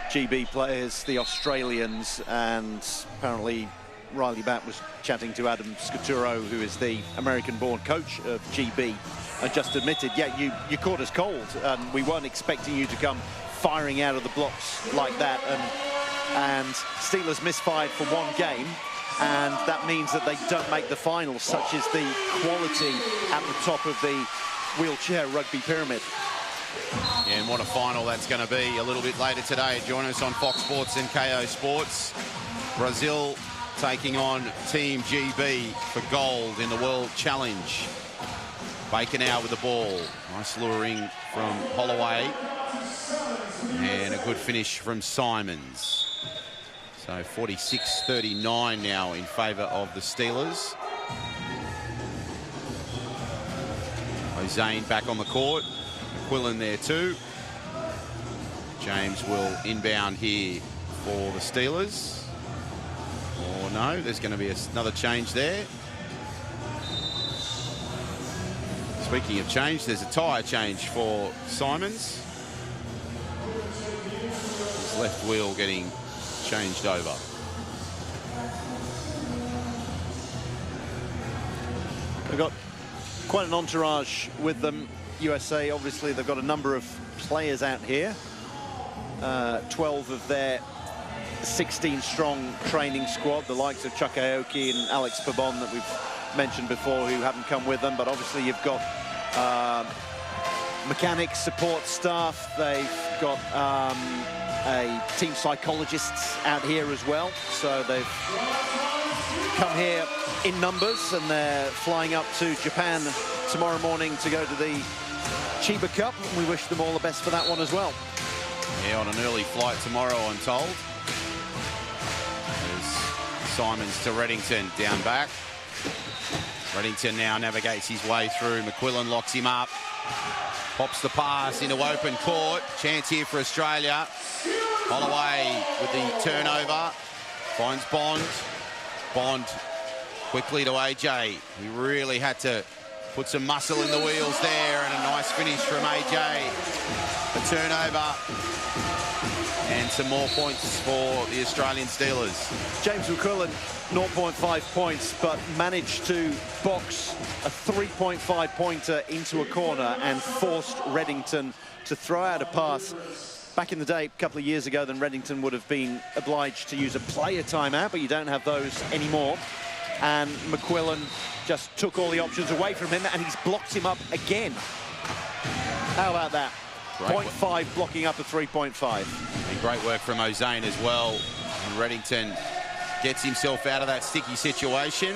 GB players, the Australians, and apparently Riley Batt was chatting to Adam Scaturo, who is the American-born coach of GB, and just admitted, yeah, you caught us cold, and we weren't expecting you to come firing out of the blocks like that, and Steelers misfired for 1 game, and that means that they don't make the finals, such as the quality at the top of the wheelchair rugby pyramid. Yeah, and what a final that's going to be a little bit later today. Join us on Fox Sports and KO Sports. Brazil taking on Team GB for gold in the World Challenge. Bacon out with the ball. Nice luring from Holloway. And a good finish from Simons. So 46-39 now in favour of the Steelers. Zane back on the court. McQuillan there too. James will inbound here for the Steelers. Or no, there's going to be another change there. Speaking of change, there's a tyre change for Simons. His left wheel getting changed over. We've got quite an entourage with them. USA, obviously, they've got a number of players out here. 12 of their 16-strong training squad, the likes of Chuck Aoki and Alex Pabon that we've mentioned before, who haven't come with them. But obviously, you've got mechanics, support staff. They've got a team psychologists out here as well. So they've come here in numbers, and they're flying up to Japan tomorrow morning to go to the Chiba Cup. We wish them all the best for that one as well. Yeah, on an early flight tomorrow, I'm told. There's Simons to Reddington down back. Reddington now navigates his way through. McQuillan locks him up. Pops the pass into open court. Chance here for Australia. Holloway with the turnover. Finds Bond. Bond quickly to AJ. He really had to put some muscle in the wheels there, and a nice finish from AJ. A turnover and some more points for the Australian Steelers. James McQuillan, 0.5 points, but managed to box a 3.5 pointer into a corner and forced Reddington to throw out a pass. Back in the day, a couple of years ago, then Reddington would have been obliged to use a player timeout, but you don't have those anymore. And McQuillan just took all the options away from him, and he's blocked him up again. How about that? 0.5 blocking up a 3.5. And great work from O'Zane as well. And Reddington gets himself out of that sticky situation.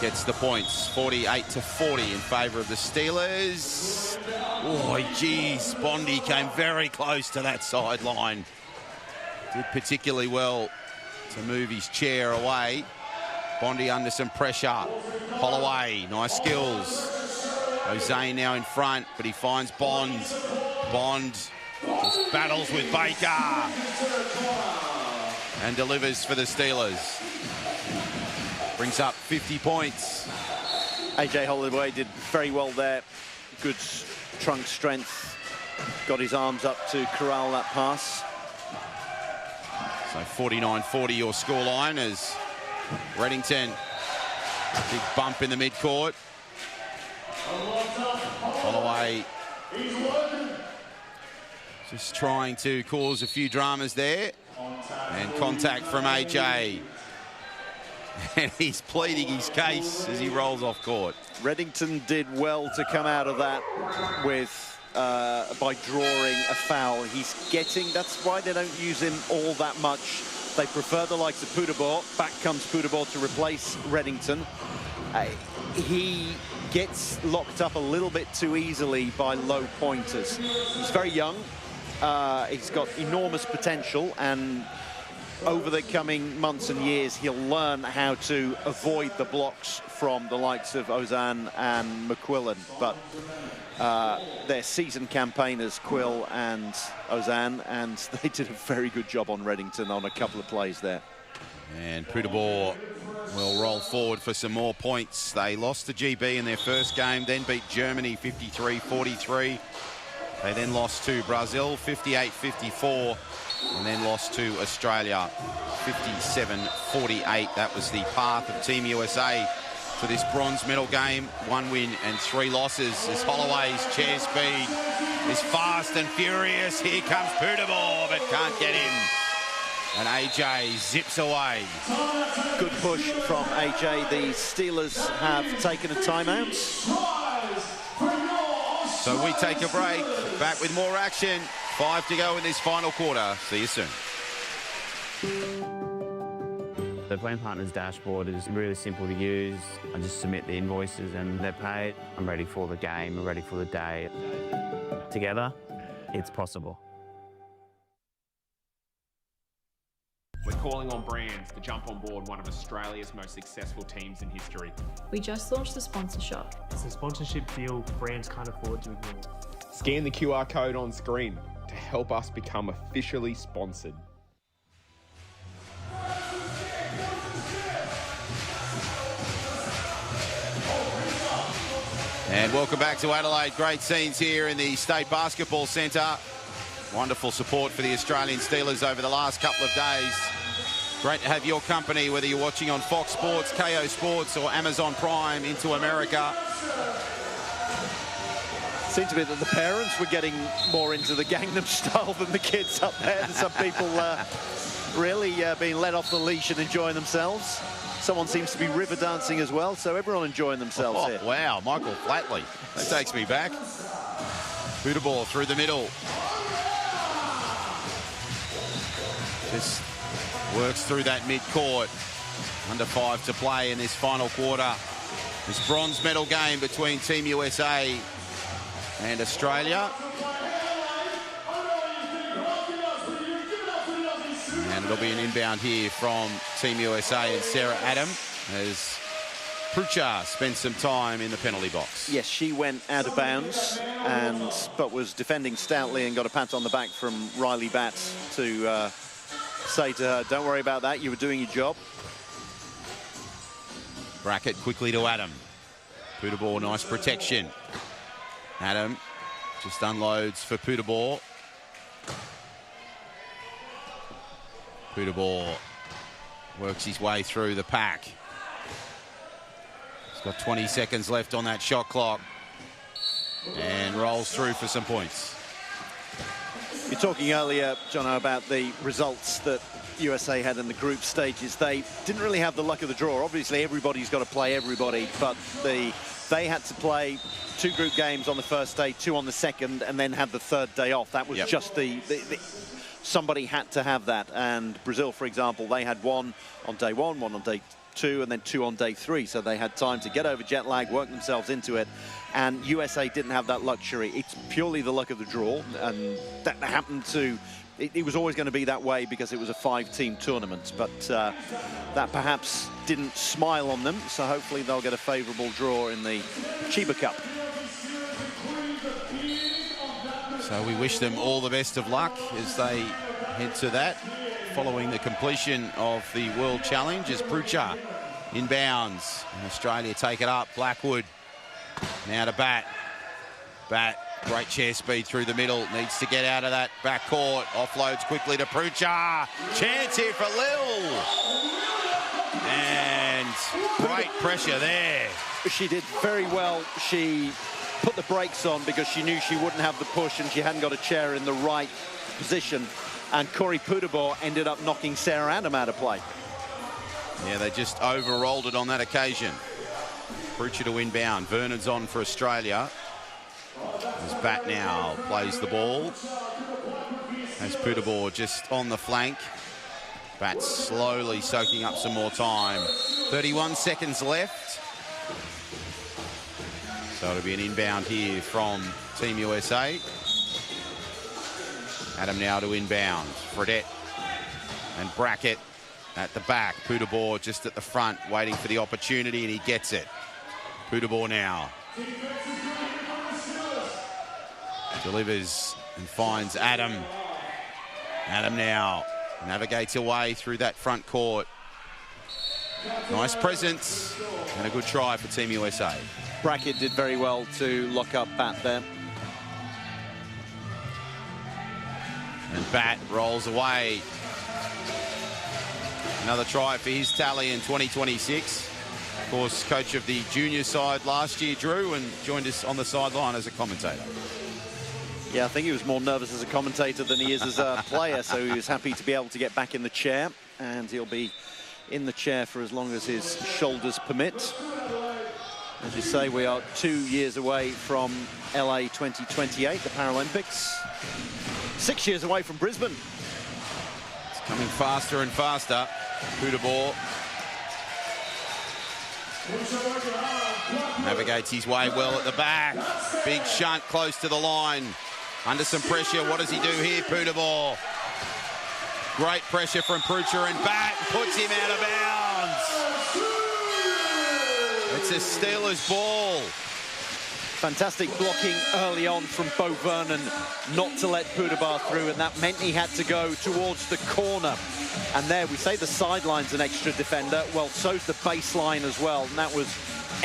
Gets the points, 48-40 in favour of the Steelers. Oh, geez, Bondi came very close to that sideline. Did particularly well to move his chair away. Bondi under some pressure. Holloway, nice skills. Ozane now in front, but he finds Bond. Bond just battles with Baker and delivers for the Steelers. Brings up 50 points. AJ Holloway did very well there. Good trunk strength. Got his arms up to corral that pass. So 49-40 your scoreline as Reddington, big bump in the midcourt. Holloway just trying to cause a few dramas there. And contact from AJ. And he's pleading his case as he rolls off court. Reddington did well to come out of that with by drawing a foul. He's getting, that's why they don't use him all that much. They prefer the likes of Poudabor. Back comes Poudabor to replace Reddington. He gets locked up a little bit too easily by low pointers. He's very young. He's got enormous potential, and over the coming months and years, he'll learn how to avoid the blocks from the likes of Ozane and McQuillan. But they're seasoned campaigners, Quill and Ozane, and they did a very good job on Reddington on a couple of plays there. And Poudabor will roll forward for some more points. They lost to GB in their first game, then beat Germany 53-43. They then lost to Brazil 58-54, and then lost to Australia 57-48. That was the path of Team USA to this bronze medal game. 1 win and 3 losses as Holloway's chair speed is fast and furious. Here comes Poudabor, but can't get him. And AJ zips away. Good push from AJ. The Steelers have taken a timeout. So we take a break. Back with more action. 5 to go in this final quarter. See you soon. The Plan Partners dashboard is really simple to use. I just submit the invoices and they're paid. I'm ready for the game, I'm ready for the day. Together, it's possible. We're calling on brands to jump on board one of Australia's most successful teams in history. We just launched the sponsor shop. It's a sponsorship deal brands can't afford to ignore. Scan the QR code on screen to help us become officially sponsored. And welcome back to Adelaide. Great scenes here in the State Basketball Centre. Wonderful support for the Australian Steelers over the last couple of days. Great to have your company, whether you're watching on Fox Sports, KO Sports or Amazon Prime into America. Seems to be that the parents were getting more into the Gangnam Style than the kids up there. Some people really being let off the leash and enjoying themselves. Someone seems to be river dancing as well, so everyone enjoying themselves here. Wow, Michael Flatley. That takes me back. Poudabor through the middle. Just works through that mid-court. Under 5 to play in this final quarter. This bronze medal game between Team USA and Australia. And it'll be an inbound here from Team USA and Sarah Adam as Prucha spent some time in the penalty box. Yes, she went out of bounds, but was defending stoutly and got a pat on the back from Riley Batts to say to her, don't worry about that, you were doing your job. Brackett quickly to Adam. Poudabor, nice protection. Adam just unloads for Poudabor. Poudabor works his way through the pack. He's got 20 seconds left on that shot clock and rolls through for some points. You're talking earlier, Jono, about the results that USA had in the group stages. They didn't really have the luck of the draw. Obviously, everybody's got to play everybody, but they had to play 2 group games on the first day, 2 on the second, and then had the 3rd day off. That was just somebody had to have that. And Brazil, for example, they had 1 on day 1, 1 on day 2, and then 2 on day 3. So they had time to get over jet lag, work themselves into it. And USA didn't have that luxury. It's purely the luck of the draw. And that happened to it was always going to be that way because it was a 5-team tournament, but that perhaps didn't smile on them, so hopefully they'll get a favourable draw in the Chiba Cup. So we wish them all the best of luck as they head to that, following the completion of the World Challenge as Prucha inbounds. And Australia take it up. Blackwood now to Bat. Bat, great chair speed through the middle. Needs to get out of that back court. Offloads quickly to Prucha. Chance here for Lil. And great pressure there. She did very well. She put the brakes on because she knew she wouldn't have the push and she hadn't got a chair in the right position. And Corey Pudabor ended up knocking Sarah Adam out of play. Yeah, they just overrolled it on that occasion. Prucha to inbound. Vernon's on for Australia. As Bat now plays the ball. As Pudabor just on the flank. Bat slowly soaking up some more time. 31 seconds left. So it'll be an inbound here from Team USA. Adam now to inbound. Fredette and Brackett at the back. Pudabor just at the front, waiting for the opportunity, and he gets it. Pudabor now. Delivers and finds Adam. Adam now navigates away through that front court. Nice presence and a good try for Team USA. Brackett did very well to lock up Bat there. And Bat rolls away. Another try for his tally in 2026. Of course, coach of the junior side last year, Drew, and joined us on the sideline as a commentator. Yeah, I think he was more nervous as a commentator than he is as a player, so he was happy to be able to get back in the chair, and he'll be in the chair for as long as his shoulders permit. As you say, we are 2 years away from LA 2028, the Paralympics. 6 years away from Brisbane. It's coming faster and faster. Pudabor navigates his way well at the back. Big shunt close to the line. Under some pressure, what does he do here, Pudabor? Great pressure from Prucha, and Bat puts him out of bounds. It's a Steelers ball. Fantastic blocking early on from Bo Vernon not to let Pudabor through, and that meant he had to go towards the corner. And there, we say the sideline's an extra defender. Well, so's the baseline as well, and that was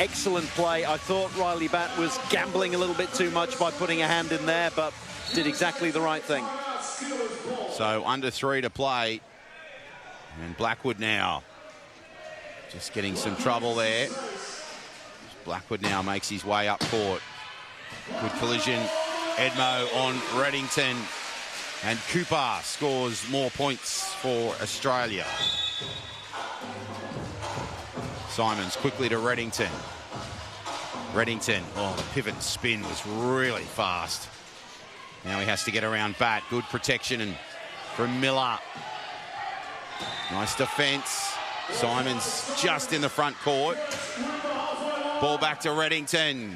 excellent play. I thought Riley Bat was gambling a little bit too much by putting a hand in there, but did exactly the right thing. So under 3 to play. And Blackwood now just getting some trouble there. Blackwood now makes his way up court. Good collision. Edmo on Reddington. And Cooper scores more points for Australia. Simons quickly to Reddington. Reddington, oh, the pivot and spin was really fast. Now he has to get around Bat. Good protection and from Miller. Nice defence. Simons just in the front court. Ball back to Reddington.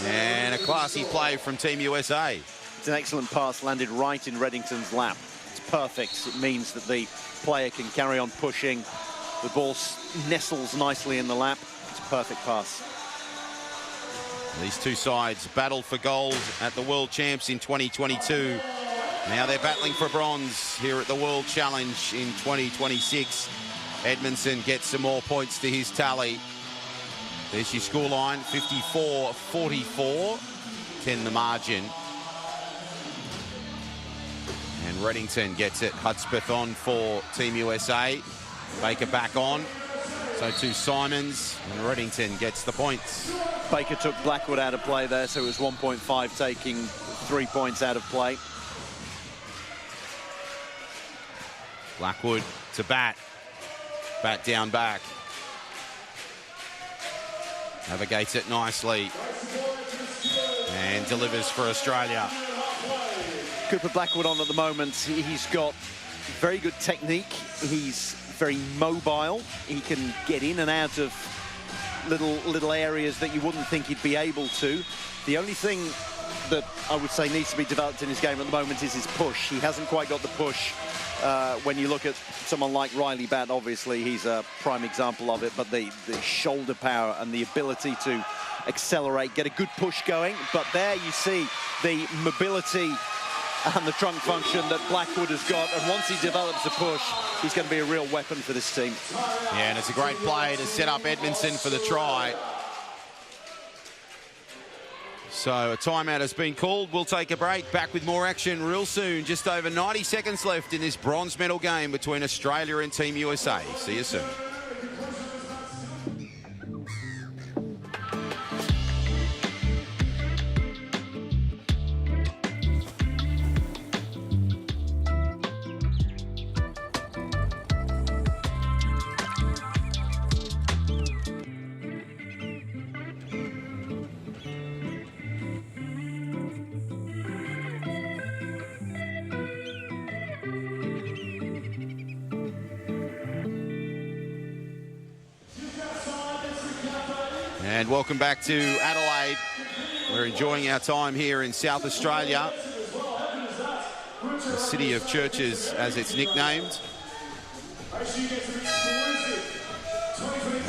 And a classy play from Team USA. It's an excellent pass, landed right in Reddington's lap. It's perfect. It means that the player can carry on pushing. The ball nestles nicely in the lap. It's a perfect pass. These two sides battled for gold at the World Champs in 2022. Now they're battling for bronze here at the World Challenge in 2026. Edmondson gets some more points to his tally. There's your scoreline, 54-44, 10 the margin. And Reddington gets it. Hudspeth on for Team USA. Baker back on. So too Simons, and Reddington gets the points. Baker took Blackwood out of play there, so it was 1.5 taking 3 points out of play. Blackwood to Bat. Bat down back. Navigates it nicely. And delivers for Australia. Cooper Blackwood on at the moment. He's got very good technique. He's very mobile. He can get in and out of little areas that you wouldn't think he'd be able to. The only thing that I would say needs to be developed in his game at the moment is his push. He hasn't quite got the push. When you look at someone like Riley Batt, obviously he's a prime example of it, but the shoulder power and the ability to accelerate, get a good push going. But there you see the mobility and the trunk function that Blackwood has got, and once he develops a push, he's going to be a real weapon for this team. Yeah, and it's a great play to set up Edmondson for the try. So a timeout has been called. We'll take a break. Back with more action real soon. Just over 90 seconds left in this bronze medal game between Australia and Team USA. See you soon. And welcome back to Adelaide. We're enjoying our time here in South Australia, the city of churches as it's nicknamed. And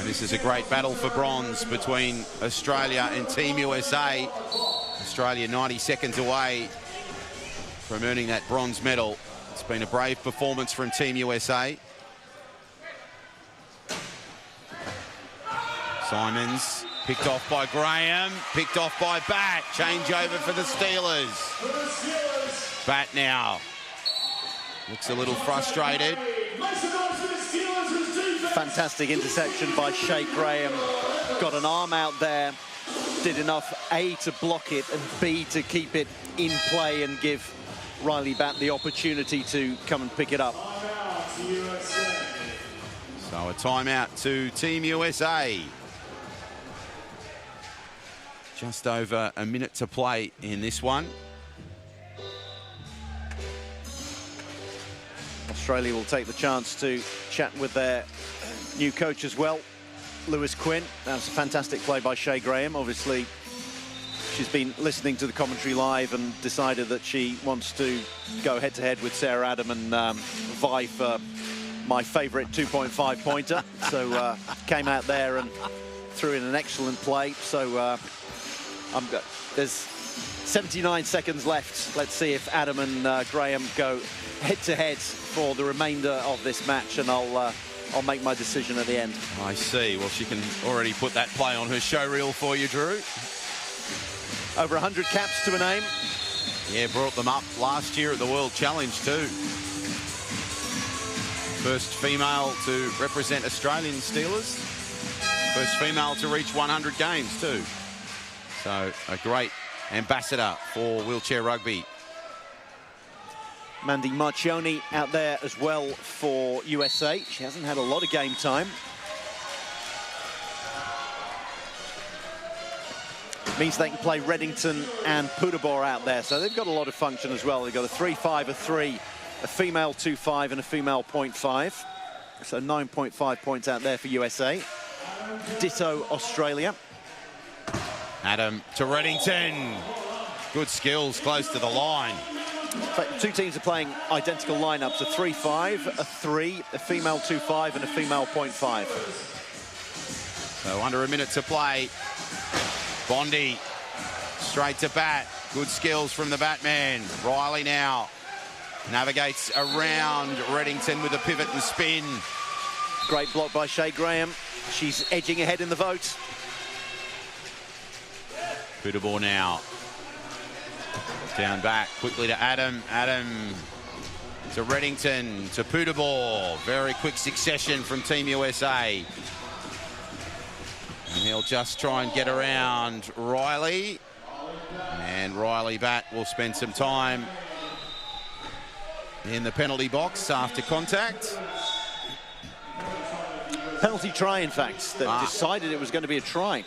this is a great battle for bronze between Australia and Team USA. Australia 90 seconds away from earning that bronze medal. It's been a brave performance from Team USA. Simons picked off by Graham, picked off by Batt. Change over for the Steelers. Batt now looks a little frustrated. Fantastic interception by Shea Graham. Got an arm out there. Did enough, A, to block it, and B, to keep it in play and give Riley Batt the opportunity to come and pick it up. So a timeout to Team USA. Just over a minute to play in this one. Australia will take the chance to chat with their new coach as well, Lewis Quinn. That was a fantastic play by Shea Graham. Obviously, she's been listening to the commentary live and decided that she wants to go head-to-head with Sarah Adam and vie for my favourite 2.5 pointer. So came out there and threw in an excellent play. So there's 79 seconds left. Let's see if Adam and Graham go head-to-head for the remainder of this match, and I'll make my decision at the end. I see. Well, she can already put that play on her show reel for you, Drew. Over 100 caps to a name. Yeah, brought them up last year at the World Challenge too. First female to represent Australian Steelers. First female to reach 100 games too. So a great ambassador for wheelchair rugby. Mandy Marchioni out there as well for USA. She hasn't had a lot of game time. Means they can play Reddington and Pudabor out there. So they've got a lot of function as well. They've got a 3-5, a 3, a female 2-5 and a female 0.5. So 9.5 points out there for USA. Ditto Australia. Adam to Reddington. Good skills close to the line. In fact, two teams are playing identical lineups, a 3-5, a 3, a female 2-5 and a female 0.5. So under a minute to play. Bondi straight to Batt. Good skills from the Batman. Riley now navigates around Reddington with a pivot and spin. Great block by Shea Graham. She's edging ahead in the vote. Pudabor now. Down back quickly to Adam. Adam to Reddington, to Pudabor. Very quick succession from Team USA. And he'll just try and get around Riley. And Riley Batt will spend some time in the penalty box after contact. Penalty try, in fact. They decided it was going to be a try.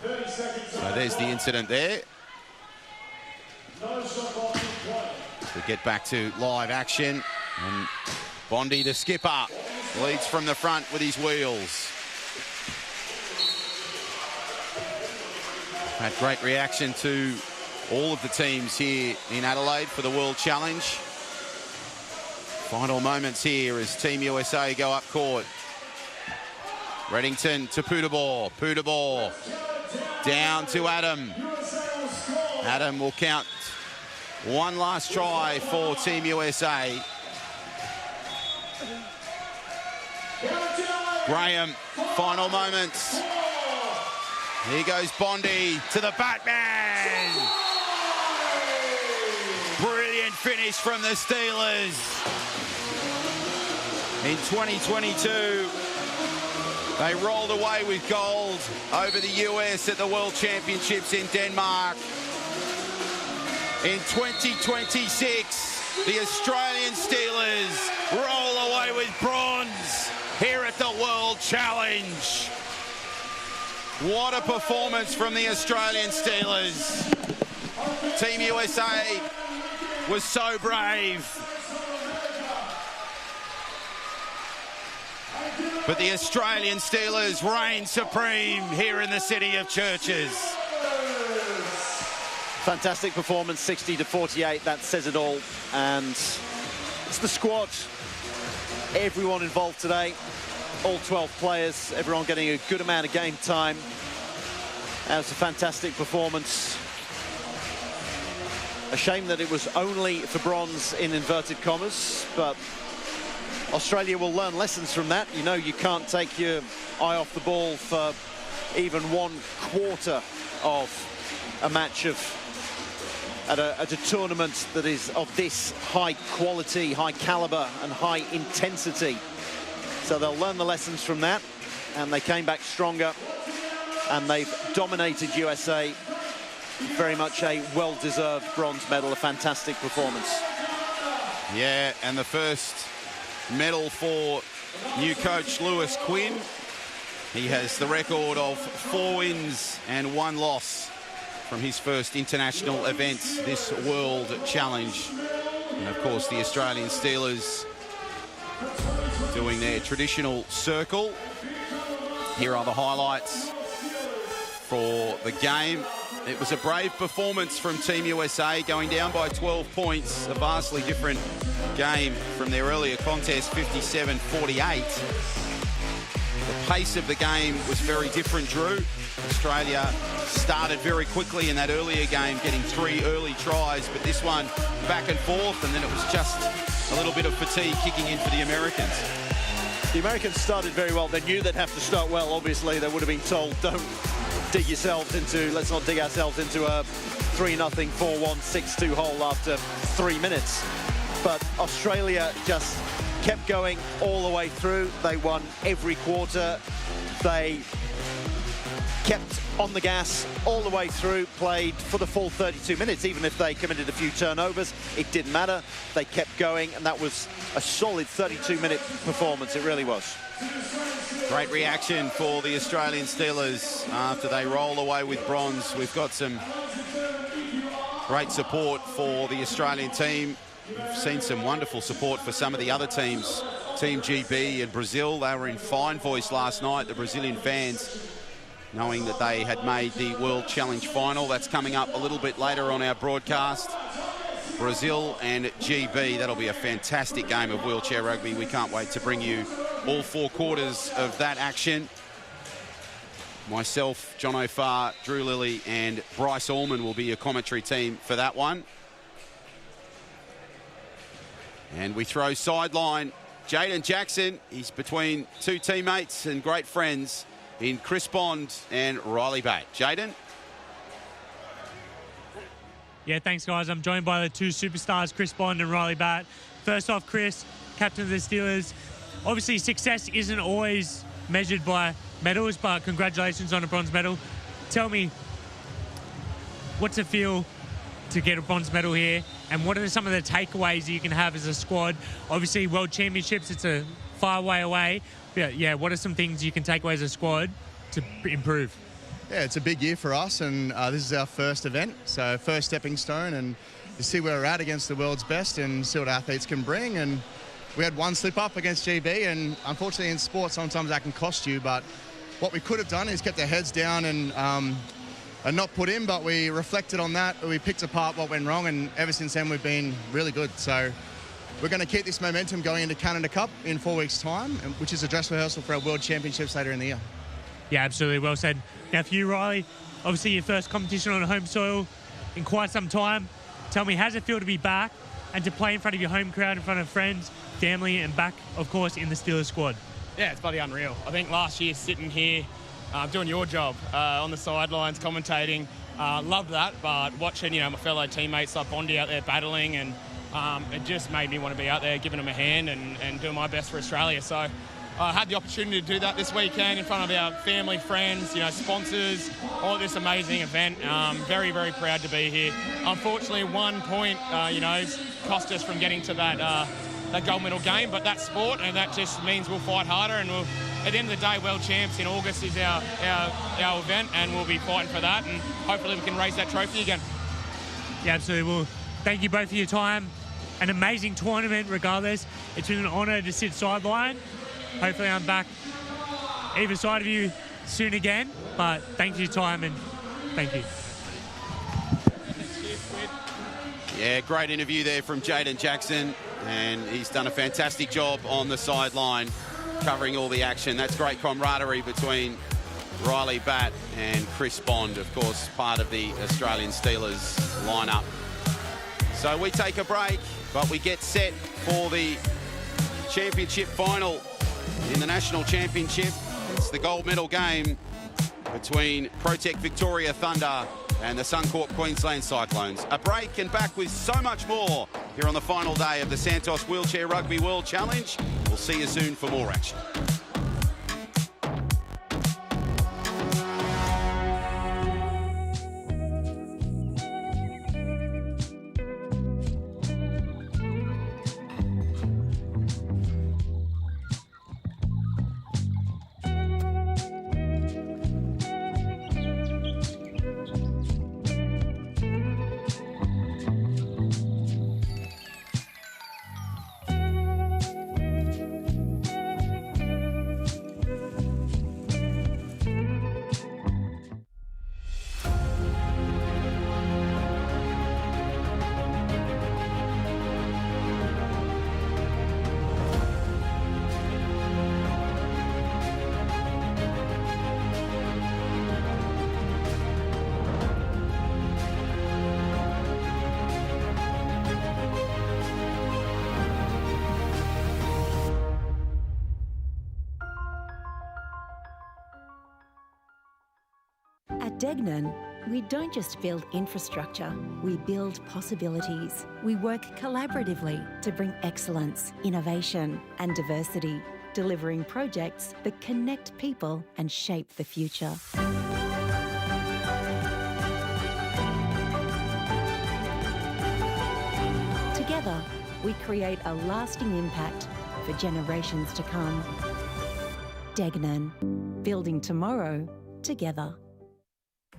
So there's the incident there. We get back to live action. And Bondi, the skipper, leads from the front with his wheels. Had great reaction to all of the teams here in Adelaide for the World Challenge. Final moments here as Team USA go up court. Reddington to Poodabor. Poodabor down to Adam. Adam will count one last try for Team USA. Graham, final moments. Here goes Bondi to the Batman. Brilliant finish from the Steelers. In 2022, they rolled away with gold over the US at the World Championships in Denmark. In 2026, the Australian Steelers roll away with bronze here at the World Challenge. What a performance from the Australian Steelers. Team USA was so brave. But the Australian Steelers reign supreme here in the city of churches. Fantastic performance, 60-48, that says it all. And it's the squad. Everyone involved today, all 12 players, everyone getting a good amount of game time. That was a fantastic performance. A shame that it was only for bronze in inverted commas, but Australia will learn lessons from that. You know, you can't take your eye off the ball for even 1/4 of a match at a tournament that is of this high quality, high caliber and high intensity. So they'll learn the lessons from that, and they came back stronger, and they've dominated USA. Very much a well-deserved bronze medal, a fantastic performance. Yeah, and the first medal for new coach Lewis Quinn. He has the record of 4 wins and 1 loss from his first international event, this World Challenge. And of course, the Australian Steelers doing their traditional circle. Here are the highlights for the game. It was a brave performance from Team USA, going down by 12 points, a vastly different game from their earlier contest, 57-48. The pace of the game was very different, Drew. Australia started very quickly in that earlier game, getting 3 early tries, but this one back and forth, and then it was just a little bit of fatigue kicking in for the Americans. The Americans started very well. They knew they'd have to start well. Obviously, they would have been told, don't dig yourselves into, let's not dig ourselves into a 3-0, 4-1, 6-2 hole after 3 minutes. But Australia just kept going all the way through. They won every quarter. They kept on the gas all the way through, played for the full 32 minutes. Even if they committed a few turnovers, it didn't matter. They kept going, and that was a solid 32-minute performance. It really was. Great reaction for the Australian Steelers after they roll away with bronze. We've got some great support for the Australian team. We've seen some wonderful support for some of the other teams. Team GB and Brazil, they were in fine voice last night, the Brazilian fans, knowing that they had made the World Challenge final. That's coming up a little bit later on our broadcast. Brazil and GB, that'll be a fantastic game of wheelchair rugby. We can't wait to bring you all 4 quarters of that action. Myself, John O'Farr, Drew Lilly and Bryce Allman will be your commentary team for that one. And we throw sideline. Jaden Jackson, he's between 2 teammates and great friends in Chris Bond and Riley Batt. Jaden? Yeah, thanks, guys. I'm joined by the 2 superstars, Chris Bond and Riley Batt. First off, Chris, captain of the Steelers. Obviously, success isn't always measured by medals, but congratulations on a bronze medal. Tell me, what's it feel to get a bronze medal here, and what are some of the takeaways that you can have as a squad? Obviously, World Championships, it's a far way away. Yeah, what are some things you can take away as a squad to improve? Yeah, it's a big year for us, and this is our first event, so first stepping stone, and to see where we're at against the world's best and see what athletes can bring. And we had 1 slip up against GB, and unfortunately in sport sometimes that can cost you, but what we could have done is kept our heads down and not put in, but we reflected on that. We picked apart what went wrong, and ever since then we've been really good. So we're going to keep this momentum going into Canada Cup in 4 weeks' time, which is a dress rehearsal for our World Championships later in the year. Yeah, absolutely. Well said. Now for you, Riley, obviously your first competition on home soil in quite some time. Tell me, how does it feel to be back and to play in front of your home crowd, in front of friends, family, and back, of course, in the Steelers squad? Yeah, it's bloody unreal. I think last year sitting here, doing your job on the sidelines, commentating, loved that. But watching, my fellow teammates like Bondi out there battling, and it just made me want to be out there giving them a hand and doing my best for Australia. So I had the opportunity to do that this weekend in front of our family, friends, sponsors, all at this amazing event. Very, very proud to be here. Unfortunately, 1 point, cost us from getting to that gold medal game, but that's sport, and that just means we'll fight harder, and we'll, at the end of the day, World Champs in August is our event, and we'll be fighting for that, and hopefully we can raise that trophy again. Yeah, absolutely. Well, thank you both for your time. An amazing tournament regardless. It's been an honour to sit sideline. Hopefully I'm back either side of you soon again, but thank you for your time, and thank you. Yeah, great interview there from Jaden Jackson, and he's done a fantastic job on the sideline covering all the action. That's great camaraderie between Riley Batt and Chris Bond, of course, part of the Australian Steelers lineup. So we take a break, but we get set for the championship final in the National Championship. It's the gold medal game between Protect Victoria Thunder and the Suncorp Queensland Cyclones. A break and back with so much more here on the final day of the Santos Wheelchair Rugby World Challenge. We'll see you soon for more action. At Degnan, we don't just build infrastructure, we build possibilities. We work collaboratively to bring excellence, innovation, and diversity, delivering projects that connect people and shape the future. Together, we create a lasting impact for generations to come. Degnan, building tomorrow together.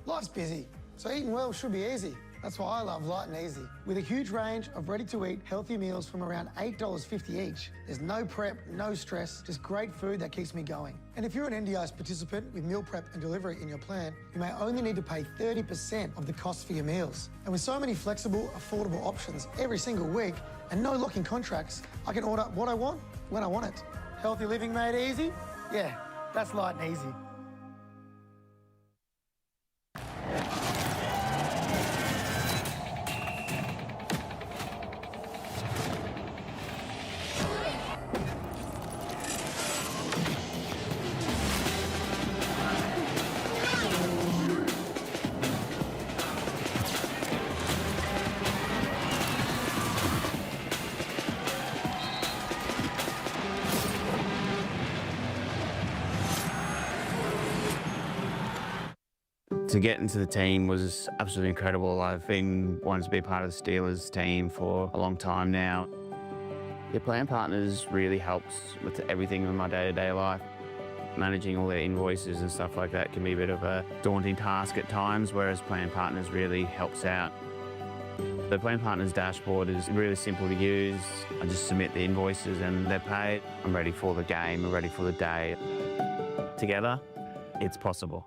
Life's busy, so eating well should be easy. That's why I love Light and Easy. With a huge range of ready-to-eat healthy meals from around $8.50 each, there's no prep, no stress, just great food that keeps me going. And if you're an NDIS participant with meal prep and delivery in your plan, you may only need to pay 30% of the cost for your meals. And with so many flexible, affordable options every single week and no locking contracts, I can order what I want when I want it. Healthy living made easy? Yeah, that's Light and Easy. To get into the team was absolutely incredible. I've been wanting to be part of the Steelers team for a long time now. Your plan partners really helps with everything in my day-to-day life. Managing all their invoices and stuff like that can be a bit of a daunting task at times, whereas plan partners really helps out. The plan partners dashboard is really simple to use. I just submit the invoices and they're paid. I'm ready for the game, I'm ready for the day. Together, it's possible.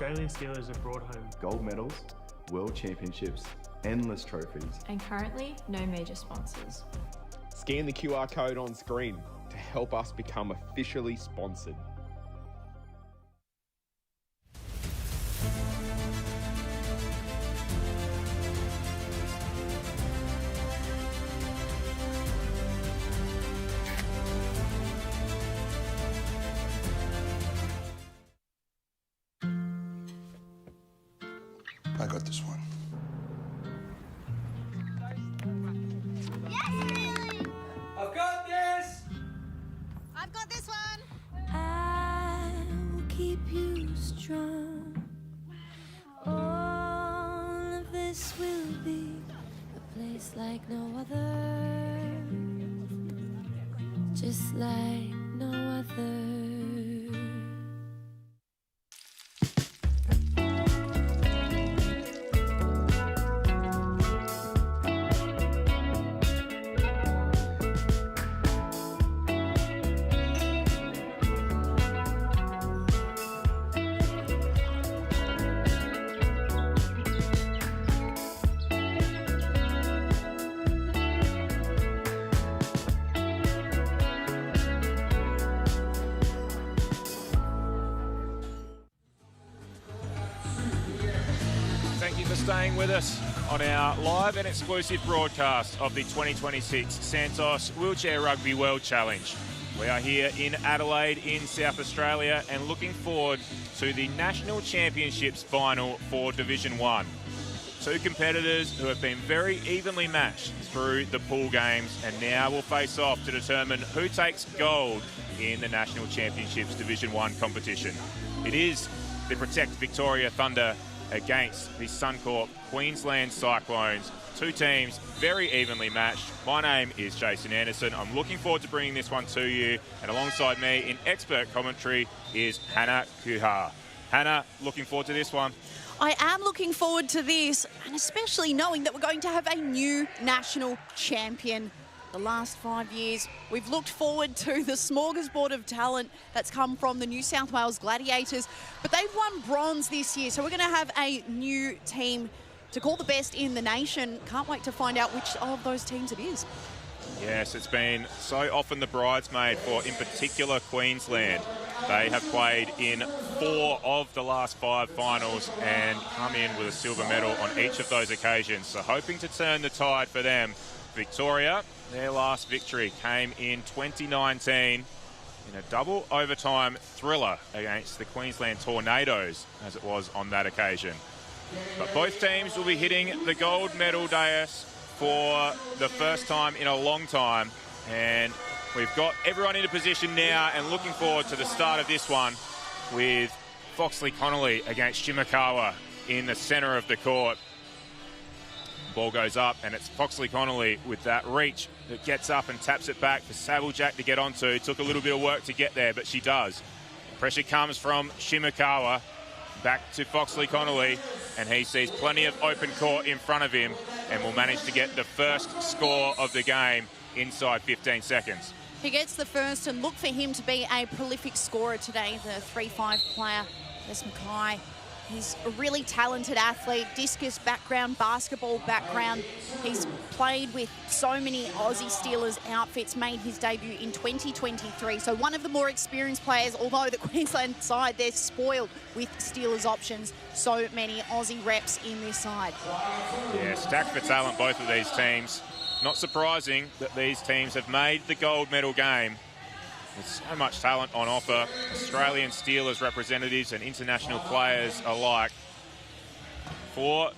Australian Steelers have brought home Gold medals, world championships, endless trophies. And currently, no major sponsors. Scan the QR code on screen to help us become officially sponsored. I got this one. I've got this! I've got this one. I will keep you strong. All of this will be a place like no other. Just like no other. Thank you for staying with us on our live and exclusive broadcast of the 2026 Santos Wheelchair Rugby World Challenge. We are here in Adelaide in South Australia and looking forward to the National Championships final for Division 1. Two competitors who have been very evenly matched through the pool games and now will face off to determine who takes gold in the National Championships Division 1 competition. It is the Protect Victoria Thunder against the Suncorp Queensland Cyclones. Two teams very evenly matched. My name is Jason Anderson. I'm looking forward to bringing this one to you. And alongside me in expert commentary is Hannah Kuhar. Hannah, looking forward to this one. I am looking forward to this, and especially knowing that we're going to have a new national champion. The last 5 years, we've looked forward to the smorgasbord of talent that's come from the New South Wales Gladiators, but they've won bronze this year, so we're going to have a new team to call the best in the nation. Can't wait to find out which of those teams it is. Yes, it's been so often the bridesmaid for, in particular, Queensland. They have played in 4 of the last 5 finals and come in with a silver medal on each of those occasions. So hoping to turn the tide for them. Victoria, their last victory came in 2019 in a double overtime thriller against the Queensland Tornadoes, as it was on that occasion. But both teams will be hitting the gold medal dais for the first time in a long time, and we've got everyone into position now and looking forward to the start of this one with Foxley Connolly against Shimakawa in the centre of the court. Ball goes up and it's Foxley Connolly with that reach that gets up and taps it back for Saviljack to get onto. Took a little bit of work to get there, but she does. Pressure comes from Shimakawa back to Foxley Connolly, and he sees plenty of open court in front of him and will manage to get the first score of the game inside 15 seconds. He gets the first, and look for him to be a prolific scorer today, the 3-5 player, Wes Mackay. He's a really talented athlete, discus background, basketball background. He's played with so many Aussie Steelers outfits, made his debut in 2023. So one of the more experienced players, although the Queensland side, they're spoiled with Steelers options. So many Aussie reps in this side. Yeah, stacked for talent, both of these teams. Not surprising that these teams have made the gold medal game. There's so much talent on offer. Australian Steelers representatives and international players alike. For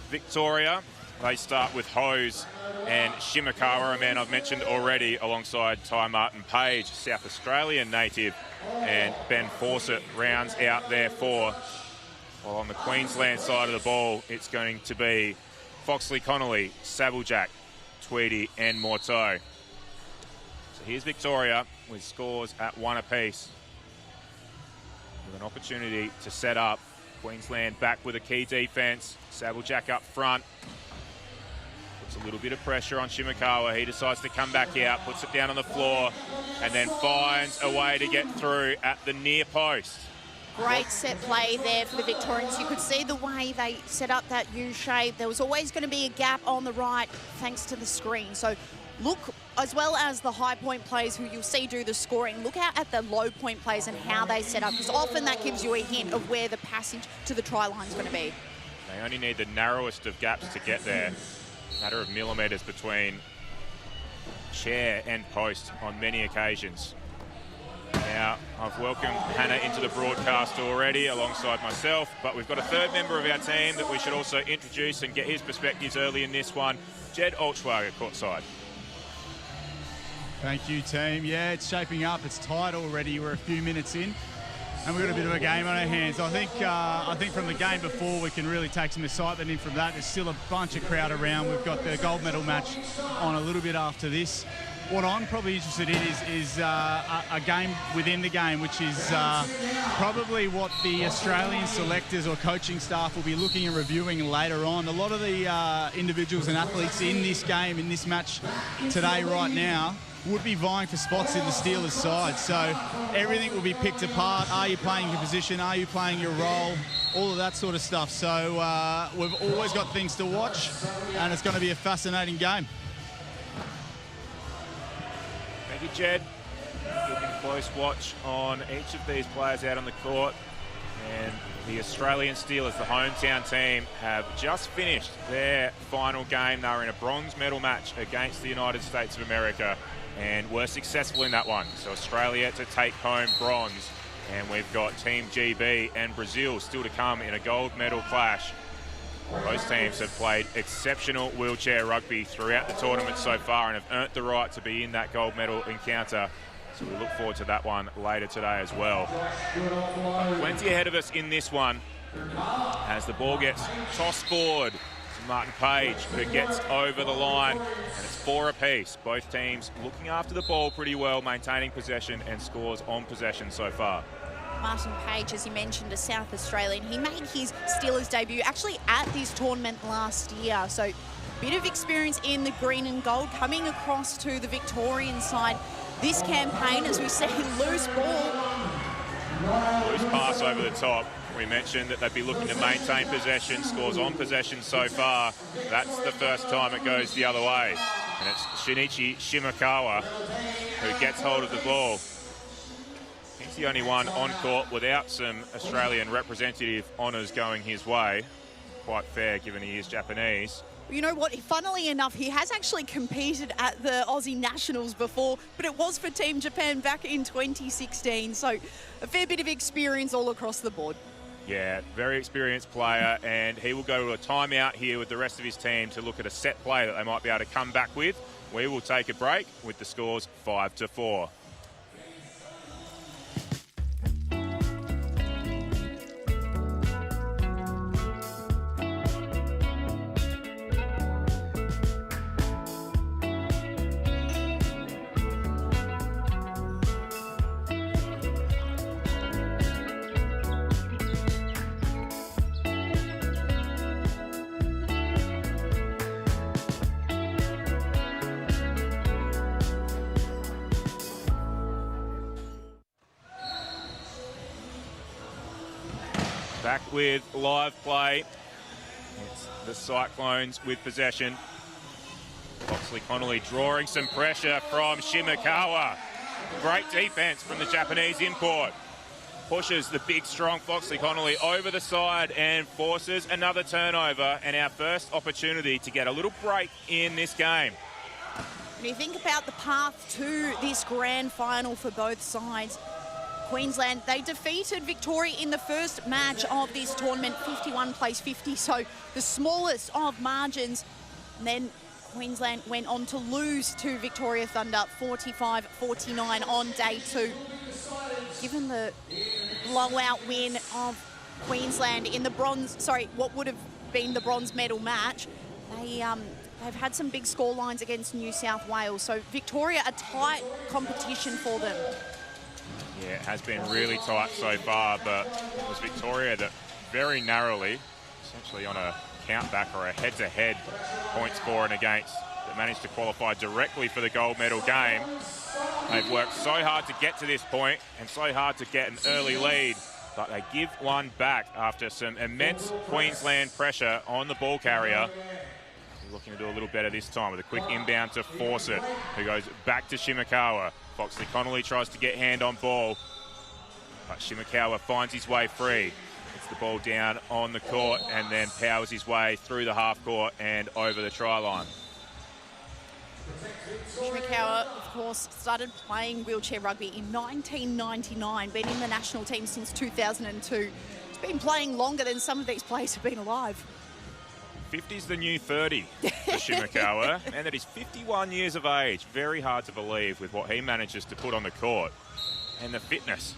Victoria, they start with Hose and Shimakawa, a man I've mentioned already, alongside Ty Martin-Page, South Australian native, and Ben Fawcett rounds out their 4. While on the Queensland side of the ball, it's going to be Foxley Connolly, Saviljack, Tweedy and Morteau. So here's Victoria with scores at 1 apiece, with an opportunity to set up. Queensland back with a key defence. Saviljack up front. Puts a little bit of pressure on Shimakawa. He decides to come back out, puts it down on the floor, and then finds a way to get through at the near post. Great set play there for the Victorians. You could see the way they set up that U shape. There was always going to be a gap on the right thanks to the screen. So look, as well as the high point players who you'll see do the scoring, look out at the low point players and how they set up, because often that gives you a hint of where the passage to the try line is going to be. They only need the narrowest of gaps to get there. Matter of millimetres between chair and post on many occasions. Now, I've welcomed Hannah into the broadcast already alongside myself, but we've got a third member of our team that we should also introduce and get his perspectives early in this one. Jed Altschwager, courtside. Thank you, team. Yeah, it's shaping up. It's tight already. We're a few minutes in, and we've got a bit of a game on our hands. I think from the game before, we can really take some excitement in from that. There's still a bunch of crowd around. We've got the gold medal match on a little bit after this. What I'm probably interested in is a game within the game, which is probably what the Australian selectors or coaching staff will be looking and reviewing later on. A lot of the individuals and athletes in this game, in this match today, right now, would be vying for spots in the Steelers side. So everything will be picked apart. Are you playing your position? Are you playing your role? All of that sort of stuff. So we've always got things to watch, and it's going to be a fascinating game. Thank you, Jed. Keeping close watch on each of these players out on the court. And the Australian Steelers, the hometown team, have just finished their final game. They were in a bronze medal match against the United States of America and were successful in that one. So Australia to take home bronze. And we've got Team GB and Brazil still to come in a gold medal clash. Both teams have played exceptional wheelchair rugby throughout the tournament so far and have earned the right to be in that gold medal encounter. So we look forward to that one later today as well. But plenty ahead of us in this one as the ball gets tossed forward to Martin Page, who gets over the line, and it's 4 apiece. Both teams looking after the ball pretty well, maintaining possession and scores on possession so far. Martin Page, as you mentioned, a South Australian. He made his Steelers debut actually at this tournament last year. So bit of experience in the green and gold, coming across to the Victorian side this campaign, as we see, loose ball. Loose pass over the top. We mentioned that they'd be looking to maintain possession, scores on possession so far. That's the first time it goes the other way. And it's Shinichi Shimakawa who gets hold of the ball. He's the only one on court without some Australian representative honours going his way. Quite fair, given he is Japanese. You know what, funnily enough, he has actually competed at the Aussie Nationals before, but it was for Team Japan back in 2016. So a fair bit of experience all across the board. Yeah, very experienced player, and he will go to a timeout here with the rest of his team to look at a set play that they might be able to come back with. We will take a break with the scores 5-4. Back with live play. It's the Cyclones with possession. Foxley Connolly drawing some pressure from Shimakawa. Great defense from the Japanese import. Pushes the big, strong Foxley Connolly over the side and forces another turnover, and our first opportunity to get a little break in this game. When you think about the path to this grand final for both sides, Queensland, they defeated Victoria in the first match of this tournament, 51 plays 50, so the smallest of margins. And then Queensland went on to lose to Victoria Thunder 45-49 on day 2. Given the blowout win of Queensland in the what would have been the bronze medal match, they've had some big score lines against New South Wales. So Victoria, a tight competition for them. Yeah, it has been really tight so far, but it was Victoria that very narrowly, essentially on a countback or a head-to-head points for and against, that managed to qualify directly for the gold medal game. They've worked so hard to get to this point and so hard to get an early lead but they give one back after some immense Queensland pressure on the ball carrier. Looking to do a little better this time with a quick inbound to force it, who goes back to Shimakawa. Foxley Connolly tries to get hand on ball, but Shimakawa finds his way free. Gets the ball down on the court and then powers his way through the half court and over the try line. Shimakawa, of course, started playing wheelchair rugby in 1999, been in the national team since 2002. He's been playing longer than some of these players have been alive. 50's the new 30 for Shimakawa, and that he's 51 years of age. Very hard to believe with what he manages to put on the court. And the fitness.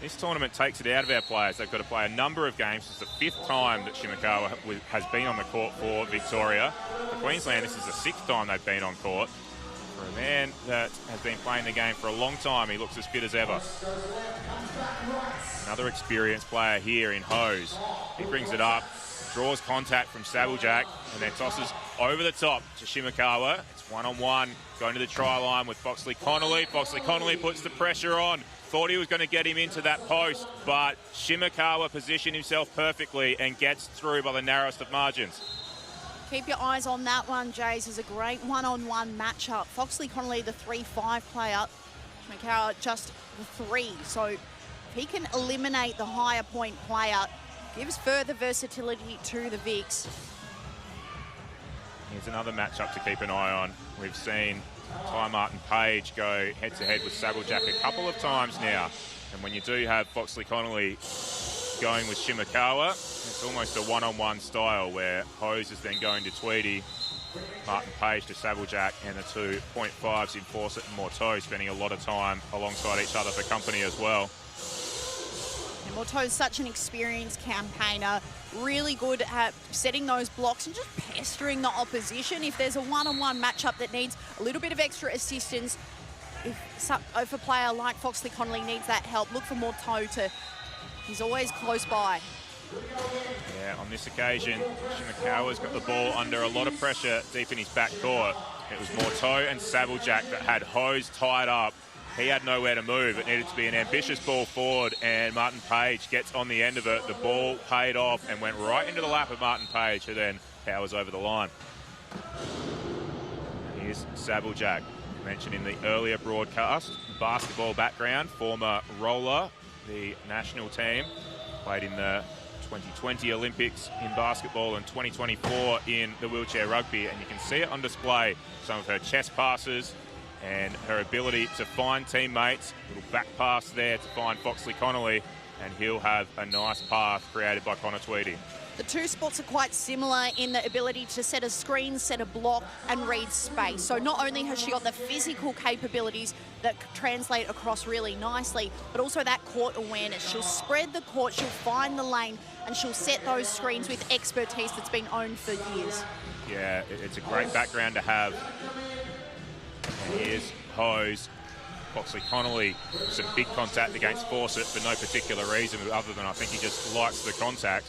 This tournament takes it out of our players. They've got to play a number of games. It's the 5th time that Shimakawa has been on the court for Victoria. For Queensland, this is the 6th time they've been on court. For a man that has been playing the game for a long time, he looks as fit as ever. Another experienced player here in Hose. He brings it up, draws contact from Sabljak, and then tosses over the top to Shimakawa. It's one-on-one, going to the try line with Foxley Connolly. Foxley Connolly puts the pressure on. Thought he was going to get him into that post, but Shimakawa positioned himself perfectly and gets through by the narrowest of margins. Keep your eyes on that one, Jays. It's a great one-on-one matchup. Foxley Connolly, the 3-5 player. Shimakawa, just the 3. So if he can eliminate the higher point player, gives further versatility to the Vics. Here's another matchup to keep an eye on. We've seen Ty Martin-Page go head-to-head with Sabljak a couple of times now. And when you do have Foxley Connolly going with Shimakawa, it's almost a one-on-one style where Hose is then going to Tweedy, Martin-Page to Sabljak, and the 2 .5s in Fawcett and Morteau spending a lot of time alongside each other for company as well. And Morteau's such an experienced campaigner, really good at setting those blocks and just pestering the opposition. If there's a one-on-one matchup that needs a little bit of extra assistance, if a player like Foxley Connolly needs that help, look for Morteau to, he's always close by. Yeah, on this occasion, Shimakawa's got the ball under a lot of pressure deep in his back court. It was Morteau and Sabljak that had Hose tied up. He had nowhere to move. It needed to be an ambitious ball forward, and Martin Page gets on the end of it. The ball paid off and went right into the lap of Martin Page, who then powers over the line. Here's Sabljak, mentioned in the earlier broadcast. Basketball background, former roller, the national team. Played in the 2020 Olympics in basketball and 2024 in the wheelchair rugby, and you can see it on display. Some of her chest passes and her ability to find teammates. Little back pass there to find Foxley Connolly, and he'll have a nice path created by Connor Tweedy. The two sports are quite similar in the ability to set a screen, set a block, and read space. So not only has she got the physical capabilities that translate across really nicely, but also that court awareness. She'll spread the court, she'll find the lane, and she'll set those screens with expertise that's been owned for years. Yeah, it's a great background to have. And here's Hose. Foxley Connolly, some big contact against Fawcett for no particular reason other than I think he just likes the contact.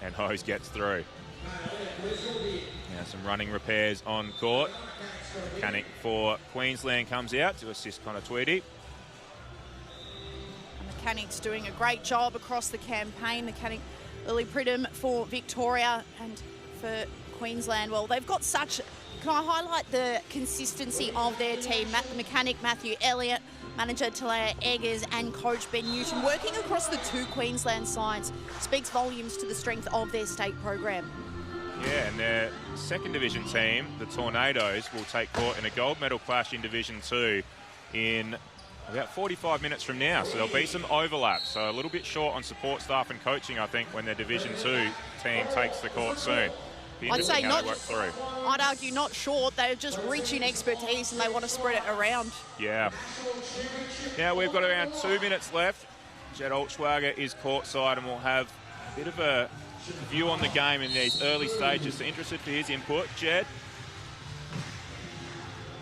And Hose gets through. Now some running repairs on court. Mechanic for Queensland comes out to assist Connor Tweedy. Mechanic's doing a great job across the campaign. Mechanic Lily Pridham for Victoria and for Queensland. Well, they've got such... Can I highlight the consistency of their team? Mechanic Matthew Elliott, manager Talaya Eggers and coach Ben Newton working across the two Queensland sides speaks volumes to the strength of their state program. Yeah, and their second division team, the Tornadoes, will take court in a gold medal clash in Division 2 in about 45 minutes from now. So there'll be some overlap. So a little bit short on support staff and coaching, I think, when their Division 2 team takes the court soon. I'd say not. I'd argue not short. They're just rich in expertise and they want to spread it around. Yeah. Now we've got around 2 minutes left. Jed Altschwager is courtside and we'll have a bit of a view on the game in these early stages. So interested for his input. Jed?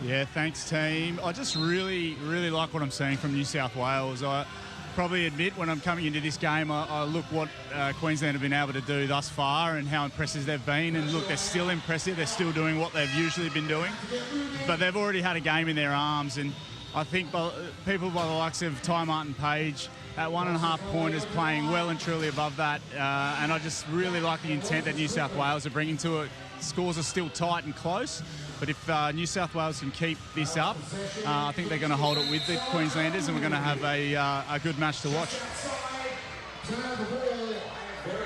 Yeah, thanks, team. I just really like what I'm seeing from New South Wales. I probably admit when I'm coming into this game, I look what Queensland have been able to do thus far and how impressive they've been. And look, they're still impressive. They're still doing what they've usually been doing. But they've already had a game in their arms. And I think people by the likes of Ty Martin-Page at 1.5 pointers, playing well and truly above that. And I just really like the intent that New South Wales are bringing to it. Scores are still tight and close, but if New South Wales can keep this up, I think they're going to hold it with the Queenslanders, and we're going to have a good match to watch.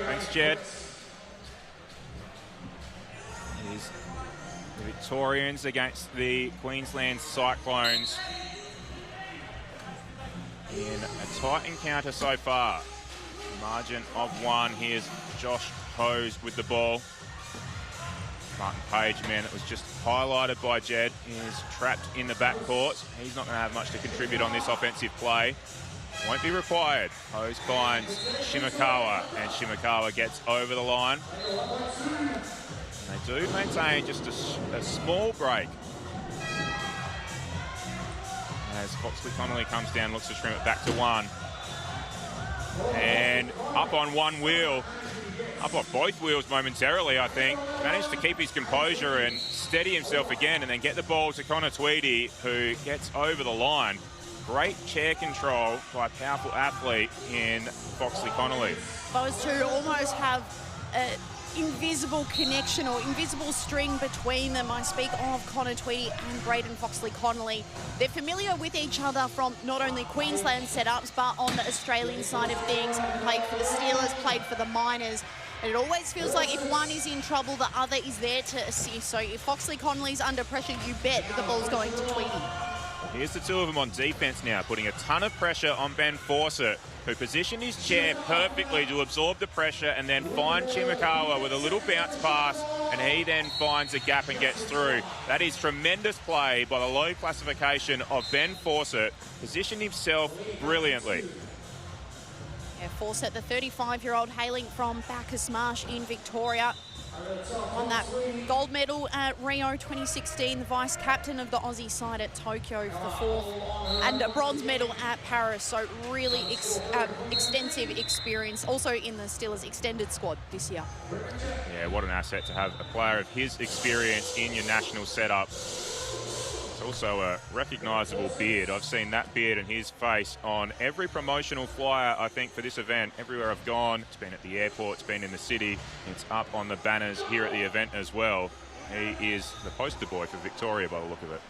Thanks, Jed. Here's the Victorians against the Queensland Cyclones in a tight encounter so far. Margin of 1. Here's Josh Hose with the ball. Martin Page, man, it was just highlighted by Jed. He's trapped in the backcourt. He's not going to have much to contribute on this offensive play. Won't be required. Hose finds Shimakawa, and Shimakawa gets over the line. And they do maintain just a small break. As Foxley Connolly comes down, looks to trim it back to 1. And up on one wheel. Up off both wheels momentarily, I think. Managed to keep his composure and steady himself again, and then get the ball to Connor Tweedy, who gets over the line. Great chair control by a powerful athlete in Foxley Connolly. Those two almost have an invisible connection or invisible string between them. I speak of Connor Tweedy and Braden Foxley Connolly. They're familiar with each other from not only Queensland setups, but on the Australian side of things. Played for the Steelers, played for the Miners. And it always feels like if one is in trouble, the other is there to assist. So if Foxley Connolly's under pressure, you bet the ball's going to Tweedy. Here's the two of them on defense now, putting a ton of pressure on Ben Fawcett, who positioned his chair perfectly to absorb the pressure and then find Shimakawa with a little bounce pass, and he then finds a gap and gets through. That is tremendous play by the low classification of Ben Fawcett, positioned himself brilliantly. Yeah, Fawcett, the 35-year-old hailing from Bacchus Marsh in Victoria. Won that gold medal at Rio 2016, the vice-captain of the Aussie side at Tokyo for 4th, and a bronze medal at Paris, so really extensive experience, also in the Steelers extended squad this year. Yeah, what an asset to have a player of his experience in your national setup. It's also a recognisable beard. I've seen that beard and his face on every promotional flyer, I think, for this event. Everywhere I've gone, it's been at the airport, it's been in the city, it's up on the banners here at the event as well. He is the poster boy for Victoria by the look of it.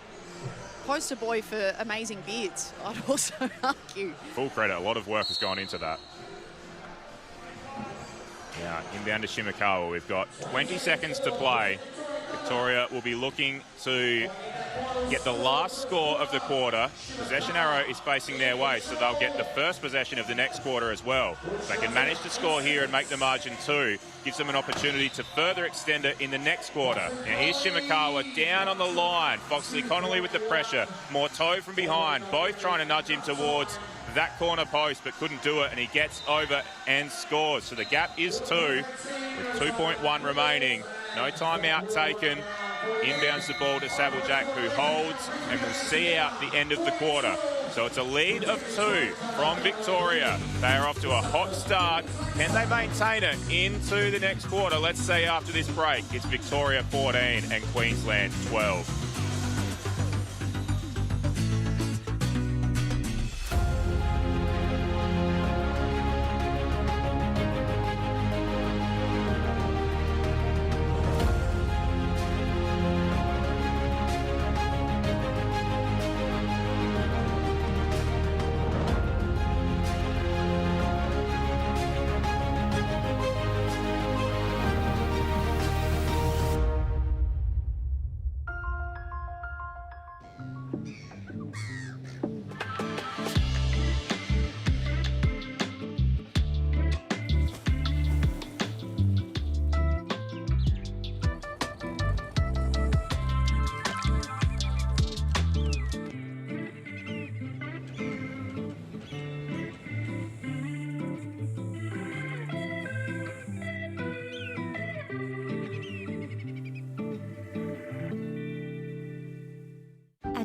Poster boy for amazing beards, I'd also argue. Full credit, a lot of work has gone into that. Now, inbound to Shimakawa. We've got 20 seconds to play. Victoria will be looking to get the last score of the quarter. Possession arrow is facing their way, so they'll get the first possession of the next quarter as well. If they can manage to score here and make the margin 2, gives them an opportunity to further extend it in the next quarter. Now here's Shimakawa down on the line. Foxley Connolly with the pressure. Morteau from behind, both trying to nudge him towards that corner post, but couldn't do it, and he gets over and scores. So the gap is 2 with 2.1 remaining. No timeout taken. Inbounds the ball to Saviljak, who holds and will see out the end of the quarter. So it's a lead of 2 from Victoria. They are off to a hot start. Can they maintain it into the next quarter? Let's see after this break. It's Victoria 14 and Queensland 12.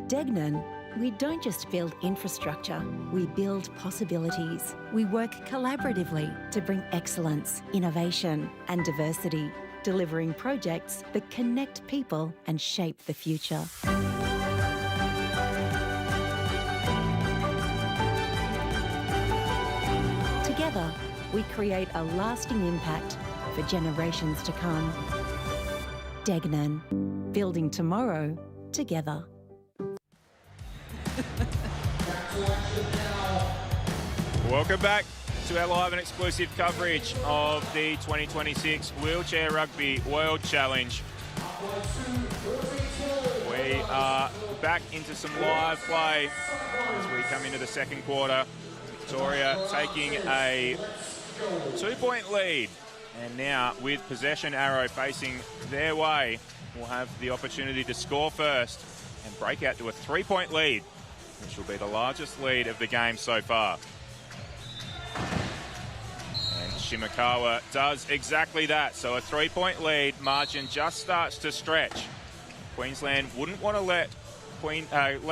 Degnan, we don't just build infrastructure, we build possibilities. We work collaboratively to bring excellence, innovation and diversity, delivering projects that connect people and shape the future. we create a lasting impact for generations to come. Degnan, building tomorrow together. Welcome back to our live and exclusive coverage of the 2026 Wheelchair Rugby World Challenge. We are back into some live play as we come into the second quarter. Victoria taking a 2-point lead, and now with possession arrow facing their way, will have the opportunity to score first and break out to a 3-point lead, which will be the largest lead of the game so far. And Shimakawa does exactly that. So a 3-point lead, margin just starts to stretch. Queensland wouldn't want to let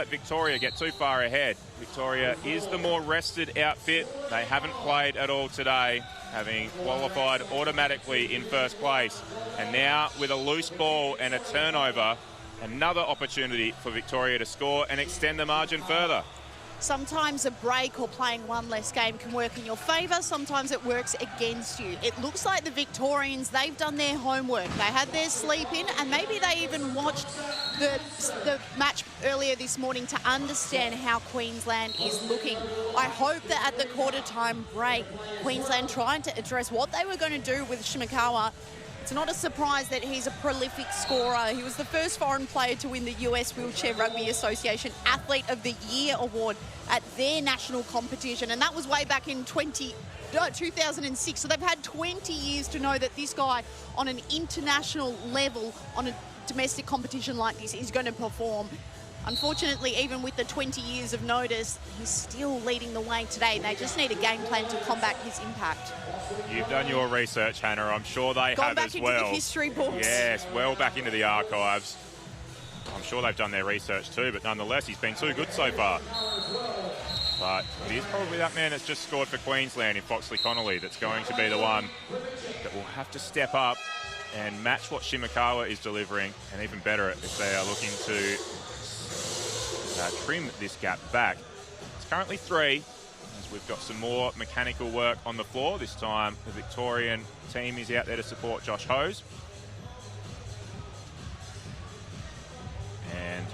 Victoria get too far ahead. Victoria is the more rested outfit. They haven't played at all today, having qualified automatically in first place. And now with a loose ball and a turnover, another opportunity for Victoria to score and extend the margin further. Sometimes a break or playing one less game can work in your favour. Sometimes it works against you. It looks like the Victorians, they've done their homework. They had their sleep in, and maybe they even watched the match earlier this morning to understand how Queensland is looking. I hope that at the quarter-time break, Queensland tried to address what they were going to do with Shimakawa. It's not a surprise that he's a prolific scorer. He was the first foreign player to win the US Wheelchair Rugby Association Athlete of the Year award at their national competition, and that was way back in 2006. So they've had 20 years to know that this guy on an international level, on a domestic competition like this, is going to perform. Unfortunately, even with the 20 years of notice, he's still leading the way today. They just need a game plan to combat his impact. You've done your research, Hannah. I'm sure they Gone have back as into well. the history books. Yes, well back into the archives. I'm sure they've done their research too, but nonetheless, he's been too good so far. But it is probably that man that's just scored for Queensland in Foxley Connolly that's going to be the one that will have to step up and match what Shimakawa is delivering, and even better if they are looking to trim this gap back. It's currently 3, as we've got some more mechanical work on the floor. This time the Victorian team is out there to support Josh Hose. And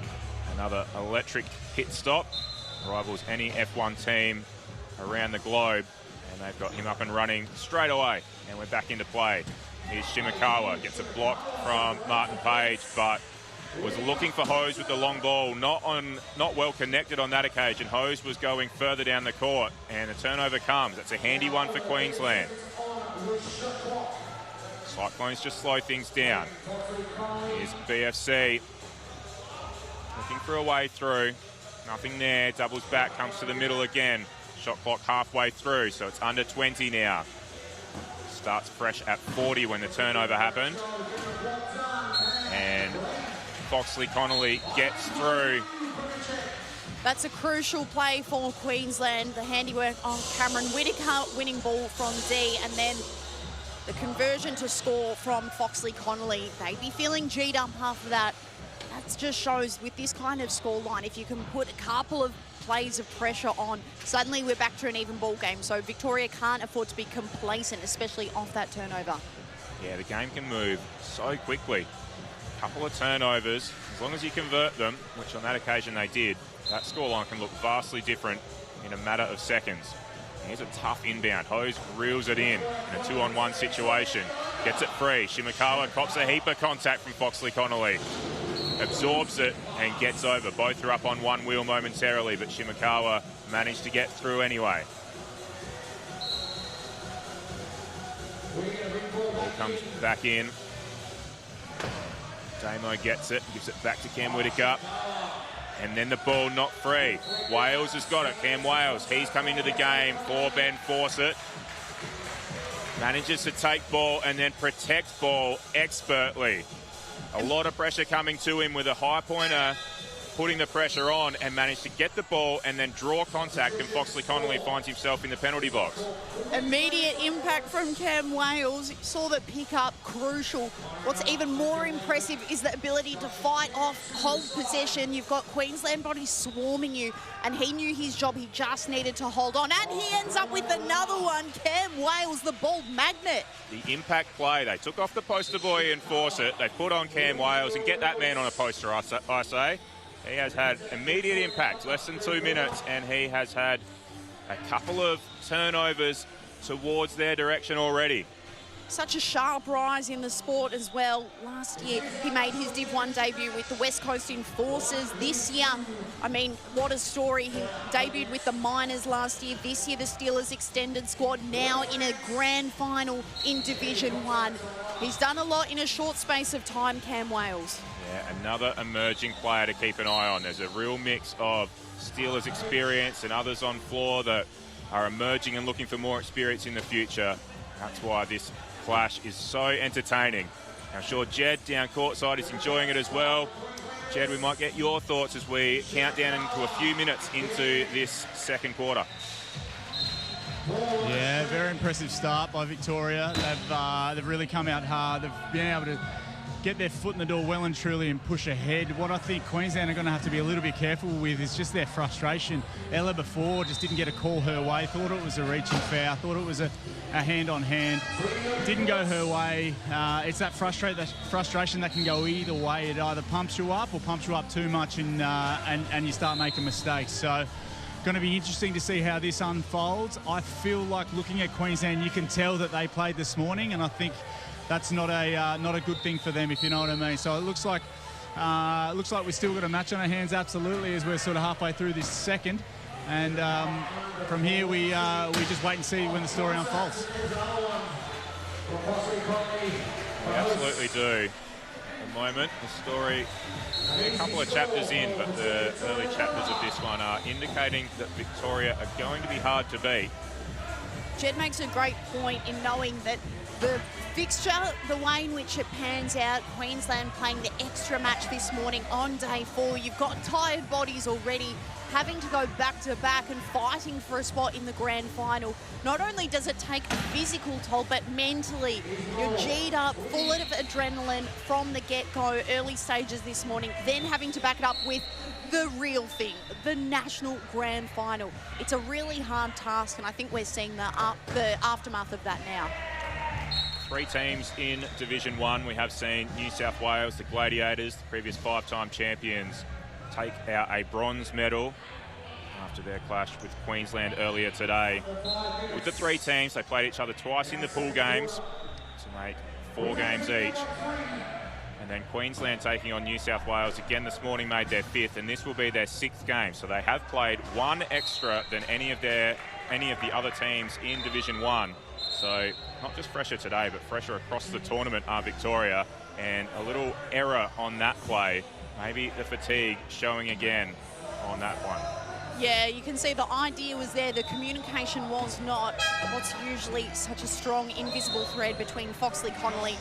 another electric pit stop. Rivals any F1 team around the globe, and they've got him up and running straight away. And we're back into play. Here's Shimakawa, gets a block from Martin Page, but was looking for Hose with the long ball, not well connected on that occasion. Hose was going further down the court, and the turnover comes. That's a handy one for Queensland. Cyclones just slow things down. Here's BFC looking for a way through. Nothing there. Doubles back, comes to the middle again. Shot clock halfway through, so it's under 20 now. Starts fresh at 40 when the turnover happened. And Foxley Connolly gets through. That's a crucial play for Queensland. The handiwork on Cameron Whitaker, winning ball from D, and then the conversion to score from Foxley Connolly. They'd be feeling G'd up after that. That just shows with this kind of scoreline, if you can put a couple of plays of pressure on, suddenly we're back to an even ball game. So Victoria can't afford to be complacent, especially off that turnover. Yeah, the game can move so quickly. Couple of turnovers, as long as you convert them, which on that occasion they did, that scoreline can look vastly different in a matter of seconds. Here's a tough inbound. Hose reels it in a 2-on-1 situation. Gets it free. Shimakawa cops a heap of contact from Foxley Connolly. Absorbs it and gets over. Both are up on one wheel momentarily, but Shimakawa managed to get through anyway. Ball comes back in. Damo gets it, gives it back to Cam Whitaker. And then the ball not free. Wales has got it. Cam Wales, he's come into the game for Ben Fawcett. Manages to take ball and then protect ball expertly. A lot of pressure coming to him with a high pointer putting the pressure on and managed to get the ball and then draw contact, and Foxley Connolly finds himself in the penalty box. Immediate impact from Cam Wales. You saw the pick-up, crucial. What's even more impressive is the ability to fight off, hold possession. You've got Queensland bodies swarming you, and he knew his job. He just needed to hold on, and he ends up with another one. Cam Wales, the ball magnet. The impact play, they took off the poster boy and force it. They put on Cam Wales and get that man on a poster, I say. He has had immediate impact, less than 2 minutes, and he has had a couple of turnovers towards their direction already. Such a sharp rise in the sport as well. Last year, he made his Div 1 debut with the West Coast Enforcers. This year, I mean, what a story. He debuted with the Miners last year. This year, the Steelers extended squad, now in a grand final in Division 1. He's done a lot in a short space of time, Cam Wales. Yeah, another emerging player to keep an eye on. There's a real mix of Steelers experience and others on floor that are emerging and looking for more experience in the future. That's why this clash is so entertaining. I'm sure Jed down courtside is enjoying it as well. Jed, we might get your thoughts as we count down into a few minutes into this second quarter. Yeah, very impressive start by Victoria. They've really come out hard. They've been able to get their foot in the door well and truly and push ahead. What I think Queensland are going to have to be a little bit careful with is just their frustration. Ella before just didn't get a call her way, thought it was a reaching foul, thought it was a hand-on-hand. Didn't go her way. It's that frustration that can go either way. It either pumps you up or pumps you up too much and you start making mistakes. So going to be interesting to see how this unfolds. I feel like looking at Queensland, you can tell that they played this morning, and I think that's not a good thing for them, if you know what I mean. So it looks like we've still got a match on our hands, absolutely, as we're sort of halfway through this second. And from here, we just wait and see when the story unfolds. We absolutely do. At the moment, the story, a couple of chapters in, but the early chapters of this one are indicating that Victoria are going to be hard to beat. Jed makes a great point in knowing that the fixture, the way in which it pans out, Queensland playing the extra match this morning on day 4. You've got tired bodies already having to go back to back and fighting for a spot in the grand final. Not only does it take a physical toll, but mentally, you're G'd up, full of adrenaline from the get-go, early stages this morning, then having to back it up with the real thing, the national grand final. It's a really hard task, and I think we're seeing the aftermath of that now. 3 teams in Division 1. We have seen New South Wales, the Gladiators, the previous 5-time champions, take out a bronze medal after their clash with Queensland earlier today. With the 3 teams, they played each other twice in the pool games to make 4 games each. And then Queensland taking on New South Wales again this morning made their 5th, and this will be their 6th game. So they have played 1 extra than any of the other teams in Division 1. So not just fresher today, but fresher across the tournament are Victoria, and a little error on that play. Maybe the fatigue showing again on that one. Yeah, you can see the idea was there. The communication was not. What's usually such a strong invisible thread between Foxley Connolly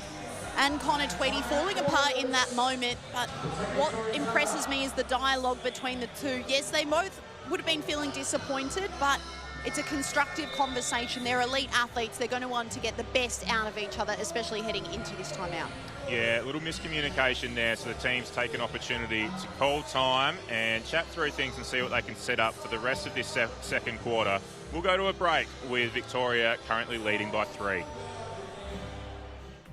and Connor Tweedy falling apart in that moment. But what impresses me is the dialogue between the two. Yes, they both would have been feeling disappointed, but it's a constructive conversation. They're elite athletes. They're going to want to get the best out of each other, especially heading into this time out. Yeah, a little miscommunication there, so the teams take an opportunity to call time and chat through things and see what they can set up for the rest of this second quarter. We'll go to a break with Victoria currently leading by 3.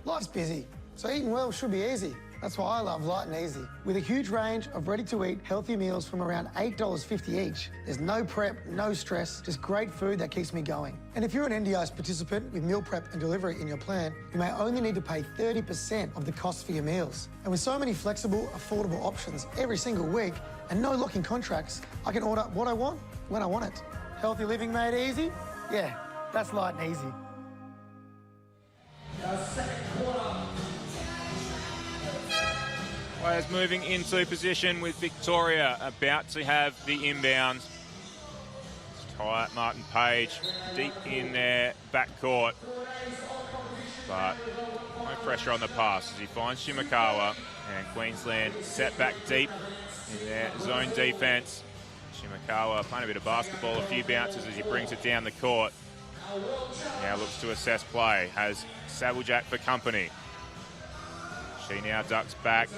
Life's busy, so eating well should be easy. That's why I love Light and Easy. With a huge range of ready-to-eat healthy meals from around $8.50 each, there's no prep, no stress, just great food that keeps me going. And if you're an NDIS participant with meal prep and delivery in your plan, you may only need to pay 30% of the cost for your meals. And with so many flexible, affordable options every single week and no locking contracts, I can order what I want, when I want it. Healthy living made easy? Yeah, that's Light and Easy. Players moving into position with Victoria about to have the inbounds. It's Martin Page deep in their backcourt, but no pressure on the pass as he finds Shimakawa, and Queensland set back deep in their zone defence. Shimakawa playing a bit of basketball, a few bounces as he brings it down the court. Now looks to assess play, has Sabuljak for company. She now ducks back.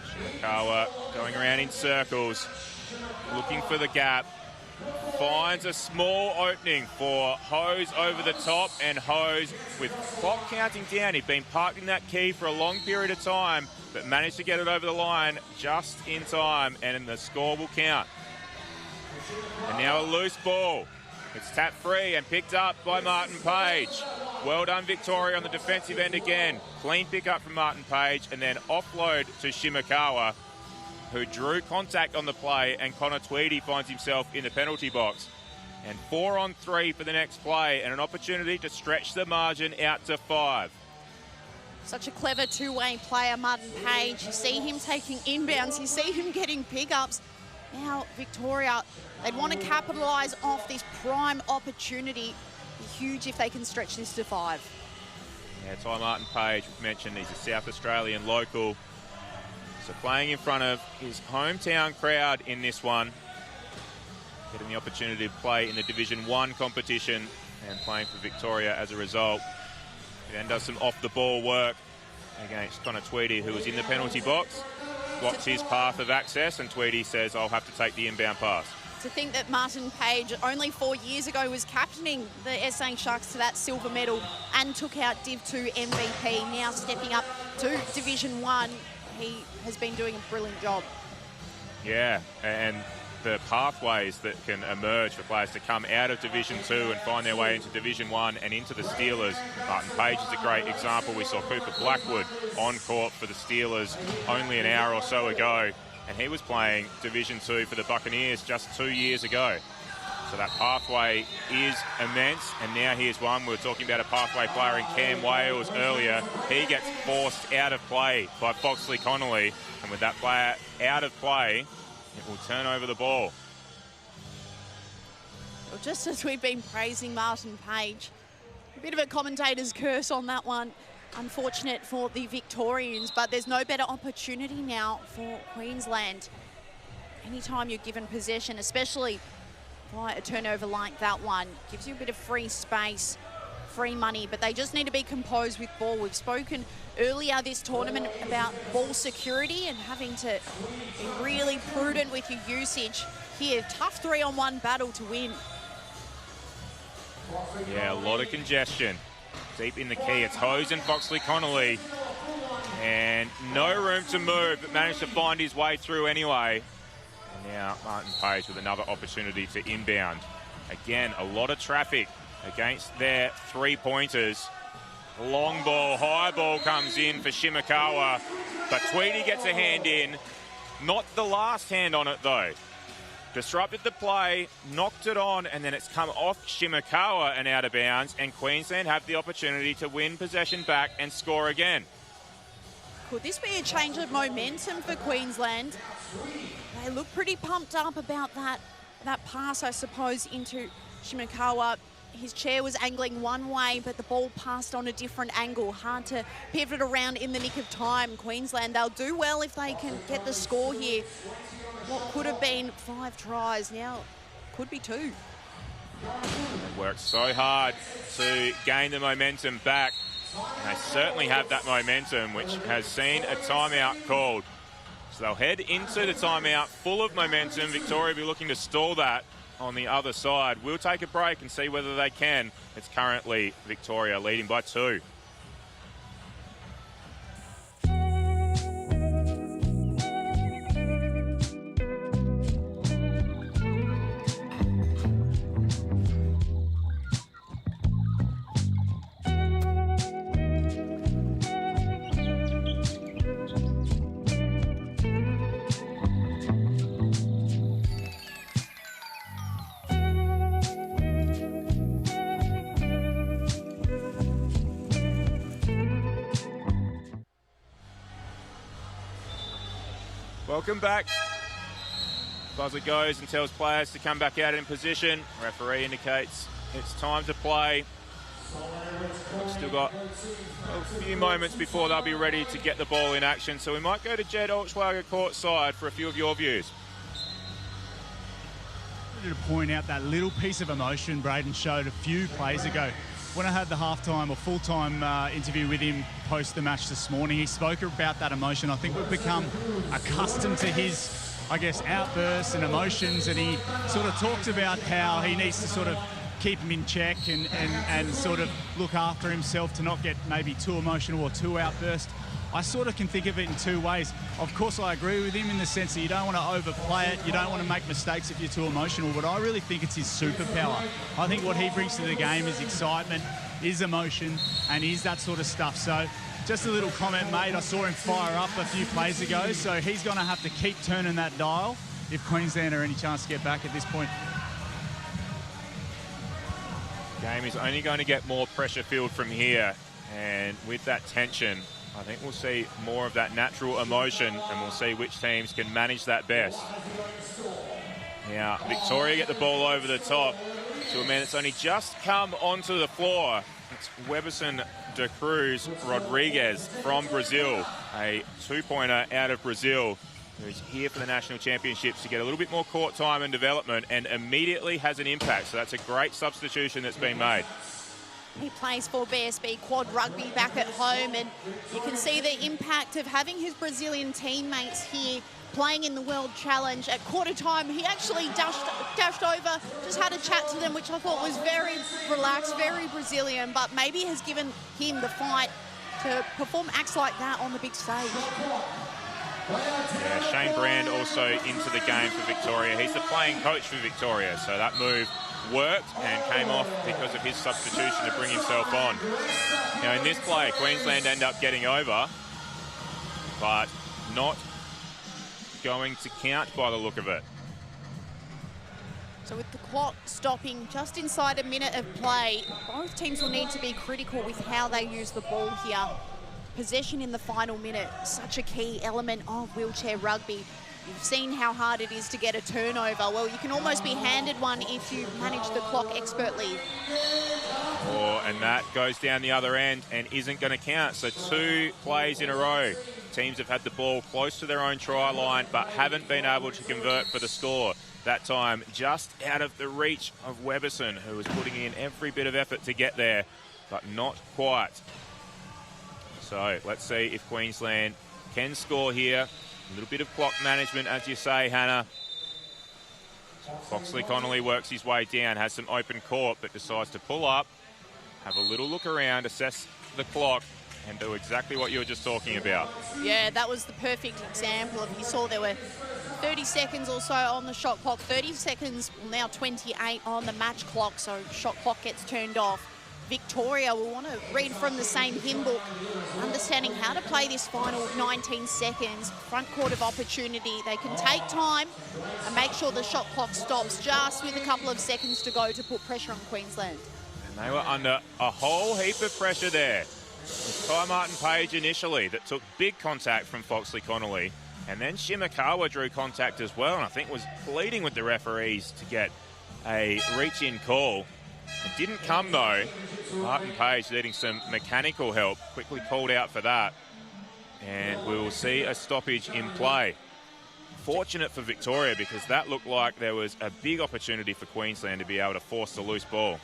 Shimakawa going around in circles, looking for the gap. Finds a small opening for Hose over the top, and Hose, with clock counting down, he'd been parked in that key for a long period of time, but managed to get it over the line just in time, and the score will count. And now a loose ball. It's tapped free and picked up by Martin Page. Well done, Victoria, on the defensive end again. Clean pick up from Martin Page, and then offload to Shimakawa, who drew contact on the play, and Connor Tweedy finds himself in the penalty box. And 4 on 3 for the next play, and an opportunity to stretch the margin out to 5. Such a clever two-way player, Martin Page. You see him taking inbounds, you see him getting pickups. Now, Victoria, they'd want to capitalise off this prime opportunity. Be huge if they can stretch this to 5. Yeah, Ty Martin Page, we've mentioned he's a South Australian local. So playing in front of his hometown crowd in this one, getting the opportunity to play in the Division 1 competition and playing for Victoria as a result. He then does some off-the-ball work against Connor Tweedy, who was in the penalty box, blocks his path of access, and Tweedy says, I'll have to take the inbound pass. To think that Martin Page only 4 years ago was captaining the SA Sharks to that silver medal and took out Div 2 MVP, now stepping up to Division 1. He has been doing a brilliant job. Yeah, and the pathways that can emerge for players to come out of Division 2 and find their way into Division 1 and into the Steelers. Martin Page is a great example. We saw Cooper Blackwood on court for the Steelers only an hour or so ago, and he was playing Division 2 for the Buccaneers just 2 years ago. So that pathway is immense, and now here's one. We were talking about a pathway player in Cam Wales earlier. He gets forced out of play by Foxley Connolly, and with that player out of play, it will turn over the ball. Well, just as we've been praising Martin Page, a bit of a commentator's curse on that one. Unfortunate for the Victorians, but there's no better opportunity now for Queensland. Anytime you're given possession, especially by a turnover like that one, gives you a bit of free space, free money, but they just need to be composed with ball. We've spoken earlier this tournament about ball security and having to be really prudent with your usage. Here, tough 3-on-1 battle to win. Yeah, a lot of congestion. Deep in the key, it's Hose and Foxley Connolly. And no room to move, but managed to find his way through anyway. And now Martin Page with another opportunity to inbound. Again, a lot of traffic against their three-pointers. Long ball, high ball comes in for Shimakawa, but Tweedy gets a hand in. Not the last hand on it, though. Disrupted the play, knocked it on, and then it's come off Shimakawa and out of bounds, and Queensland have the opportunity to win possession back and score again. Could this be a change of momentum for Queensland? They look pretty pumped up about that pass, I suppose, into Shimakawa. His chair was angling one way, but the ball passed on a different angle. Hard to pivot around in the nick of time. Queensland, they'll do well if they can get the score here. What could have been 5 tries now could be 2. They worked so hard to gain the momentum back. And they certainly have that momentum, which has seen a timeout called. So they'll head into the timeout full of momentum. Victoria will be looking to stall that on the other side. We'll take a break and see whether they can. It's currently Victoria leading by 2. Welcome back. Buzzer goes and tells players to come back out in position. Referee indicates it's time to play. We've still got a few moments before they'll be ready to get the ball in action, so we might go to Jed Altschwager courtside for a few of your views. I wanted to point out that little piece of emotion Braden showed a few plays ago. When I had the halftime or full-time interview with him post the match this morning, he spoke about that emotion. I think we've become accustomed to his, I guess, outbursts and emotions, and he sort of talked about how he needs to sort of keep him in check and sort of look after himself to not get maybe too emotional or too outburst. I sort of can think of it in two ways. Of course, I agree with him in the sense that you don't want to overplay it, you don't want to make mistakes if you're too emotional, but I really think it's his superpower. I think what he brings to the game is excitement, is emotion, and is that sort of stuff. So just a little comment made, I saw him fire up a few plays ago, so he's going to have to keep turning that dial if Queensland are any chance to get back at this point. Game is only going to get more pressure filled from here, and with that tension, I think we'll see more of that natural emotion, and we'll see which teams can manage that best. Now, Victoria get the ball over the top to a man that's only just come onto the floor. It's Weberson de Cruz Rodriguez from Brazil, a two-pointer out of Brazil, who's here for the National Championships to get a little bit more court time and development, and immediately has an impact. So that's a great substitution that's been made. He plays for BSB Quad Rugby back at home, and you can see the impact of having his Brazilian teammates here playing in the World Challenge. At quarter time, he actually dashed over, just had a chat to them, which I thought was very relaxed, very Brazilian, but maybe has given him the fight to perform acts like that on the big stage. Yeah, Shane Brand also into the game for Victoria. He's the playing coach for Victoria, so that move worked and came off because of his substitution to bring himself on. Now in this play, Queensland end up getting over, but not going to count by the look of it. So with the clock stopping just inside a minute of play, both teams will need to be critical with how they use the ball here. Possession in the final minute, such a key element of wheelchair rugby. You've seen how hard it is to get a turnover. Well, you can almost be handed one if you manage the clock expertly. Oh, and that goes down the other end and isn't going to count. So 2 plays in a row. Teams have had the ball close to their own try line but haven't been able to convert for the score. That time just out of the reach of Weberson, who was putting in every bit of effort to get there, but not quite. So let's see if Queensland can score here. A little bit of clock management, as you say, Hannah. Foxley Connolly works his way down, has some open court, but decides to pull up, have a little look around, assess the clock, and do exactly what you were just talking about. Yeah, that was the perfect example of, you saw there were 30 seconds or so on the shot clock, 30 seconds, now 28 on the match clock, so shot clock gets turned off. Victoria will want to read from the same hymn book, understanding how to play this final 19 seconds, front court of opportunity. They can take time and make sure the shot clock stops just with a couple of seconds to go to put pressure on Queensland. And they were under a whole heap of pressure there. It was Ty Martin-Page initially that took big contact from Foxley Connolly, and then Shimakawa drew contact as well, and I think was pleading with the referees to get a reach-in call. It didn't come though. Martin-Page needing some mechanical help, quickly called out for that. And we will see a stoppage in play. Fortunate for Victoria, because that looked like there was a big opportunity for Queensland to be able to force the loose ball.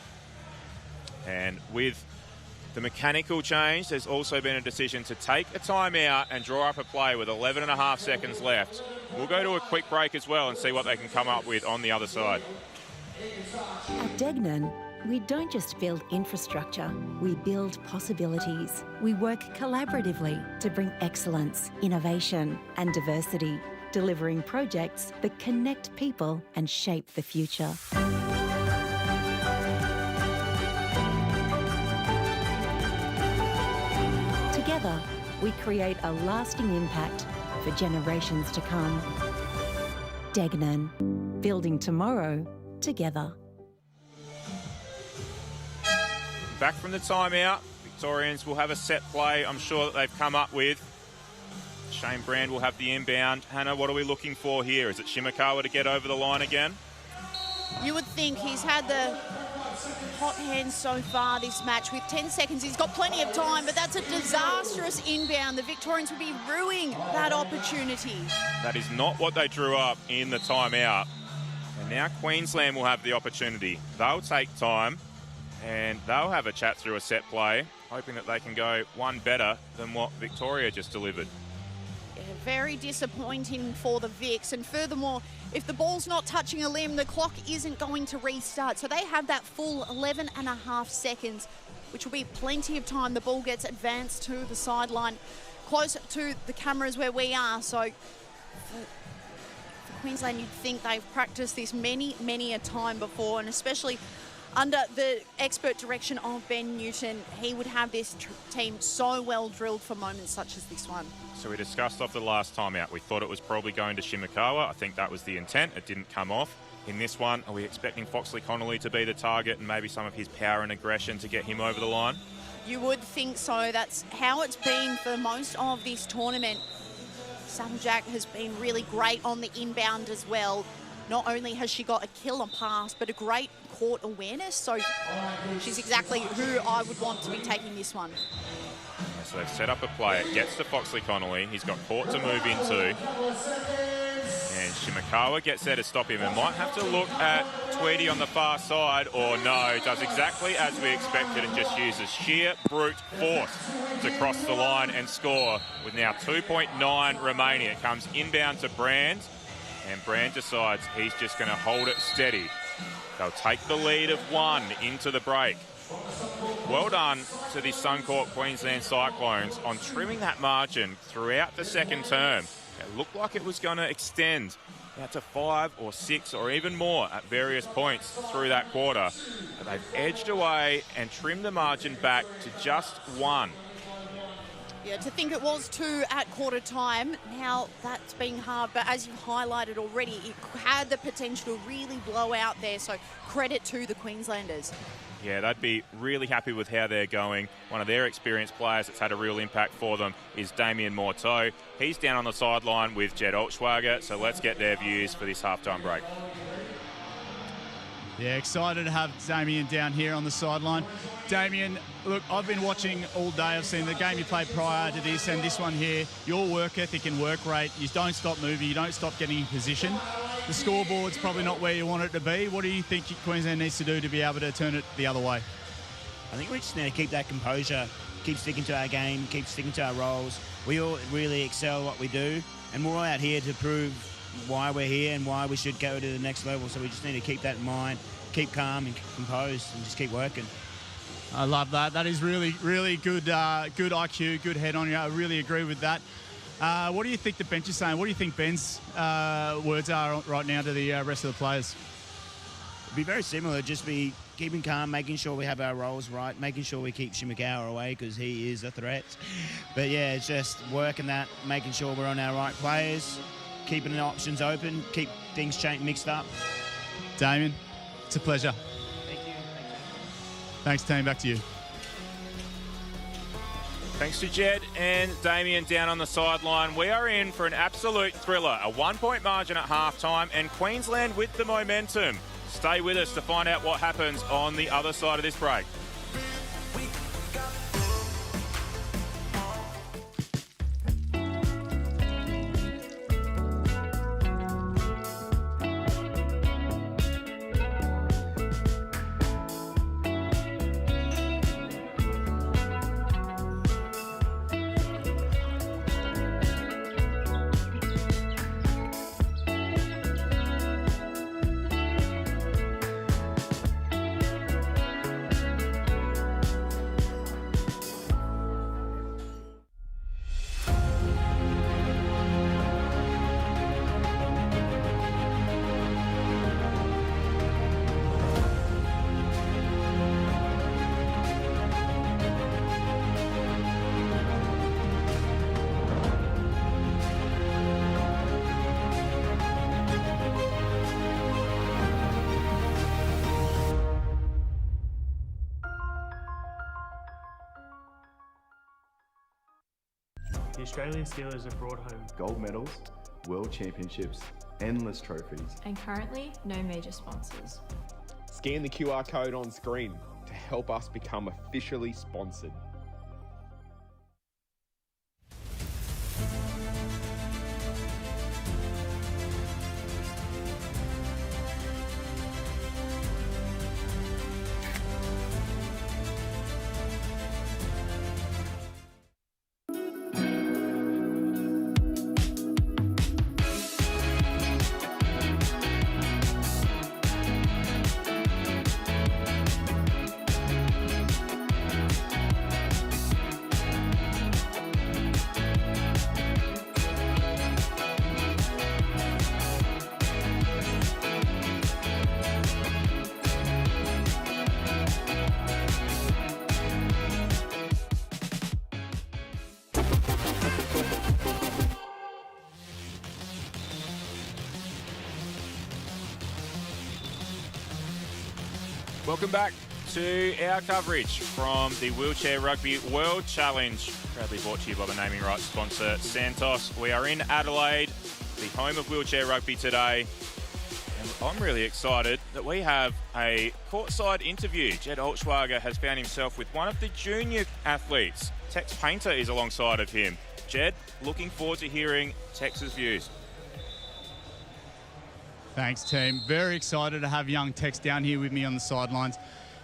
And with the mechanical change, there's also been a decision to take a timeout and draw up a play with 11.5 seconds left. We'll go to a quick break as well and see what they can come up with on the other side. At Degnan, we don't just build infrastructure, we build possibilities. We work collaboratively to bring excellence, innovation and diversity, delivering projects that connect people and shape the future. Together, we create a lasting impact for generations to come. Degnan, building tomorrow together. Back from the timeout, Victorians will have a set play I'm sure that they've come up with. Shane Brand will have the inbound. Hannah, what are we looking for here? Is it Shimakawa to get over the line again? You would think he's had the hot hands so far this match. With 10 seconds, he's got plenty of time, but that's a disastrous inbound. The Victorians will be ruining that opportunity. That is not what they drew up in the timeout. And now Queensland will have the opportunity. They'll take time and they'll have a chat through a set play, hoping that they can go one better than what Victoria just delivered. Yeah, very disappointing for the Vics. And furthermore, if the ball's not touching a limb, the clock isn't going to restart. So they have that full 11 and a half seconds, which will be plenty of time. The ball gets advanced to the sideline, close to the cameras where we are. So for Queensland, you'd think they've practiced this many a time before, and especially under the expert direction of Ben Newton, he would have this team so well drilled for moments such as this one. So we discussed off the last time out, we thought it was probably going to Shimakawa. I think that was the intent. It didn't come off. In this one, are we expecting Foxley Connolly to be the target and maybe some of his power and aggression to get him over the line? You would think so. That's how it's been for most of this tournament. Saddlejack has been really great on the inbound as well. Not only has she got a killer pass, but a great court awareness. So she's exactly who I would want to be taking this one. So they've set up a play. It gets to Foxley Connolly. He's got court to move into. And Shimakawa gets there to stop him and might have to look at Tweedy on the far side, or no, does exactly as we expected and just uses sheer brute force to cross the line and score with now 2.9 remaining. It comes inbound to Brand, and Brand decides he's just going to hold it steady. They'll take the lead of 1 into the break. Well done to the Suncorp Queensland Cyclones on trimming that margin throughout the second term. It looked like it was going to extend out to 5 or 6 or even more at various points through that quarter. But they've edged away and trimmed the margin back to just 1. Yeah, to think it was 2 at quarter time, now that's been hard, but as you've highlighted already, it had the potential to really blow out there, so credit to the Queenslanders. Yeah, they'd be really happy with how they're going. One of their experienced players that's had a real impact for them is Damien Morteau. He's down on the sideline with Jed Altschwager, so let's get their views for this halftime break. Yeah, excited to have Damien down here on the sideline. Damien, look, I've been watching all day. I've seen the game you played prior to this and this one here. Your work ethic and work rate, you don't stop moving, you don't stop getting in position. The scoreboard's probably not where you want it to be. What do you think Queensland needs to do to be able to turn it the other way? I think we just need to keep that composure, keep sticking to our game, keep sticking to our roles. We all really excel what we do, and we're all out here to prove why we're here and why we should go to the next level. So we just need to keep that in mind, keep calm and composed, and just keep working. I love that. That is really good, good IQ, good head on you. I really agree with that. What do you think the bench is saying? What do you think Ben's words are right now to the rest of the players? It'd be very similar, just be keeping calm, making sure we have our roles right, making sure we keep Shimakawa away because he is a threat. But yeah, it's just working that, making sure we're on our right players, keeping the options open, keep things mixed up. Damien, it's a pleasure. Thank you. Thanks, team. Back to you. Thanks to Jed and Damien down on the sideline. We are in for an absolute thriller. A 1-point margin at halftime and Queensland with the momentum. Stay with us to find out what happens on the other side of this break. The Australian Steelers have brought home gold medals, world championships, endless trophies. And currently, no major sponsors. Scan the QR code on screen to help us become officially sponsored. Welcome back to our coverage from the Wheelchair Rugby World Challenge, proudly brought to you by the naming rights sponsor Santos. We are in Adelaide, the home of wheelchair rugby today, and I'm really excited that we have a courtside interview. Jed Altschwager has found himself with one of the junior athletes. Tex Painter is alongside of him. Jed, looking forward to hearing Tex's views. Thanks, team. Very excited to have young Tex down here with me on the sidelines.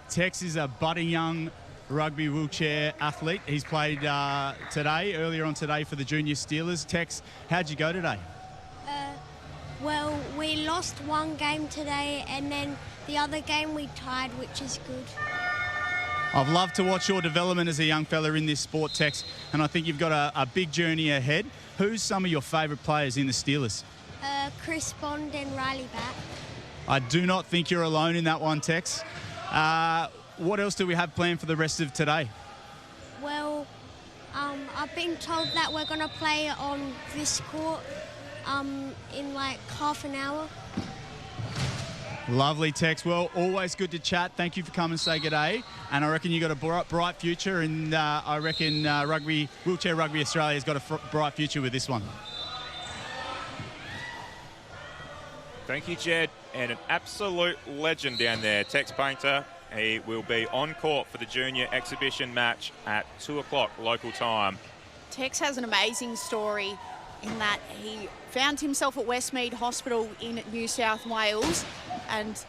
Tex is a budding young rugby wheelchair athlete. He's played earlier on today for the Junior Steelers. Tex, how'd you go today? Well, we lost one game today, and then the other game we tied, which is good. I've loved to watch your development as a young fella in this sport, Tex, and I think you've got a big journey ahead. Who's some of your favourite players in the Steelers? Chris Bond and Riley Bat. I do not think you're alone in that one, Tex. What else do we have planned for the rest of today? Well, I've been told that we're going to play on this court in like half an hour. Lovely, Tex. Well, always good to chat. Thank you for coming and say good day. And I reckon you've got a bright future, and I reckon Wheelchair Rugby Australia's got a bright future with this one. Thank you, Jed, and an absolute legend down there, Tex Painter. He will be on court for the junior exhibition match at 2 o'clock local time. Tex has an amazing story in that he found himself at Westmead Hospital in New South Wales and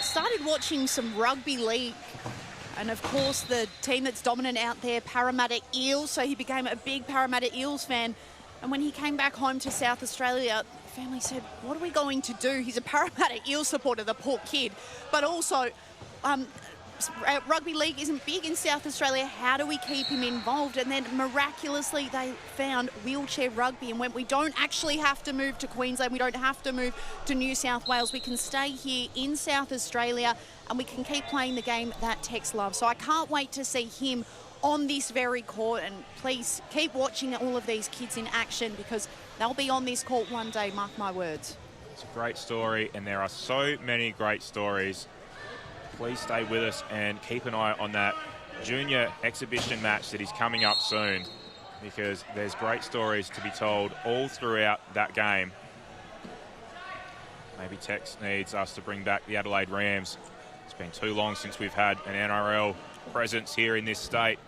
started watching some rugby league. And of course, the team that's dominant out there, Parramatta Eels, so he became a big Parramatta Eels fan. And when he came back home to South Australia, the family said, what are we going to do? He's a Parramatta Eels supporter, the poor kid. But also, rugby league isn't big in South Australia. How do we keep him involved? And then miraculously, they found wheelchair rugby. And when we don't actually have to move to Queensland, we don't have to move to New South Wales, we can stay here in South Australia and we can keep playing the game that Tex loves. So I can't wait to see him on this very court, and please keep watching all of these kids in action because they'll be on this court one day, mark my words. It's a great story, and there are so many great stories. Please stay with us and keep an eye on that junior exhibition match that is coming up soon, because there's great stories to be told all throughout that game. Maybe Tex needs us to bring back the Adelaide Rams. It's been too long since we've had an NRL presence here in this state.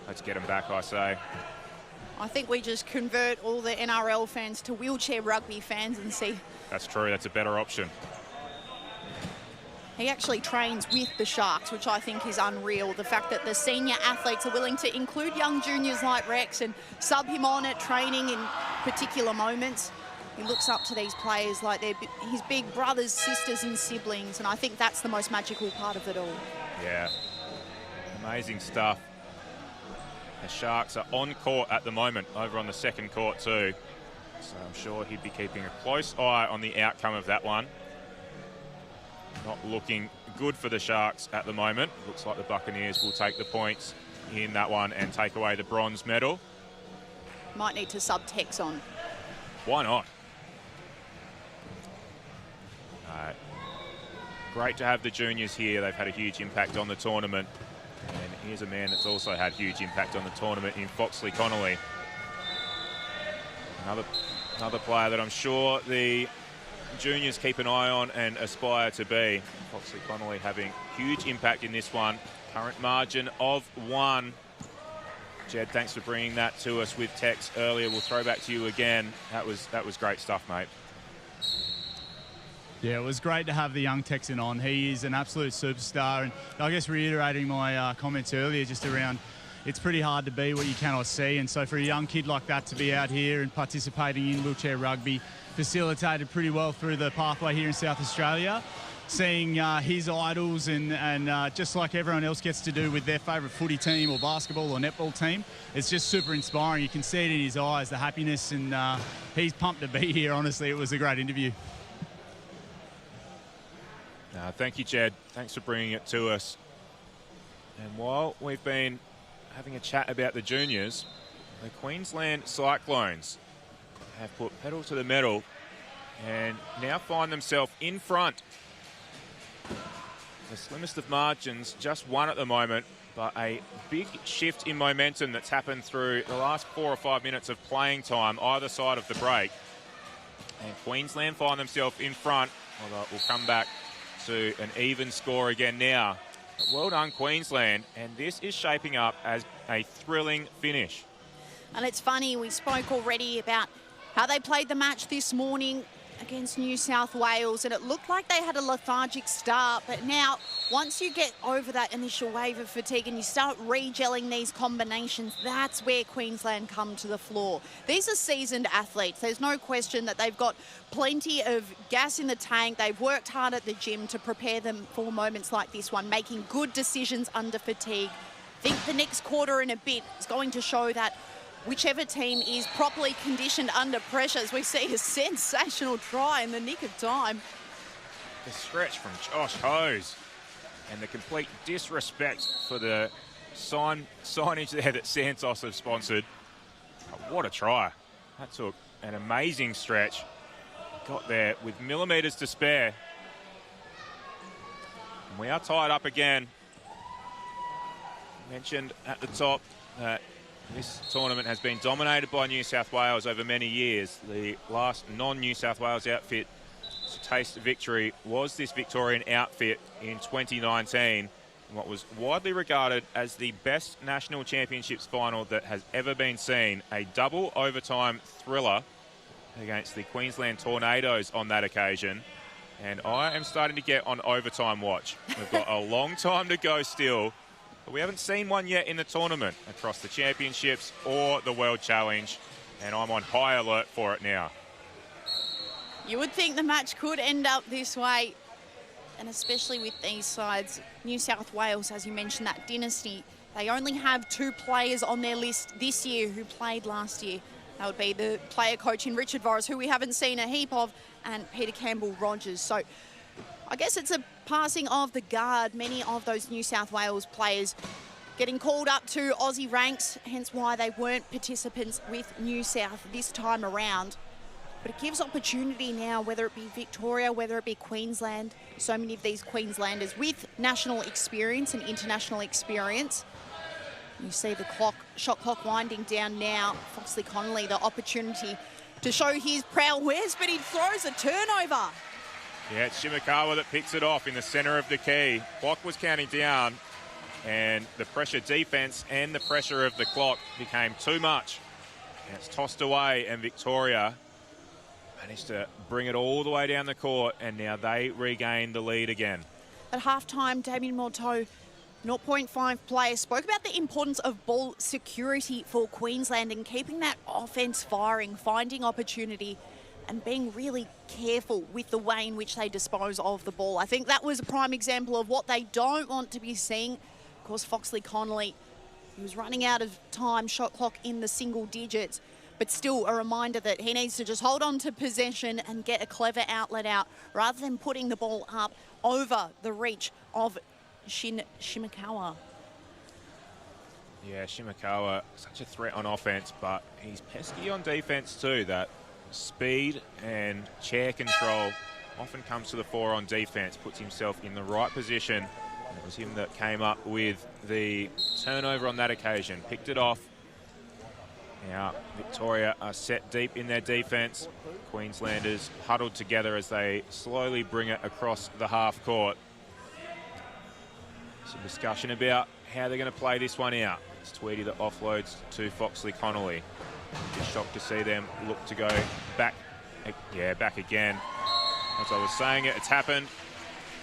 Let's get them back, I say. I think we just convert all the NRL fans to wheelchair rugby fans and see. That's true, that's a better option. He actually trains with the Sharks, which I think is unreal. The fact that the senior athletes are willing to include young juniors like Rex and sub him on at training in particular moments. He looks up to these players like they're his big brothers, sisters and siblings, and I think that's the most magical part of it all. Yeah, amazing stuff. The Sharks are on court at the moment, over on the second court too. So I'm sure he'd be keeping a close eye on the outcome of that one. Not looking good for the Sharks at the moment. Looks like the Buccaneers will take the points in that one and take away the bronze medal. Might need to sub Tex on. Why not? Great to have the juniors here. They've had a huge impact on the tournament. And here's a man that's also had huge impact on the tournament in Foxley Connolly. Another player that I'm sure the juniors keep an eye on and aspire to be. Foxley Connolly having huge impact in this one. Current margin of 1. Jed, thanks for bringing that to us with text earlier. We'll throw back to you again. That was great stuff, mate. Yeah, it was great to have the young Texan on. He is an absolute superstar. And I guess reiterating my comments earlier just around it's pretty hard to be what you cannot see. And so for a young kid like that to be out here and participating in wheelchair rugby, facilitated pretty well through the pathway here in South Australia. Seeing his idols and just like everyone else gets to do with their favourite footy team or basketball or netball team, it's just super inspiring. You can see it in his eyes, the happiness, and he's pumped to be here, honestly. It was a great interview. Thank you, Jed. Thanks for bringing it to us. And while we've been having a chat about the juniors, the Queensland Cyclones have put pedal to the metal and now find themselves in front. The slimmest of margins, just 1 at the moment, but a big shift in momentum that's happened through the last 4 or 5 minutes of playing time either side of the break. And Queensland find themselves in front, although it will come back to an even score again now. But well done, Queensland, and this is shaping up as a thrilling finish. And it's funny, we spoke already about how they played the match this morning against New South Wales, and it looked like they had a lethargic start, but now once you get over that initial wave of fatigue and you start regelling these combinations, that's where Queensland come to the floor. These are seasoned athletes. There's no question that they've got plenty of gas in the tank. They've worked hard at the gym to prepare them for moments like this one, making good decisions under fatigue. I think the next quarter and a bit is going to show that whichever team is properly conditioned under pressure, as we see a sensational try in the nick of time. The stretch from Josh Hose and the complete disrespect for the signage there that Santos have sponsored. Oh, what a try. That took an amazing stretch. Got there with millimetres to spare. And we are tied up again. Mentioned at the top that this tournament has been dominated by New South Wales over many years. The last non-New South Wales outfit to taste victory was this Victorian outfit in 2019, in what was widely regarded as the best national championships final that has ever been seen. A double overtime thriller against the Queensland Tornadoes on that occasion. And I am starting to get on overtime watch. We've got a long time to go still. But we haven't seen one yet in the tournament across the championships or the World Challenge, and I'm on high alert for it now. You would think the match could end up this way, and especially with these sides. New South Wales, as you mentioned, that dynasty, they only have 2 players on their list this year who played last year. That would be the player coach in Richard Voris, who we haven't seen a heap of, and Peter Campbell-Rogers. So I guess it's a passing of the guard. Many of those New South Wales players getting called up to Aussie ranks, hence why they weren't participants with New South this time around. But it gives opportunity now, whether it be Victoria, whether it be Queensland. So many of these Queenslanders with national experience and international experience. You see the shot clock winding down now. Foxley Connolly, the opportunity to show his prowess, but he throws a turnover. Yeah, it's Shimakawa that picks it off in the centre of the key. Clock was counting down, and the pressure defence and the pressure of the clock became too much. And it's tossed away, and Victoria managed to bring it all the way down the court, and now they regain the lead again. At halftime, Damien Morteau, 0.5 player, spoke about the importance of ball security for Queensland and keeping that offence firing, finding opportunity, and being really careful with the way in which they dispose of the ball. I think that was a prime example of what they don't want to be seeing. Of course, Foxley Connolly, he was running out of time, shot clock in the single digits, but still a reminder that he needs to just hold on to possession and get a clever outlet out rather than putting the ball up over the reach of Shimakawa. Yeah, Shimakawa, such a threat on offence, but he's pesky on defence too. That speed and chair control often comes to the fore on defence, puts himself in the right position. And it was him that came up with the turnover on that occasion, picked it off. Now, Victoria are set deep in their defence. Queenslanders huddled together as they slowly bring it across the half court. Some discussion about how they're going to play this one out. It's Tweedy that offloads to Foxley Connolly. Just shocked to see them look to go back. Yeah, back again. As I was saying it's happened.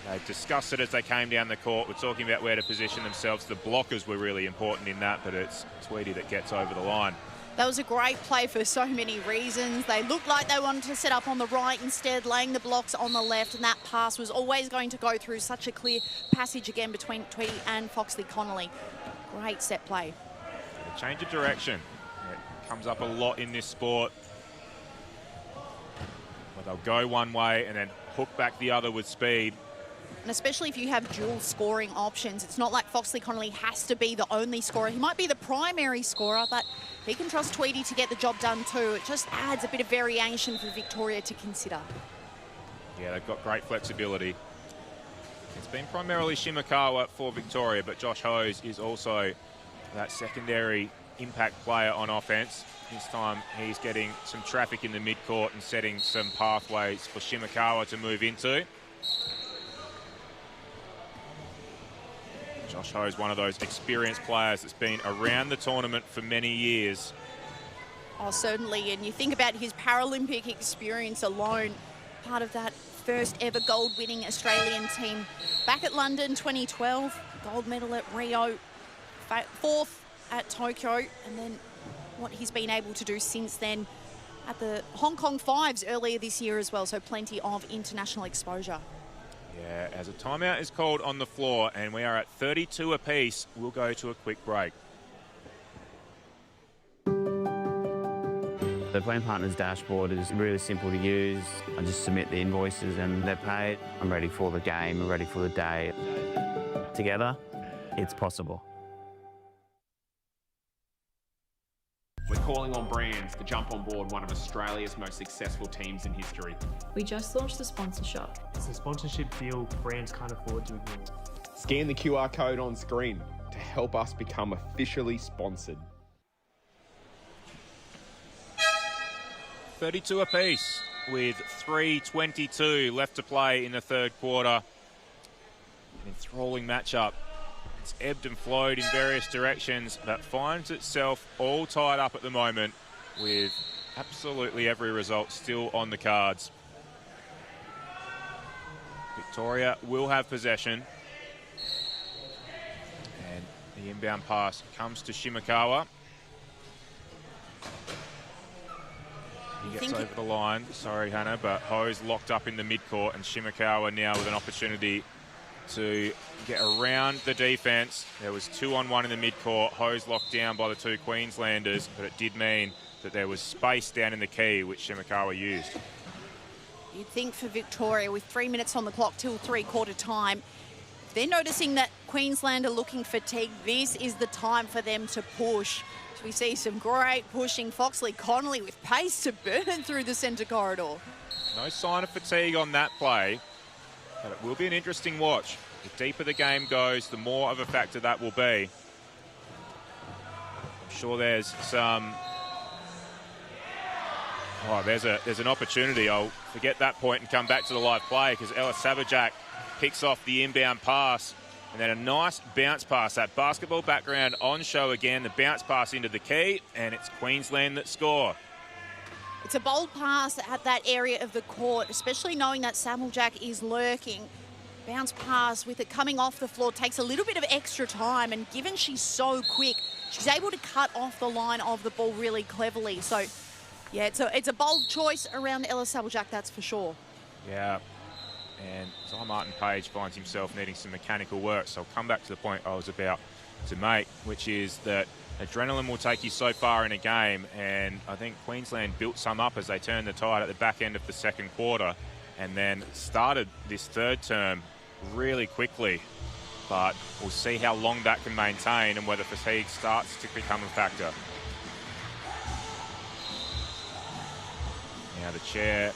They discussed it as they came down the court. We're talking about where to position themselves. The blockers were really important in that, but it's Tweedy that gets over the line. That was a great play for so many reasons. They looked like they wanted to set up on the right instead, laying the blocks on the left, and that pass was always going to go through such a clear passage again between Tweedy and Foxley Connolly. Great set play. A change of direction. It comes up a lot in this sport. Where they'll go one way and then hook back the other with speed. And especially if you have dual scoring options, it's not like Foxley Connolly has to be the only scorer. He might be the primary scorer, but he can trust Tweedy to get the job done too. It just adds a bit of variation for Victoria to consider. Yeah, they've got great flexibility. It's been primarily Shimakawa for Victoria, but Josh Hose is also that secondary impact player on offense. This time he's getting some traffic in the midcourt and setting some pathways for Shimakawa to move into. Josh Ho is one of those experienced players that's been around the tournament for many years. Oh, certainly. And you think about his Paralympic experience alone, part of that first ever gold-winning Australian team. Back at London 2012, gold medal at Rio, fourth at Tokyo, and then what he's been able to do since then at the Hong Kong Fives earlier this year as well, so plenty of international exposure. Yeah, as a timeout is called on the floor and we are at 32 apiece, we'll go to a quick break. The Plan Partners dashboard is really simple to use. I just submit the invoices and they're paid. I'm ready for the game, I'm ready for the day. Together, it's possible. We're calling on brands to jump on board one of Australia's most successful teams in history. We just launched the sponsor shop. It's a sponsorship deal brands can't afford to ignore. Scan the QR code on screen to help us become officially sponsored. 32 apiece with 3:22 left to play in the third quarter. An enthralling matchup. It's ebbed and flowed in various directions, but finds itself all tied up at the moment with absolutely every result still on the cards. Victoria will have possession. And the inbound pass comes to Shimakawa. He gets over the line. Sorry, Hannah, but Ho's locked up in the midcourt, and Shimakawa now with an opportunity to get around the defence. There was 2-on-1 in the midcourt. Ho's locked down by the two Queenslanders, but it did mean that there was space down in the key, which Shimakawa used. You'd think for Victoria, with 3 minutes on the clock till three-quarter time, if they're noticing that Queensland are looking fatigued, this is the time for them to push. So we see some great pushing. Foxley Connolly with pace to burn through the centre corridor. No sign of fatigue on that play, but it will be an interesting watch. The deeper the game goes, the more of a factor that will be. I'm sure there's some... Oh, there's an opportunity. I'll forget that point and come back to the live play because Ella Savajak picks off the inbound pass and then a nice bounce pass. That basketball background on show again. The bounce pass into the key, and it's Queensland that score. It's a bold pass at that area of the court, especially knowing that Savajak is lurking. Bounce pass with it coming off the floor takes a little bit of extra time, and given she's so quick, she's able to cut off the line of the ball really cleverly. So, yeah, it's a bold choice around Ella Savajak, that's for sure. Yeah, and Zy Martin Page finds himself needing some mechanical work. So I'll come back to the point I was about to make, which is that adrenaline will take you so far in a game, and I think Queensland built some up as they turned the tide at the back end of the second quarter and then started this third term really quickly. But we'll see how long that can maintain and whether fatigue starts to become a factor. Now the chair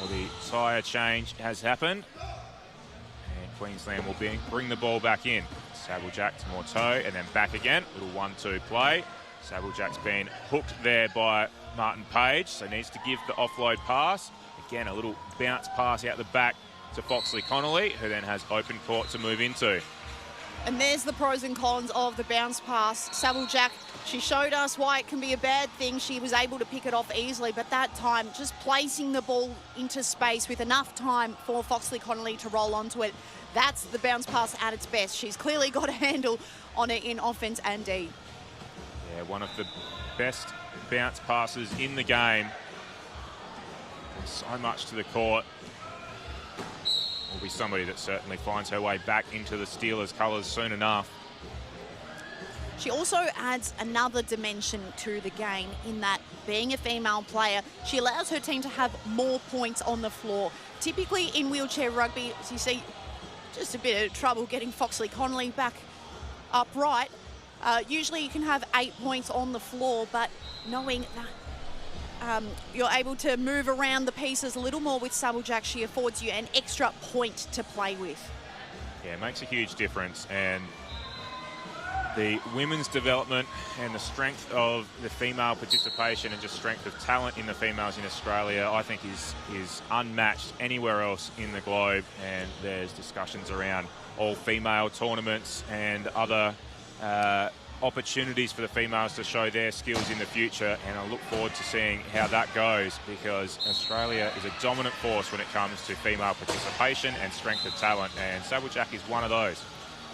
or the tyre change has happened, and Queensland will bring the ball back in. Savajak to Morteau and then back again. Little 1-2 play. Savajac's been hooked there by Martin Page, so needs to give the offload pass. Again, a little bounce pass out the back to Foxley Connolly, who then has open court to move into. And there's the pros and cons of the bounce pass. Saviljak, she showed us why it can be a bad thing. She was able to pick it off easily, but that time, just placing the ball into space with enough time for Foxley Connolly to roll onto it, that's the bounce pass at its best. She's clearly got a handle on it in offence and D. Yeah, one of the best bounce passes in the game. So much to the court. Will be somebody that certainly finds her way back into the Steelers' colours soon enough. She also adds another dimension to the game in that, being a female player, she allows her team to have more points on the floor. Typically in wheelchair rugby, as you see, just a bit of trouble getting Foxley Connolly back upright. Usually you can have 8 points on the floor, but knowing that you're able to move around the pieces a little more with Saviljak, she affords you an extra point to play with. Yeah, it makes a huge difference, and the women's development and the strength of the female participation and just strength of talent in the females in Australia, I think is unmatched anywhere else in the globe. And there's discussions around all female tournaments and other opportunities for the females to show their skills in the future, and I look forward to seeing how that goes, because Australia is a dominant force when it comes to female participation and strength of talent, and Saviljak is one of those.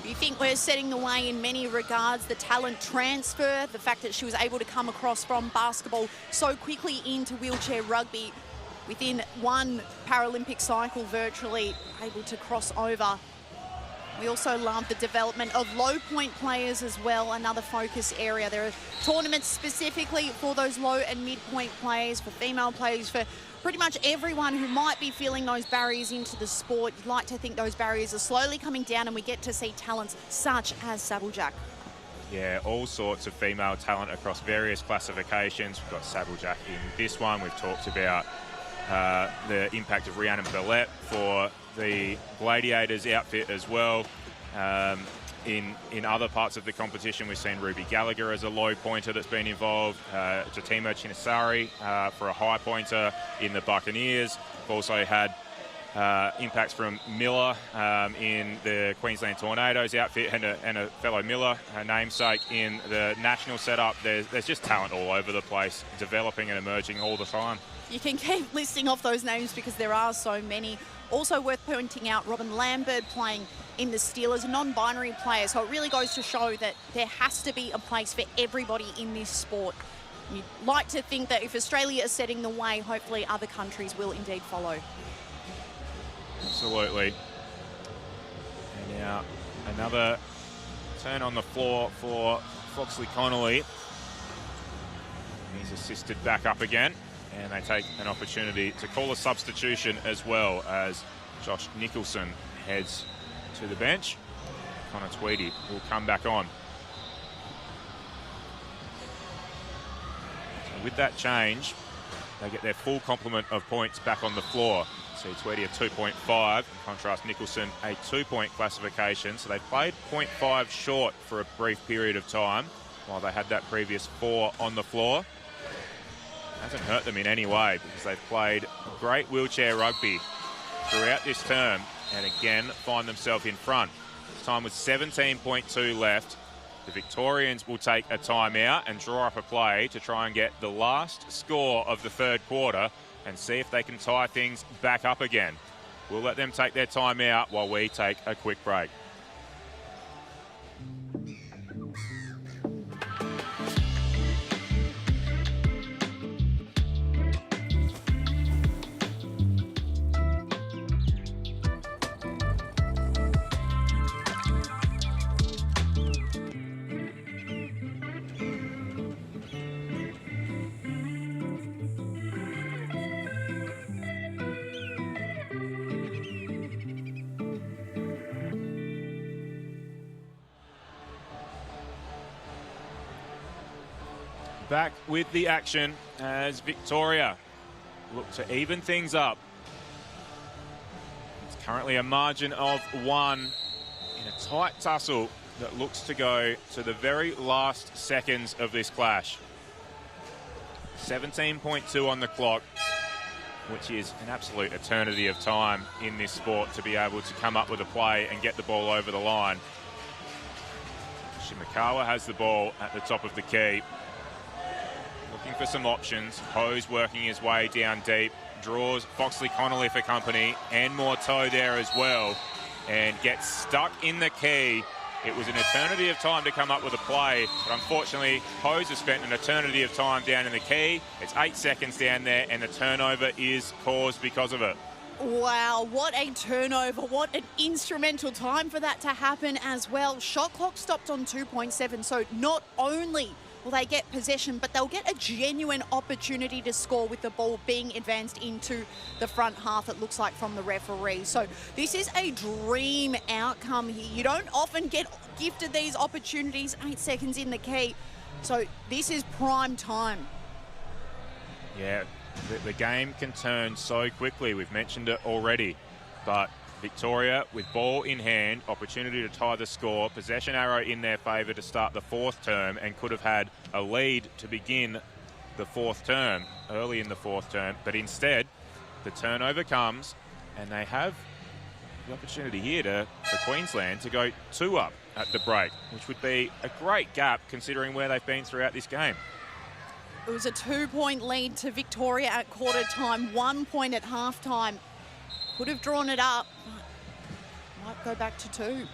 You think we're setting the way in many regards, the talent transfer, the fact that she was able to come across from basketball so quickly into wheelchair rugby within one Paralympic cycle, virtually able to cross over. We also love the development of low point players as well, another focus area. There are tournaments specifically for those low and mid point players, for female players, for pretty much everyone who might be feeling those barriers into the sport. You'd like to think those barriers are slowly coming down and we get to see talents such as Saviljak. Yeah, all sorts of female talent across various classifications. We've got Saviljak in this one. We've talked about the impact of Rhiannon Billette for the Gladiators outfit as well. In other parts of the competition, we've seen Ruby Gallagher as a low pointer that's been involved, Jatimo Chinisari for a high pointer in the Buccaneers. We've also had impacts from Miller in the Queensland Tornadoes outfit, and a fellow Miller, her namesake, in the national setup. There's just talent all over the place, developing and emerging all the time. You can keep listing off those names because there are so many. Also worth pointing out, Robin Lambert playing in the Steelers, a non-binary player. So it really goes to show that there has to be a place for everybody in this sport. You'd like to think that if Australia is setting the way, hopefully other countries will indeed follow. Absolutely. And now another turn on the floor for Foxley Connolly. He's assisted back up again, and they take an opportunity to call a substitution as well, as Josh Nicholson heads to the bench. Connor Tweedy will come back on. So with that change, they get their full complement of points back on the floor. See Tweedy a 2.5, in contrast Nicholson a 2-point classification. So they played 0.5 short for a brief period of time while they had that previous 4 on the floor. Hasn't hurt them in any way, because they've played great wheelchair rugby throughout this term, and again find themselves in front. This time with 17.2 left, the Victorians will take a timeout and draw up a play to try and get the last score of the third quarter and see if they can tie things back up again. We'll let them take their timeout while we take a quick break. Back with the action as Victoria look to even things up. It's currently a margin of 1 in a tight tussle that looks to go to the very last seconds of this clash. 17.2 on the clock, which is an absolute eternity of time in this sport to be able to come up with a play and get the ball over the line. Shimakawa has the ball at the top of the key. Looking for some options. Hose working his way down deep. Draws Foxley Connolly for company and more toe there as well. And gets stuck in the key. It was an eternity of time to come up with a play, but unfortunately, Hose has spent an eternity of time down in the key. It's 8 seconds down there, and the turnover is caused because of it. Wow, what a turnover. What an instrumental time for that to happen as well. Shot clock stopped on 2.7, so not only will they get possession, but they'll get a genuine opportunity to score with the ball being advanced into the front half, it looks like, from the referee. So this is a dream outcome here. You don't often get gifted these opportunities, 8 seconds in the key. So this is prime time. Yeah, the game can turn so quickly. We've mentioned it already, but Victoria with ball in hand, opportunity to tie the score, possession arrow in their favour to start the fourth term, and could have had a lead to begin the fourth term, early in the fourth term, but instead the turnover comes and they have the opportunity here for Queensland to go 2 up at the break, which would be a great gap considering where they've been throughout this game. It was a 2-point lead to Victoria at quarter time, 1 point at half time. Could have drawn it up, but might go back to 2.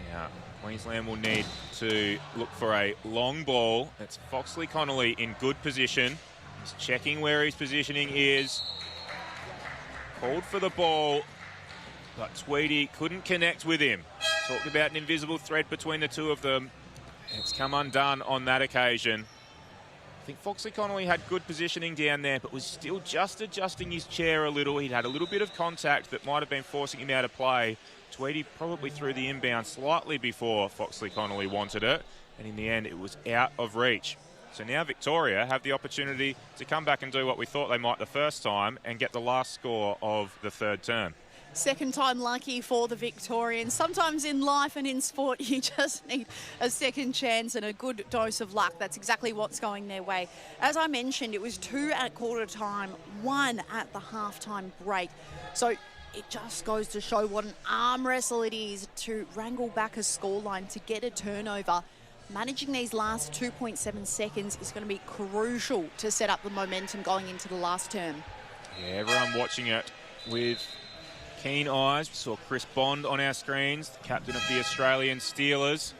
Yeah, Queensland will need to look for a long ball. It's Foxley Connolly in good position. He's checking where his positioning is. Called for the ball, but Tweedy couldn't connect with him. Talked about an invisible thread between the two of them. It's come undone on that occasion. I think Foxley Connolly had good positioning down there, but was still just adjusting his chair a little. He'd had a little bit of contact that might have been forcing him out of play. Tweedy probably threw the inbound slightly before Foxley Connolly wanted it, and in the end it was out of reach. So now Victoria have the opportunity to come back and do what we thought they might the first time and get the last score of the third term. Second time lucky for the Victorians. Sometimes in life and in sport, you just need a second chance and a good dose of luck. That's exactly what's going their way. As I mentioned, it was 2 at quarter time, 1 at the halftime break. So it just goes to show what an arm wrestle it is to wrangle back a scoreline, to get a turnover. Managing these last 2.7 seconds is going to be crucial to set up the momentum going into the last term. Yeah, everyone watching it with keen eyes. We saw Chris Bond on our screens, the captain of the Australian Steelers,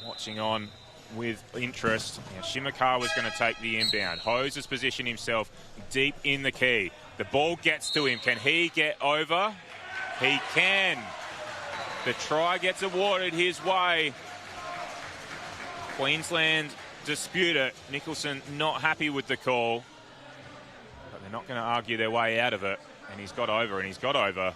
watching on with interest. Now, Shimakawa was going to take the inbound. Hose has positioned himself deep in the key. The ball gets to him. Can he get over? He can. The try gets awarded his way. Queensland dispute it. Nicholson not happy with the call, but they're not going to argue their way out of it. And he's got over, and he's got over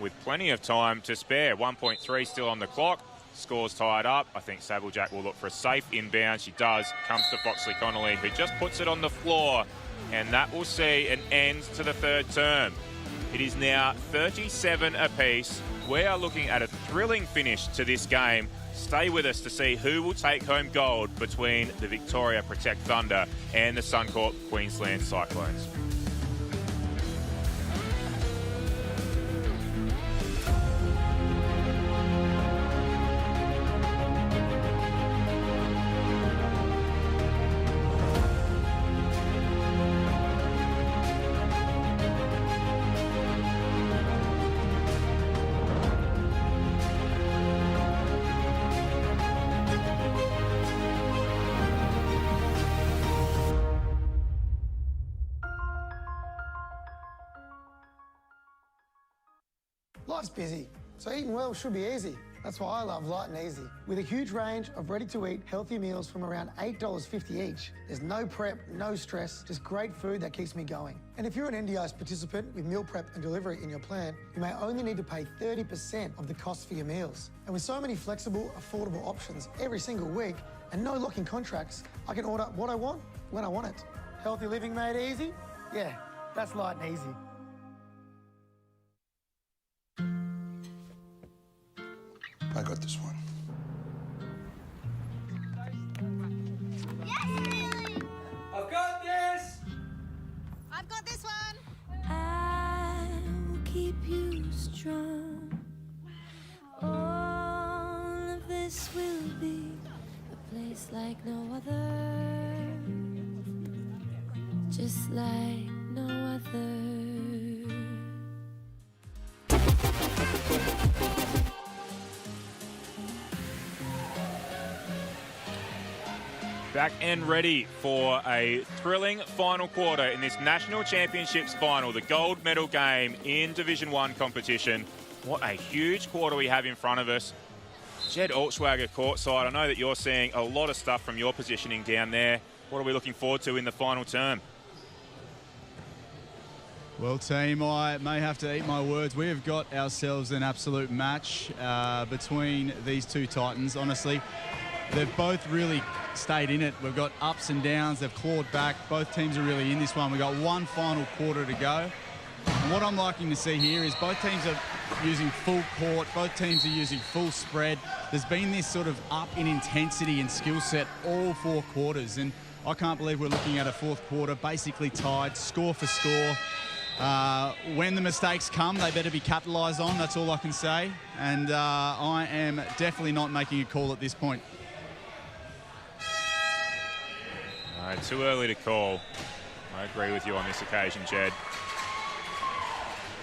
with plenty of time to spare. 1.3 still on the clock. Score's tied up. I think Sabblejack will look for a safe inbound. She does. Comes to Foxley Connolly, who just puts it on the floor. And that will see an end to the third term. It is now 37 apiece. We are looking at a thrilling finish to this game. Stay with us to see who will take home gold between the Victoria Protect Thunder and the Suncorp Queensland Cyclones. Life's busy, so eating well should be easy. That's why I love Light and Easy. With a huge range of ready-to-eat healthy meals from around $8.50 each, there's no prep, no stress, just great food that keeps me going. And if you're an NDIS participant with meal prep and delivery in your plan, you may only need to pay 30% of the cost for your meals. And with so many flexible, affordable options every single week and no locking contracts, I can order what I want when I want it. Healthy living made easy? Yeah, that's Light and Easy. I got this one. I've keep you strong. All of this will be a place like no other, just like no other. Back and ready for a thrilling final quarter in this National Championships final, the gold medal game in Division 1 competition. What a huge quarter we have in front of us. Jed Altschwager courtside. I know that you're seeing a lot of stuff from your positioning down there. What are we looking forward to in the final term? Well, team, I may have to eat my words. We have got ourselves an absolute match between these two Titans. Honestly, they've both really stayed in it. We've got ups and downs. They've clawed back. Both teams are really in this one. We've got one final quarter to go. And what I'm liking to see here is both teams are using full court. Both teams are using full spread. There's been this sort of up in intensity and skill set all 4 quarters. And I can't believe we're looking at a 4th quarter basically tied, score for score. When the mistakes come, they better be capitalised on. That's all I can say. And I am definitely not making a call at this point. Too early to call. I agree with you on this occasion, Jed.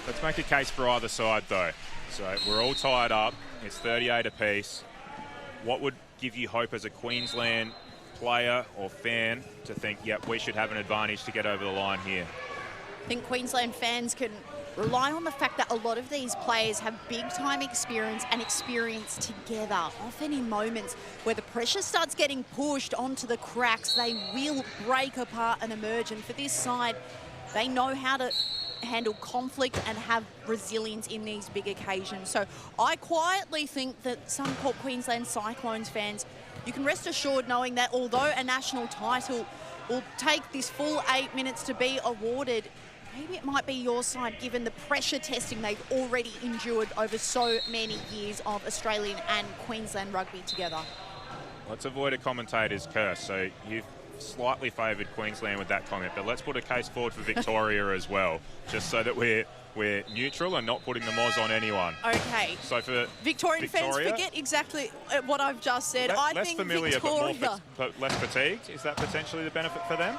Let's make a case for either side, though. So we're all tied up. It's 38 apiece. What would give you hope as a Queensland player or fan to think, yep, we should have an advantage to get over the line here? I think Queensland fans can rely on the fact that a lot of these players have big-time experience and experience together. Often in moments where the pressure starts getting pushed onto the cracks, they will break apart and emerge. And for this side, they know how to handle conflict and have resilience in these big occasions. So I quietly think that some Queensland Cyclones fans, you can rest assured knowing that although a national title will take this full 8 minutes to be awarded, maybe it might be your side given the pressure testing they've already endured over so many years of Australian and Queensland rugby together. Let's avoid a commentator's curse. So you've slightly favoured Queensland with that comment, but let's put a case forward for Victoria as well, just so that we're neutral and not putting the moz on anyone. Okay. So for Victorian Victoria, fans, forget exactly what I've just said. I less think familiar, Victoria, but less fatigued. Is that potentially the benefit for them?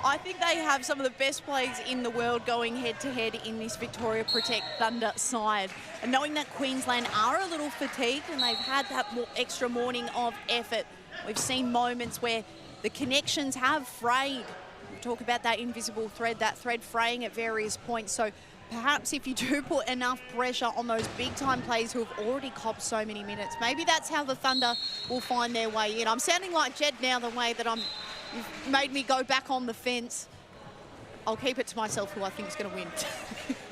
I think they have some of the best players in the world going head-to-head in this Victoria Protect Thunder side. And knowing that Queensland are a little fatigued and they've had that extra morning of effort, we've seen moments where the connections have frayed. We talk about that invisible thread, that thread fraying at various points. So perhaps if you do put enough pressure on those big-time players who have already copped so many minutes, maybe that's how the Thunder will find their way in. I'm sounding like Jed now the way that you've made me go back on the fence. I'll keep it to myself who I think is going to win.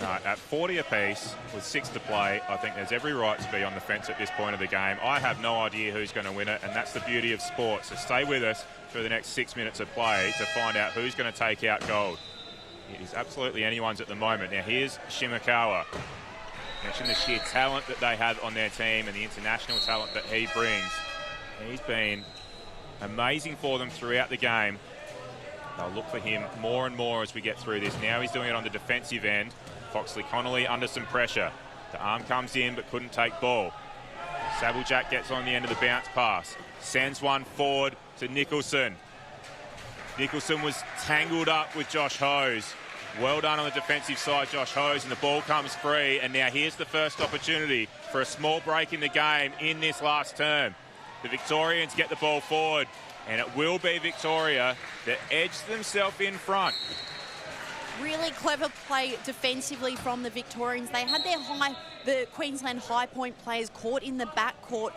At 40 apiece with 6 to play, I think there's every right to be on the fence at this point of the game. I have no idea who's going to win it, and that's the beauty of sport. So stay with us for the next 6 minutes of play to find out who's going to take out gold. It is absolutely anyone's at the moment. Now here's Shimakawa. Mentioned the sheer talent that they have on their team and the international talent that he brings. He's been amazing for them throughout the game. They'll look for him more and more as we get through this. Now he's doing it on the defensive end. Foxley Connolly under some pressure. The arm comes in but couldn't take ball. Sabeljack gets on the end of the bounce pass. Sends one forward to Nicholson. Nicholson was tangled up with Josh Hose. Well done on the defensive side, Josh Hose, and the ball comes free. And now here's the first opportunity for a small break in the game in this last term. The Victorians get the ball forward, and it will be Victoria that edge themselves in front. Really clever play defensively from the Victorians. They had the Queensland high point players caught in the backcourt.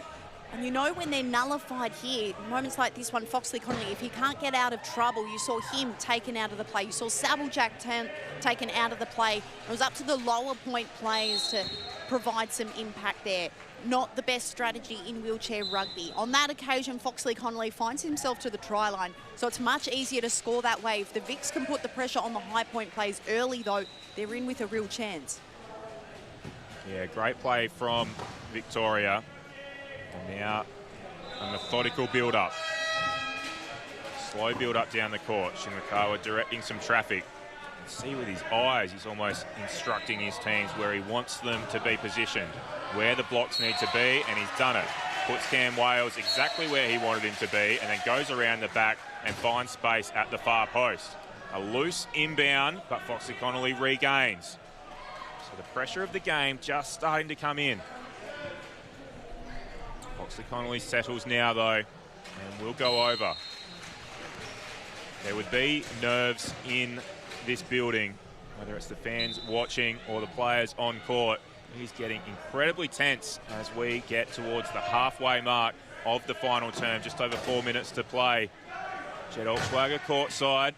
And you know when they're nullified here, moments like this one, Foxley Connolly, if he can't get out of trouble, you saw him taken out of the play. You saw Sabeljack taken out of the play. It was up to the lower point players to provide some impact there. Not the best strategy in wheelchair rugby. On that occasion, Foxley Connolly finds himself to the try line, so it's much easier to score that way. If the Vics can put the pressure on the high point plays early, though, they're in with a real chance. Yeah, great play from Victoria. And now a methodical build-up. Slow build-up down the court. Shimakawa directing some traffic. See with his eyes, he's almost instructing his teams where he wants them to be positioned, where the blocks need to be, and he's done it. Puts Cam Wales exactly where he wanted him to be, and then goes around the back and finds space at the far post. A loose inbound, but Foxley Connolly regains. So the pressure of the game just starting to come in. Foxley Connolly settles now, though, and will go over. There would be nerves in this building, whether it's the fans watching or the players on court. He's getting incredibly tense as we get towards the halfway mark of the final term. Just over 4 minutes to play. Jed Olschwager courtside.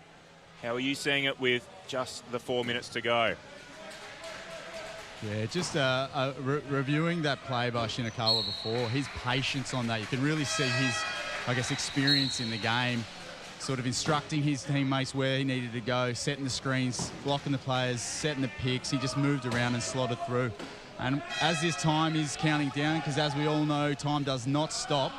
How are you seeing it with just the 4 minutes to go? Yeah, just reviewing that play by Shinakawa before, his patience on that. You can really see his, I guess, experience in the game, sort of instructing his teammates where he needed to go, setting the screens, blocking the players, setting the picks. He just moved around and slotted through. And as this time is counting down, because as we all know, time does not stop,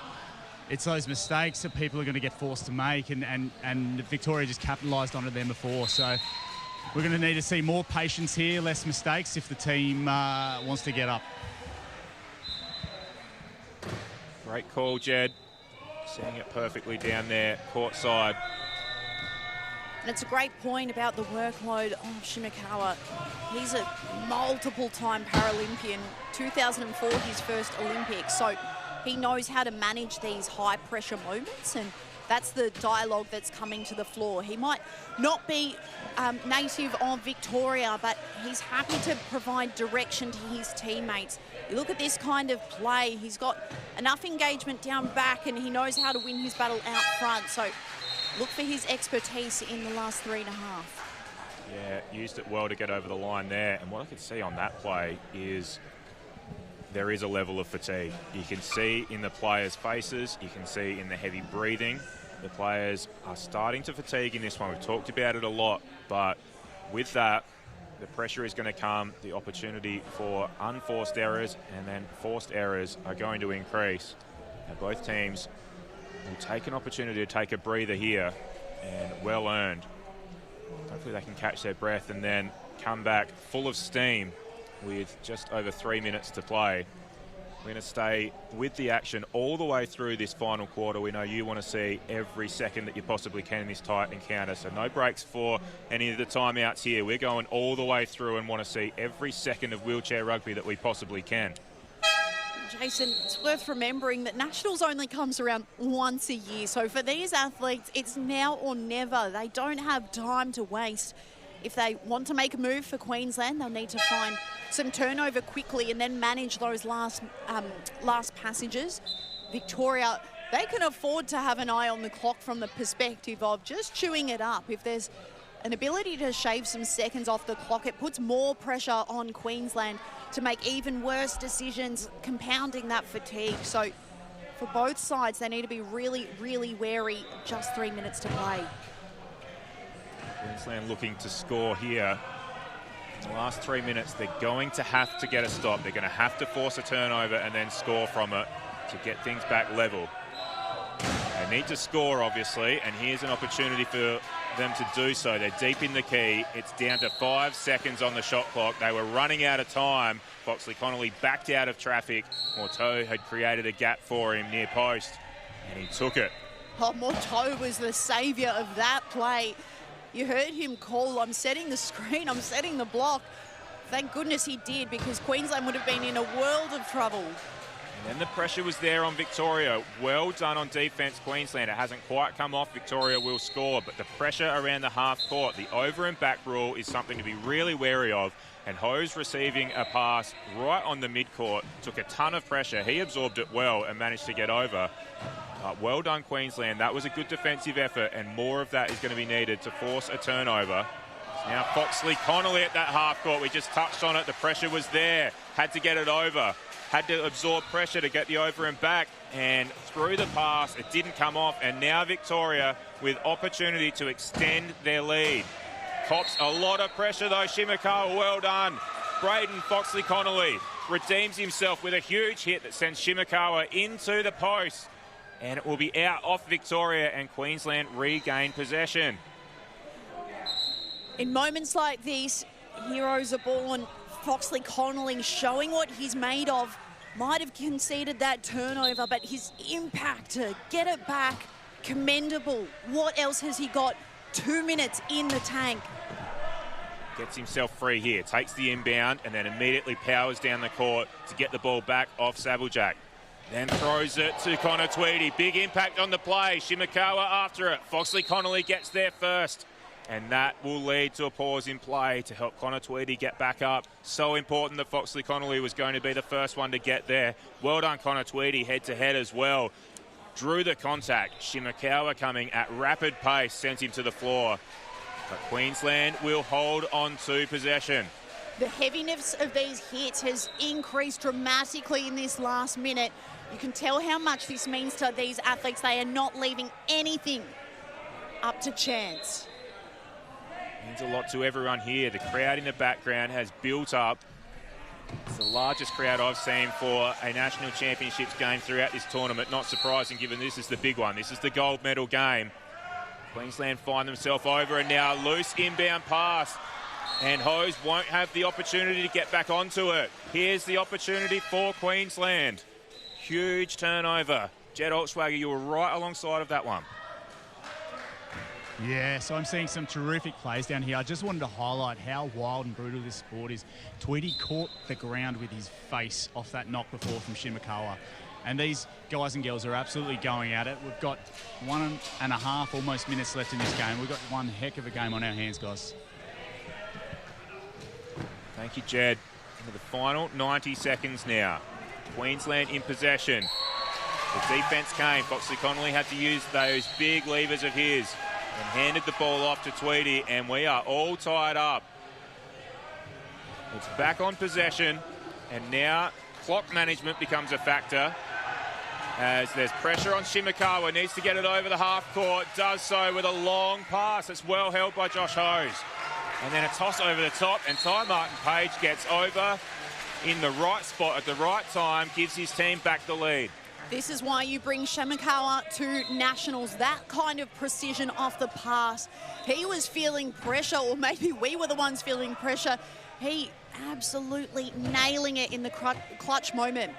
it's those mistakes that people are going to get forced to make, and Victoria just capitalised onto them before. So we're going to need to see more patience here, less mistakes if the team wants to get up. Great call, Jed. Seeing it perfectly down there, courtside. And it's a great point about the workload of Shimakawa. He's a multiple-time Paralympian, 2004 his first Olympics, so he knows how to manage these high-pressure moments, and that's the dialogue that's coming to the floor. He might not be native of Victoria, but he's happy to provide direction to his teammates. You look at this kind of play, he's got enough engagement down back and he knows how to win his battle out front. So look for his expertise in the last 3.5. Yeah, used it well to get over the line there. And what I could see on that play is there is a level of fatigue. You can see in the players' faces, you can see in the heavy breathing. The players are starting to fatigue in this one. We've talked about it a lot, but with that, the pressure is going to come. The opportunity for unforced errors and then forced errors are going to increase. And both teams will take an opportunity to take a breather here, and well earned. Hopefully they can catch their breath and then come back full of steam with just over 3 minutes to play. We're going to stay with the action all the way through this final quarter. We know you want to see every second that you possibly can in this tight encounter, so no breaks for any of the timeouts here. We're going all the way through and want to see every second of wheelchair rugby that we possibly can. Jason, it's worth remembering that Nationals only comes around once a year, so for these athletes, it's now or never. They don't have time to waste. If they want to make a move for Queensland, they'll need to find some turnover quickly and then manage those last passages. Victoria, they can afford to have an eye on the clock from the perspective of just chewing it up. If there's an ability to shave some seconds off the clock, it puts more pressure on Queensland to make even worse decisions, compounding that fatigue. So for both sides, they need to be really, really wary. Just 3 minutes to play. Queensland looking to score here. In the last 3 minutes, they're going to have to get a stop. They're going to have to force a turnover and then score from it to get things back level. They need to score, obviously, and here's an opportunity for them to do so. They're deep in the key. It's down to 5 seconds on the shot clock. They were running out of time. Foxley Connolly backed out of traffic. Morteau had created a gap for him near post, and he took it. Oh, Morteau was the saviour of that play. You heard him call, I'm setting the screen, I'm setting the block. Thank goodness he did, because Queensland would have been in a world of trouble. And then the pressure was there on Victoria. Well done on defence, Queensland. It hasn't quite come off. Victoria will score, but the pressure around the half court, the over and back rule is something to be really wary of. And Hose receiving a pass right on the mid-court, took a ton of pressure. He absorbed it well and managed to get over. Well done, Queensland. That was a good defensive effort, and more of that is going to be needed to force a turnover. Now Foxley Connolly at that half court. We just touched on it. The pressure was there. Had to get it over. Had to absorb pressure to get the over and back, and through the pass, it didn't come off. And now Victoria with opportunity to extend their lead. Cops a lot of pressure though. Shimakawa, well done. Braden Foxley Connolly redeems himself with a huge hit that sends Shimakawa into the post. And it will be out off Victoria, and Queensland regain possession. In moments like these, heroes are born. Foxley Connolly showing what he's made of. Might have conceded that turnover, but his impact to get it back, commendable. What else has he got? 2 minutes in the tank. Gets himself free here, takes the inbound and then immediately powers down the court to get the ball back off Sabljak. Then throws it to Connor Tweedy. Big impact on the play. Shimakawa after it. Foxley Connolly gets there first. And that will lead to a pause in play to help Connor Tweedy get back up. So important that Foxley Connolly was going to be the first one to get there. Well done, Connor Tweedy, head-to-head as well. Drew the contact. Shimakawa coming at rapid pace, sent him to the floor. But Queensland will hold on to possession. The heaviness of these hits has increased dramatically in this last minute. You can tell how much this means to these athletes. They are not leaving anything up to chance. Means a lot to everyone here. The crowd in the background has built up. It's the largest crowd I've seen for a National Championships game throughout this tournament. Not surprising given this is the big one. This is the gold medal game. Queensland find themselves over and now loose inbound pass. And Hose won't have the opportunity to get back onto it. Here's the opportunity for Queensland. Huge turnover. Jed Altschwager, you were right alongside of that one. Yeah, so I'm seeing some terrific plays down here. I just wanted to highlight how wild and brutal this sport is. Tweedy caught the ground with his face off that knock before from Shimakawa. And these guys and girls are absolutely going at it. We've got 1.5 almost minutes left in this game. We've got one heck of a game on our hands, guys. Thank you, Jed. Into the final 90 seconds now. Queensland in possession. The defence came. Foxley Connolly had to use those big levers of his and handed the ball off to Tweedy, and we are all tied up. It's back on possession, and now clock management becomes a factor as there's pressure on Shimakawa. Needs to get it over the half court. Does so with a long pass. It's well held by Josh Hose. And then a toss over the top, and Ty Martin-Page gets over in the right spot at the right time, gives his team back the lead. This is why you bring Shimakawa to Nationals. That kind of precision off the pass. He was feeling pressure, or maybe we were the ones feeling pressure. He absolutely nailing it in the clutch moment.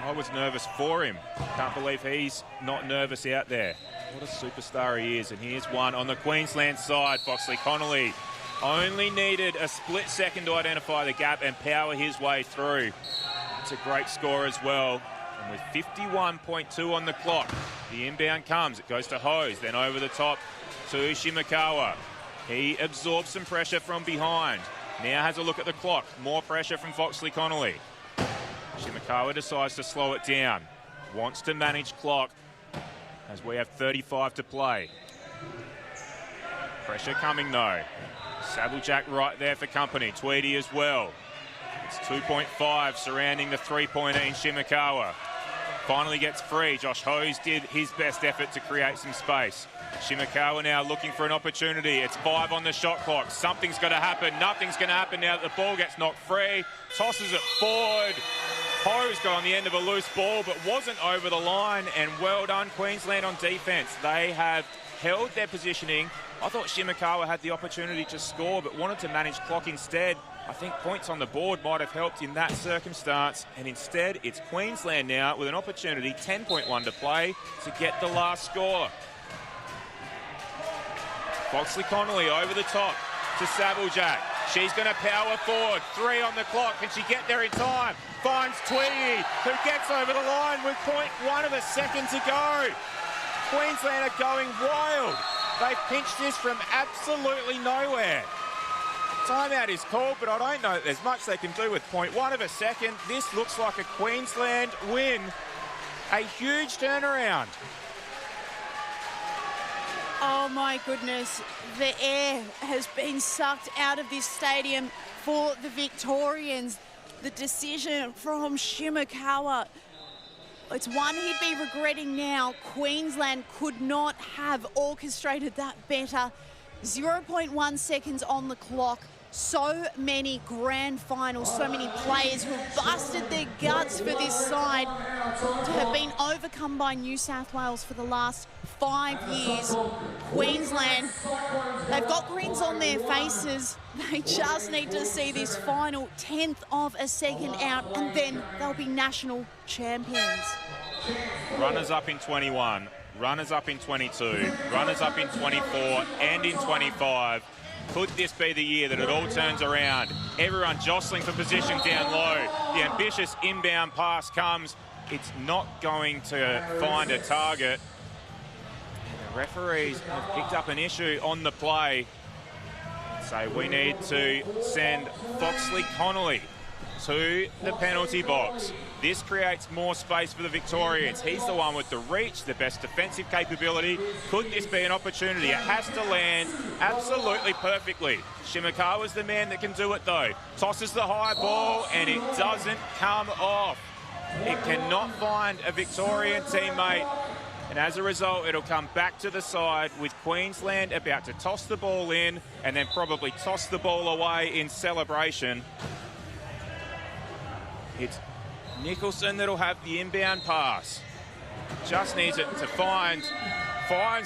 I was nervous for him. Can't believe he's not nervous out there. What a superstar he is. And here's one on the Queensland side. Foxley Connolly only needed a split second to identify the gap and power his way through. It's a great score as well. And with 51.2 on the clock, the inbound comes. It goes to Hose, then over the top to Shimakawa. He absorbs some pressure from behind. Now has a look at the clock. More pressure from Foxley Connolly. Shimakawa decides to slow it down. Wants to manage clock as we have 35 to play. Pressure coming though. Sabljak right there for company. Tweedy as well. It's 2.5 surrounding the three-pointer in Shimakawa. Finally gets free. Josh Hose did his best effort to create some space. Shimakawa now looking for an opportunity. It's 5 on the shot clock. Something's got to happen. Nothing's going to happen now that the ball gets knocked free. Tosses it forward. Hose got on the end of a loose ball but wasn't over the line, and well done Queensland on defence. They have held their positioning. I thought Shimakawa had the opportunity to score but wanted to manage clock instead. I think points on the board might have helped in that circumstance, and instead it's Queensland now with an opportunity, 10.1 to play, to get the last score. Foxley Connolly over the top to Sabljak. She's going to power forward. 3 on the clock. Can she get there in time? Finds Tweedy, who gets over the line with 0.1 of a second to go. Queensland are going wild. They've pinched this from absolutely nowhere. Timeout is called, but I don't know that there's much they can do with 0.1 of a second. This looks like a Queensland win. A huge turnaround. Oh my goodness, the air has been sucked out of this stadium for the Victorians. The decision from Shimakawa, it's one he'd be regretting now. Queensland could not have orchestrated that better. 0.1 seconds on the clock. So many grand finals, so many players who have busted their guts for this side to have been overcome by New South Wales for the last 5 years. Queensland, they've got grins on their faces. They just need to see this final 10th of a second out, and then they'll be national champions. Runners up in 21, runners up in 22, runners up in 24 and in 25. Could this be the year that it all turns around? Everyone jostling for position down low. The ambitious inbound pass comes. It's not going to find a target. And the referees have picked up an issue on the play. So we need to send Foxley Connolly to the penalty box. This creates more space for the Victorians. He's the one with the reach, the best defensive capability. Could this be an opportunity? It has to land absolutely perfectly. Shimakawa's the man that can do it though. Tosses the high ball and it doesn't come off. It cannot find a Victorian teammate. And as a result, it'll come back to the side with Queensland about to toss the ball in and then probably toss the ball away in celebration. It's Nicholson that'll have the inbound pass. Just needs it to finds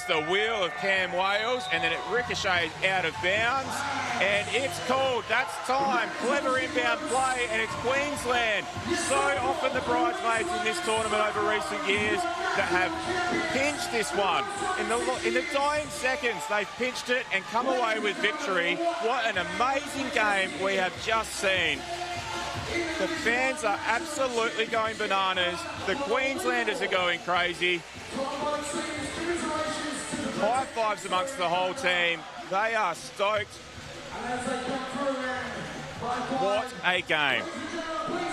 the wheel of Cam Wales, and then it ricochets out of bounds, and it's called. That's time. Clever inbound play, and it's Queensland. So often the bridesmaids in this tournament over recent years that have pinched this one. In the dying seconds, they've pinched it and come away with victory. What an amazing game we have just seen. The fans are absolutely going bananas. The Queenslanders are going crazy. High fives amongst the whole team. They are stoked. What a game.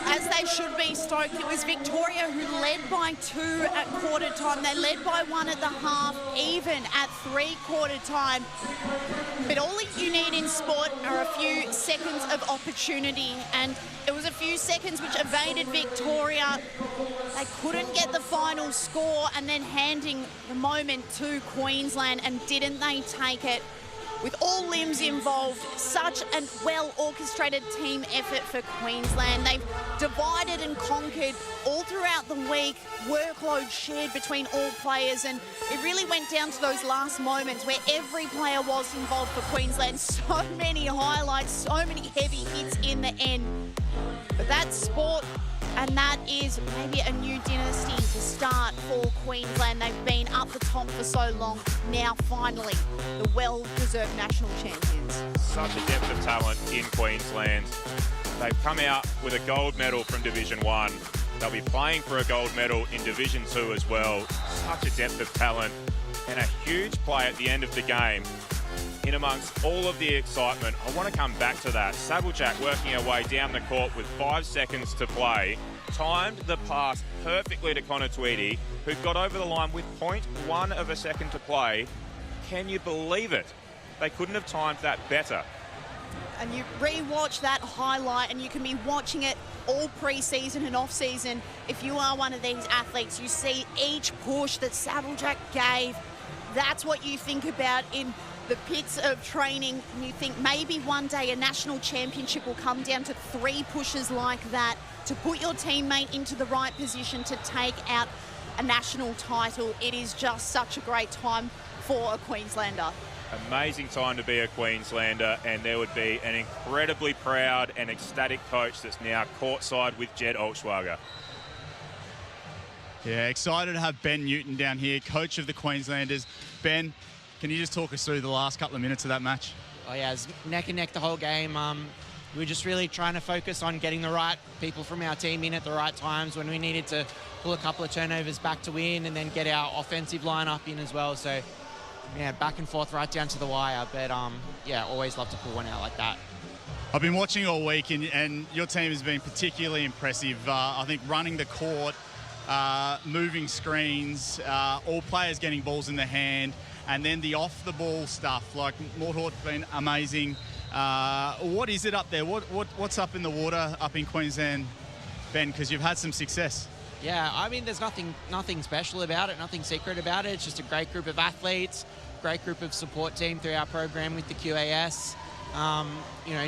As they should be stoked. It was Victoria who led by 2 at quarter time. They led by 1 at the half, even at 3/4 time. But all you need in sport are a few seconds of opportunity, and it was a few seconds which evaded Victoria. They couldn't get the final score, and then handing the moment to Queensland, and didn't they take it? With all limbs involved, such a well-orchestrated team effort for Queensland. They've divided and conquered all throughout the week, workload shared between all players, and it really went down to those last moments where every player was involved for Queensland. So many highlights, so many heavy hits in the end. But that's sport, and that is maybe a new dynasty to start for Queensland. They've been up the top for so long. Now, finally, the well-deserved national champions. Such a depth of talent in Queensland. They've come out with a gold medal from Division 1. They'll be playing for a gold medal in Division 2 as well. Such a depth of talent and a huge play at the end of the game. In amongst all of the excitement, I want to come back to that. Sabljak working her way down the court with 5 seconds to play, timed the pass perfectly to Konatuiti, who got over the line with 0.1 of a second to play. Can you believe it? They couldn't have timed that better. And you re-watch that highlight, and you can be watching it all pre-season and off-season. If you are one of these athletes, you see each push that Sabljak gave. That's what you think about in the pits of training, and you think maybe one day a national championship will come down to 3 pushes like that to put your teammate into the right position to take out a national title. It is just such a great time for a Queenslander. Amazing time to be a Queenslander, and there would be an incredibly proud and ecstatic coach that's now courtside with Jed Altschwager. Yeah, excited to have Ben Newton down here, coach of the Queenslanders. Ben, can you just talk us through the last couple of minutes of that match? Oh yeah, it was neck and neck the whole game. We were just really trying to focus on getting the right people from our team in at the right times when we needed to pull a couple of turnovers back to win, and then get our offensive lineup in as well. So yeah, back and forth right down to the wire. But yeah, always love to pull one out like that. I've been watching all week, and your team has been particularly impressive. I think running the court, moving screens, all players getting balls in their hand, and then the off-the-ball stuff, like Morthorpe's been amazing. What is it up there? What's up in the water up in Queensland, Ben? Because you've had some success. Yeah, I mean, there's nothing special about it, nothing secret about it. It's just a great group of athletes. great group of support team through our program with the QAS.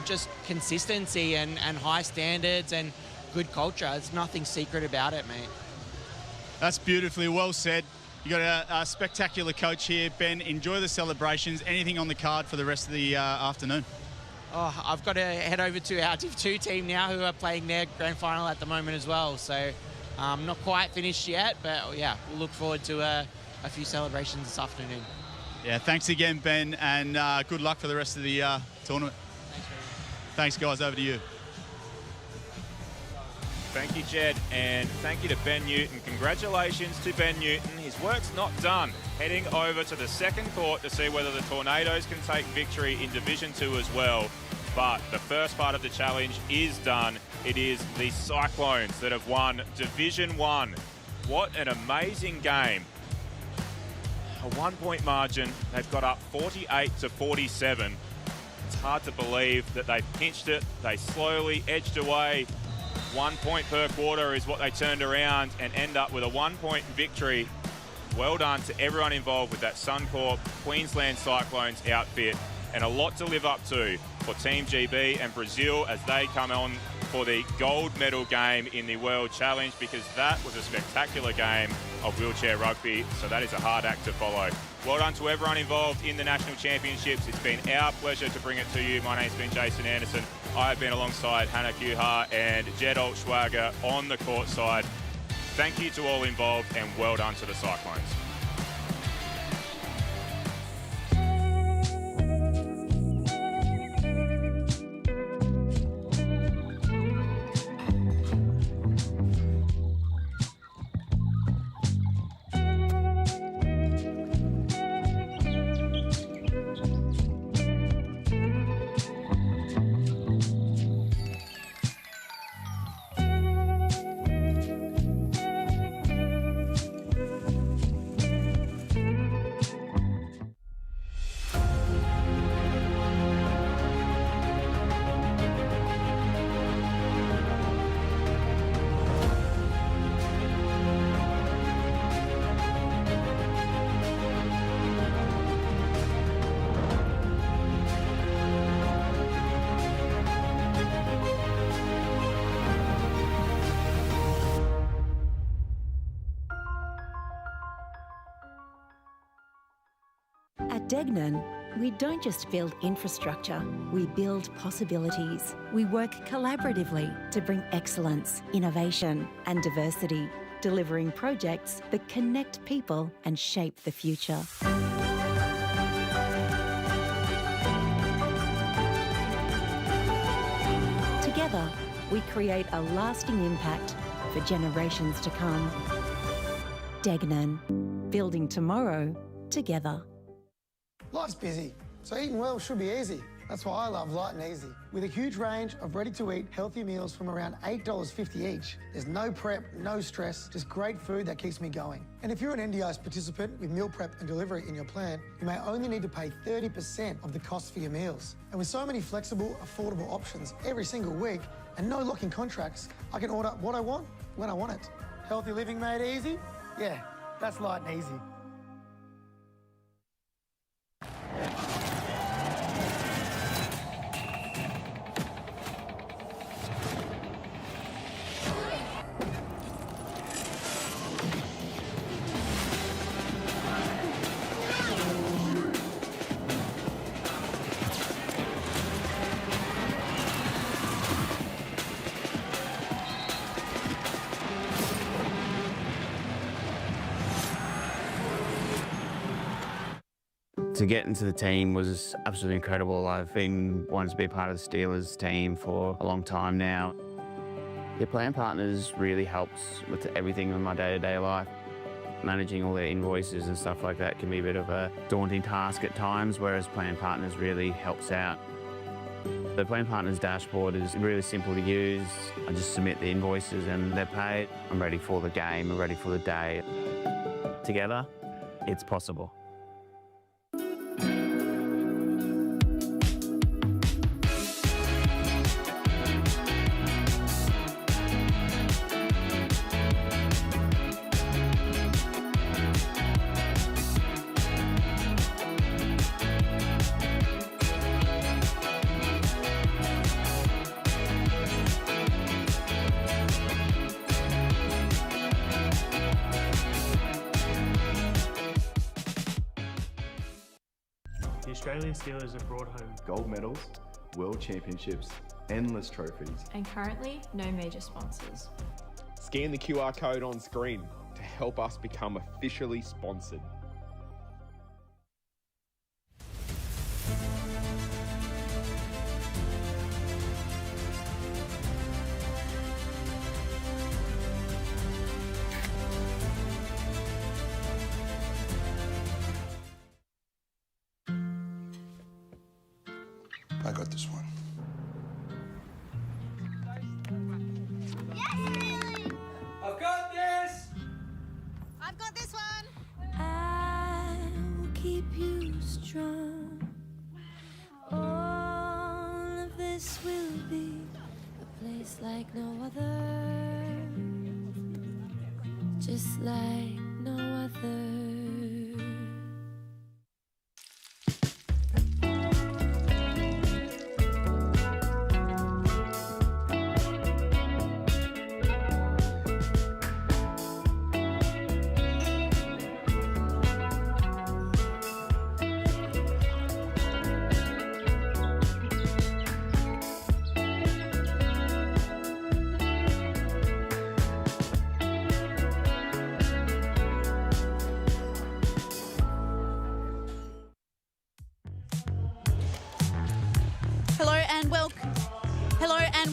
Just consistency and high standards and good culture. There's nothing secret about it, mate. That's beautifully well said. You got a spectacular coach here, Ben. Enjoy the celebrations. Anything on the card for the rest of the afternoon? Oh, I've got to head over to our Div 2 team now, who are playing their grand final at the moment as well. So not quite finished yet, but yeah, we'll look forward to a few celebrations this afternoon. Yeah, thanks again, Ben, and good luck for the rest of the tournament. Thanks, guys. Over to you. Thank you, Jed, and thank you to Ben Newton. Congratulations to Ben Newton. His work's not done. Heading over to the second court to see whether the Tornadoes can take victory in Division 2 as well. But the first part of the challenge is done. It is the Cyclones that have won Division 1. What an amazing game. A 1-point margin. They've got up 48-47. It's hard to believe that they pinched it. They slowly edged away. 1 point per quarter is what they turned around and end up with a 1-point victory. Well done to everyone involved with that Suncorp Queensland Cyclones outfit, and a lot to live up to for Team GB and Brazil as they come on for the gold medal game in the World Challenge, because that was a spectacular game of wheelchair rugby, so that is a hard act to follow. Well done to everyone involved in the National Championships. It's been our pleasure to bring it to you. My name's been Jason Anderson. I've been alongside Hannah Kuhar and Jed Altschwager on the court side. Thank you to all involved, and well done to the Cyclones. At Degnan, we don't just build infrastructure, we build possibilities. We work collaboratively to bring excellence, innovation and diversity, delivering projects that connect people and shape the future. Together, we create a lasting impact for generations to come. Degnan, building tomorrow together. Life's busy, so eating well should be easy. That's why I love Light and Easy. With a huge range of ready-to-eat healthy meals from around $8.50 each, there's no prep, no stress, just great food that keeps me going. And if you're an NDIS participant with meal prep and delivery in your plan, you may only need to pay 30% of the cost for your meals. And with so many flexible, affordable options every single week and no locking contracts, I can order what I want when I want it. Healthy living made easy? Yeah, that's Light and Easy. To get into the team was absolutely incredible. I've been wanting to be a part of the Steelers team for a long time now. Your plan partners really helps with everything in my day-to-day life. Managing all their invoices and stuff like that can be a bit of a daunting task at times, whereas plan partners really helps out. The plan partners dashboard is really simple to use. I just submit the invoices and they're paid. I'm ready for the game, I'm ready for the day. Together, it's possible. Australian Steelers have brought home Gold medals, world championships, endless trophies. And currently, no major sponsors. Scan the QR code on screen to help us become officially sponsored. I got this one. I've got this! I've got this one. I will keep you strong. All of this will be a place like no other, just like no other.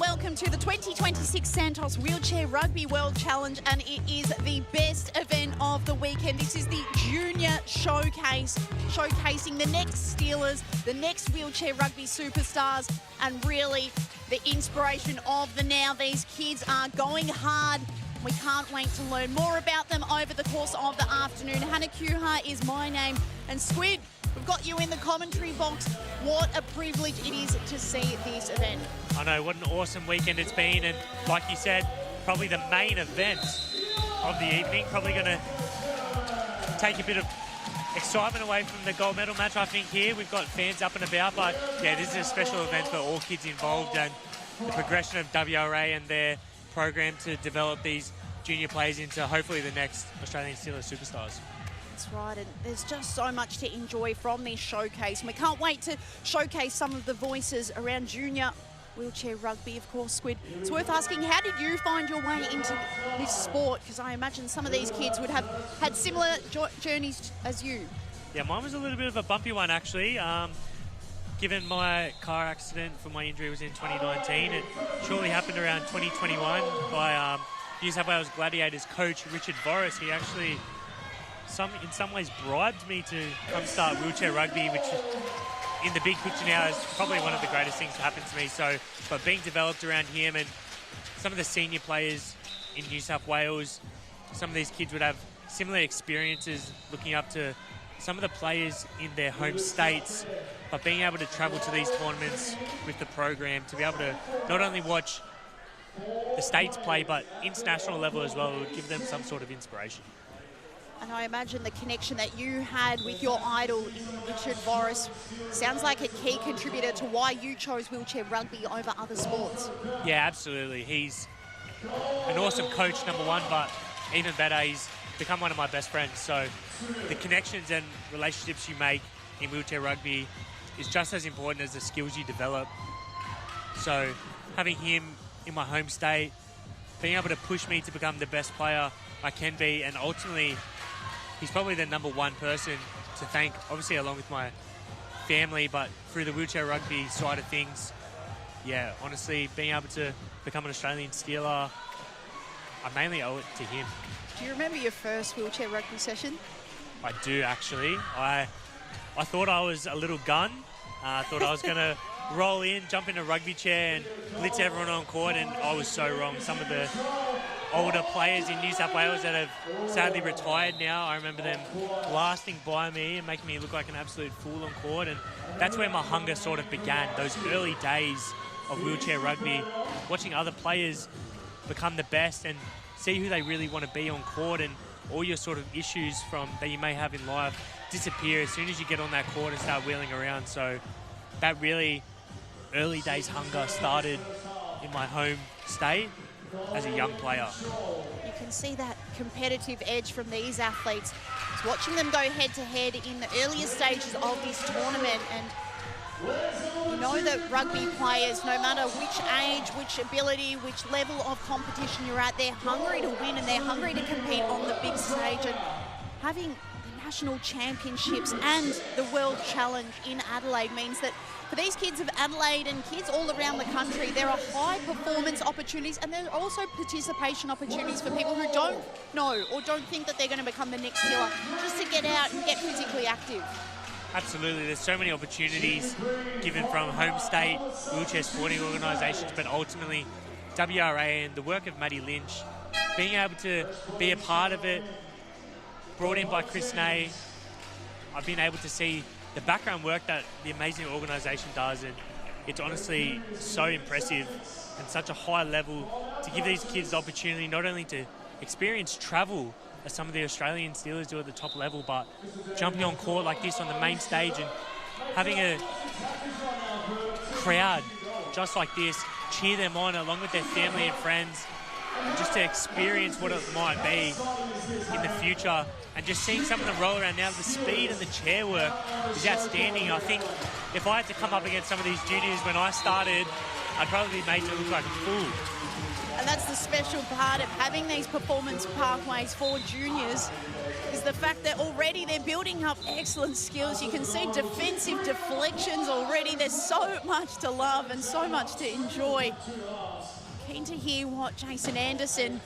Welcome to the 2026 Santos Wheelchair Rugby World Challenge, and it is the best event of the weekend. This is the junior showcase, showcasing the next Steelers, the next wheelchair rugby superstars, and really the inspiration of the now. These kids are going hard. We can't wait to learn more about them over the course of the afternoon. Hannah Kuhar is my name, and Squid, we've got you in the commentary box. What a privilege it is to see this event. I know, what an awesome weekend it's been, and like you said, probably the main event of the evening. Probably going to take a bit of excitement away from the gold medal match, I think, here. We've got fans up and about, but yeah, this is a special event for all kids involved, and the progression of WRA and their program to develop these junior players into hopefully the next Australian Steelers superstars. That's right, and there's just so much to enjoy from this showcase. And we can't wait to showcase some of the voices around junior wheelchair rugby, of course. Squid, it's worth asking, how did you find your way into this sport? Because I imagine some of these kids would have had similar journeys as you. Yeah, mine was a little bit of a bumpy one, actually. Given my car accident for my injury was in 2019, it shortly happened around 2021 by New South Wales Gladiators coach Richard Boris. He actually in some ways bribed me to come start wheelchair rugby, which in the big picture now is probably one of the greatest things to happen to me. So, but being developed around him and some of the senior players in New South Wales, some of these kids would have similar experiences looking up to some of the players in their home states, but being able to travel to these tournaments with the program, to be able to not only watch the states play, but international level as well, it would give them some sort of inspiration. And I imagine the connection that you had with your idol, Richard Boris, sounds like a key contributor to why you chose wheelchair rugby over other sports. Yeah, absolutely. He's an awesome coach, number one, but even better, he's become one of my best friends. So the connections and relationships you make in wheelchair rugby is just as important as the skills you develop. So having him in my home state, being able to push me to become the best player I can be, and ultimately he's probably the number one person to thank, obviously along with my family, but through the wheelchair rugby side of things, yeah, honestly, being able to become an Australian Steeler, I mainly owe it to him. Do you remember your first wheelchair rugby session? I do, actually. I thought I was a little gun. I thought I was going to roll in, jump in a rugby chair and blitz everyone on court, and I was so wrong. Some of the older players in New South Wales that have sadly retired now, I remember them blasting by me and making me look like an absolute fool on court, and that's where my hunger sort of began, those early days of wheelchair rugby, watching other players become the best and see who they really want to be on court, and all your sort of issues that you may have in life disappear as soon as you get on that court and start wheeling around. So that really early days hunger started in my home state as a young player. You can see that competitive edge from these athletes. was watching them go head-to-head in the earlier stages of this tournament, and you know that rugby players, no matter which age, which ability, which level of competition you're at, they're hungry to win and they're hungry to compete on the big stage. And having the national championships and the World Challenge in Adelaide means that for these kids of Adelaide and kids all around the country, there are high performance opportunities, and there are also participation opportunities for people who don't know or don't think that they're going to become the next killer, just to get out and get physically active. Absolutely, there's so many opportunities given from home state wheelchair sporting organisations, but ultimately WRA and the work of Matty Lynch, being able to be a part of it, brought in by Chris Ney. I've been able to see the background work that the amazing organisation does, and it's honestly so impressive and such a high level to give these kids the opportunity not only to experience travel as some of the Australian Steelers do at the top level, but jumping on court like this on the main stage and having a crowd just like this cheer them on along with their family and friends, and just to experience what it might be in the future. And just seeing some of them roll around now, the speed and the chair work is outstanding. I think if I had to come up against some of these juniors when I started, I'd probably be made to look like a fool. And that's the special part of having these performance pathways for juniors, is the fact that already they're building up excellent skills. You can see defensive deflections already. There's so much to love and so much to enjoy. Keen to hear what Jason Anderson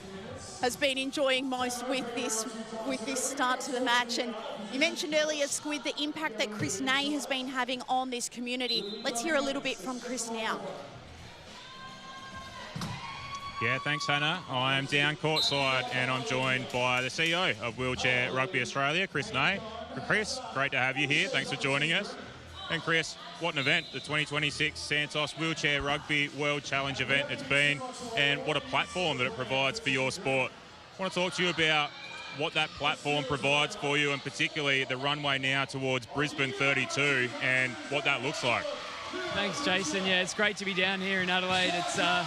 has been enjoying most with this start to the match. And you mentioned earlier, Squid, the impact that Chris Ney has been having on this community. Let's hear a little bit from Chris now. Yeah, thanks, Hannah. I am down courtside and I'm joined by the CEO of Wheelchair Rugby Australia, Chris Ney. Chris, great to have you here. Thanks for joining us. And Chris, what an event, the 2026 Santos Wheelchair Rugby World Challenge event it's been, and what a platform that it provides for your sport. I want to talk to you about what that platform provides for you, and particularly the runway now towards Brisbane 32 and what that looks like. Thanks, Jason. Yeah, it's great to be down here in Adelaide. It's a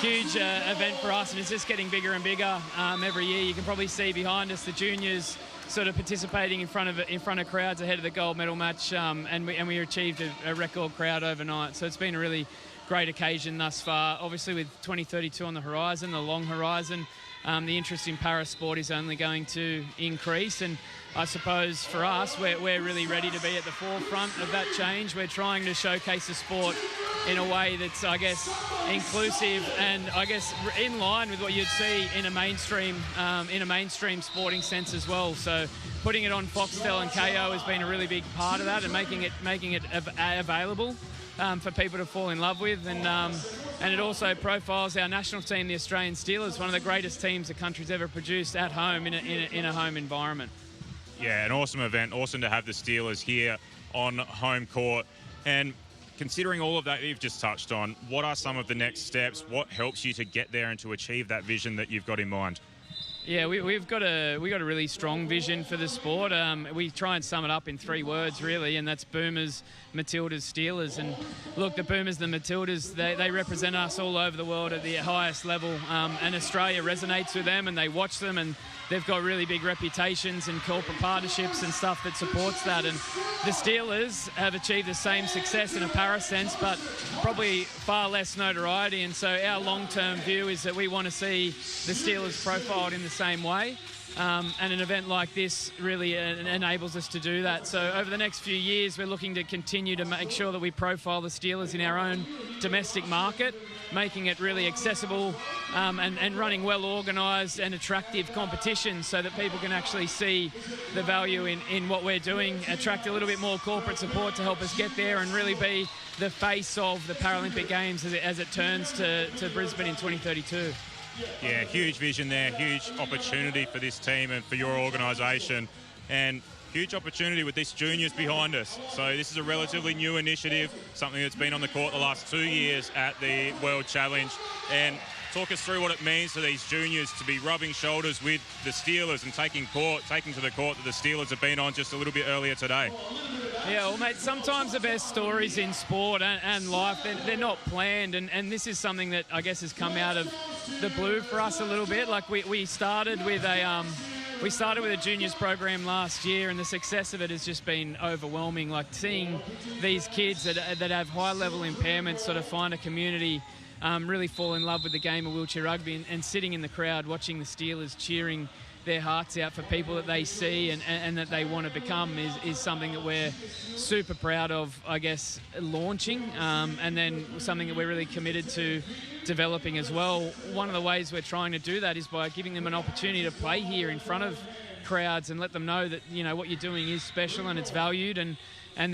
huge event for us, and it's just getting bigger and bigger every year. You can probably see behind us the juniors sort of participating in front of crowds ahead of the gold medal match, and we achieved a record crowd overnight. So it's been a really great occasion thus far. Obviously, with 2032 on the horizon, the long horizon, the interest in para sport is only going to increase, and I suppose for us, we're really ready to be at the forefront of that change. We're trying to showcase the sport in a way that's, I guess, inclusive and, I guess, in line with what you'd see in a mainstream sporting sense as well. So putting it on Foxtel and KO has been a really big part of that, and making it available for people to fall in love with. And it also profiles our national team, the Australian Steelers, one of the greatest teams the country's ever produced at home in a home environment. Yeah, an awesome event. Awesome to have the Steelers here on home court. And considering all of that you've just touched on, what are some of the next steps? What helps you to get there and to achieve that vision that you've got in mind? Yeah, we've got a really strong vision for the sport. We try and sum it up in 3 words, really, and that's Boomers, Matildas, Steelers. And look, the Boomers and the Matildas, they represent us all over the world at the highest level, and Australia resonates with them, and they watch them, and they've got really big reputations and corporate partnerships and stuff that supports that. And the Steelers have achieved the same success in a para sense, but probably far less notoriety. And so our long-term view is that we want to see the Steelers profiled in the same way. And an event like this really enables us to do that. So over the next few years, we're looking to continue to make sure that we profile the Steelers in our own domestic market, making it really accessible and running well-organised and attractive competitions so that people can actually see the value in what we're doing, attract a little bit more corporate support to help us get there, and really be the face of the Paralympic Games as it turns to Brisbane in 2032. Yeah, huge vision there, huge opportunity for this team and for your organisation, and huge opportunity with this juniors behind us. So this is a relatively new initiative, something that's been on the court the last 2 years at the World Challenge. And talk us through what it means for these juniors to be rubbing shoulders with the Steelers and taking to the court that the Steelers have been on just a little bit earlier today. Yeah, well, mate, sometimes the best stories in sport and life, they're not planned, and this is something that I guess has come out of the blue for us a little bit. Like we started with we started with a juniors program last year, and the success of it has just been overwhelming. Like seeing these kids that have high-level impairments sort of find a community, really fall in love with the game of wheelchair rugby, and sitting in the crowd watching the Steelers cheering their hearts out for people that they see and that they want to become is something that we're super proud of, I guess, launching, and then something that we're really committed to developing as well. One of the ways we're trying to do that is by giving them an opportunity to play here in front of crowds and let them know that, you know, what you're doing is special and it's valued, and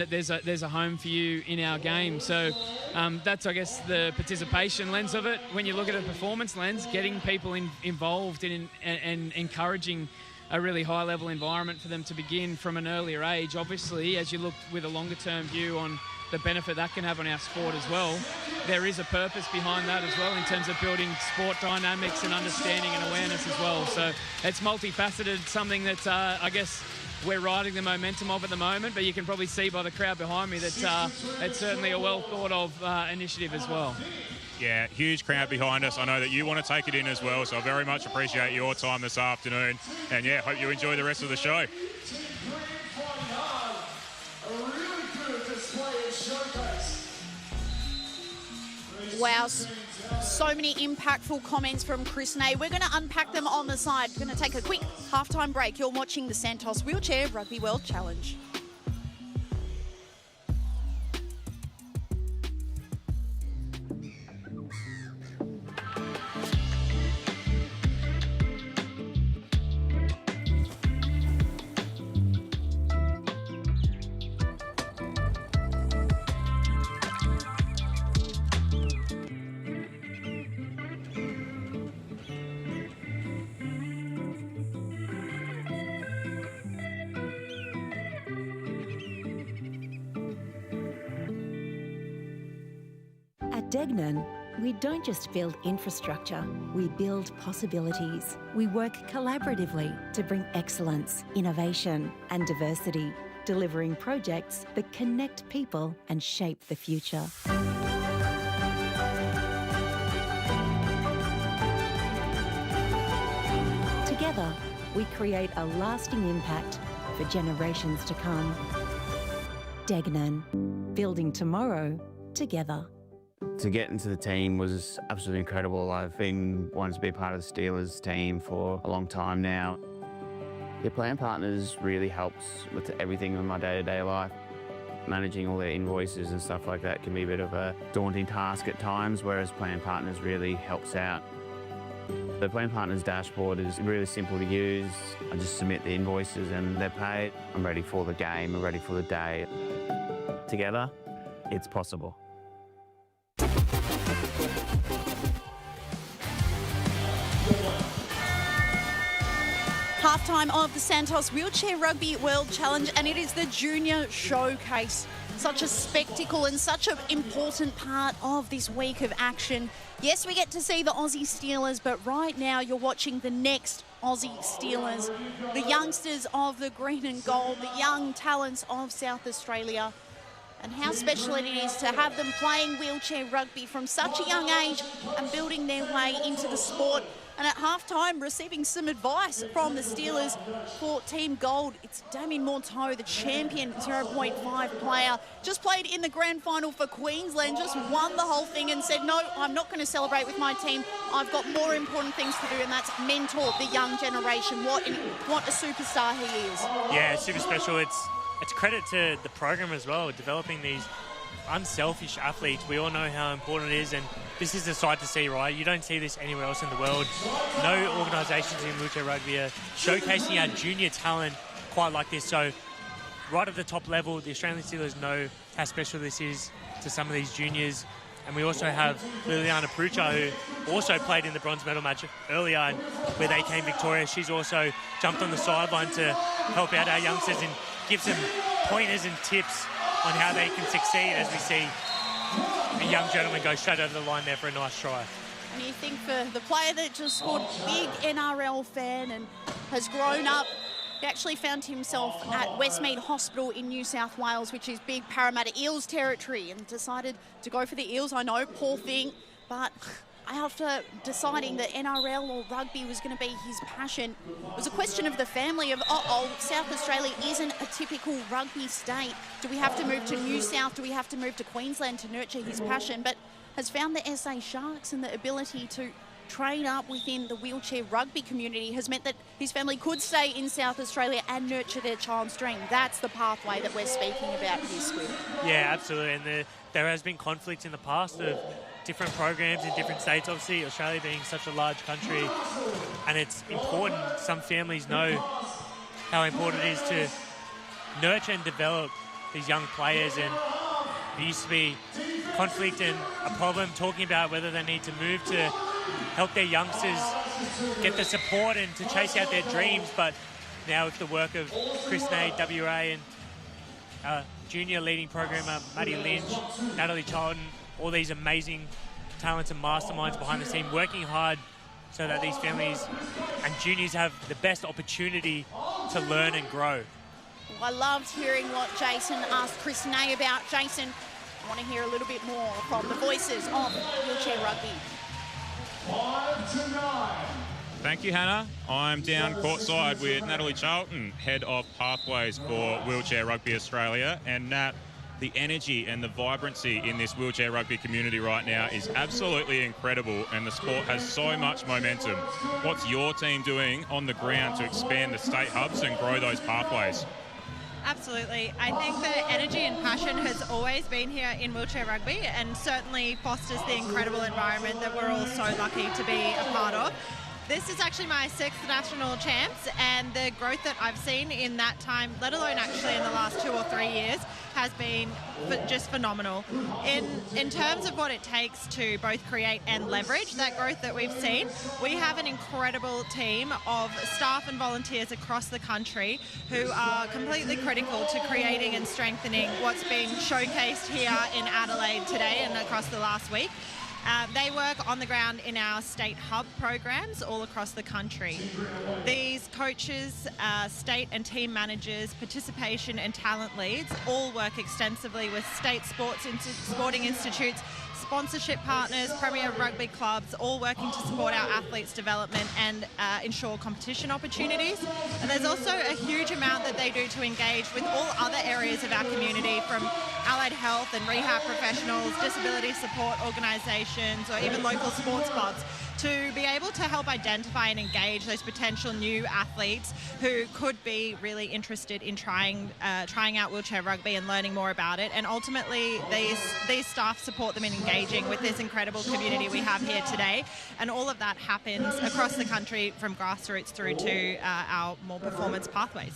that there's a home for you in our game. So that's, I guess, the participation lens of it. When you look at a performance lens, getting people involved in and encouraging a really high-level environment for them to begin from an earlier age. Obviously, as you look with a longer-term view on the benefit that can have on our sport as well, there is a purpose behind that as well in terms of building sport dynamics and understanding and awareness as well. So it's multifaceted, something that I guess we're riding the momentum of at the moment, but you can probably see by the crowd behind me that it's certainly a well thought of initiative as well. Yeah, huge crowd behind us. I know that you want to take it in as well, so I very much appreciate your time this afternoon. And yeah, hope you enjoy the rest of the show. Wow, so many impactful comments from Chris Nay. We're going to unpack them on the side. We're going to take a quick halftime break. You're watching the Santos Wheelchair Rugby World Challenge. At Degnan, we don't just build infrastructure, we build possibilities. We work collaboratively to bring excellence, innovation and diversity, delivering projects that connect people and shape the future. Together, we create a lasting impact for generations to come. Degnan, building tomorrow together. To get into the team was absolutely incredible. I've been wanting to be part of the Steelers team for a long time now. Your plan partners really helps with everything in my day-to-day life. Managing all their invoices and stuff like that can be a bit of a daunting task at times, whereas plan partners really helps out. The plan partners dashboard is really simple to use. I just submit the invoices and they're paid. I'm ready for the game, I'm ready for the day. Together, it's possible. Halftime of the Santos Wheelchair Rugby World Challenge, and it is the Junior Showcase. Such a spectacle and such an important part of this week of action. Yes, we get to see the Aussie Steelers, but right now you're watching the next Aussie Steelers, the youngsters of the green and gold, the young talents of South Australia. And how special it is to have them playing wheelchair rugby from such a young age and building their way into the sport. And at halftime, receiving some advice from the Steelers for Team Gold. It's Damien Morteau, the champion 0.5 player. Just played in the grand final for Queensland, just won the whole thing and said, no, I'm not going to celebrate with my team. I've got more important things to do, and that's mentor the young generation. What a superstar he is. Yeah, super special. It's credit to the program as well, developing these unselfish athletes. We all know how important it is, and this is the sight to see, right? You don't see this anywhere else in the world. No organisations in wheelchair rugby are showcasing our junior talent quite like this. So right at the top level, the Australian Steelers know how special this is to some of these juniors. And we also have Liliana Prucha, who also played in the bronze medal match earlier, and where they came victorious. She's also jumped on the sideline to help out our youngsters and give some pointers and tips on how they can succeed, as we see a young gentleman go straight over the line there for a nice try. And you think for the player that just scored, big NRL fan and has grown up, he actually found himself at Westmead Hospital in New South Wales, which is big Parramatta Eels territory, and decided to go for the Eels. I know, poor thing, but after deciding that NRL or rugby was going to be his passion, it was a question of the family of, South Australia isn't a typical rugby state. Do we have to move to New South? Do we have to move to Queensland to nurture his passion? But has found the SA Sharks, and the ability to train up within the wheelchair rugby community has meant that his family could stay in South Australia and nurture their child's dream. That's the pathway that we're speaking about here, Squid. Yeah, absolutely. And there has been conflict in the past of different programs in different states. Obviously, Australia being such a large country, and it's important. Some families know how important it is to nurture and develop these young players, and there used to be conflict and a problem talking about whether they need to move to help their youngsters get the support and to chase out their dreams. But now with the work of Chris Nade, WA, and junior leading programmer Maddie Lynch, Natalie Charlton, all these amazing talents and masterminds behind the scene working hard so that these families and juniors have the best opportunity to learn and grow. I loved hearing what Jason asked Chris Ney about. Jason, I want to hear a little bit more from the voices of wheelchair rugby. 5 to 9. Thank you, Hannah. I'm down courtside with Natalie Charlton, Head of Pathways for Wheelchair Rugby Australia. And Nat, the energy and the vibrancy in this wheelchair rugby community right now is absolutely incredible, and the sport has so much momentum. What's your team doing on the ground to expand the state hubs and grow those pathways? Absolutely. I think the energy and passion has always been here in wheelchair rugby, and certainly fosters the incredible environment that we're all so lucky to be a part of. This is actually my 6th national champs, and the growth that I've seen in that time, let alone actually in the last 2 or 3 years, has been just phenomenal. In terms of what it takes to both create and leverage that growth that we've seen, we have an incredible team of staff and volunteers across the country who are completely critical to creating and strengthening what's been showcased here in Adelaide today and across the last week. They work on the ground in our state hub programs all across the country. These coaches, state and team managers, participation and talent leads all work extensively with state sporting institutes, sponsorship partners, premier rugby clubs, all working to support our athletes' development and ensure competition opportunities. And there's also a huge amount that they do to engage with all other areas of our community, from allied health and rehab professionals, disability support organisations, or even local sports clubs, to be able to help identify and engage those potential new athletes who could be really interested in trying out wheelchair rugby and learning more about it. And ultimately, these staff support them in engaging with this incredible community we have here today. And all of that happens across the country, from grassroots through to our more performance pathways.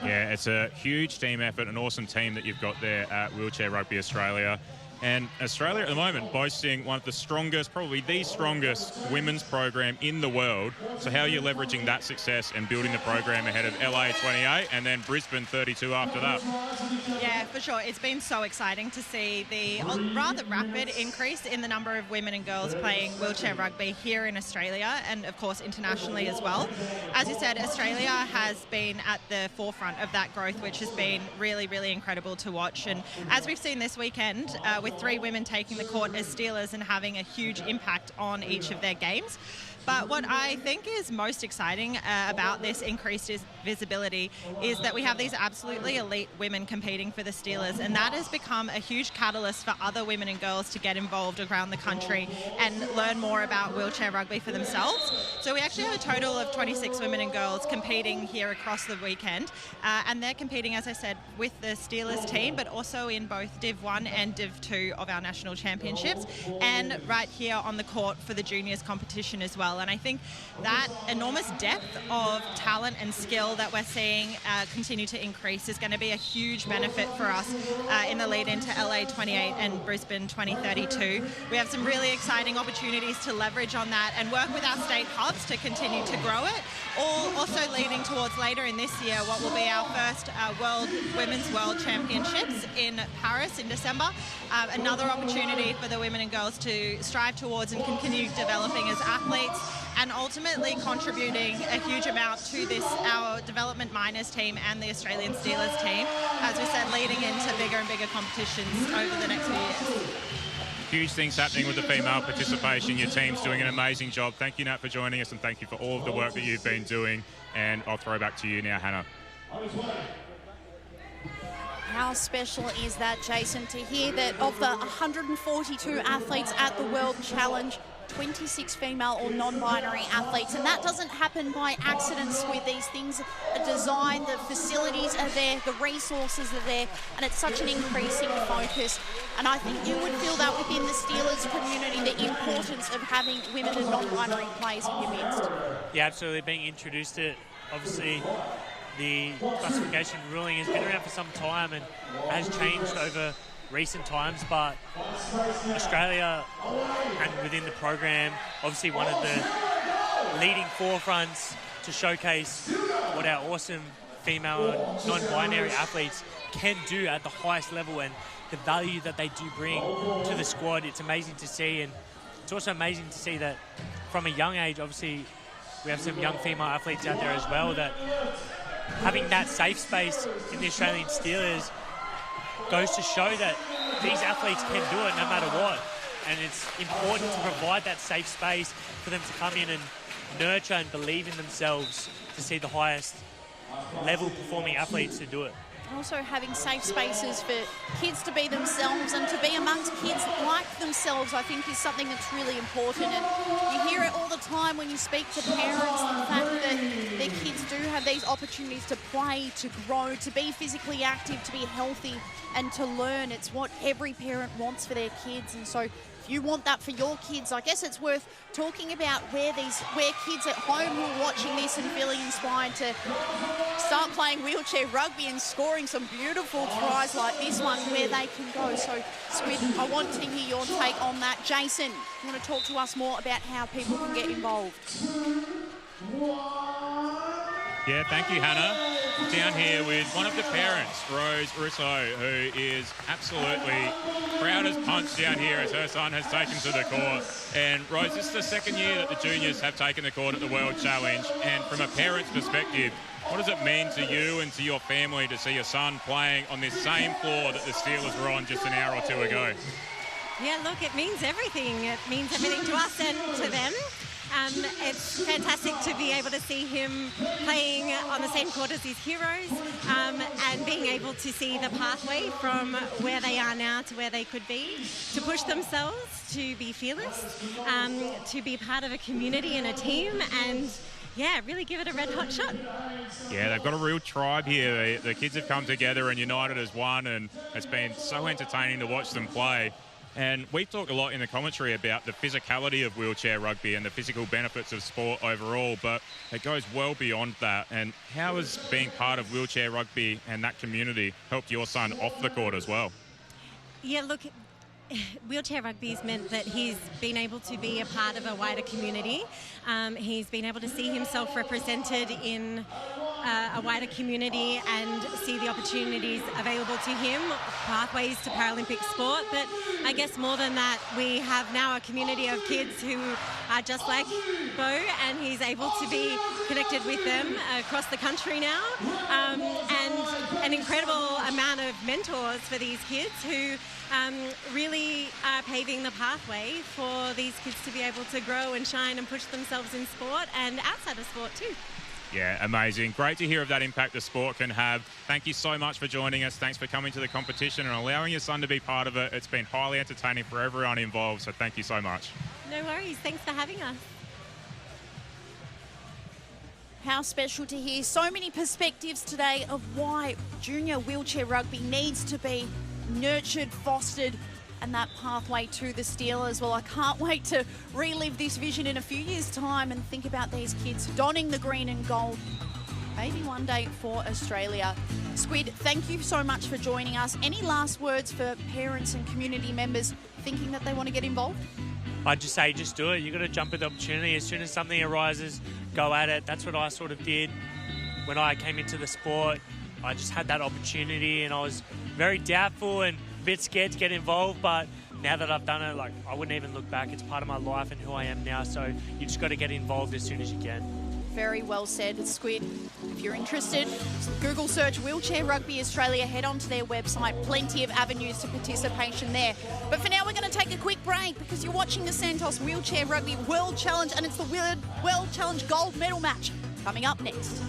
Yeah, it's a huge team effort, an awesome team that you've got there at Wheelchair Rugby Australia. And Australia at the moment boasting one of the strongest, probably the strongest women's program in the world. So how are you leveraging that success and building the program ahead of LA 28 and then Brisbane 32 after that? Yeah, for sure. It's been so exciting to see the rather rapid increase in the number of women and girls playing wheelchair rugby here in Australia, and of course internationally as well. As you said, Australia has been at the forefront of that growth, which has been really, really incredible to watch. And as we've seen this weekend, with 3 women taking the court as Steelers and having a huge impact on each of their games. But what I think is most exciting about this increased visibility is that we have these absolutely elite women competing for the Steelers, and that has become a huge catalyst for other women and girls to get involved around the country and learn more about wheelchair rugby for themselves. So we actually have a total of 26 women and girls competing here across the weekend, and they're competing, as I said, with the Steelers team, but also in both Div 1 and Div 2 of our national championships, and right here on the court for the juniors competition as well. And I think that enormous depth of talent and skill that we're seeing continue to increase is going to be a huge benefit for us in the lead into LA 28 and Brisbane 2032. We have some really exciting opportunities to leverage on that and work with our state hubs to continue to grow it, all also leading towards later in this year what will be our first Women's World Championships in Paris in December. Another opportunity for the women and girls to strive towards and continue developing as athletes, and ultimately contributing a huge amount to this, our development minors team and the Australian Steelers team, as we said, leading into bigger and bigger competitions over the next few years. huge things happening with the female participation. Your team's doing an amazing job. Thank you, Nat, for joining us, and thank you for all of the work that you've been doing. And I'll throw back to you now, Hannah. How special is that, Jason, to hear that of the 142 athletes at the World Challenge, 26 female or non-binary athletes, and that doesn't happen by accidents. With these things are designed, the facilities are there, the resources are there, and it's such an increasing focus. And I think you would feel that within the Steelers community, the importance of having women and non-binary players in your midst. Yeah, absolutely. Being introduced to it, obviously, the classification ruling has been around for some time and has changed over recent times, but Australia and within the program, obviously one of the leading forefronts to showcase what our awesome female and non-binary athletes can do at the highest level and the value that they do bring to the squad. It's amazing to see, and it's also amazing to see that from a young age, obviously we have some young female athletes out there as well, that having that safe space in the Australian Steelers goes to show that these athletes can do it no matter what. And it's important to provide that safe space for them to come in and nurture and believe in themselves to see the highest level performing athletes to do it. And also having safe spaces for kids to be themselves and to be amongst kids like themselves, I think, is something that's really important. And you hear it all the time when you speak to parents, the fact that their kids do have these opportunities to play, to grow, to be physically active, to be healthy and to learn. It's what every parent wants for their kids. And so if you want that for your kids, I guess it's worth talking about where kids at home who are watching this and feeling inspired to start playing wheelchair rugby and scoring some beautiful tries like this one, where they can go. So, Squid, I want to hear your take on that. Jason, you want to talk to us more about how people can get involved? Yeah, thank you, Hannah. Down here with one of the parents, Rose Russo, who is absolutely proud as punch down here as her son has taken to the court. And Rose, this is the second year that the juniors have taken the court at the World Challenge. And from a parent's perspective, what does it mean to you and to your family to see your son playing on this same floor that the Steelers were on just an hour or two ago? Yeah, look, it means everything. It means everything to us and to them. It's fantastic to be able to see him playing on the same court as his heroes, and being able to see the pathway from where they are now to where they could be, to push themselves, to be fearless, to be part of a community and a team, and yeah, really give it a red hot shot. Yeah, they've got a real tribe here. The kids have come together and united as one, and it's been so entertaining to watch them play. And we've talked a lot in the commentary about the physicality of wheelchair rugby and the physical benefits of sport overall, but it goes well beyond that. And how has being part of wheelchair rugby and that community helped your son off the court as well? Yeah, look, wheelchair rugby has meant that he's been able to be a part of a wider community. He's been able to see himself represented in a wider community and see the opportunities available to him, pathways to Paralympic sport. But I guess more than that, we have now a community of kids who are just like Bo, and he's able to be connected with them across the country now, and an incredible amount of mentors for these kids who really are paving the pathway for these kids to be able to grow and shine and push themselves in sport and outside of sport too. Yeah, amazing. Great to hear of that impact the sport can have. Thank you so much for joining us. Thanks for coming to the competition and allowing your son to be part of it. It's been highly entertaining for everyone involved, so thank you so much. No worries. Thanks for having us. How special to hear so many perspectives today of why junior wheelchair rugby needs to be nurtured, fostered, and that pathway to the Steelers. Well, I can't wait to relive this vision in a few years' time and think about these kids donning the green and gold, maybe one day for Australia. Squid, thank you so much for joining us. Any last words for parents and community members thinking that they want to get involved? I'd just say, just do it. You've got to jump at the opportunity. As soon as something arises, go at it. That's what I sort of did when I came into the sport. I just had that opportunity and I was very doubtful and a bit scared to get involved, but now that I've done it, I wouldn't even look back. It's part of my life and who I am now, so you just got to get involved as soon as you can. Very well said, Squid. If you're interested, Google search Wheelchair Rugby Australia, head onto their website. Plenty of avenues to participation there. But for now, we're going to take a quick break because you're watching the Santos Wheelchair Rugby World Challenge, and it's the World Challenge gold medal match coming up next.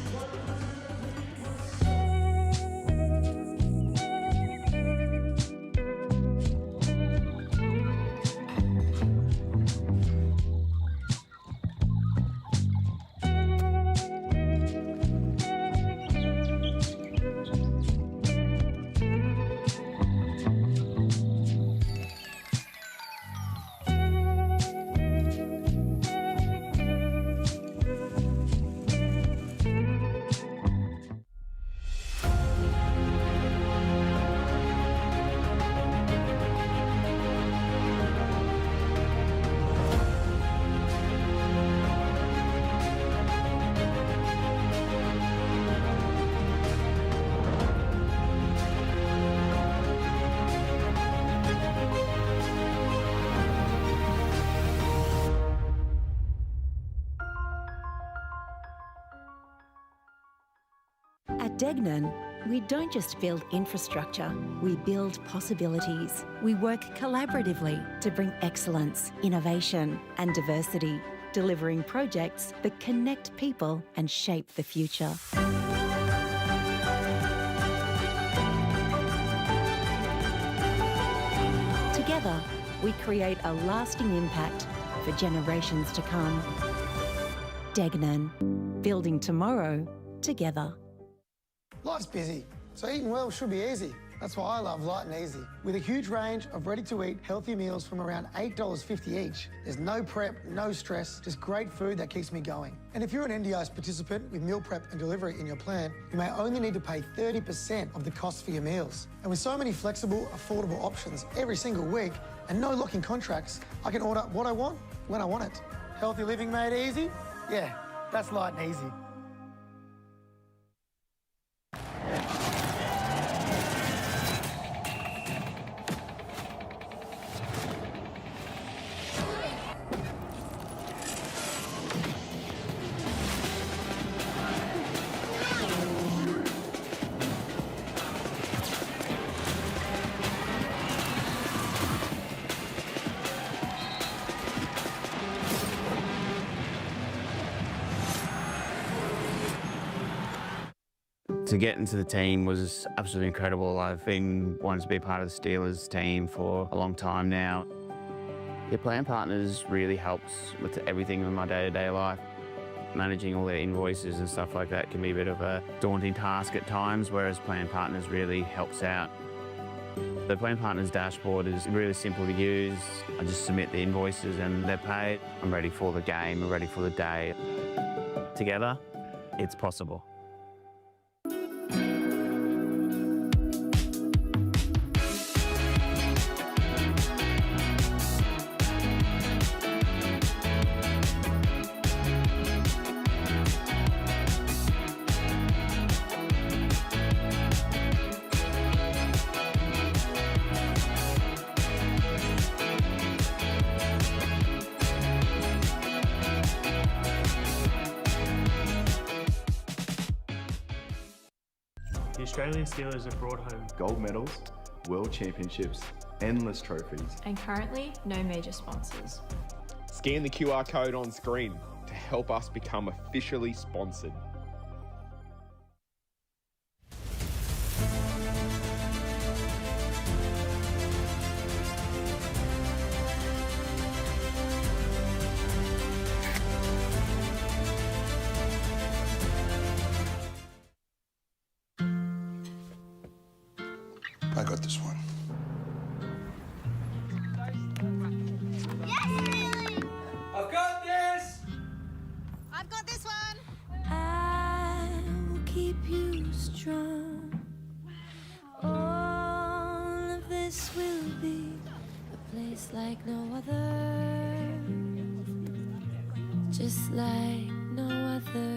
At Degnan, we don't just build infrastructure, we build possibilities. We work collaboratively to bring excellence, innovation and diversity, delivering projects that connect people and shape the future. Together, we create a lasting impact for generations to come. Degnan, building tomorrow together. Life's busy, so eating well should be easy. That's why I love Light and Easy. With a huge range of ready-to-eat healthy meals from around $8.50 each, there's no prep, no stress, just great food that keeps me going. And if you're an NDIS participant with meal prep and delivery in your plan, you may only need to pay 30% of the cost for your meals. And with so many flexible, affordable options every single week and no locking contracts, I can order what I want when I want it. Healthy living made easy? Yeah, that's Light and Easy. To get into the team was absolutely incredible. I've been wanting to be part of the Steelers team for a long time now. Your plan partners really helps with everything in my day-to-day life. Managing all their invoices and stuff like that can be a bit of a daunting task at times, whereas plan partners really helps out. The plan partners dashboard is really simple to use. I just submit the invoices and they're paid. I'm ready for the game, I'm ready for the day. Together, it's possible. The Australian Steelers have brought home gold medals, world championships, endless trophies. And currently, no major sponsors. Scan the QR code on screen to help us become officially sponsored. I got this one. I've got this! I've got this one! I will keep you strong. All of this will be a place like no other, just like no other.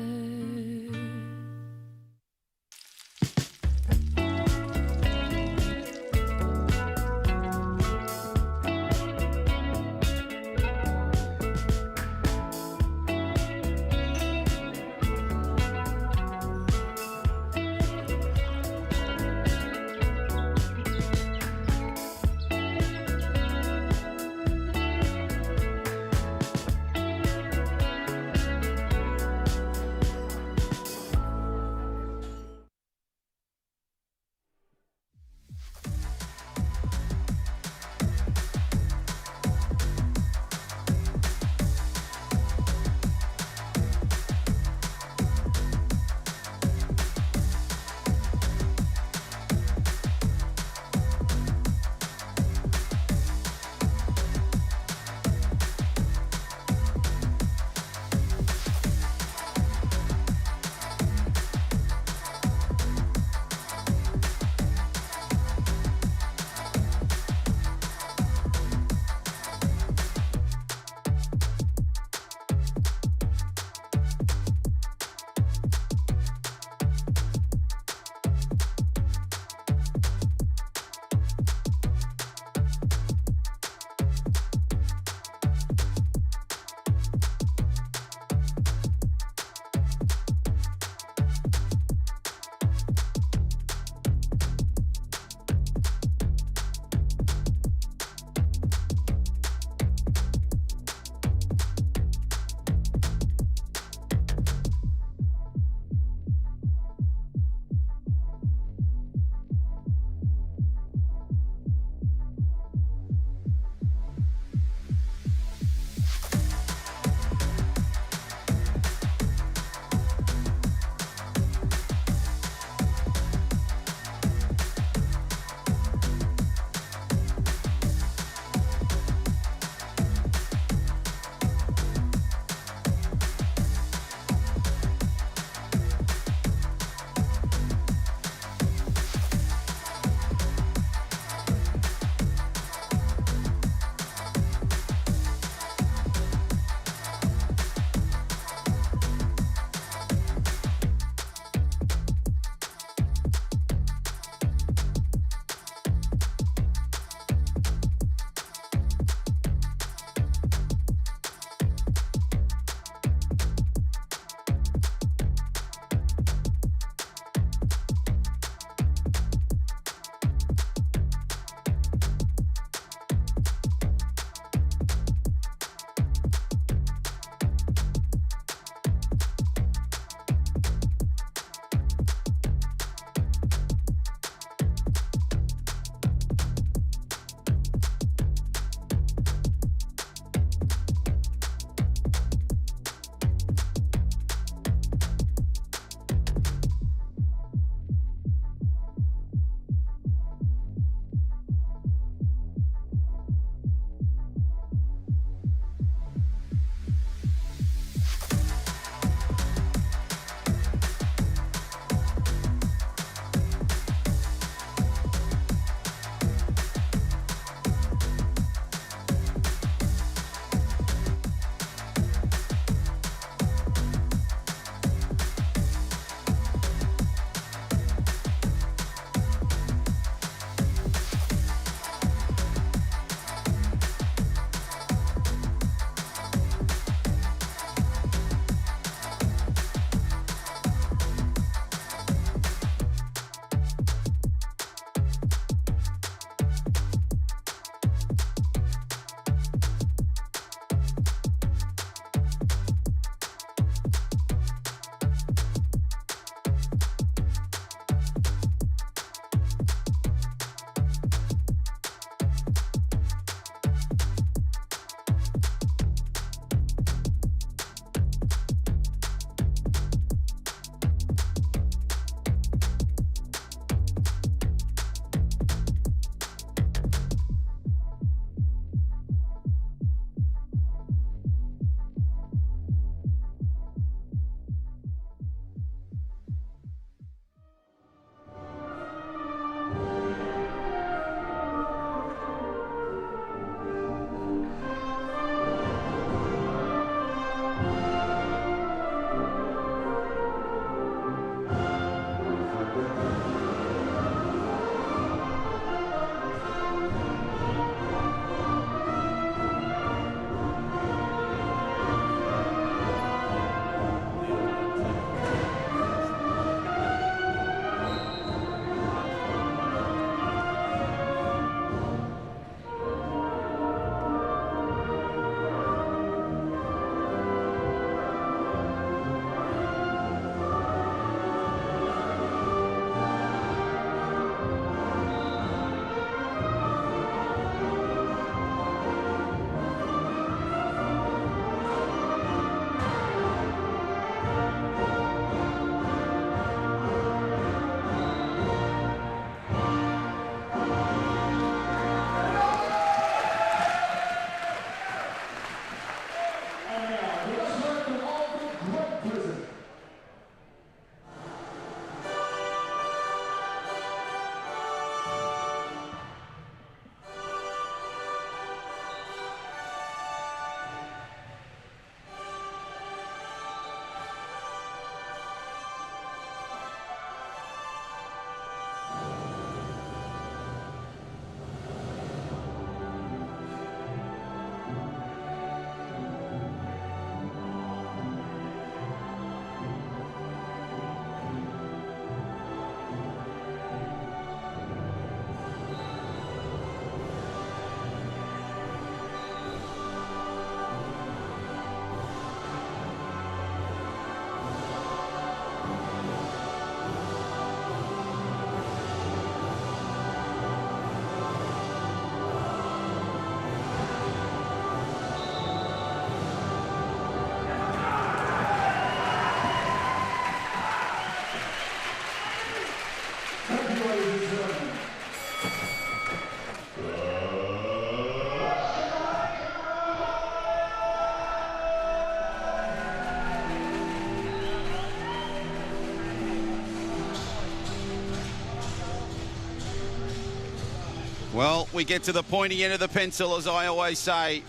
Well, we get to the pointy end of the pencil, as I always say.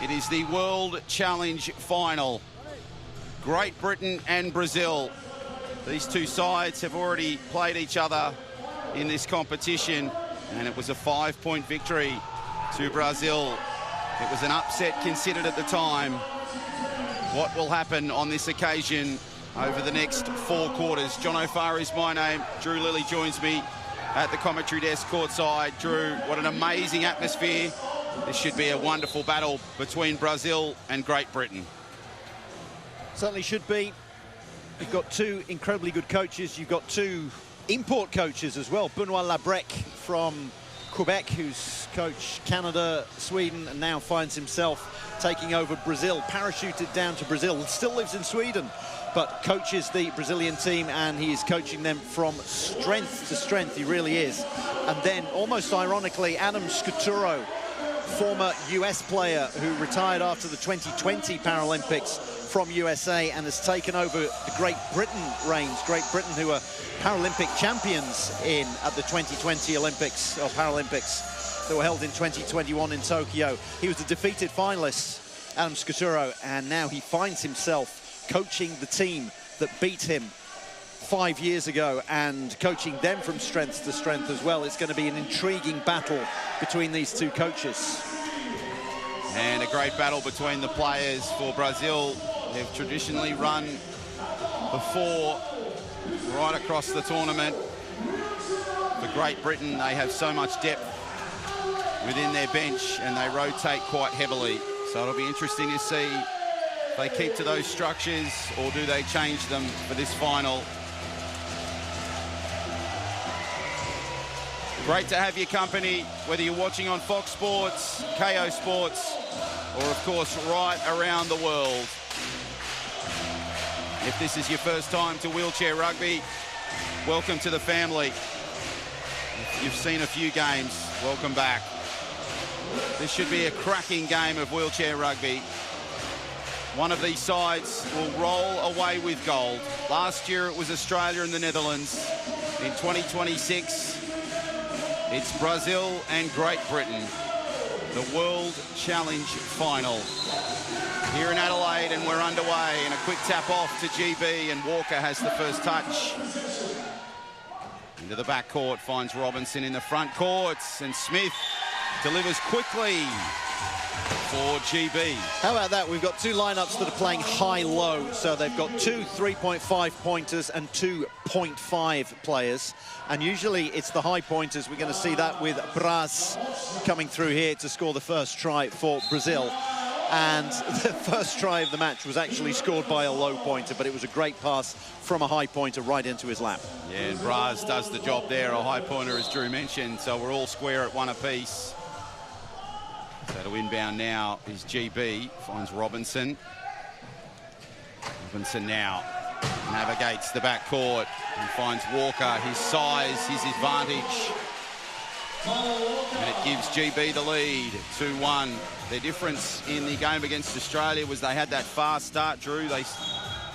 It is the World Challenge final. Great Britain and Brazil. These two sides have already played each other in this competition, and it was a 5-point victory to Brazil. It was an upset considered at the time. What will happen on this occasion over the next 4 quarters? John O'Farr is my name. Drew Lilly joins me at the commentary desk courtside. Drew, what an amazing atmosphere. This should be a wonderful battle between Brazil and Great Britain. Certainly should be. You've got 2 incredibly good coaches. You've got 2 import coaches as well. Benoit Labrec from Quebec, who's coached Canada, Sweden, and now finds himself taking over Brazil. Parachuted down to Brazil. Still lives in Sweden, but coaches the Brazilian team, and he is coaching them from strength to strength. He really is. And then, almost ironically, Adam Scuturo, former US player who retired after the 2020 Paralympics from USA and has taken over the Great Britain reins. Great Britain, who are Paralympic champions at the 2020 Olympics or Paralympics that were held in 2021 in Tokyo. He was a defeated finalist, Adam Scuturo, and now he finds himself coaching the team that beat him 5 years ago and coaching them from strength to strength as well. It's going to be an intriguing battle between these 2 coaches. And a great battle between the players for Brazil. They've traditionally run before right across the tournament. For Great Britain, they have so much depth within their bench and they rotate quite heavily. So it'll be interesting to see if they keep to those structures or do they change them for this final. Great to have your company, whether you're watching on Fox Sports, KO Sports, or of course right around the world. If this is your first time to Wheelchair Rugby, welcome to the family. If you've seen a few games, welcome back. This should be a cracking game of Wheelchair Rugby. One of these sides will roll away with gold. Last year it was Australia and the Netherlands. In 2026, it's Brazil and Great Britain, the World Challenge Final. Here in Adelaide, and we're underway, and a quick tap off to GB, and Walker has the first touch. Into the backcourt, finds Robinson in the front courts, and Smith delivers quickly for GB. How about that? We've got 2 lineups that are playing high-low, so they've got 2 3.5 pointers and 2 0.5 players, and usually it's the high pointers. We're going to see that with Braz coming through here to score the first try for Brazil. And the first try of the match was actually scored by a low pointer, but it was a great pass from a high pointer right into his lap. Yeah, and Braz does the job there, a high pointer, as Drew mentioned, so we're all square at 1 apiece. So to inbound now is GB, finds Robinson. Robinson now navigates the backcourt and finds Walker. His size, his advantage. And it gives GB the lead, 2-1. Their difference in the game against Australia was they had that fast start, Drew. They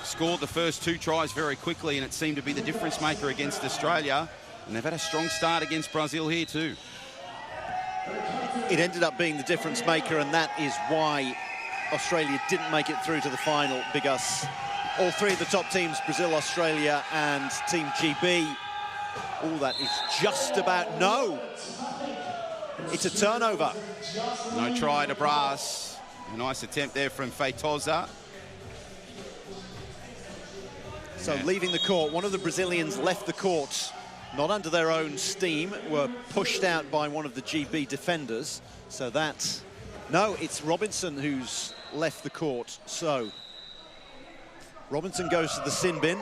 scored the first 2 tries very quickly, and it seemed to be the difference maker against Australia. And they've had a strong start against Brazil here too. It ended up being the difference maker, and that is why Australia didn't make it through to the final, because all 3 of the top teams, Brazil, Australia and Team GB, oh, that is just about no. It's a turnover. No try to Braz. A nice attempt there from Feitosa. So leaving the court, one of the Brazilians left the court, not under their own steam, were pushed out by one of the GB defenders. So that, no, it's Robinson who's left the court. So Robinson goes to the sin bin,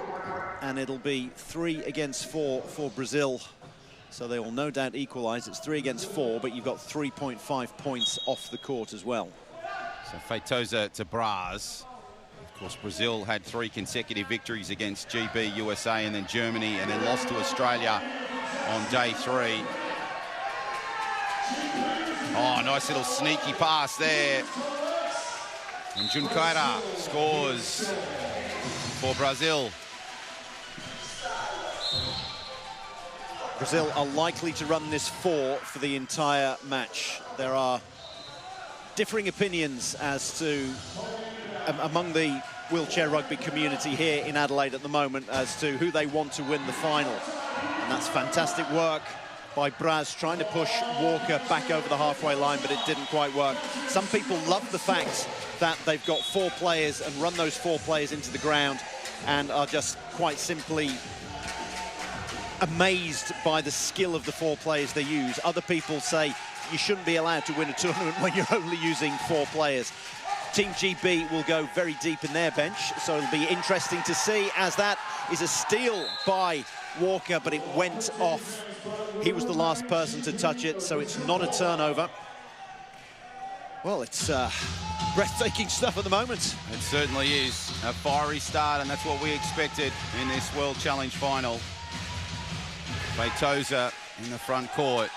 and it'll be 3 against 4 for Brazil. So they will no doubt equalise. It's 3 against 4, but you've got 3.5 points off the court as well. So Feitosa to Braz. Of course, Brazil had 3 consecutive victories against GB, USA, and then Germany, and then lost to Australia on day 3. Oh, nice little sneaky pass there. And Junqueira scores for Brazil. Brazil are likely to run this 4 for the entire match. There are differing opinions as to, among the wheelchair rugby community here in Adelaide at the moment, as to who they want to win the final. And that's fantastic work by Braz, trying to push Walker back over the halfway line, but it didn't quite work. Some people love the fact that they've got 4 players and run those 4 players into the ground and are just quite simply amazed by the skill of the 4 players they use. Other people say you shouldn't be allowed to win a tournament when you're only using 4 players. Team GB will go very deep in their bench, so it'll be interesting to see, as that is a steal by Walker, but it went off. He was the last person to touch it, so it's not a turnover. Well, it's breathtaking stuff at the moment. It certainly is. A fiery start, and that's what we expected in this World Challenge final. Feitosa in the front court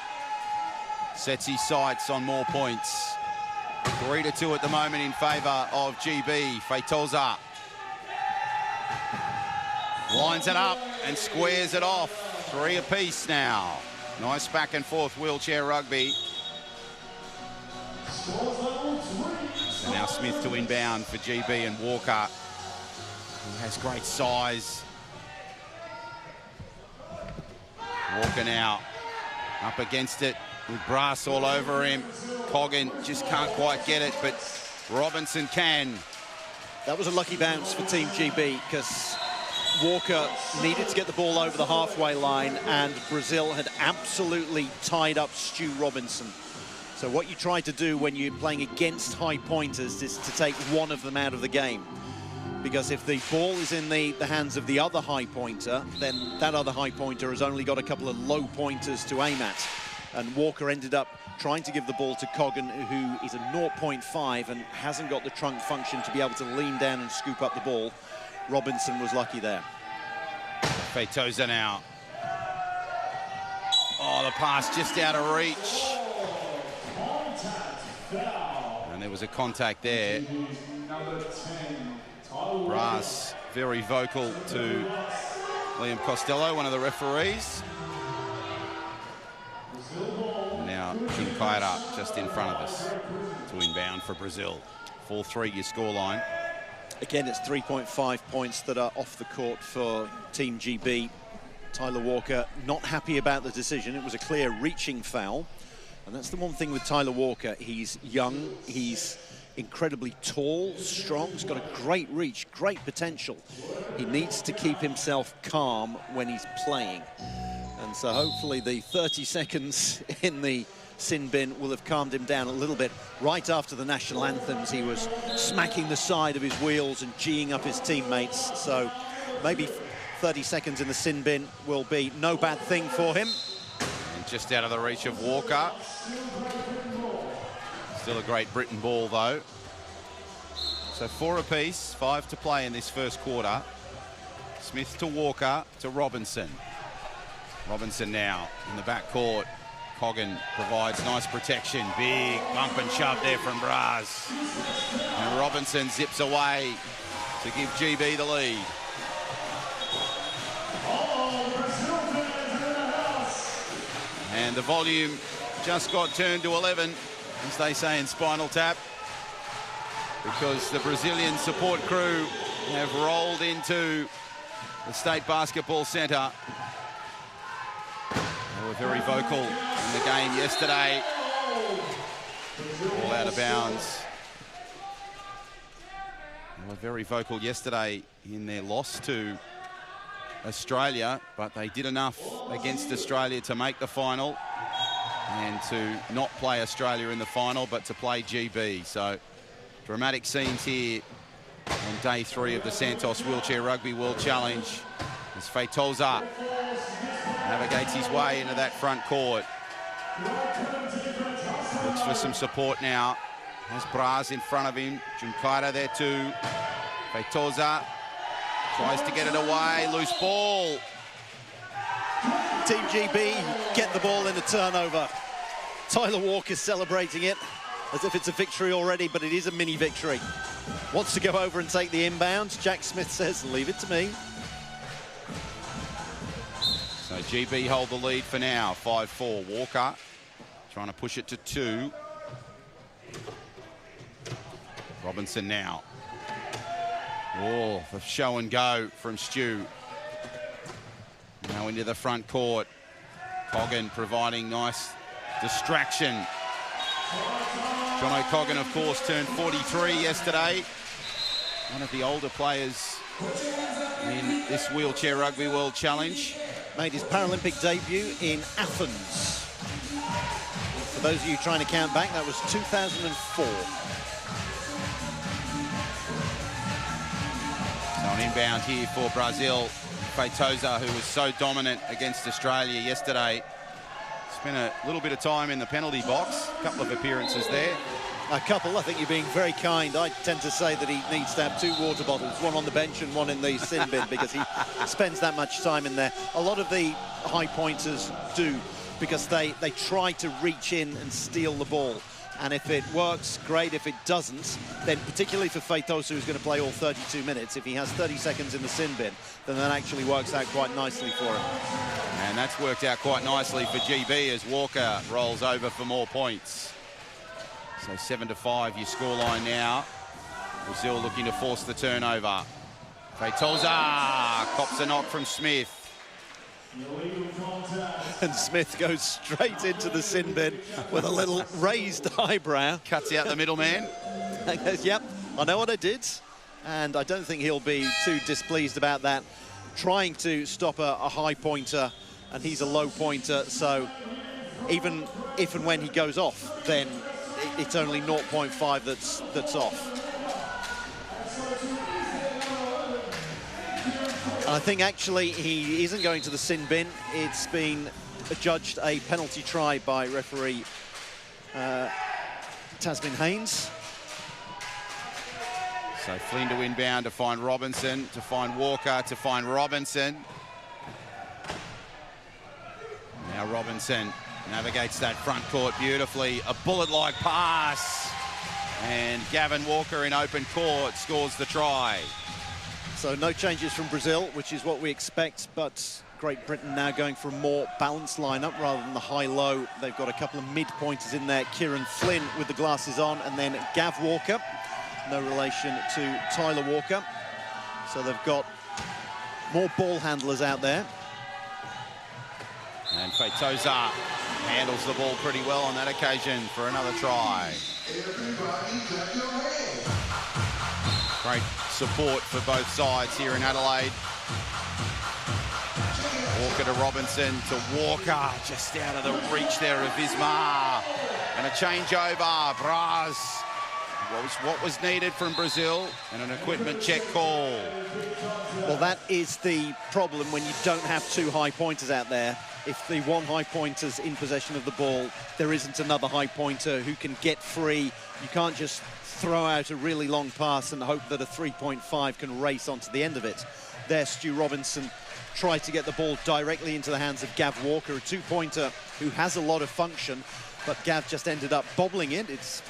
sets his sights on more points. 3-2 at the moment in favour of GB. Feitosa lines it up and squares it off. 3 apiece now. Nice back and forth wheelchair rugby. And now Smith to inbound for GB, and Walker, who has great size. Walker now up against it with Brass all over him. Coggin just can't quite get it, but Robinson can. That was a lucky bounce for Team GB, because Walker needed to get the ball over the halfway line, and Brazil had absolutely tied up Stu Robinson. So what you try to do when you're playing against high pointers is to take one of them out of the game. Because if the ball is in the hands of the other high pointer, then that other high pointer has only got a couple of low pointers to aim at. And Walker ended up trying to give the ball to Coggin, who is a 0.5 and hasn't got the trunk function to be able to lean down and scoop up the ball. Robinson was lucky there. Feitosa now. Oh, the pass just out of reach. And there was a contact there. Brass very vocal to Liam Costello, one of the referees. And now Jim Kaira just in front of us to inbound for Brazil. 4-3 your scoreline. Again, it's 3.5 points that are off the court for Team GB. Tyler Walker not happy about the decision. It was a clear reaching foul. And that's the one thing with Tyler Walker. He's young, he's incredibly tall, strong, he's got a great reach, great potential. He needs to keep himself calm when he's playing. And so hopefully the 30 seconds in the sin bin will have calmed him down a little bit. Right after the national anthems, he was smacking the side of his wheels and geeing up his teammates. So maybe 30 seconds in the sin bin will be no bad thing for him. And just out of the reach of Walker. Still a Great Britain ball, though. So 4 apiece, 5 to play in this first quarter. Smith to Walker to Robinson. Robinson now in the back court. Coggin provides nice protection. Big bump and shove there from Braz. And Robinson zips away to give GB the lead. And the volume just got turned to 11, as they say in Spinal Tap, because the Brazilian support crew have rolled into the State Basketball Centre. They were very vocal in the game yesterday. All out of bounds. They were very vocal yesterday in their loss to Australia, but they did enough against Australia to make the final and to not play Australia in the final, but to play GB. So dramatic scenes here on day 3 of the Santos Wheelchair Rugby World Challenge as Feitosa navigates his way into that front court. Looks for some support now. Has Braz in front of him. Junkaira there too. Feitosa tries to get it away. Loose ball. Team GB get the ball in the turnover. Tyler Walker celebrating it as if it's a victory already, but it is a mini victory. Wants to go over and take the inbound. Jack Smith says, leave it to me. So So GB hold the lead for now, 5-4. Walker trying to push it to 2. Robinson now. Oh, the show and go from Stu. Now into the front court. Coggan providing nice distraction. John O'Coggan, of course, turned 43 yesterday. One of the older players in this Wheelchair Rugby World Challenge. Made his Paralympic debut in Athens. For those of you trying to count back, that was 2004. So an inbound here for Brazil. Feitosa, who was so dominant against Australia yesterday, spent a little bit of time in the penalty box. A couple of appearances there. A couple. I think you're being very kind. I tend to say that he needs to have 2 water bottles, one on the bench and one in the sin bin, because he spends that much time in there. A lot of the high pointers do, because they try to reach in and steal the ball. And if it works, great. If it doesn't, then particularly for Feitosa, who's going to play all 32 minutes, if he has 30 seconds in the sin bin, then that actually works out quite nicely for him. And that's worked out quite nicely for GB as Walker rolls over for more points. So 7-5 your scoreline now. Brazil looking to force the turnover. Feitosa cops a knock from Smith. And Smith goes straight into the sin bin with a little raised eyebrow. Cuts out the middleman. And goes, yep, I know what I did. And I don't think he'll be too displeased about that. Trying to stop a high pointer, and he's a low pointer, so even if and when he goes off, then it's only 0.5 that's off. I think actually he isn't going to the sin bin. It's been adjudged a penalty try by referee Tasmin Haynes. So Flynn to inbound to find Robinson, to find Walker, to find Robinson. Now Robinson navigates that front court beautifully. A bullet-like pass. And Gavin Walker in open court scores the try. So no changes from Brazil, which is what we expect, but Great Britain now going for a more balanced lineup rather than the high-low. They've got a couple of mid-pointers in there. Kieran Flynn with the glasses on, and then Gav Walker, no relation to Tyler Walker. So they've got more ball handlers out there. And Feitosa handles the ball pretty well on that occasion for another try. Great support for both sides here in Adelaide. Walker to Robinson to Walker, just out of the reach there of Vismar. And a changeover, Braz. What was needed from Brazil, and an equipment check call. Well, that is the problem when you don't have 2 high pointers out there. If the one high pointer's in possession of the ball, there isn't another high pointer who can get free. You can't just throw out a really long pass and hope that a 3.5 can race onto the end of it. There, Stu Robinson tried to get the ball directly into the hands of Gav Walker, a 2-pointer who has a lot of function, but Gav just ended up bobbling it. It's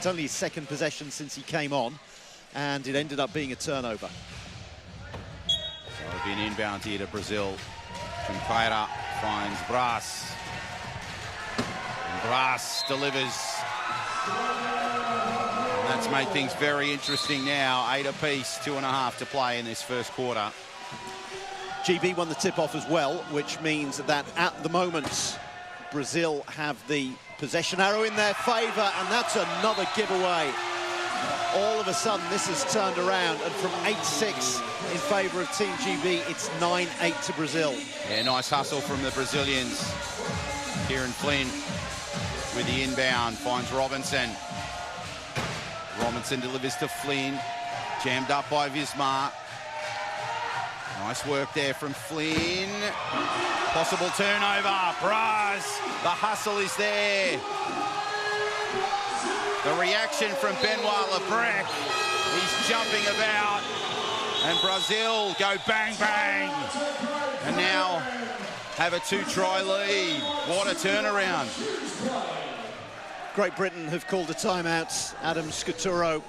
only his second possession since he came on, and it ended up being a turnover. So it'll be an inbound here to Brazil. Junqueira finds Braz. And Braz delivers. And that's made things very interesting now. 8 apiece, 2.5 to play in this first quarter. GB won the tip-off as well, which means that at the moment, Brazil have the possession arrow in their favour, and that's another giveaway. All of a sudden, this has turned around, and from 8-6 in favour of Team GB, it's 9-8 to Brazil. Yeah, nice hustle from the Brazilians. Kieran Flynn with the inbound, finds Robinson. Robinson delivers to Flynn, jammed up by Vismar. Nice work there from Flynn. Possible turnover. Braz, the hustle is there. The reaction from Benoit Lebrec. He's jumping about. And Brazil go bang, bang. And now have a 2-try lead. What a turnaround. Great Britain have called a timeout. Adam Scaturo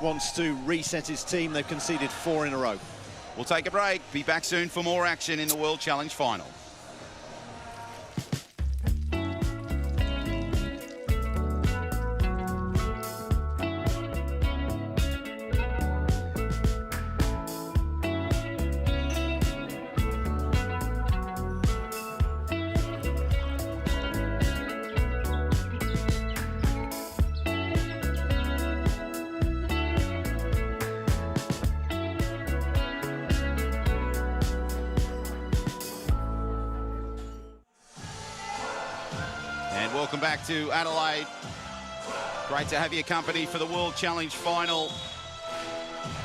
wants to reset his team. They've conceded 4 in a row. We'll take a break. Be back soon for more action in the World Challenge Final. welcome back to Adelaide. Great to have your company for the World Challenge final.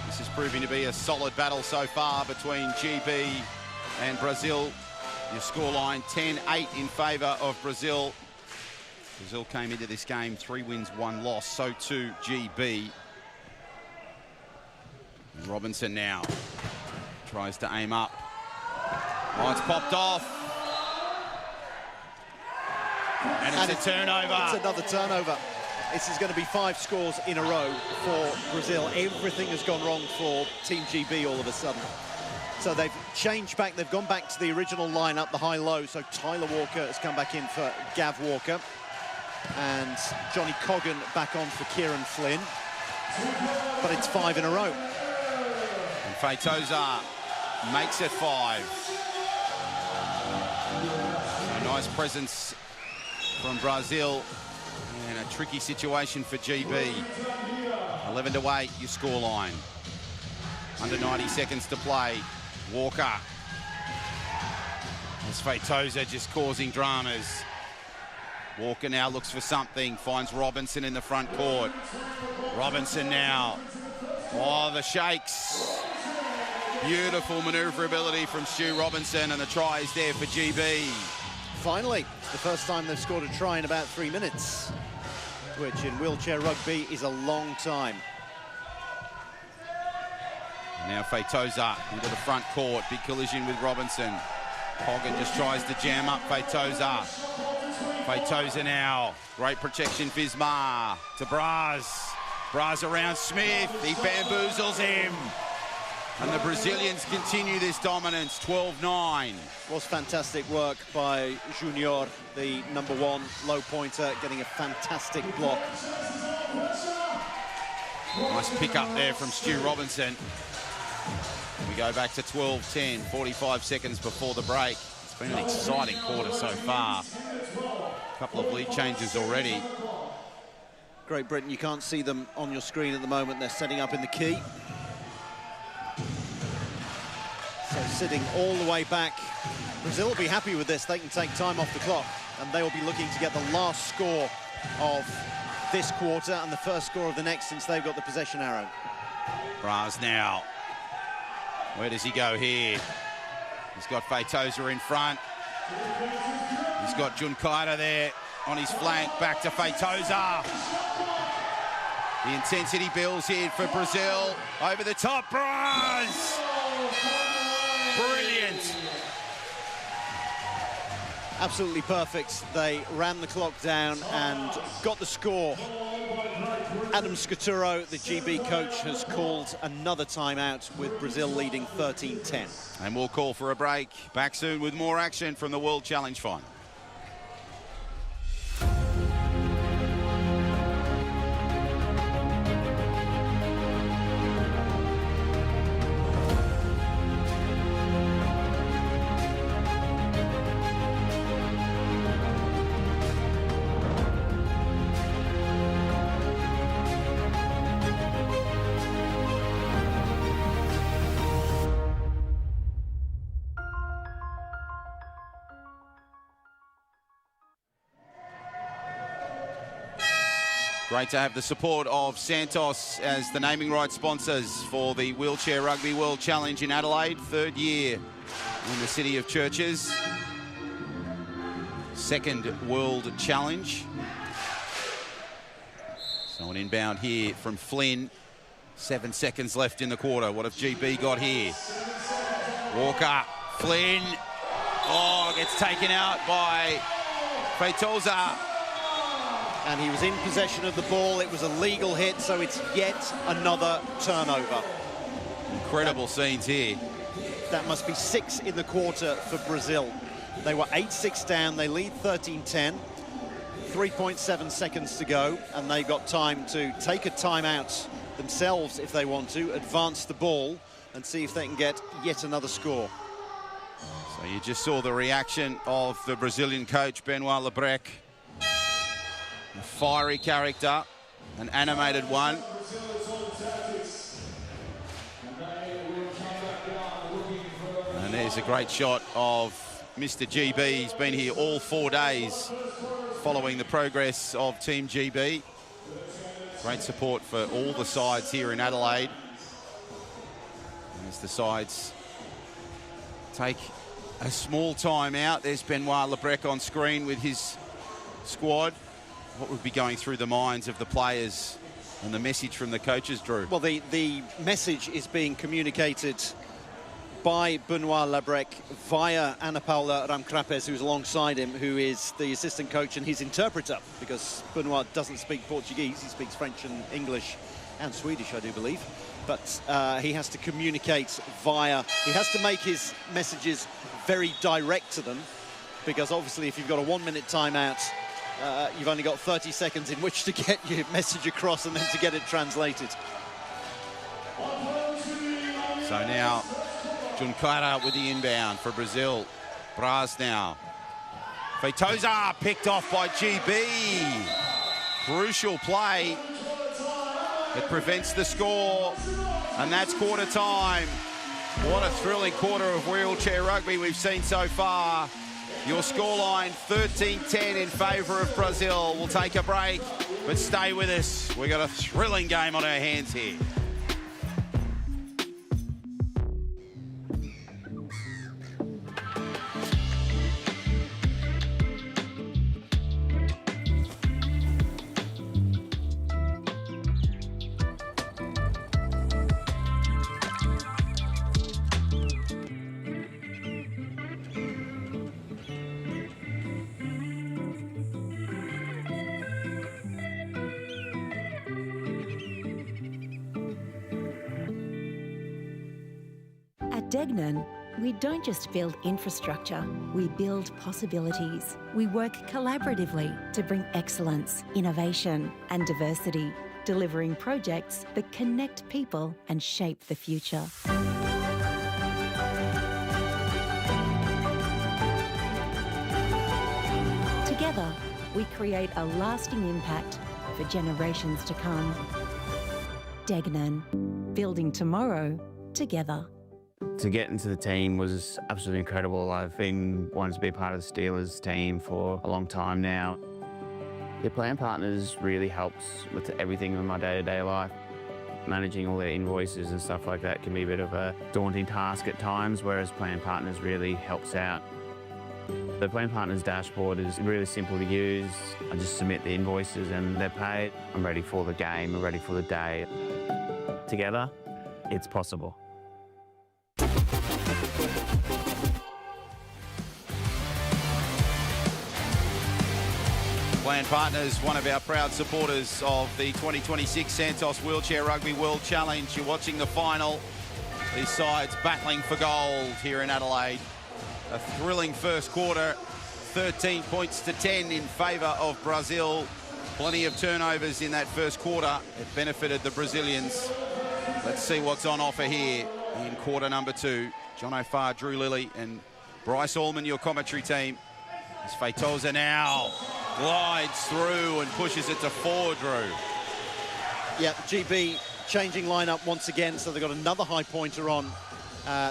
This is proving to be a solid battle so far between GB and Brazil. Your scoreline 10-8 in favour of Brazil. Brazil came into this game 3 wins, 1 loss. So too GB. Robinson now tries to aim up. Oh, it's popped off. And it's a turnover. It's another turnover. This is going to be 5 scores in a row for Brazil. Everything has gone wrong for Team GB all of a sudden. So they've changed back. They've gone back to the original lineup, the high-low. So Tyler Walker has come back in for Gav Walker. And Johnny Coggan back on for Kieran Flynn. But it's 5 in a row. And Feitosa makes it 5. A nice presence from Brazil. And a tricky situation for GB. 11-8, your scoreline. Under 90 seconds to play. Walker. As Feitosa just causing dramas. Walker now looks for something, finds Robinson in the front court. Robinson now. Oh, the shakes. Beautiful manoeuvrability from Stu Robinson, and the try is there for GB. Finally, it's the first time they've scored a try in about 3 minutes, which in wheelchair rugby is a long time. Now Feitosa into the front court, big collision with Robinson. Coggan just tries to jam up Feitosa. Feitosa now, great protection, Vismar to Braz. Braz around Smith, he bamboozles him. And the Brazilians continue this dominance, 12-9. Was fantastic work by Junior, the #1 low pointer, getting a fantastic block. Nice pick up there from Stu Robinson. We go back to 12-10, 45 seconds before the break. It's been an exciting quarter so far. A couple of lead changes already. Great Britain, you can't see them on your screen at the moment. They're setting up in the key. So sitting all the way back. Brazil will be happy with this. They can take time off the clock, and they will be looking to get the last score of this quarter and the first score of the next, since they've got the possession arrow. Braz now. Where does he go here? He's got Feitosa in front. He's got Junkaira there on his flank. Back to Feitosa. The intensity builds here for Brazil. Over the top, Braz! Brilliant. Absolutely perfect. They ran the clock down and got the score. Adam Scaturo, the GB coach, has called another timeout with Brazil leading 13-10. And we'll call for a break. Back soon with more action from the World Challenge final. Great to have the support of Santos as the naming rights sponsors for the Wheelchair Rugby World Challenge in Adelaide. 3rd year in the City of Churches. 2nd World Challenge. So an inbound here from Flynn. 7 seconds left in the quarter. What have GB got here? Walker, Flynn. Oh, gets taken out by Feitosa. And he was in possession of the ball. It was a legal hit, so it's yet another turnover. Incredible scenes here. That must be 6 in the quarter for Brazil. They were 8-6 down. They lead 13-10. 3.7 seconds to go, and they got time to take a timeout themselves if they want to, advance the ball, and see if they can get yet another score. So you just saw the reaction of the Brazilian coach, Benoit Lebrec. A fiery character, an animated one. And there's a great shot of Mr. GB. He's been here all 4 days following the progress of Team GB. Great support for all the sides here in Adelaide. As the sides take a small time out, there's Benoit Lebrec on screen with his squad. What would be going through the minds of the players and the message from the coaches, Drew? Well, the message is being communicated by Benoit Lebrec via Ana Paula Ramkrapes, who's alongside him, who is the assistant coach and his interpreter, because Benoit doesn't speak Portuguese. He speaks French and English and Swedish, I do believe. But he has to communicate he has to make his messages very direct to them, because obviously if you've got a 1 minute timeout, you've only got 30 seconds in which to get your message across and then to get it translated. So now Junqueira with the inbound for Brazil. Braz now. Feitosa picked off by GB. Crucial play. It prevents the score, and that's quarter time. What a thrilling quarter of wheelchair rugby we've seen so far. Your scoreline 13-10 in favour of Brazil. We'll take a break, but stay with us. We've got a thrilling game on our hands here. At Degnan, we don't just build infrastructure, we build possibilities. We work collaboratively to bring excellence, innovation and diversity, delivering projects that connect people and shape the future. Together, we create a lasting impact for generations to come. Degnan, building tomorrow together. To get into the team was absolutely incredible. I've been wanting to be part of the Steelers team for a long time now. Your plan partners really helps with everything in my day-to-day life. Managing all their invoices and stuff like that can be a bit of a daunting task at times, whereas plan partners really helps out. The plan partners dashboard is really simple to use. I just submit the invoices and they're paid. I'm ready for the game, I'm ready for the day. Together, it's possible. Plan Partners, one of our proud supporters of the 2026 Santos Wheelchair Rugby World Challenge. You're watching the final. These sides battling for gold here in Adelaide. A thrilling first quarter, 13 points to 10 in favour of Brazil. Plenty of turnovers in that first quarter. It benefited the Brazilians. Let's see what's on offer here in quarter number 2. John O'Farr, Drew Lilly and Bryce Allman, your commentary team. As Feitosa now glides through and pushes it to 4, Drew. Yeah, GB changing lineup once again, so they've got another high pointer on.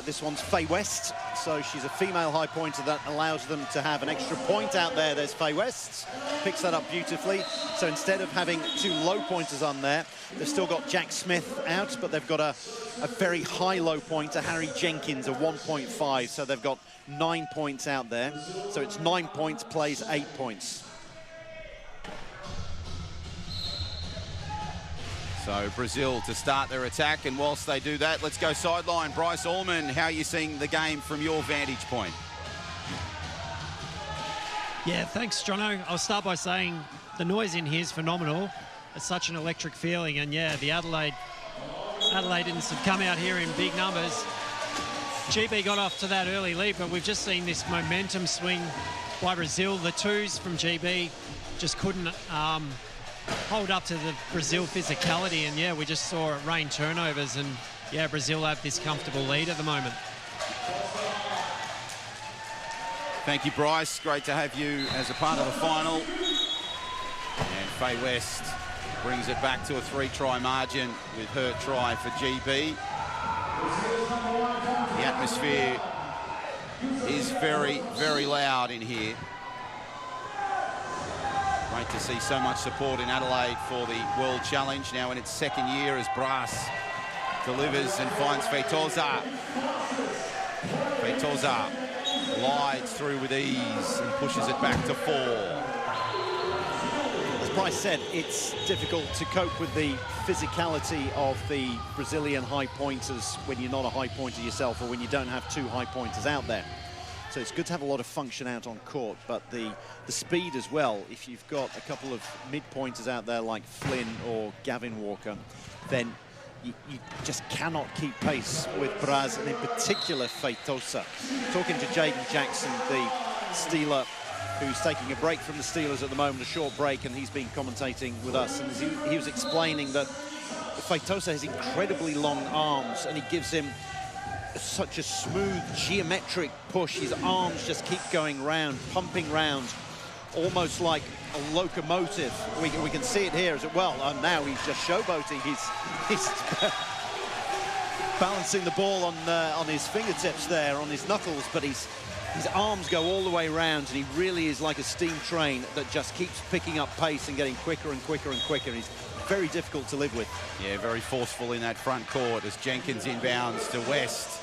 This one's Faye West, so she's a female high pointer that allows them to have an extra point out there. There's Faye West, picks that up beautifully. So instead of having 2 low pointers on there, they've still got Jack Smith out, but they've got a very high low pointer, Harry Jenkins, a 1.5. So they've got 9 points out there. So it's 9 points, plays 8 points. So Brazil to start their attack, and whilst they do that, let's go sideline. Bryce Allman, how are you seeing the game from your vantage point? Yeah, thanks, Jono. I'll start by saying the noise in here is phenomenal. It's such an electric feeling, and yeah, the Adelaidans have come out here in big numbers. GB got off to that early lead, but we've just seen this momentum swing by Brazil. The twos from GB just couldn't hold up to the Brazil physicality, and yeah, we just saw it rain turnovers, and yeah, Brazil have this comfortable lead at the moment. Thank you, Bryce. Great to have you as a part of the final. And Faye West brings it back to a 3-try margin with her try for GB. The atmosphere is very, very loud in here. Great to see so much support in Adelaide for the World Challenge, now in its second year as Brass delivers and finds Feitosa. Feitosa glides through with ease and pushes it back to 4. As Bryce said, it's difficult to cope with the physicality of the Brazilian high pointers when you're not a high pointer yourself, or when you don't have 2 high pointers out there. So it's good to have a lot of function out on court, but the speed as well. If you've got a couple of mid-pointers out there like Flynn or Gavin Walker, then you just cannot keep pace with Braz, and in particular Feitosa. Talking to Jaden Jackson, the Steeler, who's taking a break from the Steelers at the moment, a short break, and he's been commentating with us, and he was explaining that Feitosa has incredibly long arms, and he gives him such a smooth, geometric push. His arms just keep going round, pumping round, almost like a locomotive. We can see it here as well. Now he's just showboating. He's balancing the ball on his fingertips there, on his knuckles, but his arms go all the way around, and he really is like a steam train that just keeps picking up pace and getting quicker and quicker and quicker. He's very difficult to live with. Yeah, very forceful in that front court as Jenkins inbounds to West.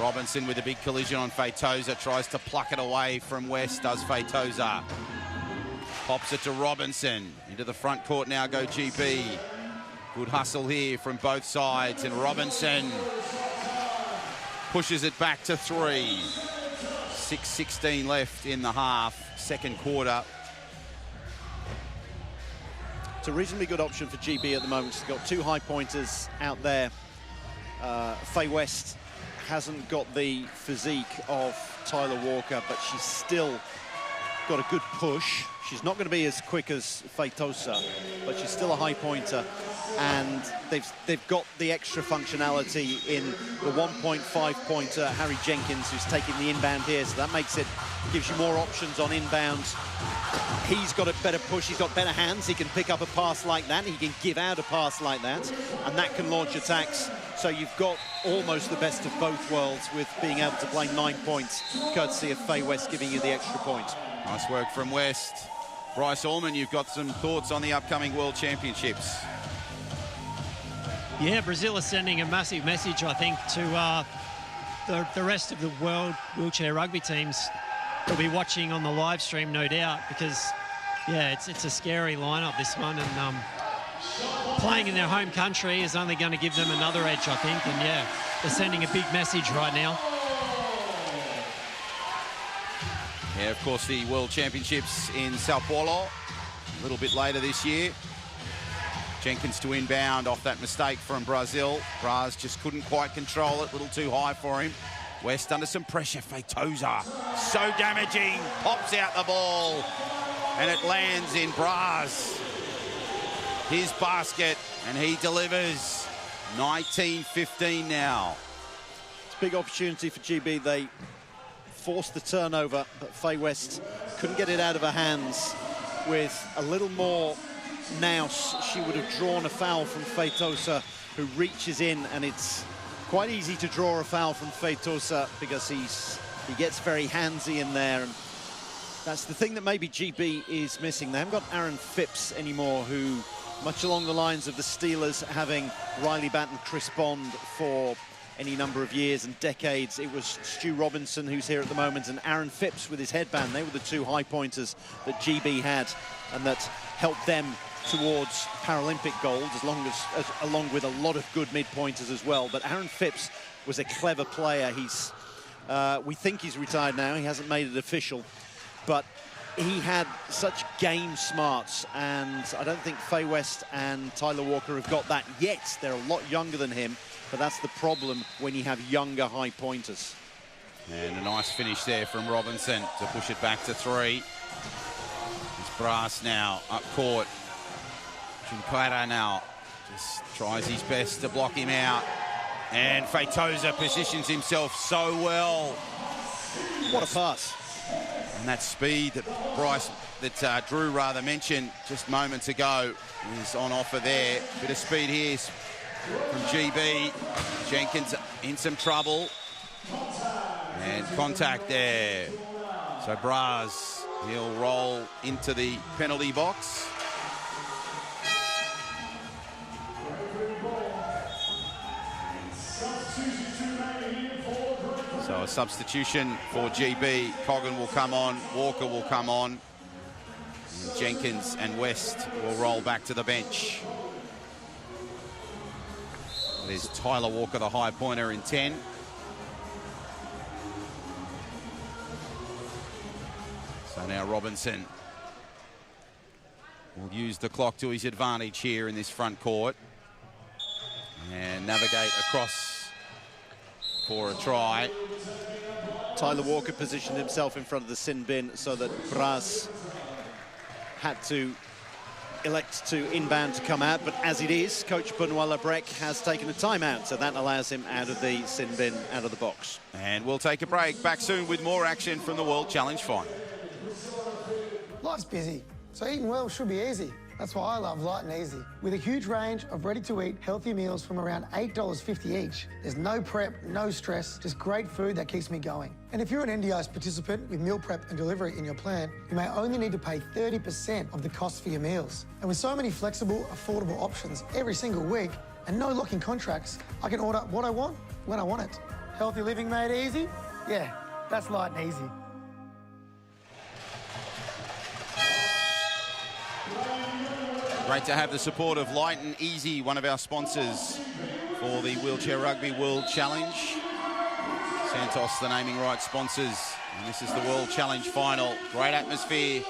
Robinson with a big collision on Feitosa, tries to pluck it away from West, does Feitosa. Pops it to Robinson. Into the front court now go GB. Good hustle here from both sides, and Robinson pushes it back to 3. 6:16 left in the half, second quarter. It's a reasonably good option for GB at the moment. She's got 2 high pointers out there. Faye West hasn't got the physique of Tyler Walker, but she's still got a good push. She's not going to be as quick as Feitosa, but she's still a high pointer, and they've got the extra functionality in the 1.5 pointer Harry Jenkins, who's taking the inbound here, so that gives you more options on inbound. He's got a better push, he's got better hands, he can pick up a pass like that, he can give out a pass like that, and that can launch attacks. So you've got almost the best of both worlds with being able to play 9 points, courtesy of Faye West giving you the extra point. Nice work from West. Bryce Allman, you've got some thoughts on the upcoming World Championships. Yeah, Brazil is sending a massive message, I think, to the rest of the world wheelchair rugby teams. They'll be watching on the live stream, no doubt, because, yeah, it's a scary lineup, this one, and playing in their home country is only going to give them another edge, I think, and, yeah, they're sending a big message right now. Yeah, of course, the World Championships in Sao Paulo a little bit later this year. Jenkins to inbound off that mistake from Brazil. Braz just couldn't quite control it, a little too high for him. West under some pressure, Feitosa, so damaging, pops out the ball, and it lands in Braz. His basket, and he delivers. 19-15 now. It's a big opportunity for GB. They forced the turnover, but Faye West couldn't get it out of her hands. With a little more nous, she would have drawn a foul from Feitosa, who reaches in, and it's quite easy to draw a foul from Feitosa because he gets very handsy in there, and that's the thing that maybe GB is missing. They haven't got Aaron Phipps anymore, who, much along the lines of the Steelers having Riley Batt and Chris Bond for any number of years and decades, it was Stu Robinson, who's here at the moment, and Aaron Phipps with his headband. They were the 2 high pointers that GB had, and that helped them towards Paralympic gold, along with a lot of good mid-pointers as well. But Aaron Phipps was a clever player. We think he's retired now. He hasn't made it official, but he had such game smarts, and I don't think Faye West and Tyler Walker have got that yet. They're a lot younger than him, but that's the problem when you have younger high pointers. And a nice finish there from Robinson to push it back to 3. It's Brass now up court. Junqueira now just tries his best to block him out. And Feitosa positions himself so well. What a pass. And that speed that Drew mentioned just moments ago is on offer there. Bit of speed here from GB. Jenkins in some trouble. And contact there. So Braz He'll roll into the penalty box. So a substitution for GB. Coggan will come on, Walker will come on. And Jenkins and West will roll back to the bench. There's Tyler Walker, the high pointer, in 10. So now Robinson will use the clock to his advantage here in this front court and navigate across for a try. Tyler Walker positioned himself in front of the sin bin so that Braz had to elect to inbound to come out, but as it is, Coach Benoit Labrec has taken a timeout, so that allows him out of the sin bin, out of the box. And we'll take a break. Back soon with more action from the World Challenge Final. Life's busy, so eating well should be easy. That's why I love Light and Easy. With a huge range of ready-to-eat healthy meals from around $8.50 each, there's no prep, no stress, just great food that keeps me going. And if you're an NDIS participant with meal prep and delivery in your plan, you may only need to pay 30% of the cost for your meals. And with so many flexible, affordable options every single week and no locking contracts, I can order what I want when I want it. Healthy living made easy? Yeah, that's Light and Easy. Great to have the support of Light and Easy, one of our sponsors for the Wheelchair Rugby World Challenge. Santos, the naming rights sponsors. And this is the World Challenge Final. Great atmosphere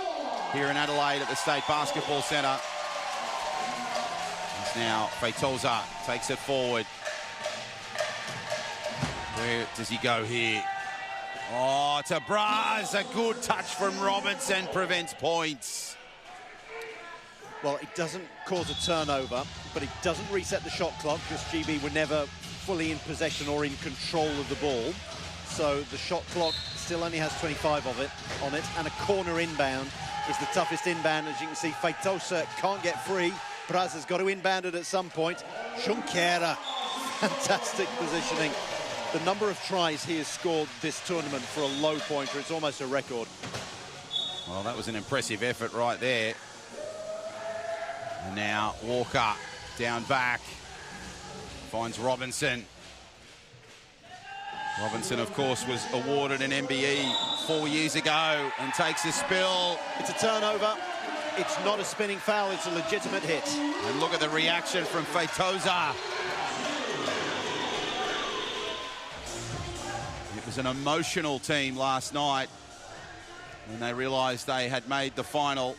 here in Adelaide at the State Basketball Centre. It's now Feitosa takes it forward. Where does he go here? Oh, to Braz. A good touch from Robinson prevents points. Well, it doesn't cause a turnover, but it doesn't reset the shot clock because GB were never fully in possession or in control of the ball. So the shot clock still only has 25 of it on it, and a corner inbound is the toughest inbound. As you can see, Feitosa can't get free. Braz has got to inbound it at some point. Junqueira, fantastic positioning. The number of tries he has scored this tournament for a low pointer, it's almost a record. Well, that was an impressive effort right there. And now Walker down back, finds Robinson. Robinson, of course, was awarded an MBE 4 years ago and takes a spill. It's a turnover. It's not a spinning foul, it's a legitimate hit. And look at the reaction from Feitosa. It was an emotional team last night when they realised they had made the final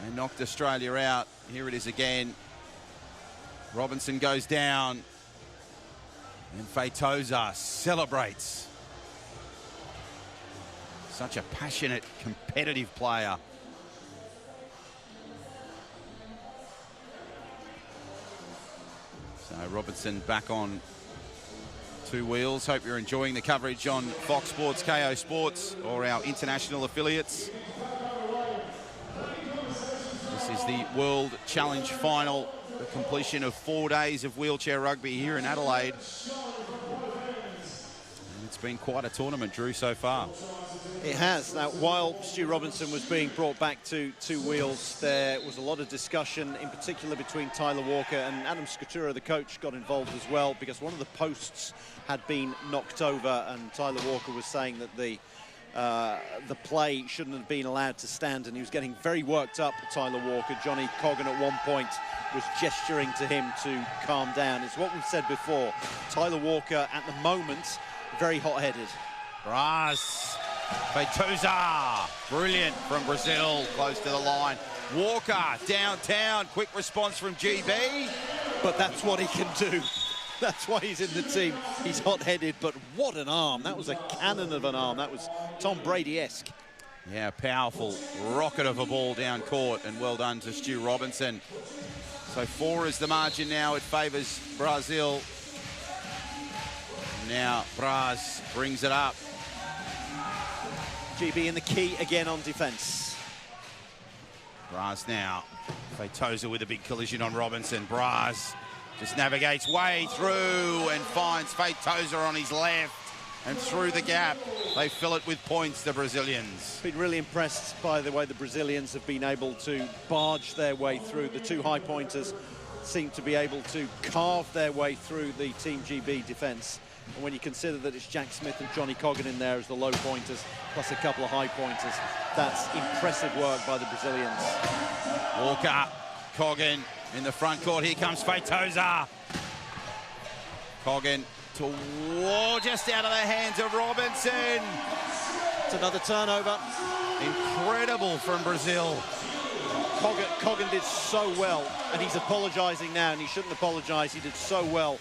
and knocked Australia out. Here it is again. Robinson goes down and Feitosa celebrates. Such a passionate, competitive player. So Robinson back on two wheels. Hope you're enjoying the coverage on Fox Sports, KO Sports, or our international affiliates. This is the World Challenge Final, the completion of 4 days of wheelchair rugby here in Adelaide. And it's been quite a tournament, Drew, so far. It has. Now, while Stu Robinson was being brought back to two wheels, there was a lot of discussion, in particular between Tyler Walker and Adam Scatura, the coach, got involved as well, because one of the posts had been knocked over, and Tyler Walker was saying that the play shouldn't have been allowed to stand, and he was getting very worked up, Tyler Walker. Johnny Coggan at one point was gesturing to him to calm down. It's what we've said before. Tyler Walker, at the moment, very hot-headed. Braz, Feitosa, brilliant from Brazil, close to the line. Walker, downtown, quick response from GB. But that's what he can do. That's why he's in the team. He's hot-headed, but what an arm. That was a cannon of an arm. That was Tom Brady-esque. Yeah, powerful rocket of a ball down court, and well done to Stu Robinson. So 4 is the margin now. It favours Brazil. Now Braz brings it up. GB in the key again on defence. Braz now. Feitosa with a big collision on Robinson. Braz just navigates way through and finds Feitosa on his left. and through the gap. They fill it with points, the Brazilians. Been really impressed by the way the Brazilians have been able to barge their way through. The two high pointers seem to be able to carve their way through the Team GB defence. And when you consider that it's Jack Smith and Johnny Coggan in there as the low pointers, plus a couple of high pointers, that's impressive work by the Brazilians. Walker, Coggan in the front court. Here comes Feitosa. Coggan just out of the hands of Robinson. It's another turnover. Incredible from Brazil. Coggan did so well, and he's apologising now, and he shouldn't apologise. He did so well.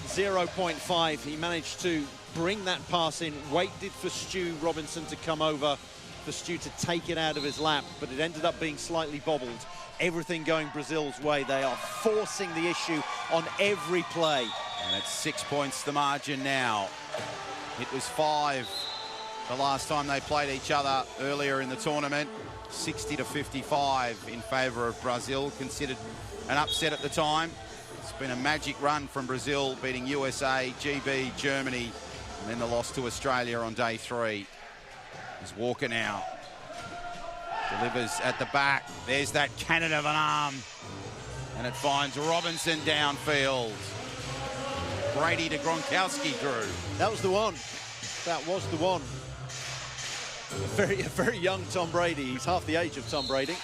0.5. He managed to bring that pass in, waited for Stu Robinson to come over, for Stu to take it out of his lap, but it ended up being slightly bobbled. Everything going Brazil's way. They are forcing the issue on every play. And it's 6 points the margin now. It was 5 the last time they played each other earlier in the tournament. 60-55 in favour of Brazil, considered an upset at the time. It's been a magic run from Brazil, beating USA, GB, Germany, and then the loss to Australia on day 3. There's Walker now. Delivers at the back. There's that cannon of an arm. And it finds Robinson downfield. Brady to Gronkowski, Drew. That was the one. That was the one. A very young Tom Brady. He's half the age of Tom Brady.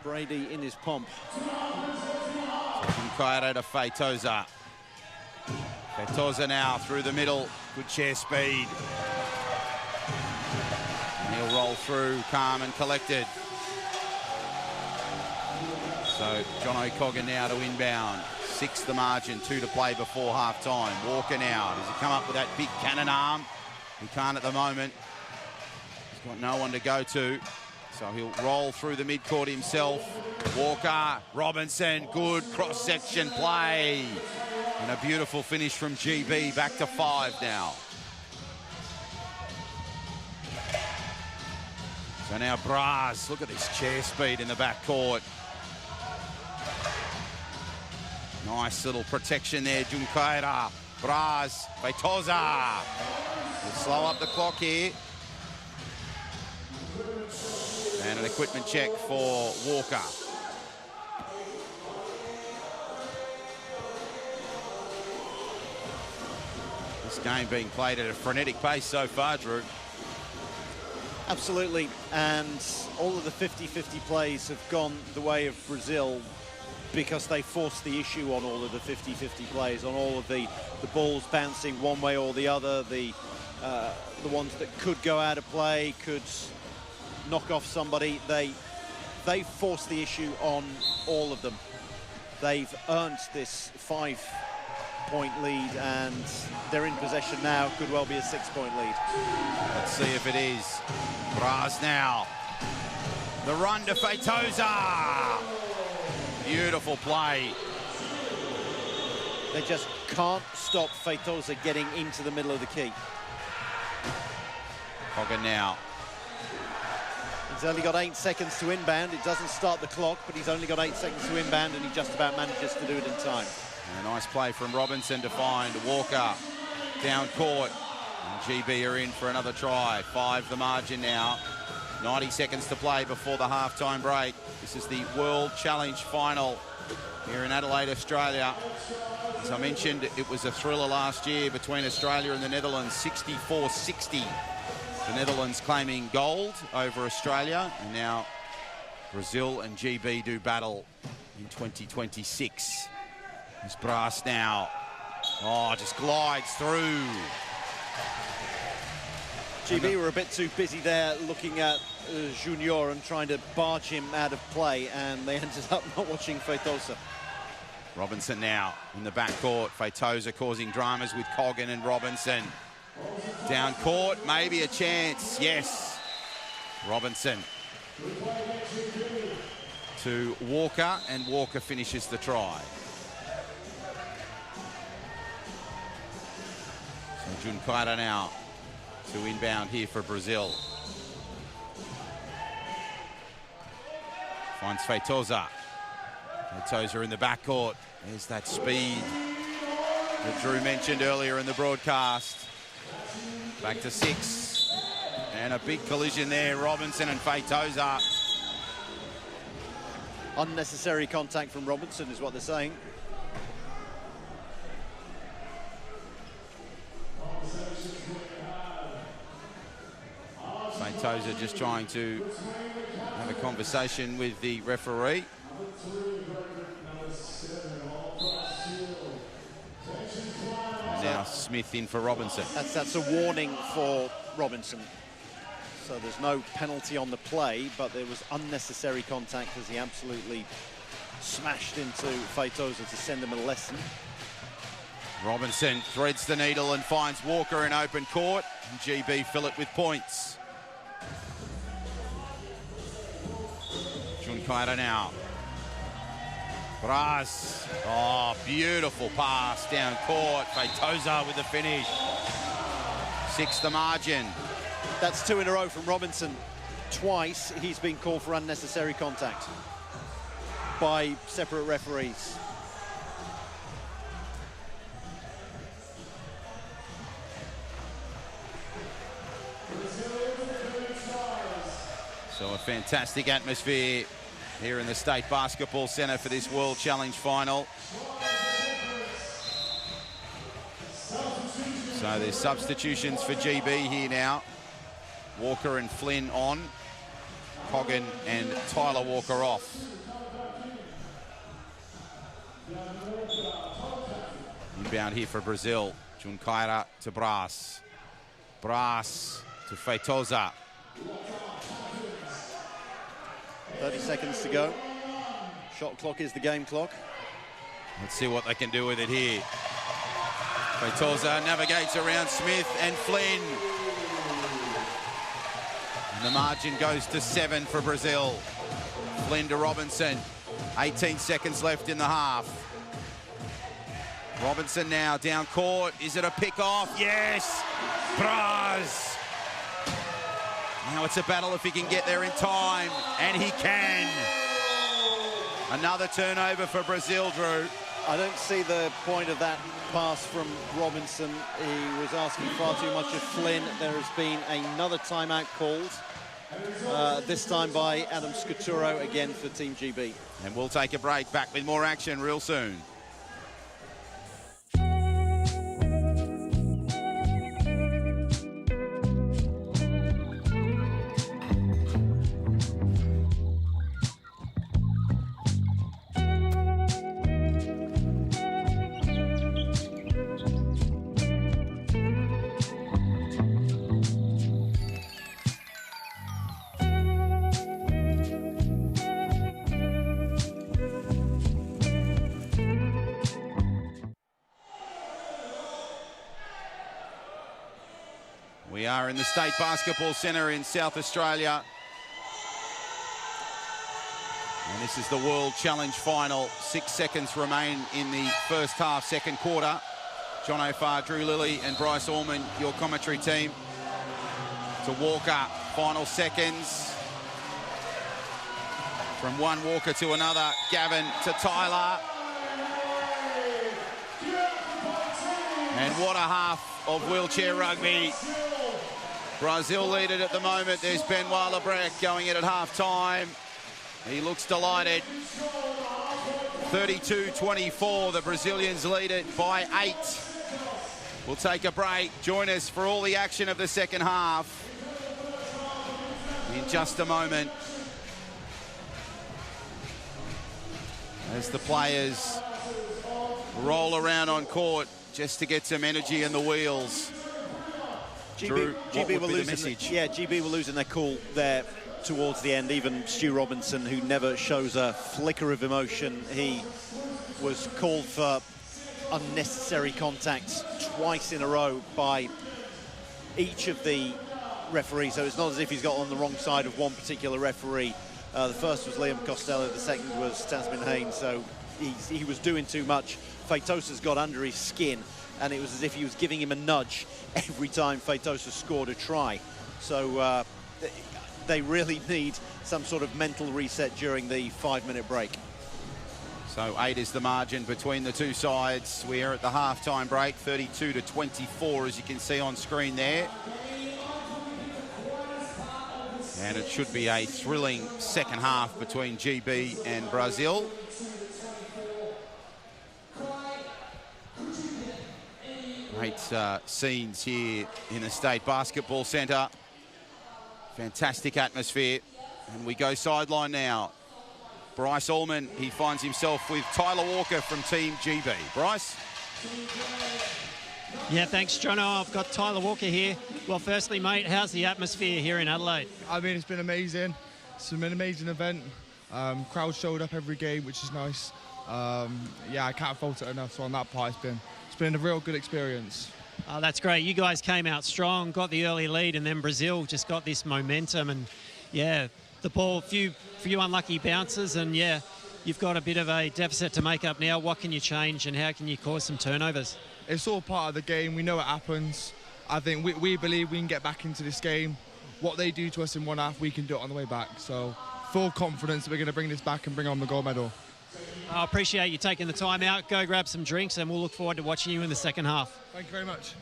Brady in his pomp. From Kaira to Feitosa. Feitosa now through the middle. Good chair speed. And he'll roll through, calm and collected. So John O'Coggan now to inbound. 6 the margin, 2 to play before half-time. Walker now. Does he come up with that big cannon arm? He can't at the moment. He's got no one to go to. So he'll roll through the midcourt himself. Walker, Robinson, good cross-section play. And a beautiful finish from GB, back to 5 now. So now Braz, look at this chair speed in the backcourt. Nice little protection there, Junqueira. Braz, Feitosa. We'll slow up the clock here. And an equipment check for Walker. This game being played at a frenetic pace so far, Drew. Absolutely, and all of the 50-50 plays have gone the way of Brazil because they forced the issue on all of the 50-50 plays, on all of the balls bouncing one way or the other, the ones that could go out of play, could knock off somebody. They forced the issue on all of them. They've earned this 5-point lead, and they're in possession now. Could well be a 6-point lead. Let's see if it is. Braz now. The run to Feitosa. Beautiful play. They just can't stop Feitosa getting into the middle of the key. Coggan now. He's only got 8 seconds to inbound. It doesn't start the clock, but he's only got 8 seconds to inbound, and he just about manages to do it in time. And a nice play from Robinson to find Walker down court. And GB are in for another try. 5 the margin now. 90 seconds to play before the halftime break. This is the World Challenge Final here in Adelaide, Australia. As I mentioned, it was a thriller last year between Australia and the Netherlands, 64-60. The Netherlands claiming gold over Australia, and now Brazil and GB do battle in 2026. There's Brass now. Oh, just glides through. GB were a bit too busy there looking at Junior and trying to barge him out of play, and they ended up not watching Feitosa. Robinson now in the backcourt. Feitosa causing dramas with Coggan and Robinson. Down court, maybe a chance. Yes. Robinson to Walker, and Walker finishes the try. So Junqueira now to inbound here for Brazil. Finds Feitosa. Feitosa in the backcourt. There's that speed that Drew mentioned earlier in the broadcast. Back to 6. And a big collision there, Robinson and Feitosa. Unnecessary contact from Robinson is what they're saying. Feitosa just trying to have a conversation with the referee. Now Smith in for Robinson. That's a warning for Robinson. So there's no penalty on the play, but there was unnecessary contact as he absolutely smashed into Feitosa to send him a lesson. Robinson threads the needle and finds Walker in open court. And GB fill it with points. Junkaira now. Braz. Oh, beautiful pass down court. Feitosa with the finish. 6 the margin. That's 2 in a row from Robinson. Twice he's been called for unnecessary contact by separate referees. So a fantastic atmosphere here in the State Basketball Centre for this World Challenge final. So there's substitutions for GB here now. Walker and Flynn on. Coggan and Tyler Walker off. Inbound here for Brazil. Junkaira to Braz. Braz to Feitosa. 30 seconds to go. Shot clock is the game clock. Let's see what they can do with it here. Feitosa navigates around Smith and Flynn. And the margin goes to 7 for Brazil. Flynn to Robinson. 18 seconds left in the half. Robinson now down court. Is it a pick off? Yes! Braz! Now it's a battle if he can get there in time, and he can. Another turnover for Brazil, Drew. I don't see the point of that pass from Robinson. He was asking far too much of Flynn. There has been another timeout called, this time by Adam Scuturo, again for Team GB. And we'll take a break. Back with more action real soon. We are in the State Basketball Centre in South Australia. And this is the World Challenge final. 6 seconds remain in the first half, second quarter. John O'Farr, Drew Lilly and Bryce Allman, your commentary team. To Walker, final seconds. From one Walker to another, Gavin to Tyler. And what a half of wheelchair rugby. Brazil lead it at the moment. There's Benoit Lebrec going in at half-time. He looks delighted. 32-24, the Brazilians lead it by 8. We'll take a break. Join us for all the action of the second half in just a moment. As the players roll around on court just to get some energy in the wheels. Drew, GB were losing. GB were losing their cool there towards the end. Even Stu Robinson, who never shows a flicker of emotion, he was called for unnecessary contacts twice in a row by each of the referees. So it's not as if he's got on the wrong side of one particular referee. The first was Liam Costello, the second was Tasman Haynes. So he was doing too much. Feitosa's got under his skin, and it was as if he was giving him a nudge every time Feitosa scored a try. So they really need some sort of mental reset during the 5-minute break. So 8 is the margin between the two sides. We are at the half-time break, 32-24, as you can see on screen there. And it should be a thrilling second half between GB and Brazil. Great scenes here in the State Basketball Centre. Fantastic atmosphere. And we go sideline now. Bryce Allman, he finds himself with Tyler Walker from Team GB. Bryce? Yeah, thanks, Jono. I've got Tyler Walker here. Well, firstly, mate, how's the atmosphere here in Adelaide? I mean, it's been amazing. It's been an amazing event. Crowd showed up every game, which is nice. Yeah, I can't fault it enough. So on that part, it's been a real good experience. Oh, that's great. You guys came out strong, got the early lead, and then Brazil just got this momentum. And yeah, the ball, few unlucky bounces, and yeah, you've got a bit of a deficit to make up now. What can you change, and how can you cause some turnovers? It's all part of the game. We know it happens. I think we believe we can get back into this game. What they do to us in one half, we can do it on the way back. So full confidence that we're going to bring this back and bring on the gold medal. I appreciate you taking the time out. Go grab some drinks, and we'll look forward to watching you in the second half. Thank you very much.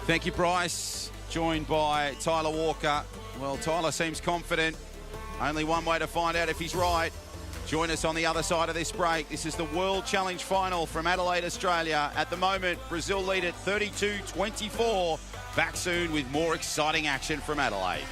Thank you, Bryce. Joined by Tyler Walker. Well, Tyler seems confident. Only one way to find out if he's right. Join us on the other side of this break. This is the World Challenge Final from Adelaide, Australia. At the moment, Brazil lead at 32-24. Back soon with more exciting action from Adelaide.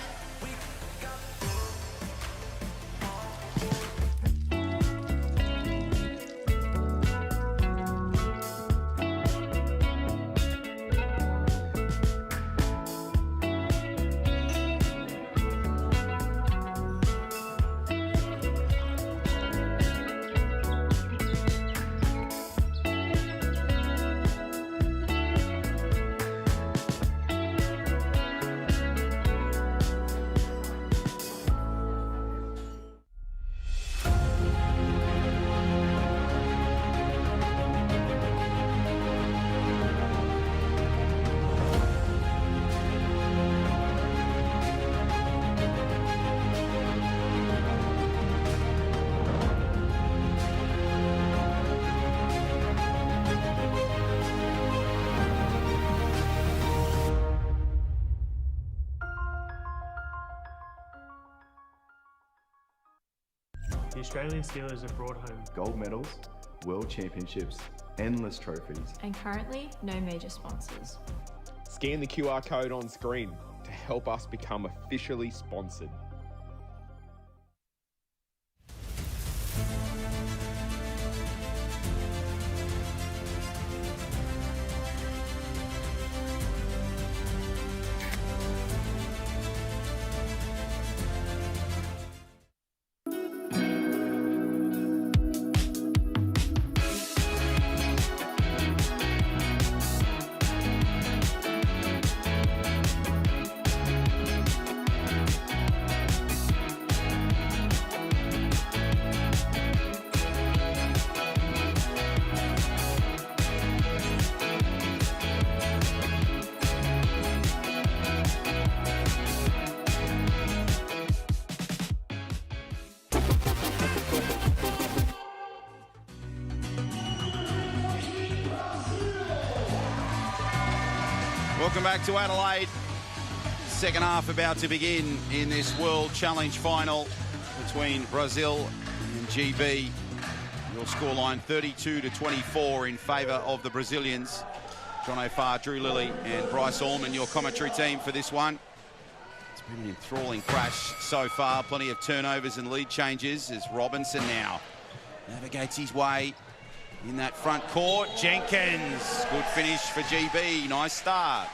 The Australian Steelers have brought home gold medals, world championships, endless trophies. And currently, no major sponsors. Scan the QR code on screen to help us become officially sponsored. Welcome back to Adelaide. Second half about to begin in this World Challenge Final between Brazil and GB. Your scoreline 32-24 in favour of the Brazilians. John O'Farr, Drew Lilly and Bryce Allman, your commentary team for this one. It's been an enthralling crash so far. Plenty of turnovers and lead changes as Robinson now navigates his way in that front court. Jenkins, good finish for GB. Nice start.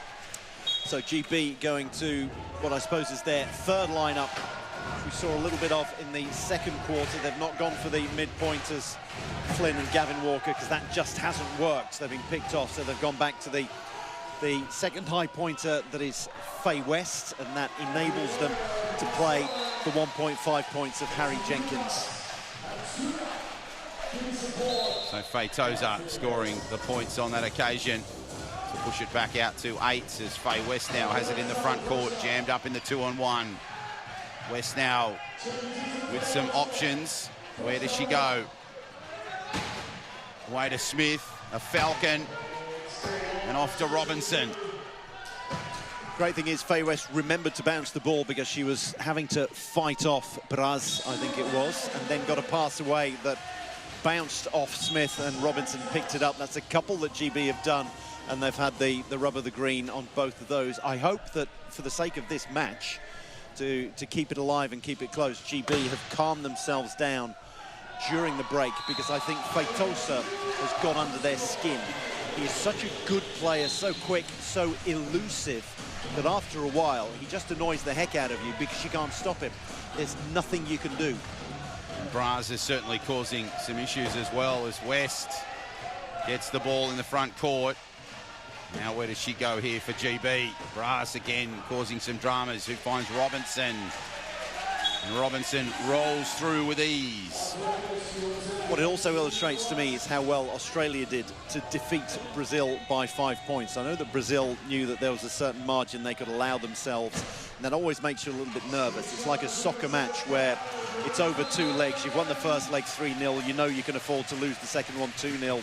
So GB going to what I suppose is their third lineup, which we saw a little bit of in the second quarter. They've not gone for the mid-pointers, Flynn and Gavin Walker, because that just hasn't worked. They've been picked off, so they've gone back to the second high pointer, that is Faye West, and that enables them to play the 1.5 points of Harry Jenkins. So Faye Tozer scoring the points on that occasion to push it back out to 8 as Faye West now has it in the front court, jammed up in the 2-on-1. West now with some options. Where does she go? Away to Smith, a Falcon, and off to Robinson. Great thing is Faye West remembered to bounce the ball because she was having to fight off Braz, I think it was, and then got a pass away that bounced off Smith and Robinson picked it up. That's a couple that GB have done, and they've had the rub of the green on both of those. I hope that for the sake of this match, to keep it alive and keep it close, GB have calmed themselves down during the break, because I think Feitosa has got under their skin. He is such a good player, so quick, so elusive, that after a while, he just annoys the heck out of you because you can't stop him. There's nothing you can do. And Braz is certainly causing some issues as well, as West gets the ball in the front court. Now where does she go here for GB? Braz again causing some dramas, who finds Robinson. And Robinson rolls through with ease. What it also illustrates to me is how well Australia did to defeat Brazil by 5 points. I know that Brazil knew that there was a certain margin they could allow themselves, and that always makes you a little bit nervous. It's like a soccer match where it's over 2 legs. You've won the first leg 3-0. You know you can afford to lose the second one 2-0,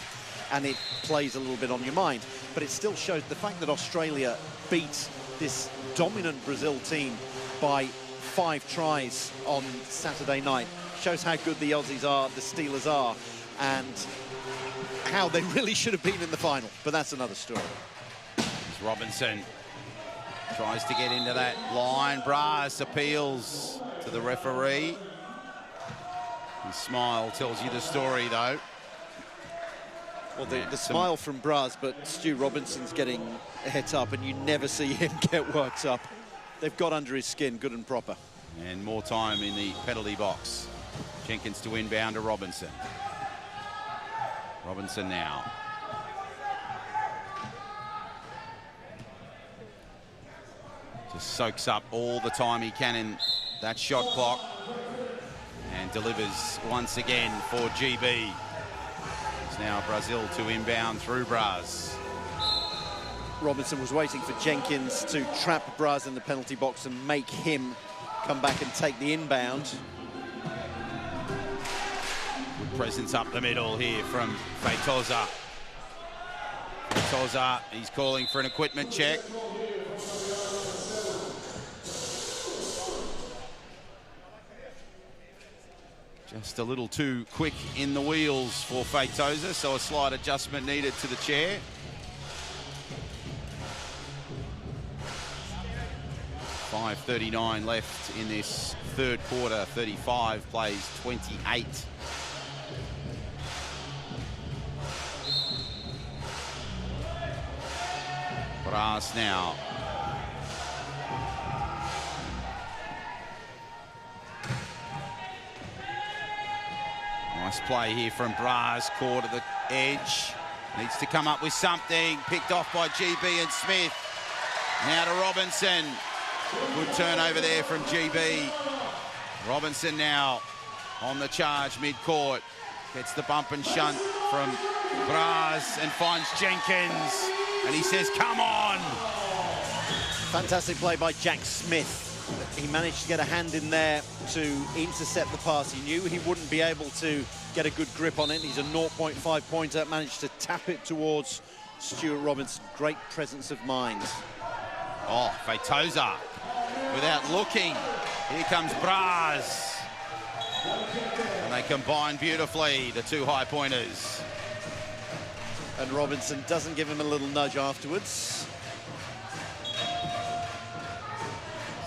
and it plays a little bit on your mind. But it still shows the fact that Australia beat this dominant Brazil team by 5 tries on Saturday night shows how good the Aussies are, the Steelers are, and how they really should have been in the final. But that's another story. As Robinson tries to get into that line. Braz appeals to the referee. His smile tells you the story, though. Well, the smile from Braz, but Stu Robinson's getting het up, and you never see him get worked up. They've got under his skin, good and proper. And more time in the penalty box. Jenkins to inbound to Robinson. Robinson now. Just soaks up all the time he can in that shot clock. And delivers once again for GB. It's now Brazil to inbound through Braz. Robinson was waiting for Jenkins to trap Braz in the penalty box and make him come back and take the inbound. Good presence up the middle here from Feitosa. Feitosa, he's calling for an equipment check. Just a little too quick in the wheels for Feitosa, so a slight adjustment needed to the chair. .5:39 left in this third quarter. 35 plays 28. Braz now. Nice play here from Braz, caught at the edge. Needs to come up with something. Picked off by GB and Smith. Now to Robinson. Good turnover there from GB. Robinson now on the charge mid-court. Gets the bump and shunt from Braz and finds Jenkins. And he says, come on! Fantastic play by Jack Smith. He managed to get a hand in there to intercept the pass. He knew he wouldn't be able to get a good grip on it. He's a 0.5 pointer. Managed to tap it towards Stuart Robinson. Great presence of mind. Oh, Feitosa. Without looking, here comes Braz. And they combine beautifully, the two high pointers. And Robinson doesn't give him a little nudge afterwards.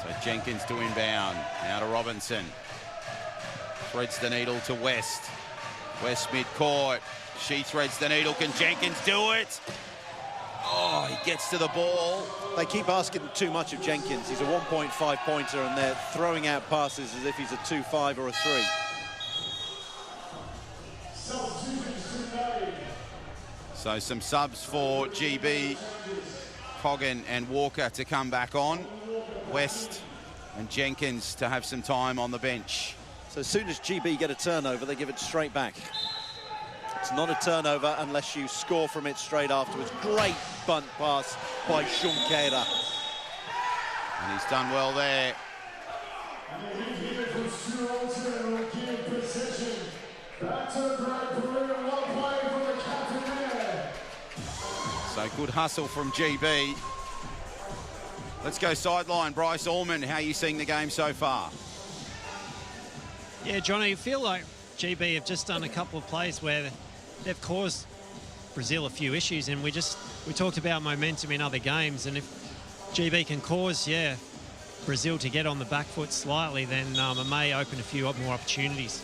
So Jenkins to inbound, now to Robinson. Threads the needle to West. West mid-court, she threads the needle, can Jenkins do it? Oh, he gets to the ball. They keep asking too much of Jenkins. He's a 1.5 pointer and they're throwing out passes as if he's a 2-5 or a 3. So some subs for GB. Coggan and Walker to come back on. West and Jenkins to have some time on the bench. So as soon as GB get a turnover, they give it straight back. It's not a turnover unless you score from it straight afterwards. Great bunt pass by Junqueira. And he's done well there. So good hustle from GB. Let's go sideline. Bryce Allman, how are you seeing the game so far? Yeah, Johnny, you feel like GB have just done a couple of plays where they've caused Brazil a few issues, and we talked about momentum in other games, and if GB can cause, Brazil to get on the back foot slightly, then it may open a few more opportunities.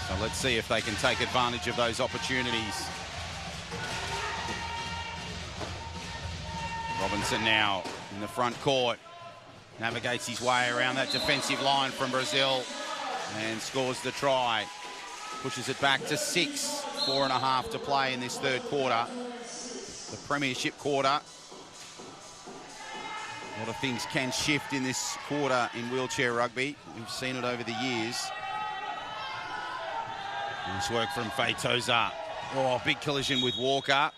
So let's see if they can take advantage of those opportunities. Robinson now in the front court, navigates his way around that defensive line from Brazil and scores the try. Pushes it back to 6, 4.5 to play in this third quarter. The premiership quarter. A lot of things can shift in this quarter in wheelchair rugby. We've seen it over the years. Nice work from Feitosa. Oh, big collision with Walker.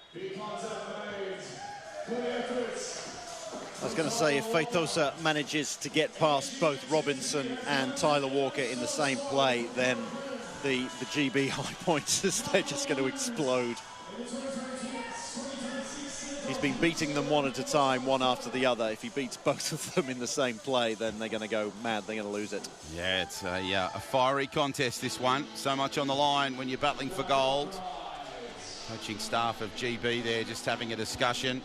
I was going to say, if Feitosa manages to get past both Robinson and Tyler Walker in the same play, then the GB high pointers, they're just going to explode. He's been beating them one at a time, one after the other. If he beats both of them in the same play, then they're going to go mad. They're going to lose it. Yeah, it's a fiery contest, this one. So much on the line when you're battling for gold. Coaching staff of GB there just having a discussion.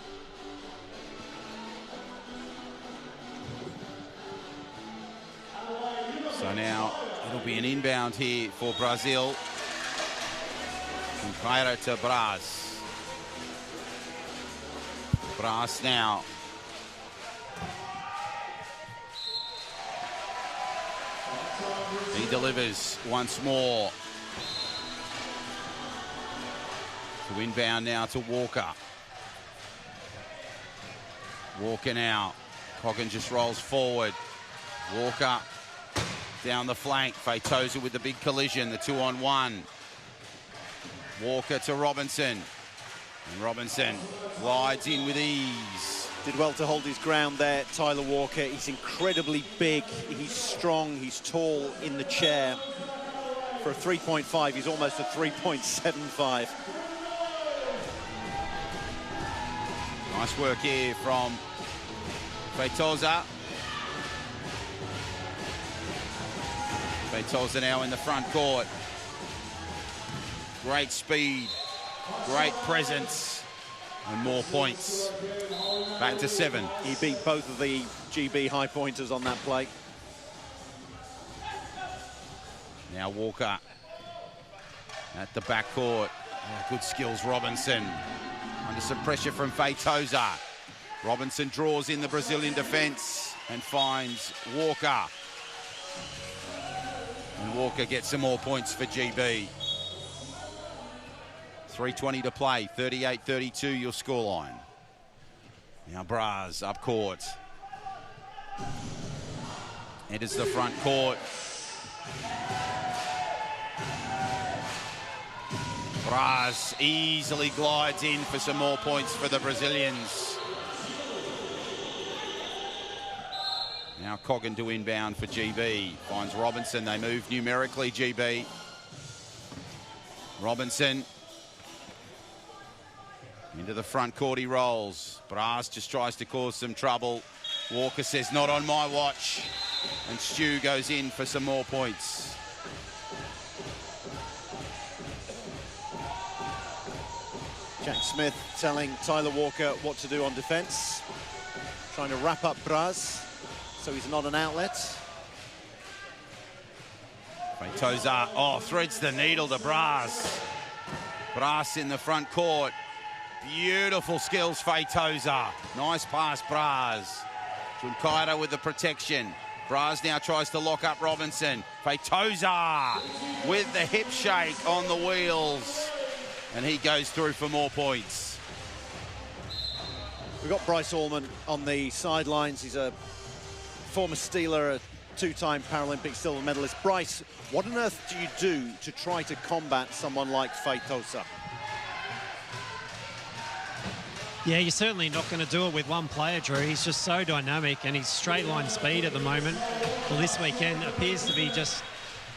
So now it'll be an inbound here for Brazil. From Cairo to Braz. Braz now. He delivers once more. To inbound now to Walker. Walker now. Coggan just rolls forward. Walker down the flank. Feitosa with the big collision, the 2-on-1. Walker to Robinson. And Robinson glides in with ease. Did well to hold his ground there, Tyler Walker. He's incredibly big, he's strong, he's tall in the chair. For a 3.5, he's almost a 3.75. Nice work here from Feitosa. Feitosa now in the front court. Great speed, great presence, and more points. Back to 7. He beat both of the GB high pointers on that play. Now Walker at the back court. Oh, good skills, Robinson. Under some pressure from Feitosa. Robinson draws in the Brazilian defence and finds Walker. And Walker gets some more points for GB. 3:20 to play, 38-32 your scoreline. Now Braz up court. Enters the front court. Braz easily glides in for some more points for the Brazilians. Now Coggan to inbound for GB. Finds Robinson. They move numerically, GB. Robinson. Into the front court he rolls. Braz just tries to cause some trouble. Walker says, not on my watch. And Stu goes in for some more points. Jack Smith telling Tyler Walker what to do on defence. Trying to wrap up Braz so he's not an outlet. Feitosa, threads the needle to Braz. Braz in the front court. Beautiful skills, Feitosa. Nice pass, Braz. Junkaira with the protection. Braz now tries to lock up Robinson. Feitosa with the hip shake on the wheels. And he goes through for more points. We've got Bryce Allman on the sidelines. He's a former Steeler, a two-time Paralympic silver medalist. Bryce, what on earth do you do to try to combat someone like Feitosa? Yeah, you're certainly not going to do it with one player, Drew. He's just so dynamic, and his straight line speed at the moment, well, this weekend appears to be just,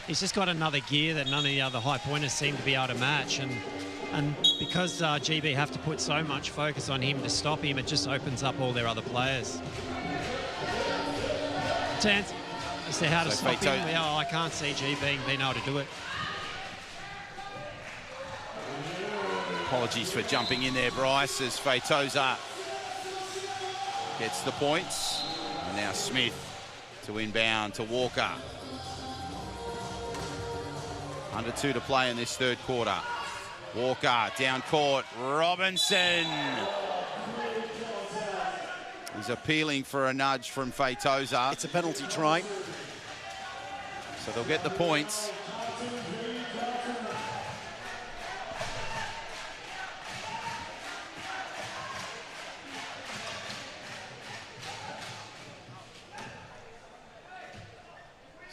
he's just got another gear that none of the other high pointers seem to be able to match. And because GB have to put so much focus on him to stop him, it just opens up all their other players. Chance, is there how to stop him? Yeah, I can't see GB being able to do it. Apologies for jumping in there, Bryce, as Feitosa gets the points. And now Smith to inbound to Walker. Under 2 to play in this third quarter. Walker down court, Robinson. He's appealing for a nudge from Feitosa. It's a penalty try. So they'll get the points.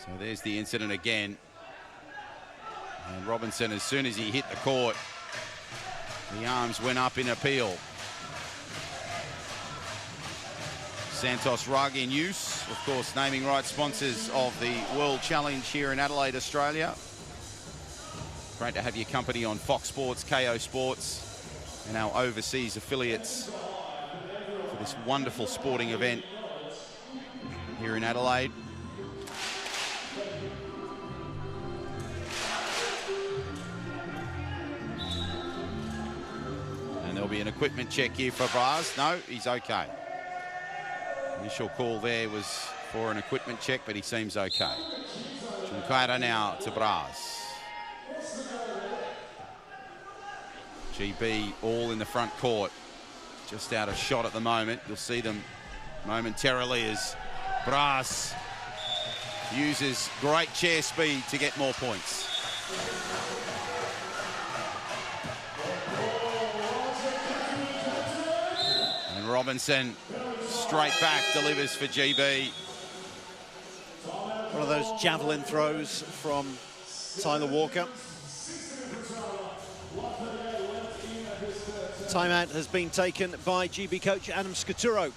So there's the incident again. And Robinson, as soon as he hit the court, the arms went up in appeal. Santos Rug in use, of course, naming rights sponsors of the World Challenge here in Adelaide, Australia. Great to have your company on Fox Sports, KO Sports, and our overseas affiliates for this wonderful sporting event here in Adelaide. There'll be an equipment check here for Braz. No, he's okay. Initial call there was for an equipment check, but he seems okay. Junqueira now to Braz. GB all in the front court. Just out of shot at the moment. You'll see them momentarily as Braz uses great chair speed to get more points. Robinson straight back delivers for GB. One of those javelin throws from Tyler Walker. Timeout has been taken by GB coach Adam Scaturo.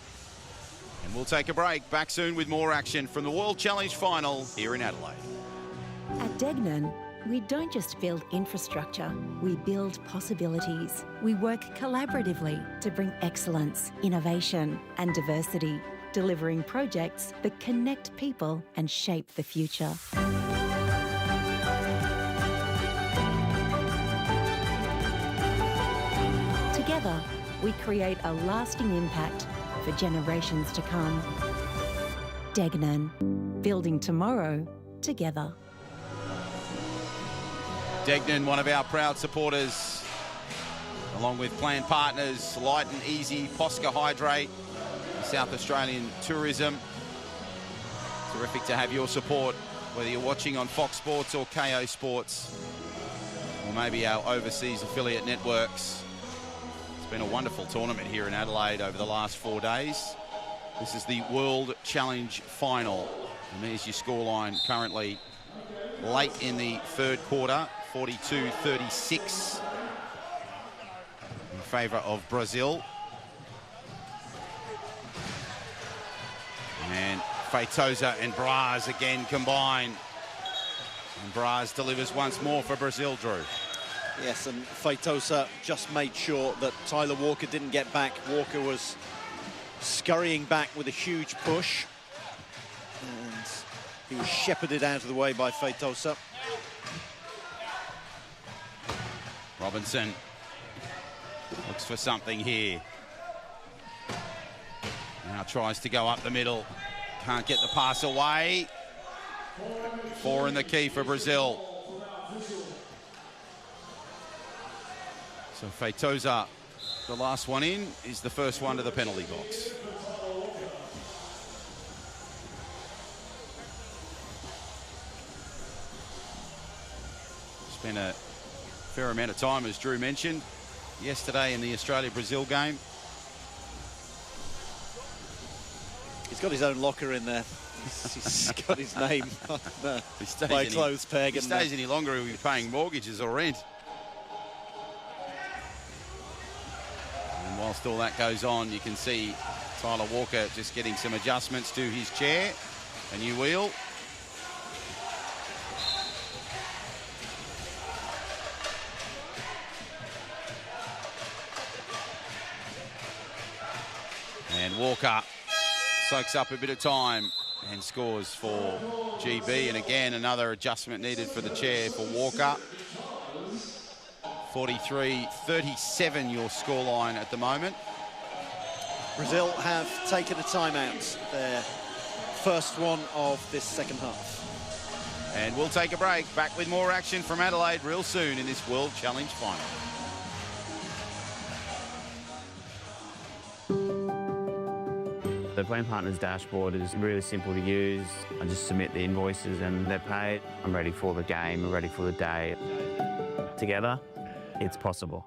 And we'll take a break. Back soon with more action from the World Challenge final here in Adelaide. At Degnan, we don't just build infrastructure, we build possibilities. We work collaboratively to bring excellence, innovation and diversity, delivering projects that connect people and shape the future. Together, we create a lasting impact for generations to come. Degnan, building tomorrow together. Degnan, one of our proud supporters, along with planned partners, Light and Easy, Posca Hydrate, and South Australian Tourism. Terrific to have your support, whether you're watching on Fox Sports or KO Sports, or maybe our overseas affiliate networks. It's been a wonderful tournament here in Adelaide over the last 4 days. This is the World Challenge final, and there's your scoreline currently late in the third quarter. 42-36 in favour of Brazil. And Feitosa and Braz again combine. And Braz delivers once more for Brazil, Drew. Yes, and Feitosa just made sure that Tyler Walker didn't get back. Walker was scurrying back with a huge push. And he was shepherded out of the way by Feitosa. Robinson looks for something here. Now tries to go up the middle. Can't get the pass away. 4 in the key for Brazil. So Feitosa, the last one in, is the first one to the penalty box. Spent a fair amount of time, as Drew mentioned, yesterday in the Australia-Brazil game. He's got his own locker in there. He's got his name on by a clothes peg. If he stays any longer, he'll be paying mortgages or rent. And whilst all that goes on, you can see Tyler Walker just getting some adjustments to his chair. A new wheel. And Walker soaks up a bit of time and scores for GB. And again, another adjustment needed for the chair for Walker. 43-37 your scoreline at the moment. Brazil have taken a timeout, their first one of this second half. And we'll take a break. Back with more action from Adelaide real soon in this World Challenge final. The Playing Partners dashboard is really simple to use. I just submit the invoices and they're paid. I'm ready for the game, I'm ready for the day. Together, it's possible.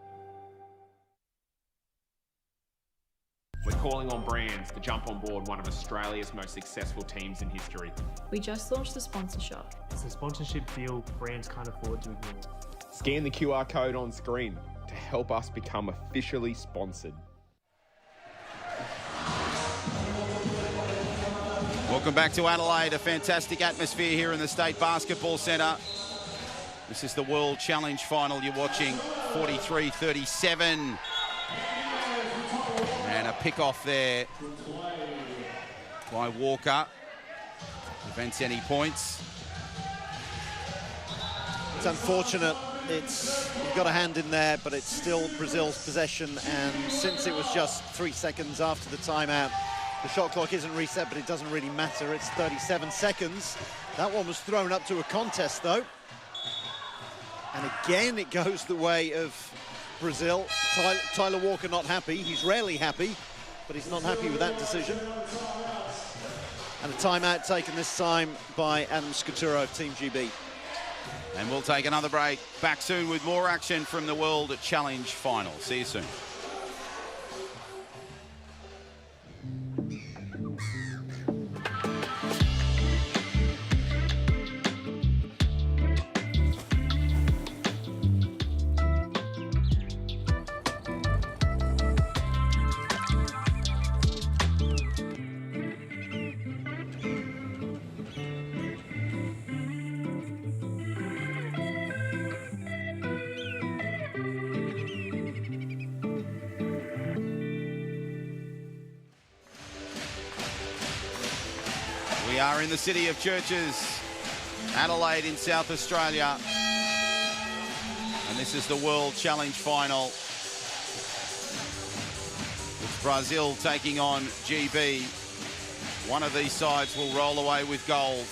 We're calling on brands to jump on board one of Australia's most successful teams in history. We just launched the sponsor shop. It's a sponsorship deal brands can't afford to ignore. Scan the QR code on screen to help us become officially sponsored. Welcome back to Adelaide. A fantastic atmosphere here in the State Basketball Centre. This is the World Challenge final you're watching, 43-37. And a pick-off there by Walker. Prevents any points. It's unfortunate. You've got a hand in there, but it's still Brazil's possession. And since it was just 3 seconds after the timeout, the shot clock isn't reset, but it doesn't really matter. It's 37 seconds. That one was thrown up to a contest, though. And again, it goes the way of Brazil. Tyler Walker not happy. He's rarely happy, but he's not happy with that decision. And a timeout taken this time by Adam Scuturo of Team GB. And we'll take another break. Back soon with more action from the World Challenge final. See you soon. We are in the city of churches, Adelaide in South Australia. And this is the World Challenge final. It's Brazil taking on GB. One of these sides will roll away with gold.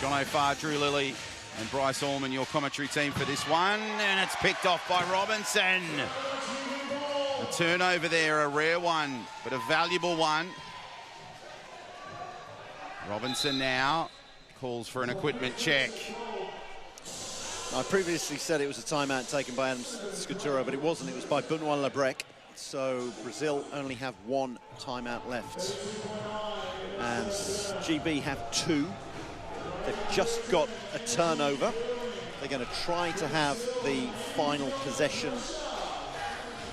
John O'Farr, Drew Lilly and Bryce Allman, your commentary team for this one. And it's picked off by Robinson. A turnover there, a rare one, but a valuable one. Robinson now calls for an equipment check. I previously said it was a timeout taken by Adam Scuturo, but it wasn't. It was by Benoit Labrec. So Brazil only have one timeout left. And GB have two. They've just got a turnover. They're going to try to have the final possession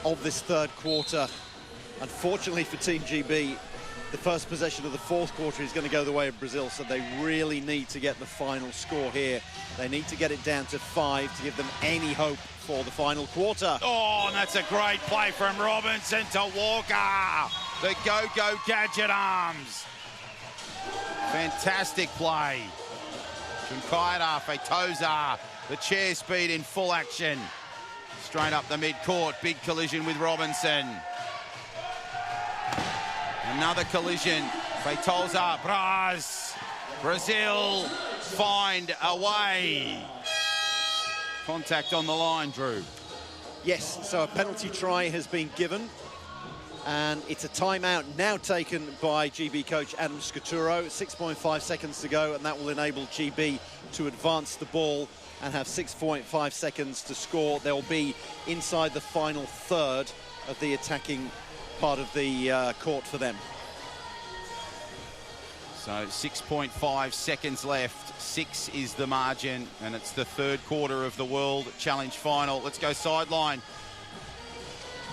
of this third quarter. Unfortunately for Team GB, the first possession of the fourth quarter is going to go the way of Brazil, so they really need to get the final score here. They need to get it down to 5 to give them any hope for the final quarter. Oh, and that's a great play from Robinson to Walker. The go-go gadget arms. Fantastic play. Chinkaida, Feitosa, the chair speed in full action. Straight up the mid-court, big collision with Robinson. Another collision. Feitosa, Brazil find a way. Contact on the line, Drew. Yes, so a penalty try has been given. And it's a timeout now taken by GB coach Adam Scuturo. 6.5 seconds to go, and that will enable GB to advance the ball and have 6.5 seconds to score. They'll be inside the final third of the attacking part of the court for them. So 6.5 seconds left. 6 is the margin, and it's the third quarter of the World Challenge final. Let's go sideline.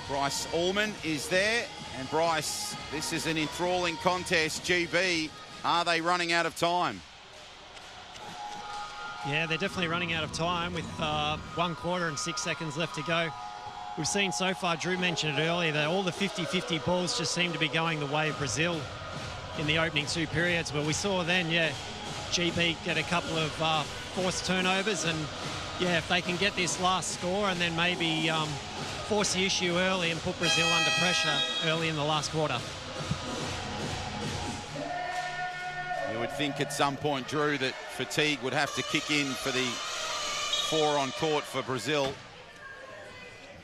Bryce Allman is there. And Bryce, this is an enthralling contest. GB, are they running out of time? Yeah, they're definitely running out of time with 1 quarter and 6 seconds left to go. We've seen so far, Drew mentioned it earlier, that all the 50-50 balls just seem to be going the way of Brazil in the opening 2 periods. But we saw then, yeah, GB get a couple of forced turnovers. And, yeah, if they can get this last score and then maybe force the issue early and put Brazil under pressure early in the last quarter. You would think at some point, Drew, that fatigue would have to kick in for the 4 on court for Brazil.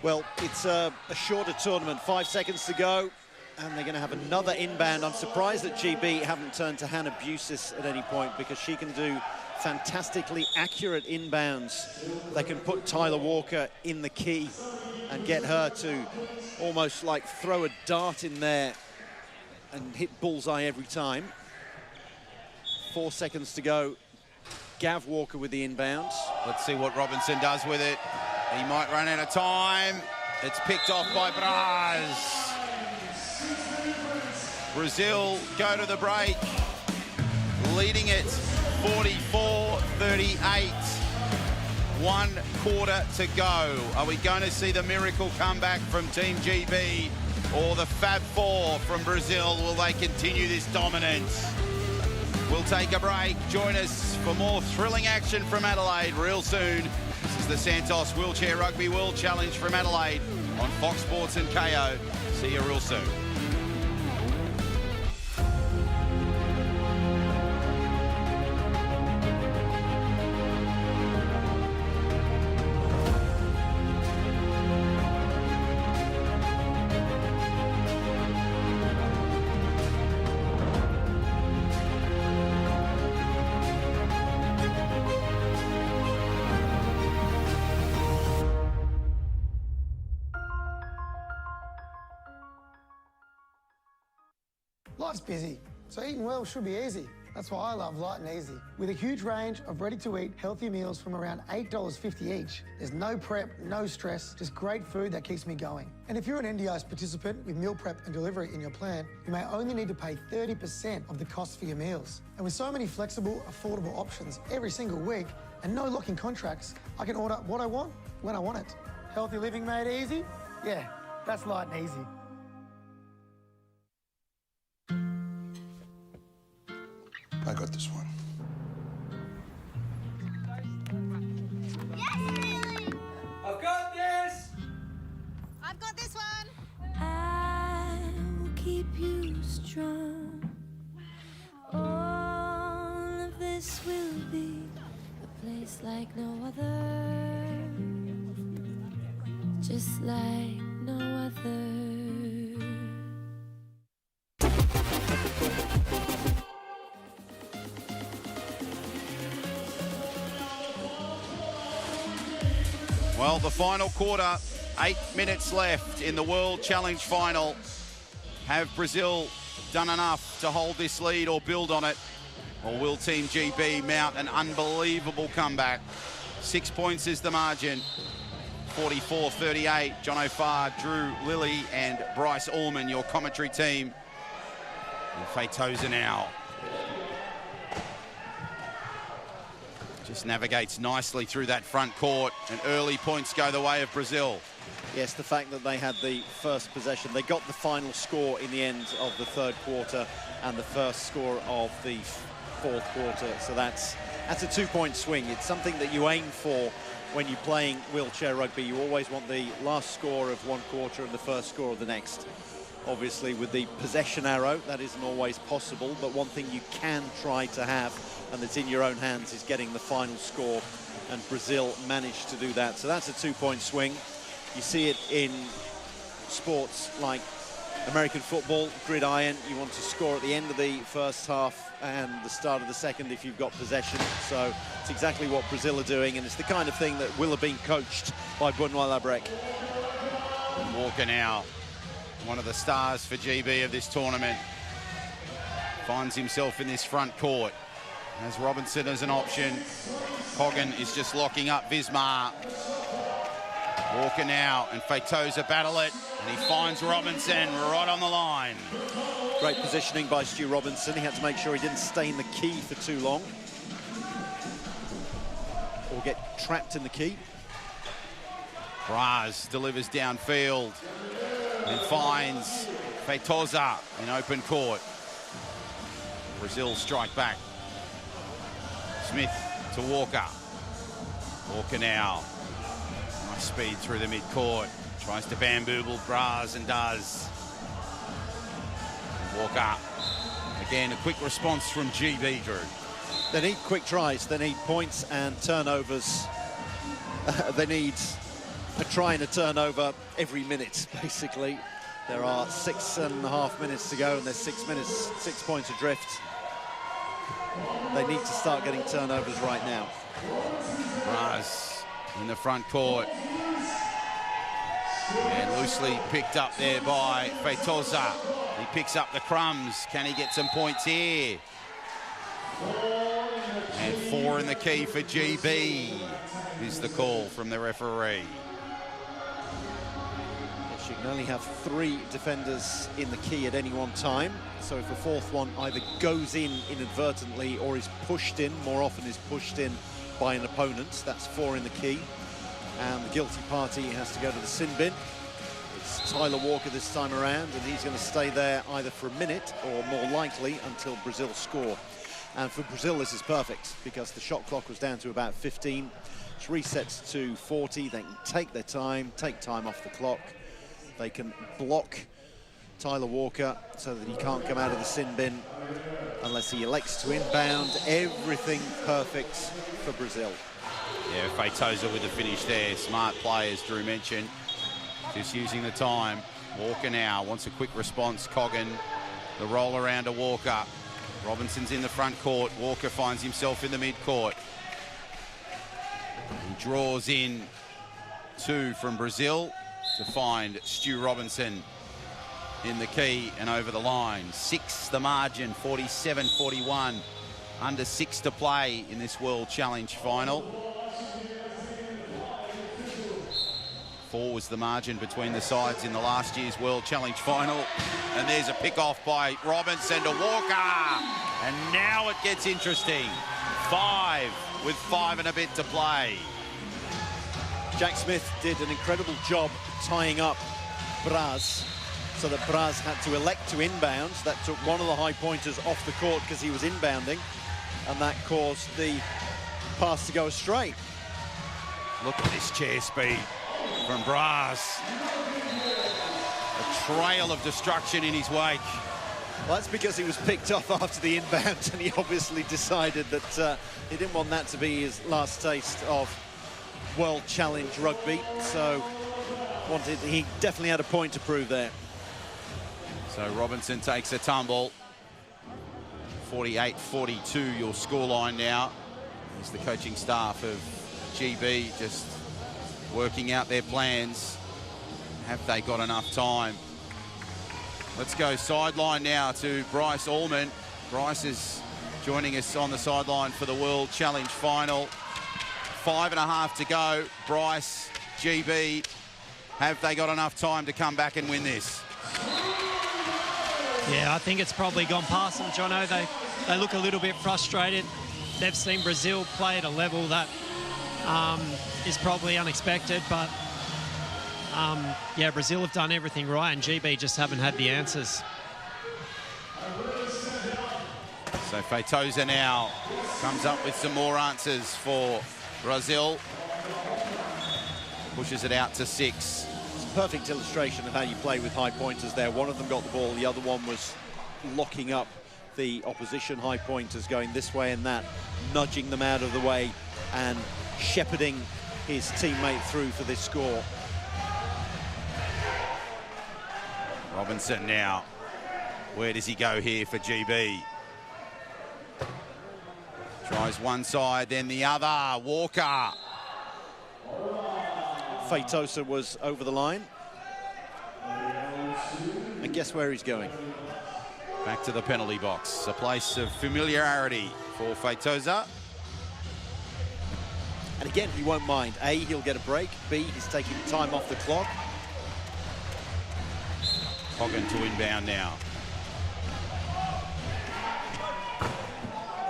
Well, it's a shorter tournament, 5 seconds to go, and they're going to have another inbound. I'm surprised that GB haven't turned to Hannah Busis at any point, because she can do fantastically accurate inbounds. They can put Tyler Walker in the key and get her to almost like throw a dart in there and hit bullseye every time. 4 seconds to go. Gav Walker with the inbounds. Let's see what Robinson does with it. He might run out of time. It's picked off by Braz. Brazil go to the break, leading it 44-38. 1 quarter to go. Are we going to see the miracle comeback from Team GB or the Fab Four from Brazil? Will they continue this dominance? We'll take a break. Join us for more thrilling action from Adelaide real soon. This is the Santos Wheelchair Rugby World Challenge from Adelaide on Fox Sports and KO. See you real soon. Life's busy, so eating well should be easy. That's why I love Light and Easy. With a huge range of ready-to-eat healthy meals from around $8.50 each, there's no prep, no stress, just great food that keeps me going. And if you're an NDIS participant with meal prep and delivery in your plan, you may only need to pay 30% of the cost for your meals. And with so many flexible, affordable options every single week and no locking contracts, I can order what I want when I want it. Healthy living made easy? Yeah, that's Light and Easy. I got this one. I've got this! I've got this one! I'll keep you strong. All of this will be a place like no other, just like no other. Well, the final quarter, 8 minutes left in the World Challenge final. Have Brazil done enough to hold this lead or build on it? Or will Team GB mount an unbelievable comeback? 6 points is the margin. 44-38. John O'Farr, Drew Lilly and Bryce Allman, your commentary team. And Feitosa now just navigates nicely through that front court, and early points go the way of Brazil. Yes, the fact that they had the first possession, they got the final score in the end of the 3rd quarter and the first score of the 4th quarter. So that's a 2-point swing. It's something that you aim for when you're playing wheelchair rugby. You always want the last score of 1 quarter and the first score of the next. Obviously, with the possession arrow, that isn't always possible, but one thing you can try to have, and that's in your own hands, is getting the final score, and Brazil managed to do that. So that's a 2-point swing. You see it in sports like American football, gridiron. You want to score at the end of the first half and the start of the second if you've got possession. So it's exactly what Brazil are doing, and it's the kind of thing that will have been coached by Benoit Labrec. Walker now, one of the stars for GB of this tournament, finds himself in this front court. Has Robinson as an option. Coggan is just locking up Vismar. Walker now, and Feitosa battle it. And he finds Robinson right on the line. Great positioning by Stu Robinson. He had to make sure he didn't stay in the key for too long or get trapped in the key. Braz delivers downfield and finds Feitosa in open court. Brazil strike back. Smith to Walker. Walker now. Nice speed through the mid-court. Tries to bamboozle Braz and does. Walker. Again, a quick response from GB, Drew. They need quick tries. They need points and turnovers. They need a try and a turnover every minute, basically. There are 6.5 minutes to go, and there's 6 points adrift. They need to start getting turnovers right now. Braz in the front court. And loosely picked up there by Feitosa. He picks up the crumbs. Can he get some points here? And 4 in the key for GB is the call from the referee. Yes, you can only have 3 defenders in the key at any one time. So if a fourth one either goes in inadvertently or is pushed in, more often is pushed in by an opponent, that's 4 in the key. And the guilty party has to go to the sin bin. It's Tyler Walker this time around, and he's going to stay there either for a minute or more likely until Brazil score. And for Brazil, this is perfect because the shot clock was down to about 15. It's reset to 40. They can take their time, take time off the clock. They can block Tyler Walker so that he can't come out of the sin bin unless he elects to inbound. Everything perfect for Brazil. Yeah, Feitosa with the finish there. Smart play, as Drew mentioned. Just using the time. Walker now wants a quick response. Coggan, the roll around to Walker. Robinson's in the front court. Walker finds himself in the mid-court. He draws in 2 from Brazil to find Stu Robinson in the key and over the line. 6 the margin, 47-41. Under 6 to play in this World Challenge final. 4 was the margin between the sides in the last year's World Challenge final. And there's a pick-off by Robinson to Walker. And now it gets interesting. 5 with 5 and a bit to play. Jack Smith did an incredible job tying up Braz so that Braz had to elect to inbound. That took one of the high pointers off the court because he was inbounding, and that caused the pass to go astray. Look at this chair speed from Braz. A trail of destruction in his wake. Well, that's because he was picked off after the inbound, and he obviously decided that he didn't want that to be his last taste of World Challenge rugby. So he definitely had a point to prove there. So Robinson takes a tumble. 48-42 your scoreline now. As the coaching staff of GB just working out their plans. Have they got enough time? Let's go sideline now to Bryce Allman. Bryce is joining us on the sideline for the World Challenge final. 5.5 to go. Bryce, GB, have they got enough time to come back and win this? Yeah, I think it's probably gone past them, Jono. They look a little bit frustrated. They've seen Brazil play at a level that is probably unexpected, but yeah, Brazil have done everything right, and GB just haven't had the answers. So Feitosa now comes up with some more answers for Brazil. Pushes it out to 6. It's a perfect illustration of how you play with high pointers there. One of them got the ball, the other one was locking up the opposition high pointers, going this way and that, nudging them out of the way and shepherding his teammate through for this score. Robinson now. Where does he go here for GB? Tries one side, then the other. Walker. Feitosa was over the line. And guess where he's going? Back to the penalty box. A place of familiarity for Feitosa. And again, he won't mind. A, he'll get a break. B, he's taking time off the clock. Hogan to inbound now.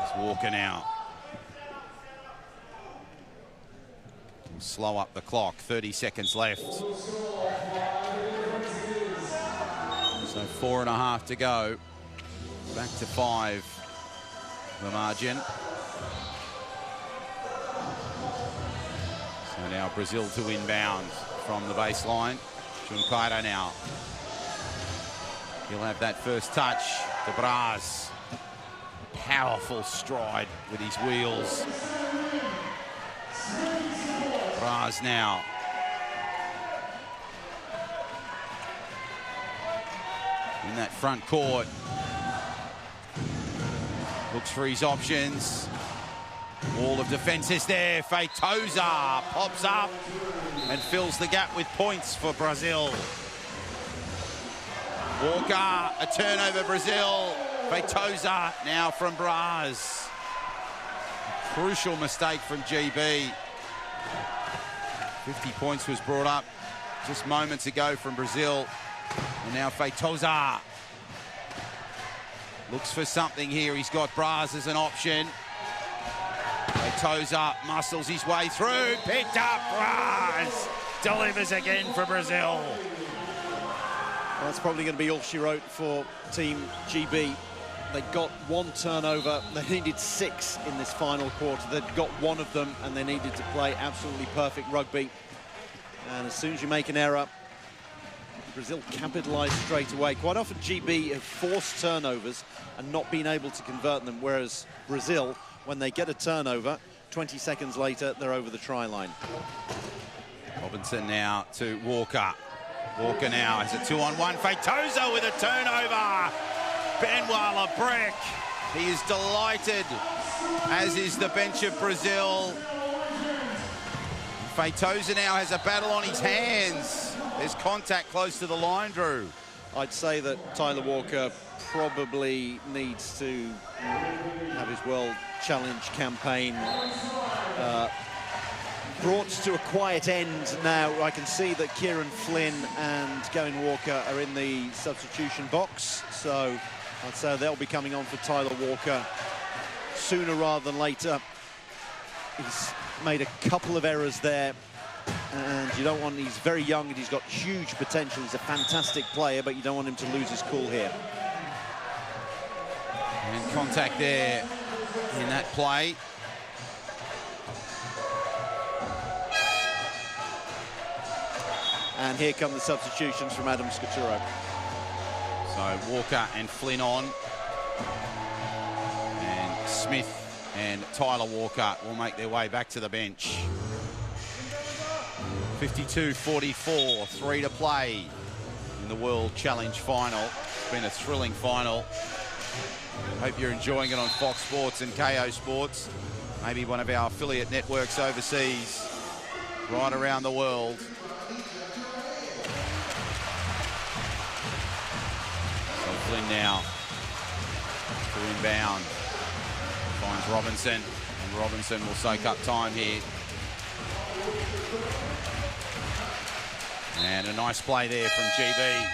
It's Walker now. We'll slow up the clock, 30 seconds left. So 4.5 to go. Back to 5, the margin. So now Brazil to inbound from the baseline. Junqueira now. He'll have that first touch to Braz. Powerful stride with his wheels. Braz now. In that front court. Looks for his options. Wall of defence is there. Feitosa pops up and fills the gap with points for Brazil. Walker, a turnover Brazil. Feitosa now from Braz. A crucial mistake from GB. 50 points was brought up just moments ago from Brazil. And now Feitosa looks for something here. He's got Braz as an option. Feitosa muscles his way through. Picked up. Braz delivers again for Brazil. Well, that's probably going to be all she wrote for Team GB. They got 1 turnover. They needed 6 in this final quarter. They'd got 1 of them, and they needed to play absolutely perfect rugby. And as soon as you make an error, Brazil capitalised straight away. Quite often GB have forced turnovers and not been able to convert them, whereas Brazil, when they get a turnover, 20 seconds later, they're over the try line. Robinson now to Walker. Walker now has a 2-on-1. Feitosa with a turnover. Benoit Labrec. He is delighted, as is the bench of Brazil. Feitosa now has a battle on his hands. There's contact close to the line, Drew. I'd say that Tyler Walker probably needs to have his World Challenge campaign brought to a quiet end now. I can see that Kieran Flynn and Gavin Walker are in the substitution box, so I'd say they'll be coming on for Tyler Walker sooner rather than later. He's made a couple of errors there, and you don't want, he's very young and he's got huge potential. He's a fantastic player, but you don't want him to lose his cool here. And contact there in that play. And here come the substitutions from Adam Scaturo. So Walker and Flynn on. And Smith and Tyler Walker will make their way back to the bench. 52-44, 3 to play in the World Challenge final. It's been a thrilling final. Hope you're enjoying it on Fox Sports and KO Sports. Maybe one of our affiliate networks overseas, right around the world. So Flynn now to inbound. Finds Robinson, and Robinson will soak up time here. And a nice play there from GB.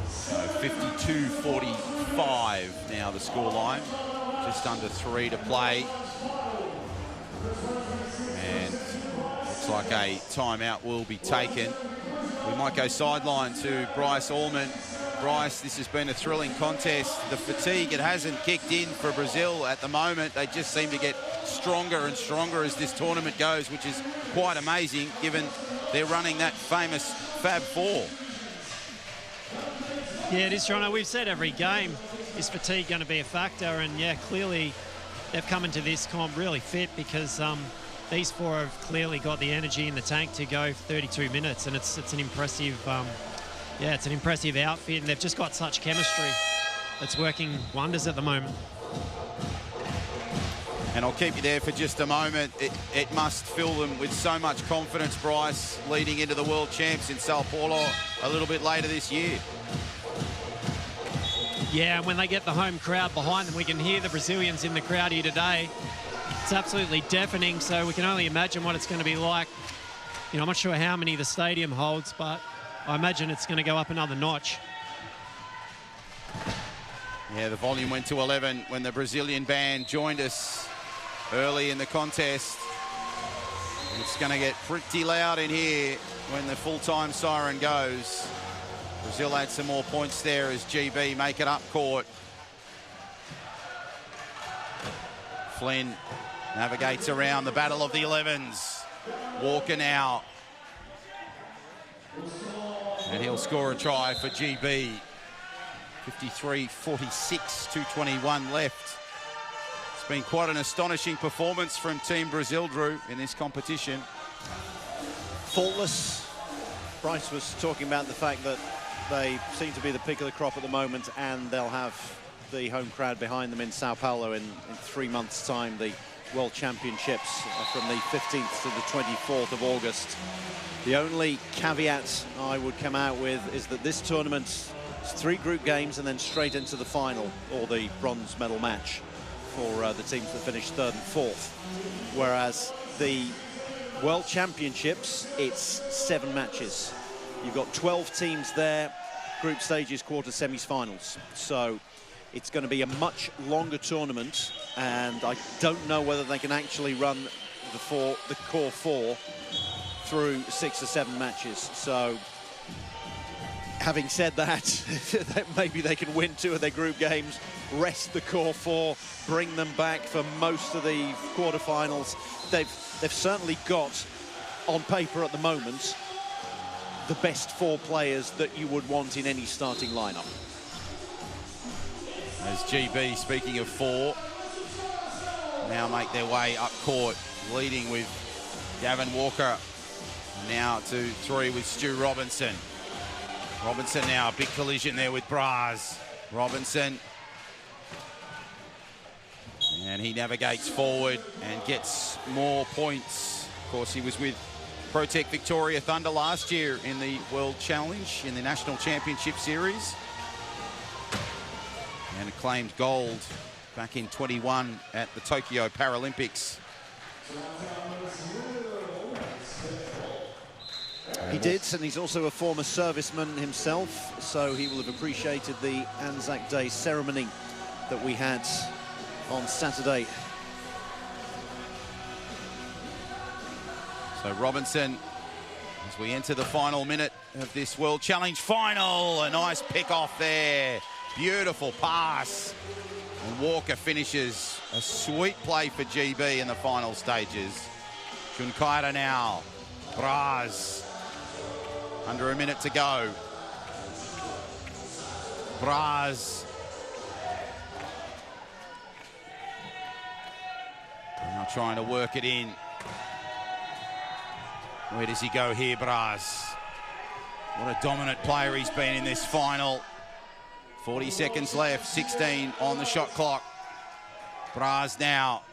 So 52-45 now the scoreline. Just under 3 to play. And looks like a timeout will be taken. We might go sideline to Bryce Allman. Bryce, this has been a thrilling contest. The fatigue, it hasn't kicked in for Brazil at the moment. They just seem to get stronger and stronger as this tournament goes, which is quite amazing given they're running that famous Fab Four. Yeah, it is, Toronto. We've said every game, is fatigue going to be a factor? And yeah, clearly they've come into this comp really fit because these 4 have clearly got the energy in the tank to go for 32 minutes, and it's an impressive, yeah, it's an impressive outfit, and they've just got such chemistry that's working wonders at the moment. And I'll keep you there for just a moment. It must fill them with so much confidence, Bryce, leading into the World Champs in Sao Paulo a little bit later this year. Yeah, and when they get the home crowd behind them, we can hear the Brazilians in the crowd here today. It's absolutely deafening, so we can only imagine what it's going to be like. You know, I'm not sure how many the stadium holds, but I imagine it's going to go up another notch. Yeah, the volume went to 11 when the Brazilian band joined us early in the contest. It's going to get pretty loud in here when the full-time siren goes. Brazil had some more points there as GB make it up court. Flynn navigates around the battle of the 11s. Walker now. And he'll score a try for GB. 53-46, 2:21 left. It's been quite an astonishing performance from Team Brazil, Drew, in this competition. Faultless. Bryce was talking about the fact that they seem to be the pick of the crop at the moment, and they'll have the home crowd behind them in Sao Paulo in 3 months' time, the World Championships from the 15th to the 24th of August. The only caveat I would come out with is that this tournament is 3 group games and then straight into the final, or the bronze medal match for the teams that finish 3rd and 4th. Whereas the World Championships, it's 7 matches. You've got 12 teams there, group stages, quarter, semi-finals. So it's going to be a much longer tournament, and I don't know whether they can actually run the core 4 through 6 or 7 matches. So having said that, maybe they can win 2 of their group games, rest the core 4, bring them back for most of the quarterfinals. They've certainly got, on paper at the moment, the best 4 players that you would want in any starting lineup. As GB, speaking of 4, now make their way up court, leading with Gavin Walker. Now to 3 with Stu Robinson. Robinson now, a big collision there with Braz. Robinson. And he navigates forward and gets more points. Of course, he was with Protect Victoria Thunder last year in the World Challenge, in the National Championship Series. And claimed gold back in 21 at the Tokyo Paralympics. He did, and he's also a former serviceman himself, so he will have appreciated the Anzac Day ceremony that we had on Saturday. So Robinson, as we enter the final minute of this World Challenge final, a nice pick off there. Beautiful pass. And Walker finishes a sweet play for GB in the final stages. Junkaira now. Braz. Under a minute to go. Braz. Now trying to work it in. Where does he go here, Braz? What a dominant player he's been in this final. 40 seconds left, 16 on the shot clock. Braz now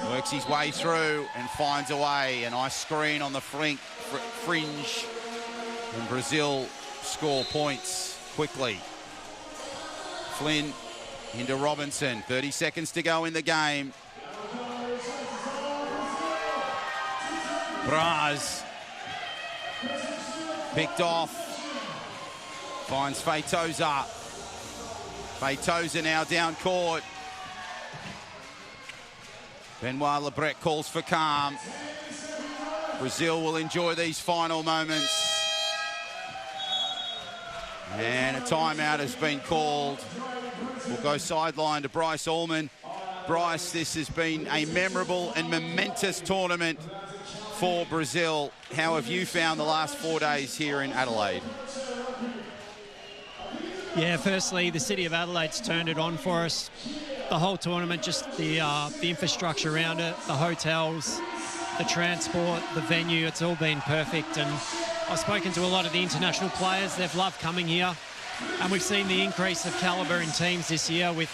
works his way through and finds a way. A nice screen on the fringe. And Brazil score points quickly. Flynn into Robinson. 30 seconds to go in the game. Braz picked off. Finds Feitosa. Feitosa now down court. Benoit Lebrec calls for calm. Brazil will enjoy these final moments. And a timeout has been called. We'll go sideline to Bryce Allman. Bryce, this has been a memorable and momentous tournament for Brazil. How have you found the last 4 days here in Adelaide? Yeah, firstly, the city of Adelaide's turned it on for us. The whole tournament, just the infrastructure around it, the hotels, the transport, the venue, it's all been perfect. And I've spoken to a lot of the international players. They've loved coming here. And we've seen the increase of calibre in teams this year with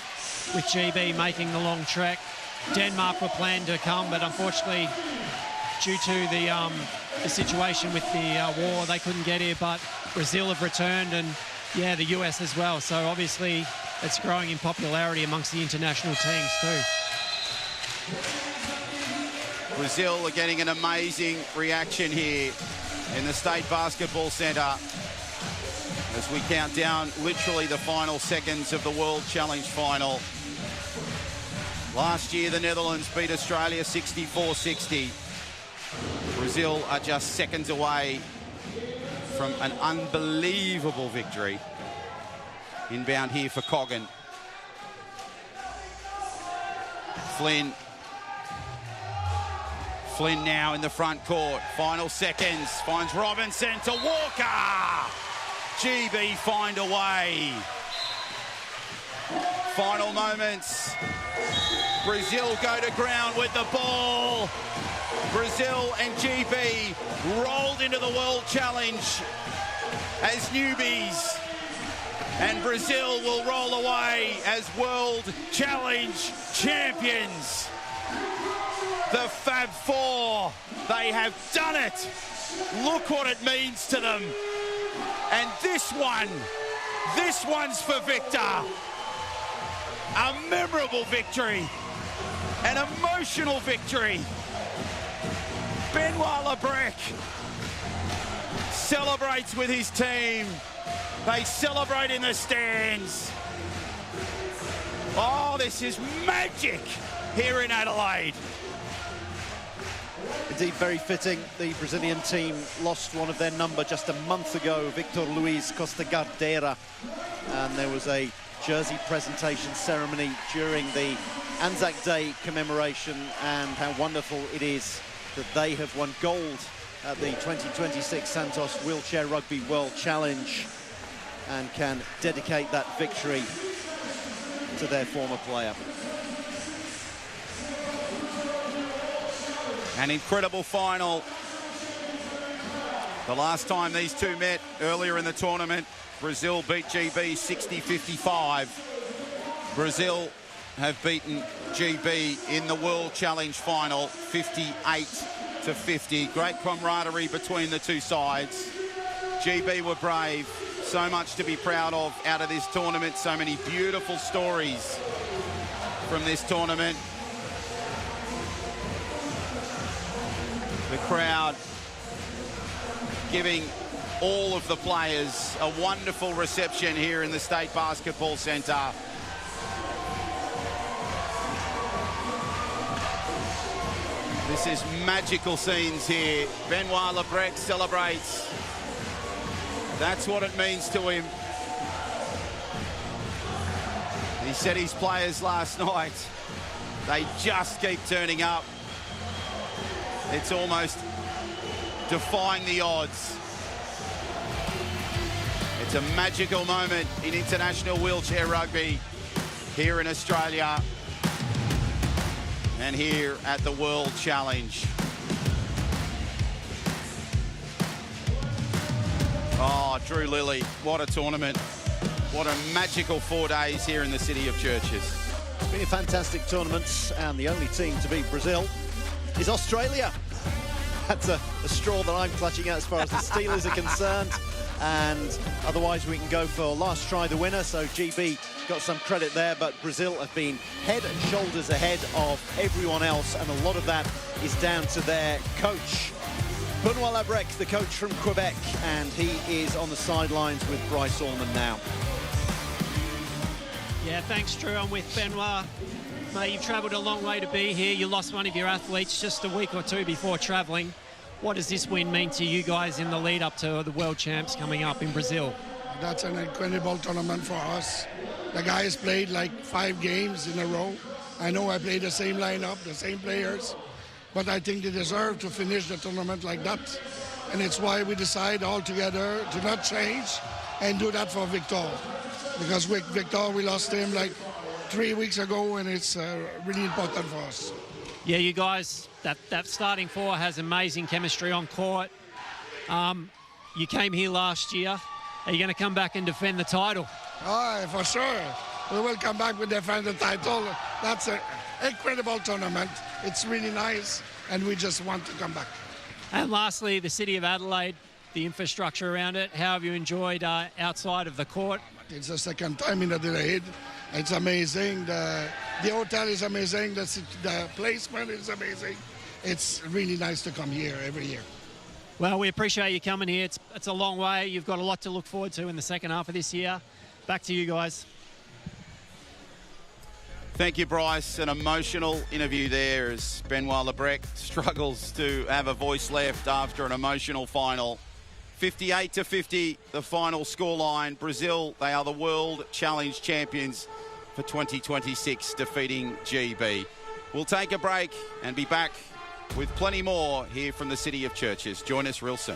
GB making the long trek. Denmark were planned to come, but unfortunately, due to the situation with the war, they couldn't get here. But Brazil have returned, and yeah, the US as well. So obviously it's growing in popularity amongst the international teams too. Brazil are getting an amazing reaction here in the State Basketball Centre as we count down literally the final seconds of the World Challenge final. Last year, the Netherlands beat Australia 64-60. Brazil are just seconds away from an unbelievable victory. Inbound here for Coggan. Flynn now in the front court. Final seconds. Finds Robinson to Walker. GB find a way. Final moments. Brazil go to ground with the ball. Brazil and GB rolled into the World Challenge as newbies. And Brazil will roll away as World Challenge champions. The Fab Four, they have done it. Look what it means to them. And this one's for Victor. A memorable victory, an emotional victory. Benoit Lebrec celebrates with his team. They celebrate in the stands. Oh, this is magic here in Adelaide. Indeed, very fitting. The Brazilian team lost one of their number just a month ago, Victor Luis Costa Gardera. And there was a jersey presentation ceremony during the Anzac Day commemoration, and how wonderful it is that they have won gold at the 2026 Santos Wheelchair Rugby World Challenge and can dedicate that victory to their former player. An incredible final. The last time these two met earlier in the tournament, Brazil beat GB 60-55. Brazil have beaten GB in the World Challenge final 58-50. Great camaraderie between the two sides. GB were brave. So much to be proud of out of this tournament. So many beautiful stories from this tournament. The crowd giving all of the players a wonderful reception here in the State Basketball Centre. This is magical scenes here. Benoit Lebrec celebrates. That's what it means to him. He said his players last night, they just keep turning up. It's almost defying the odds. It's a magical moment in international wheelchair rugby here in Australia and here at the World Challenge. Oh, Drew Lilly, what a tournament. What a magical 4 days here in the city of Churches. It's been a fantastic tournament, and the only team to beat Brazil is Australia. That's a straw that I'm clutching at as far as the Steelers are concerned. And otherwise we can go for last try the winner. So GB got some credit there, but Brazil have been head and shoulders ahead of everyone else, and a lot of that is down to their coach. Benoit Lebrec, the coach from Quebec, and he is on the sidelines with Bryce Allman now. Yeah, thanks, Drew. I'm with Benoit. Mate, you've travelled a long way to be here. You lost one of your athletes just a week or two before travelling. What does this win mean to you guys in the lead up to the World Champs coming up in Brazil? That's an incredible tournament for us. The guys played like 5 games in a row. I know I played the same lineup, the same players, but I think they deserve to finish the tournament like that. And it's why we decide all together to not change and do that for Victor. Because with Victor, we lost him like 3 weeks ago, and it's really important for us. Yeah, you guys, that starting four has amazing chemistry on court. You came here last year. Are you going to come back and defend the title? Oh, for sure. We will come back and defend the title. That's an incredible tournament. It's really nice, and we just want to come back. And lastly, the city of Adelaide, the infrastructure around it. How have you enjoyed outside of the court? It's the second time in Adelaide. It's amazing. The hotel is amazing. The placement is amazing. it's really nice to come here every year. Well, we appreciate you coming here. It's a long way. You've got a lot to look forward to in the second half of this year. Back to you guys. Thank you, Bryce. An emotional interview there as Benoit Lebrec struggles to have a voice left after an emotional final. 58-50, the final scoreline. Brazil, they are the World Challenge champions for 2026, defeating GB. We'll take a break and be back with plenty more here from the City of Churches. Join us real soon.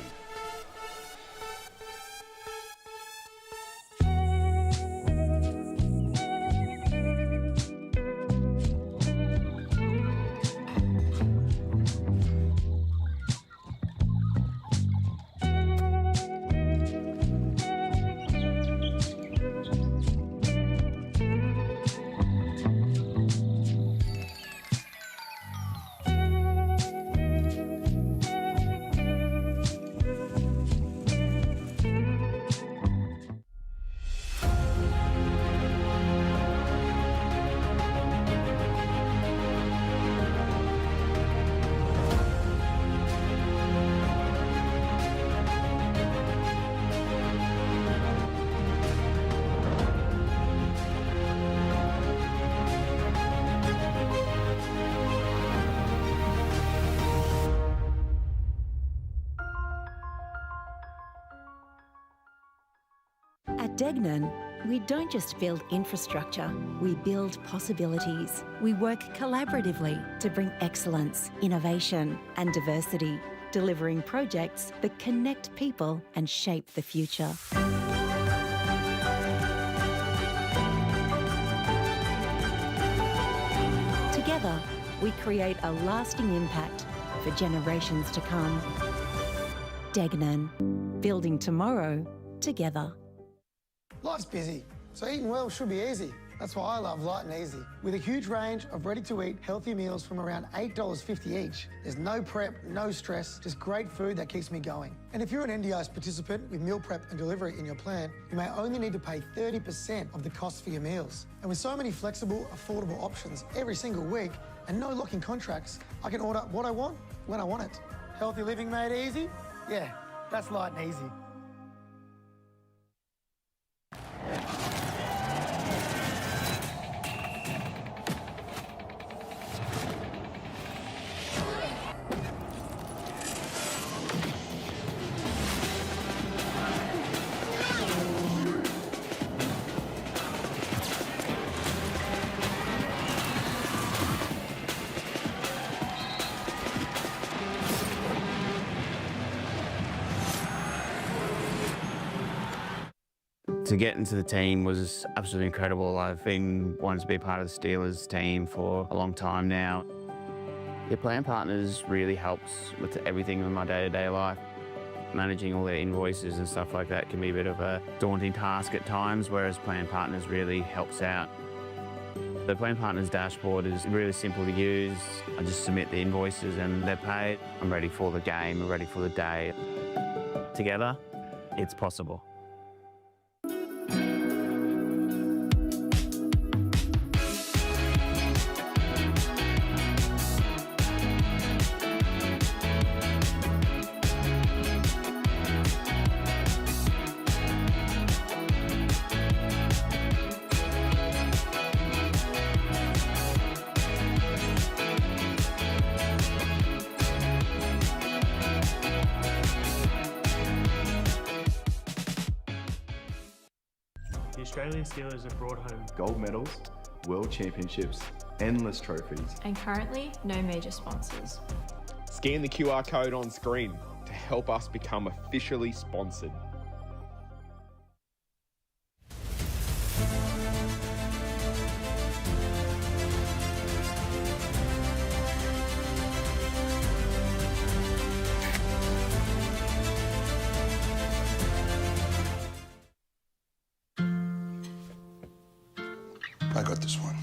At Degnan, we don't just build infrastructure, we build possibilities. We work collaboratively to bring excellence, innovation and diversity, delivering projects that connect people and shape the future. Together, we create a lasting impact for generations to come. Degnan, building tomorrow together. Life's busy, so eating well should be easy. That's why I love Light and Easy. With a huge range of ready-to-eat healthy meals from around $8.50 each, there's no prep, no stress, just great food that keeps me going. And if you're an NDIS participant with meal prep and delivery in your plan, you may only need to pay 30% of the cost for your meals. And with so many flexible, affordable options every single week and no locking contracts, I can order what I want when I want it. Healthy living made easy? Yeah, that's Light and Easy. To get into the team was absolutely incredible. I've been wanting to be part of the Steelers team for a long time now. Your plan partners really helps with everything in my day-to-day life. Managing all their invoices and stuff like that can be a bit of a daunting task at times, whereas plan partners really helps out. The plan partners dashboard is really simple to use. I just submit the invoices and they're paid. I'm ready for the game, I'm ready for the day. Together, it's possible. The Australian Steelers have brought home gold medals, world championships, endless trophies. And currently, no major sponsors. Scan the QR code on screen to help us become officially sponsored. I got this one.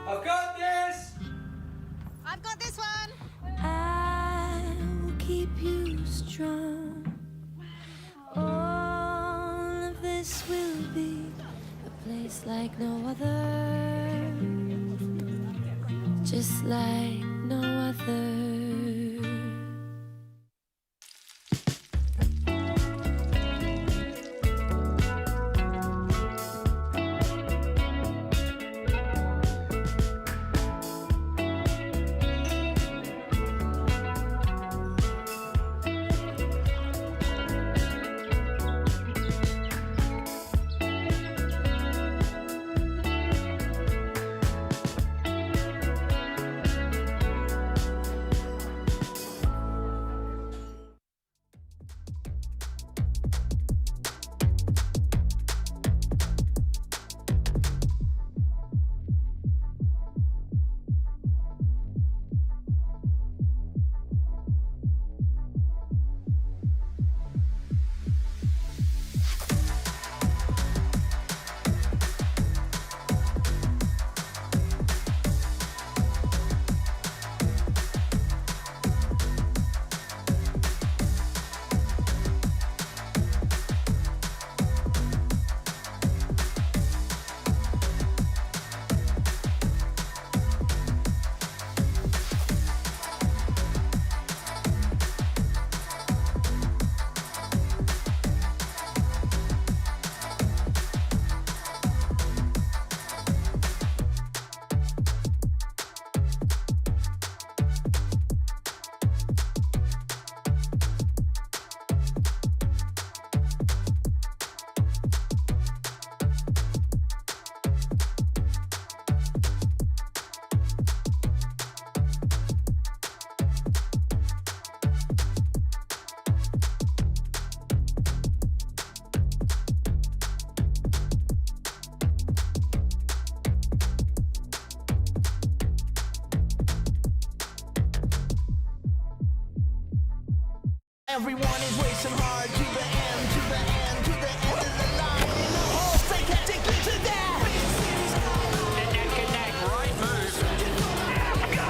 I've got this! I've got this one! I'll keep you strong. All of this will be a place like no other, just like no other. Everyone is racing hard to the end, to the end, to the end of the line. And the whole thing can take you to that. The neck and neck, right move. Go!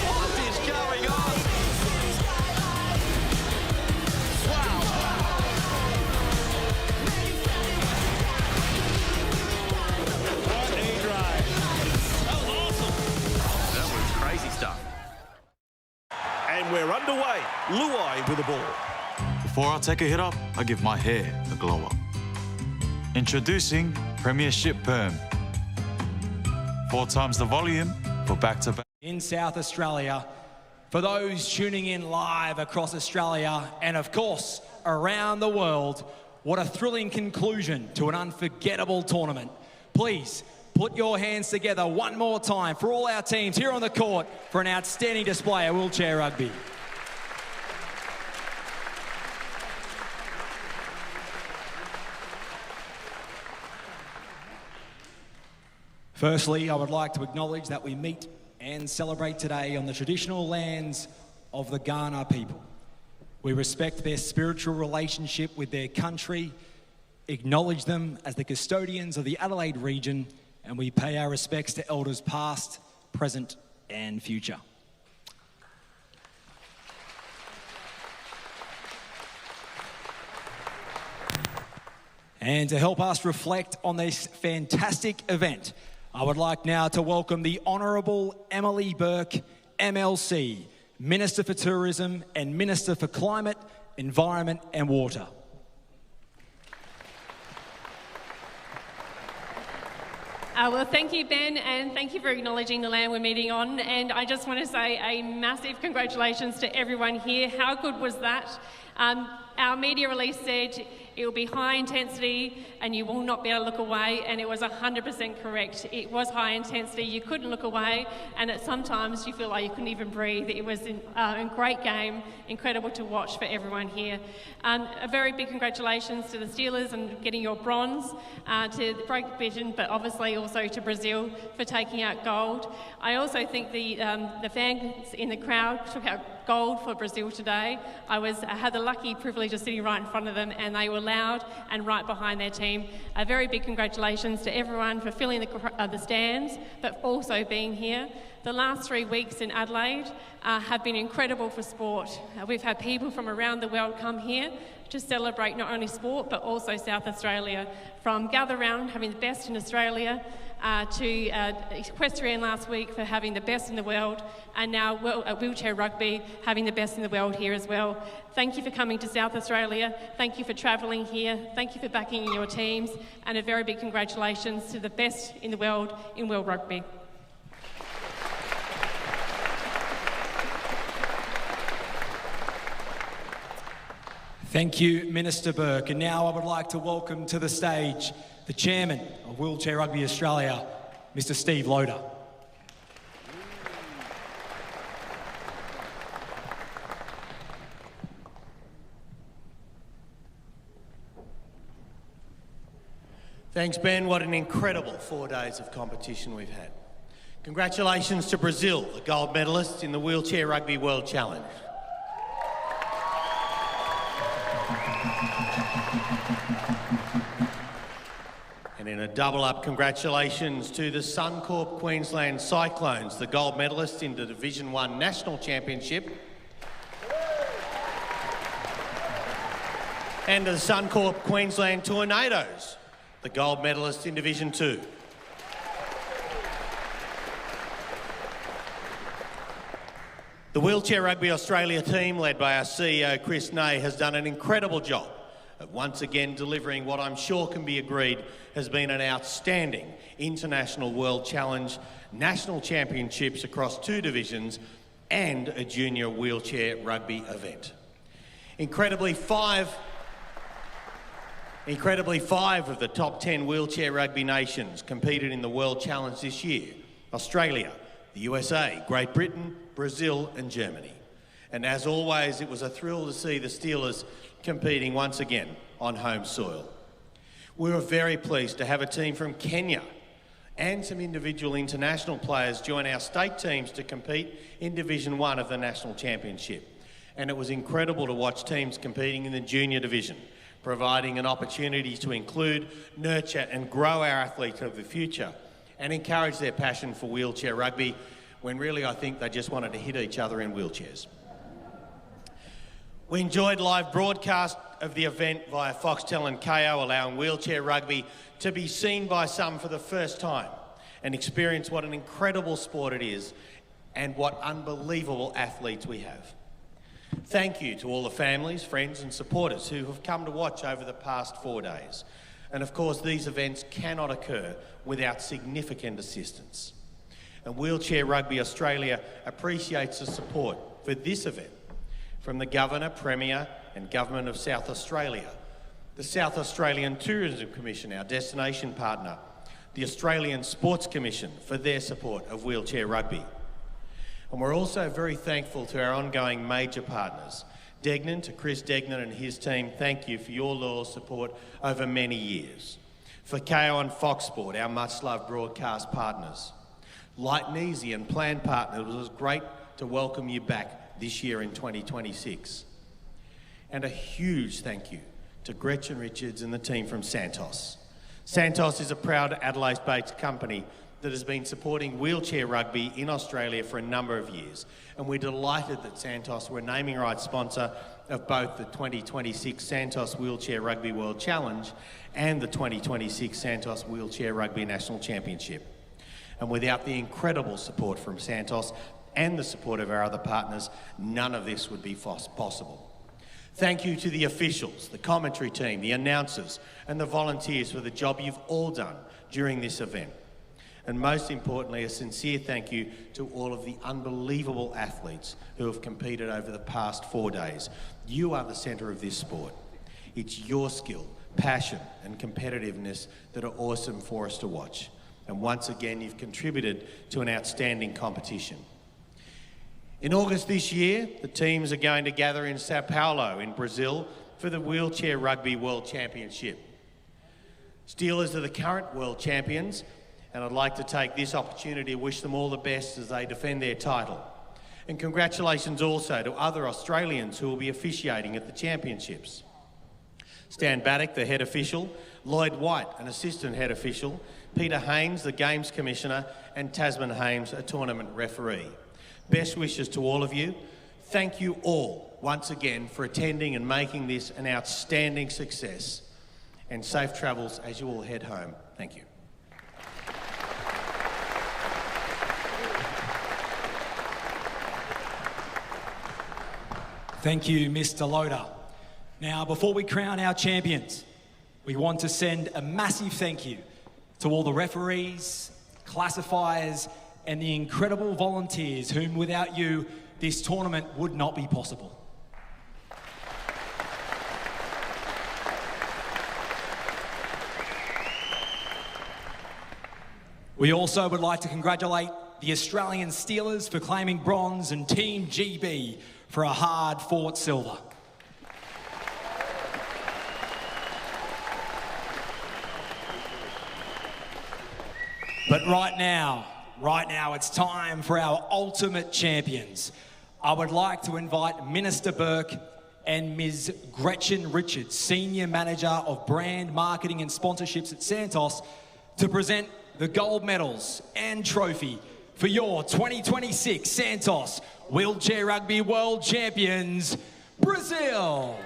What is going on? Wow. What a drive. That was awesome. That was crazy stuff. And we're underway. Luai with the ball. Before I take a hit up, I give my hair a glow up. Introducing Premiership Perm. 4 times the volume for back-to-back. In South Australia, for those tuning in live across Australia and of course around the world, what a thrilling conclusion to an unforgettable tournament. Please put your hands together one more time for all our teams here on the court for an outstanding display of wheelchair rugby. Firstly, I would like to acknowledge that we meet and celebrate today on the traditional lands of the Kaurna people. We respect their spiritual relationship with their country, acknowledge them as the custodians of the Adelaide region, and we pay our respects to elders past, present, and future. And to help us reflect on this fantastic event, I would like now to welcome the Honourable Emily Burke, MLC, Minister for Tourism and Minister for Climate, Environment and Water. Well, thank you, Ben, and thank you for acknowledging the land we're meeting on. And I just want to say a massive congratulations to everyone here. How good was that? Our media release said it will be high intensity and you will not be able to look away, and it was 100% correct. It was high intensity, you couldn't look away, and sometimes you feel like you couldn't even breathe. It was a great game, incredible to watch for everyone here. A very big congratulations to the Steelers and getting your bronze, to Great Britain, but obviously also to Brazil for taking out gold. I also think the fans in the crowd took out gold for Brazil today. I had the lucky privilege of sitting right in front of them, and they were loud and right behind their team. A very big congratulations to everyone for filling the stands, but also being here. the last 3 weeks in Adelaide have been incredible for sport. We've had people from around the world come here to celebrate not only sport but also South Australia, from Gather Round having the best in Australia to equestrian last week for having the best in the world, and now wheelchair rugby having the best in the world here as well. Thank you for coming to South Australia. Thank you for travelling here. Thank you for backing in your teams, and a very big congratulations to the best in the world in world rugby. Thank you, Minister Burke. And now I would like to welcome to the stage the Chairman of Wheelchair Rugby Australia, Mr. Steve Loader. Thanks, Ben. What an incredible 4 days of competition we've had. Congratulations to Brazil, the gold medalists in the Wheelchair Rugby World Challenge. And in a double-up, congratulations to the Suncorp Queensland Cyclones, the gold medalists in the Division 1 National Championship. And to the Suncorp Queensland Tornadoes, the gold medalists in Division 2. The Wheelchair Rugby Australia team, led by our CEO Chris Ney, has done an incredible job of once again delivering what I'm sure can be agreed has been an outstanding International World Challenge, national championships across 2 divisions and a junior wheelchair rugby event. Incredibly, five of the top 10 wheelchair rugby nations competed in the World Challenge this year: Australia, the USA, Great Britain, Brazil and Germany. And as always, it was a thrill to see the Steelers competing once again on home soil. We were very pleased to have a team from Kenya and some individual international players join our state teams to compete in Division 1 of the National Championship. And it was incredible to watch teams competing in the junior division, providing an opportunity to include, nurture and grow our athletes of the future and encourage their passion for wheelchair rugby, when really I think they just wanted to hit each other in wheelchairs. We enjoyed live broadcast of the event via Foxtel and KO, allowing wheelchair rugby to be seen by some for the first time and experience what an incredible sport it is and what unbelievable athletes we have. Thank you to all the families, friends and supporters who have come to watch over the past 4 days. And of course, these events cannot occur without significant assistance. And Wheelchair Rugby Australia appreciates the support for this event from the Governor, Premier and Government of South Australia, the South Australian Tourism Commission, our destination partner, the Australian Sports Commission for their support of wheelchair rugby. And we're also very thankful to our ongoing major partners. Degnan, to Chris Degnan and his team, thank you for your loyal support over many years. For KO and Fox Sport, our much-loved broadcast partners. Light and Easy and Plan Partners, it was great to welcome you back this year in 2026. And a huge thank you to Gretchen Richards and the team from Santos. Santos is a proud Adelaide-based company that has been supporting wheelchair rugby in Australia for a number of years. And we're delighted that Santos were a naming rights sponsor of both the 2026 Santos Wheelchair Rugby World Challenge and the 2026 Santos Wheelchair Rugby National Championship. And without the incredible support from Santos and the support of our other partners, none of this would be possible. Thank you to the officials, the commentary team, the announcers and the volunteers for the job you've all done during this event. And most importantly, a sincere thank you to all of the unbelievable athletes who have competed over the past 4 days. You are the centre of this sport. It's your skill, passion and competitiveness that are awesome for us to watch. And once again, you've contributed to an outstanding competition. In August this year, the teams are going to gather in Sao Paulo in Brazil for the Wheelchair Rugby World Championship. Steelers are the current world champions, and I'd like to take this opportunity to wish them all the best as they defend their title. And congratulations also to other Australians who will be officiating at the championships. Stan Baddock, the head official, Lloyd White, an assistant head official, Peter Haynes, the Games Commissioner, and Tasman Hames, a tournament referee. Best wishes to all of you. Thank you all once again for attending and making this an outstanding success. And safe travels as you all head home. Thank you. Thank you, Mr. Loader. Now, before we crown our champions, we want to send a massive thank you to all the referees, classifiers, and the incredible volunteers whom, without you, this tournament would not be possible. We also would like to congratulate the Australian Steelers for claiming bronze and Team GB for a hard-fought silver. But right now, it's time for our ultimate champions. I would like to invite Minister Burke and Ms. Gretchen Richards, Senior Manager of Brand Marketing and Sponsorships at Santos, to present the gold medals and trophy for your 2026 Santos Wheelchair Rugby World Champions, Brazil.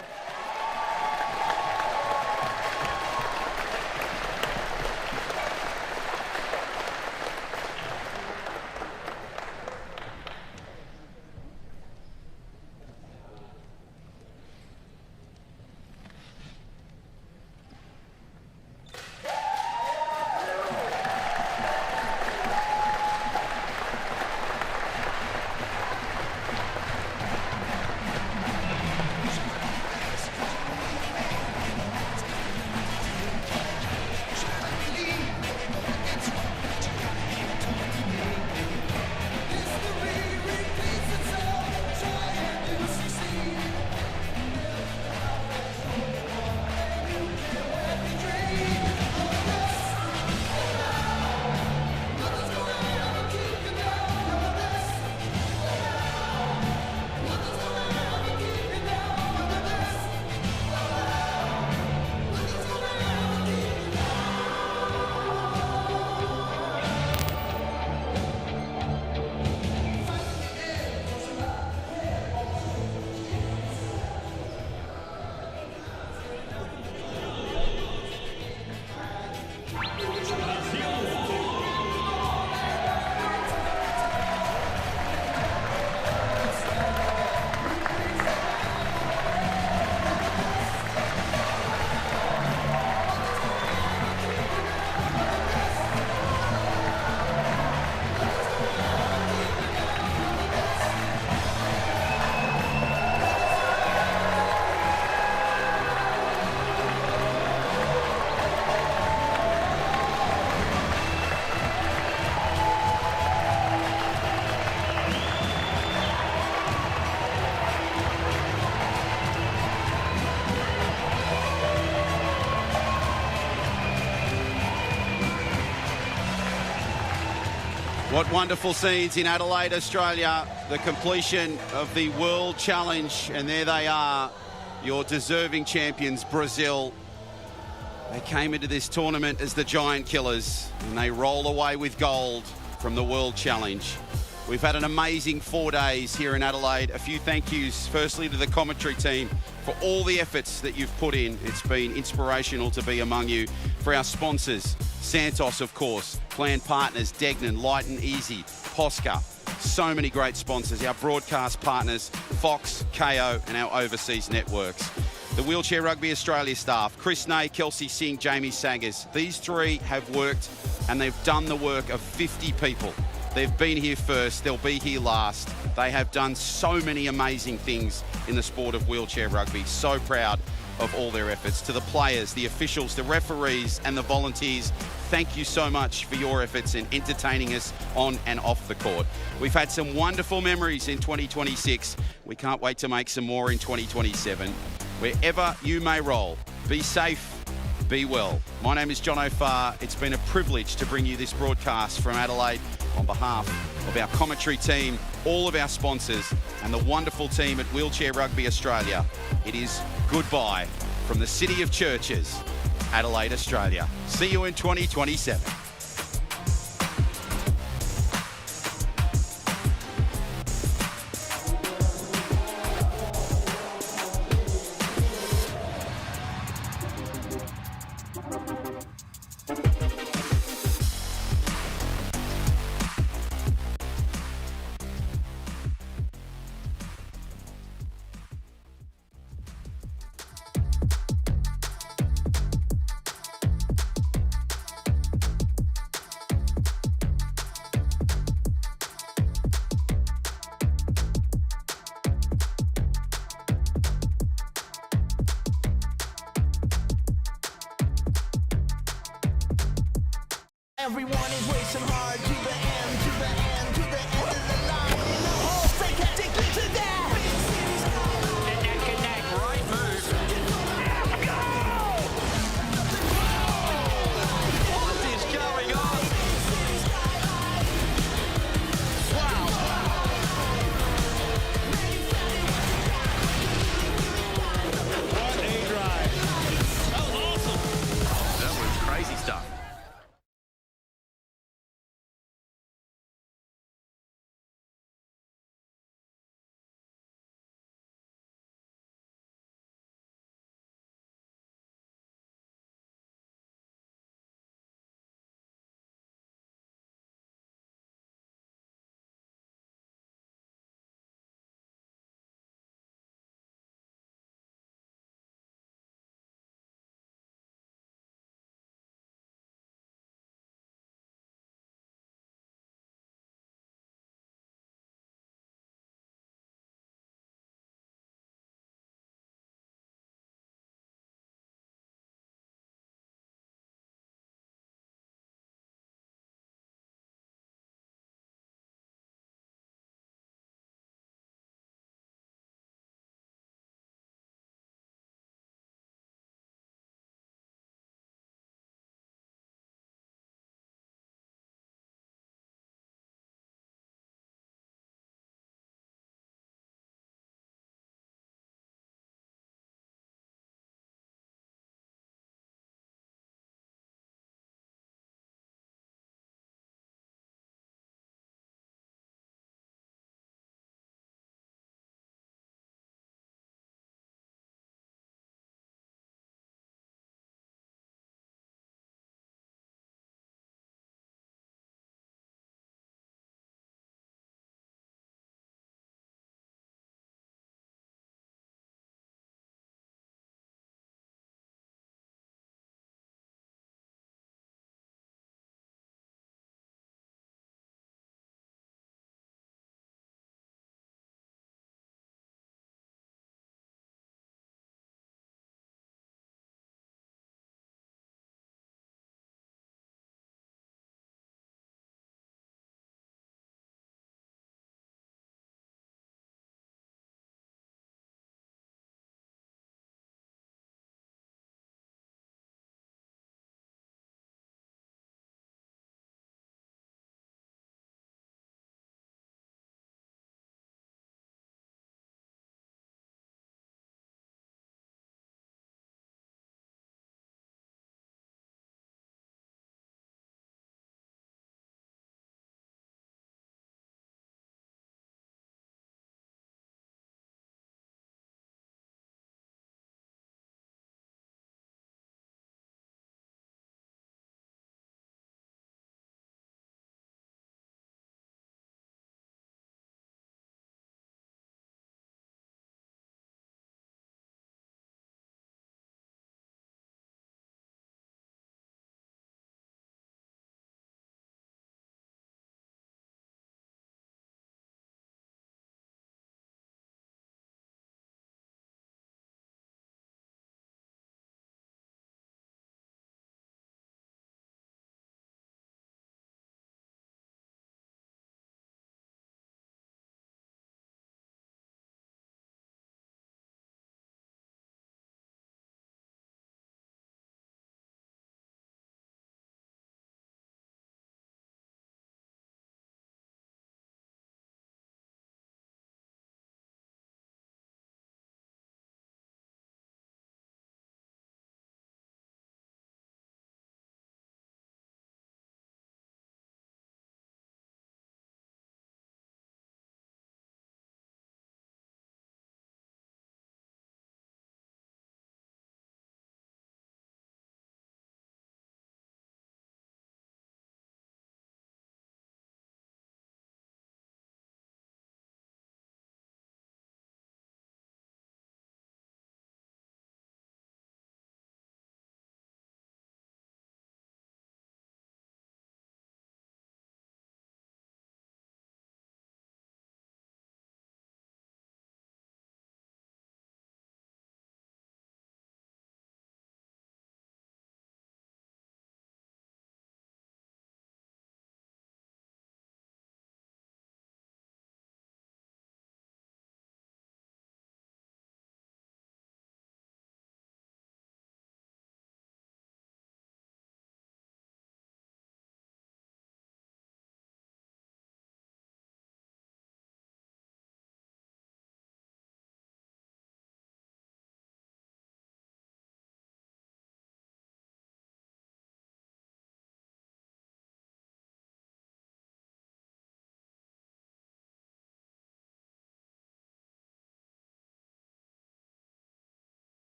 What wonderful scenes in Adelaide, Australia. The completion of the World Challenge, and there they are, your deserving champions, Brazil. They came into this tournament as the Giant Killers, and they roll away with gold from the World Challenge. We've had an amazing 4 days here in Adelaide. A few thank yous, firstly to the commentary team for all the efforts that you've put in. It's been inspirational to be among you. For our sponsors, Santos, of course, Plan Partners, Degnan, Light and Easy, Posca, so many great sponsors. Our broadcast partners, Fox, KO, and our overseas networks. The Wheelchair Rugby Australia staff, Chris Nay, Kelsey Singh, Jamie Saggers. These three have worked and they've done the work of 50 people. They've been here first, they'll be here last. They have done so many amazing things in the sport of wheelchair rugby. So proud of all their efforts. To the players, the officials, the referees, and the volunteers, thank you so much for your efforts in entertaining us on and off the court. We've had some wonderful memories in 2026. We can't wait to make some more in 2027. Wherever you may roll, be safe, be well. My name is John O'Farr. It's been a privilege to bring you this broadcast from Adelaide on behalf of our commentary team, all of our sponsors, and the wonderful team at Wheelchair Rugby Australia. It is goodbye from the City of Churches, Adelaide, Australia. See you in 2027. Everyone is racing hard to the end.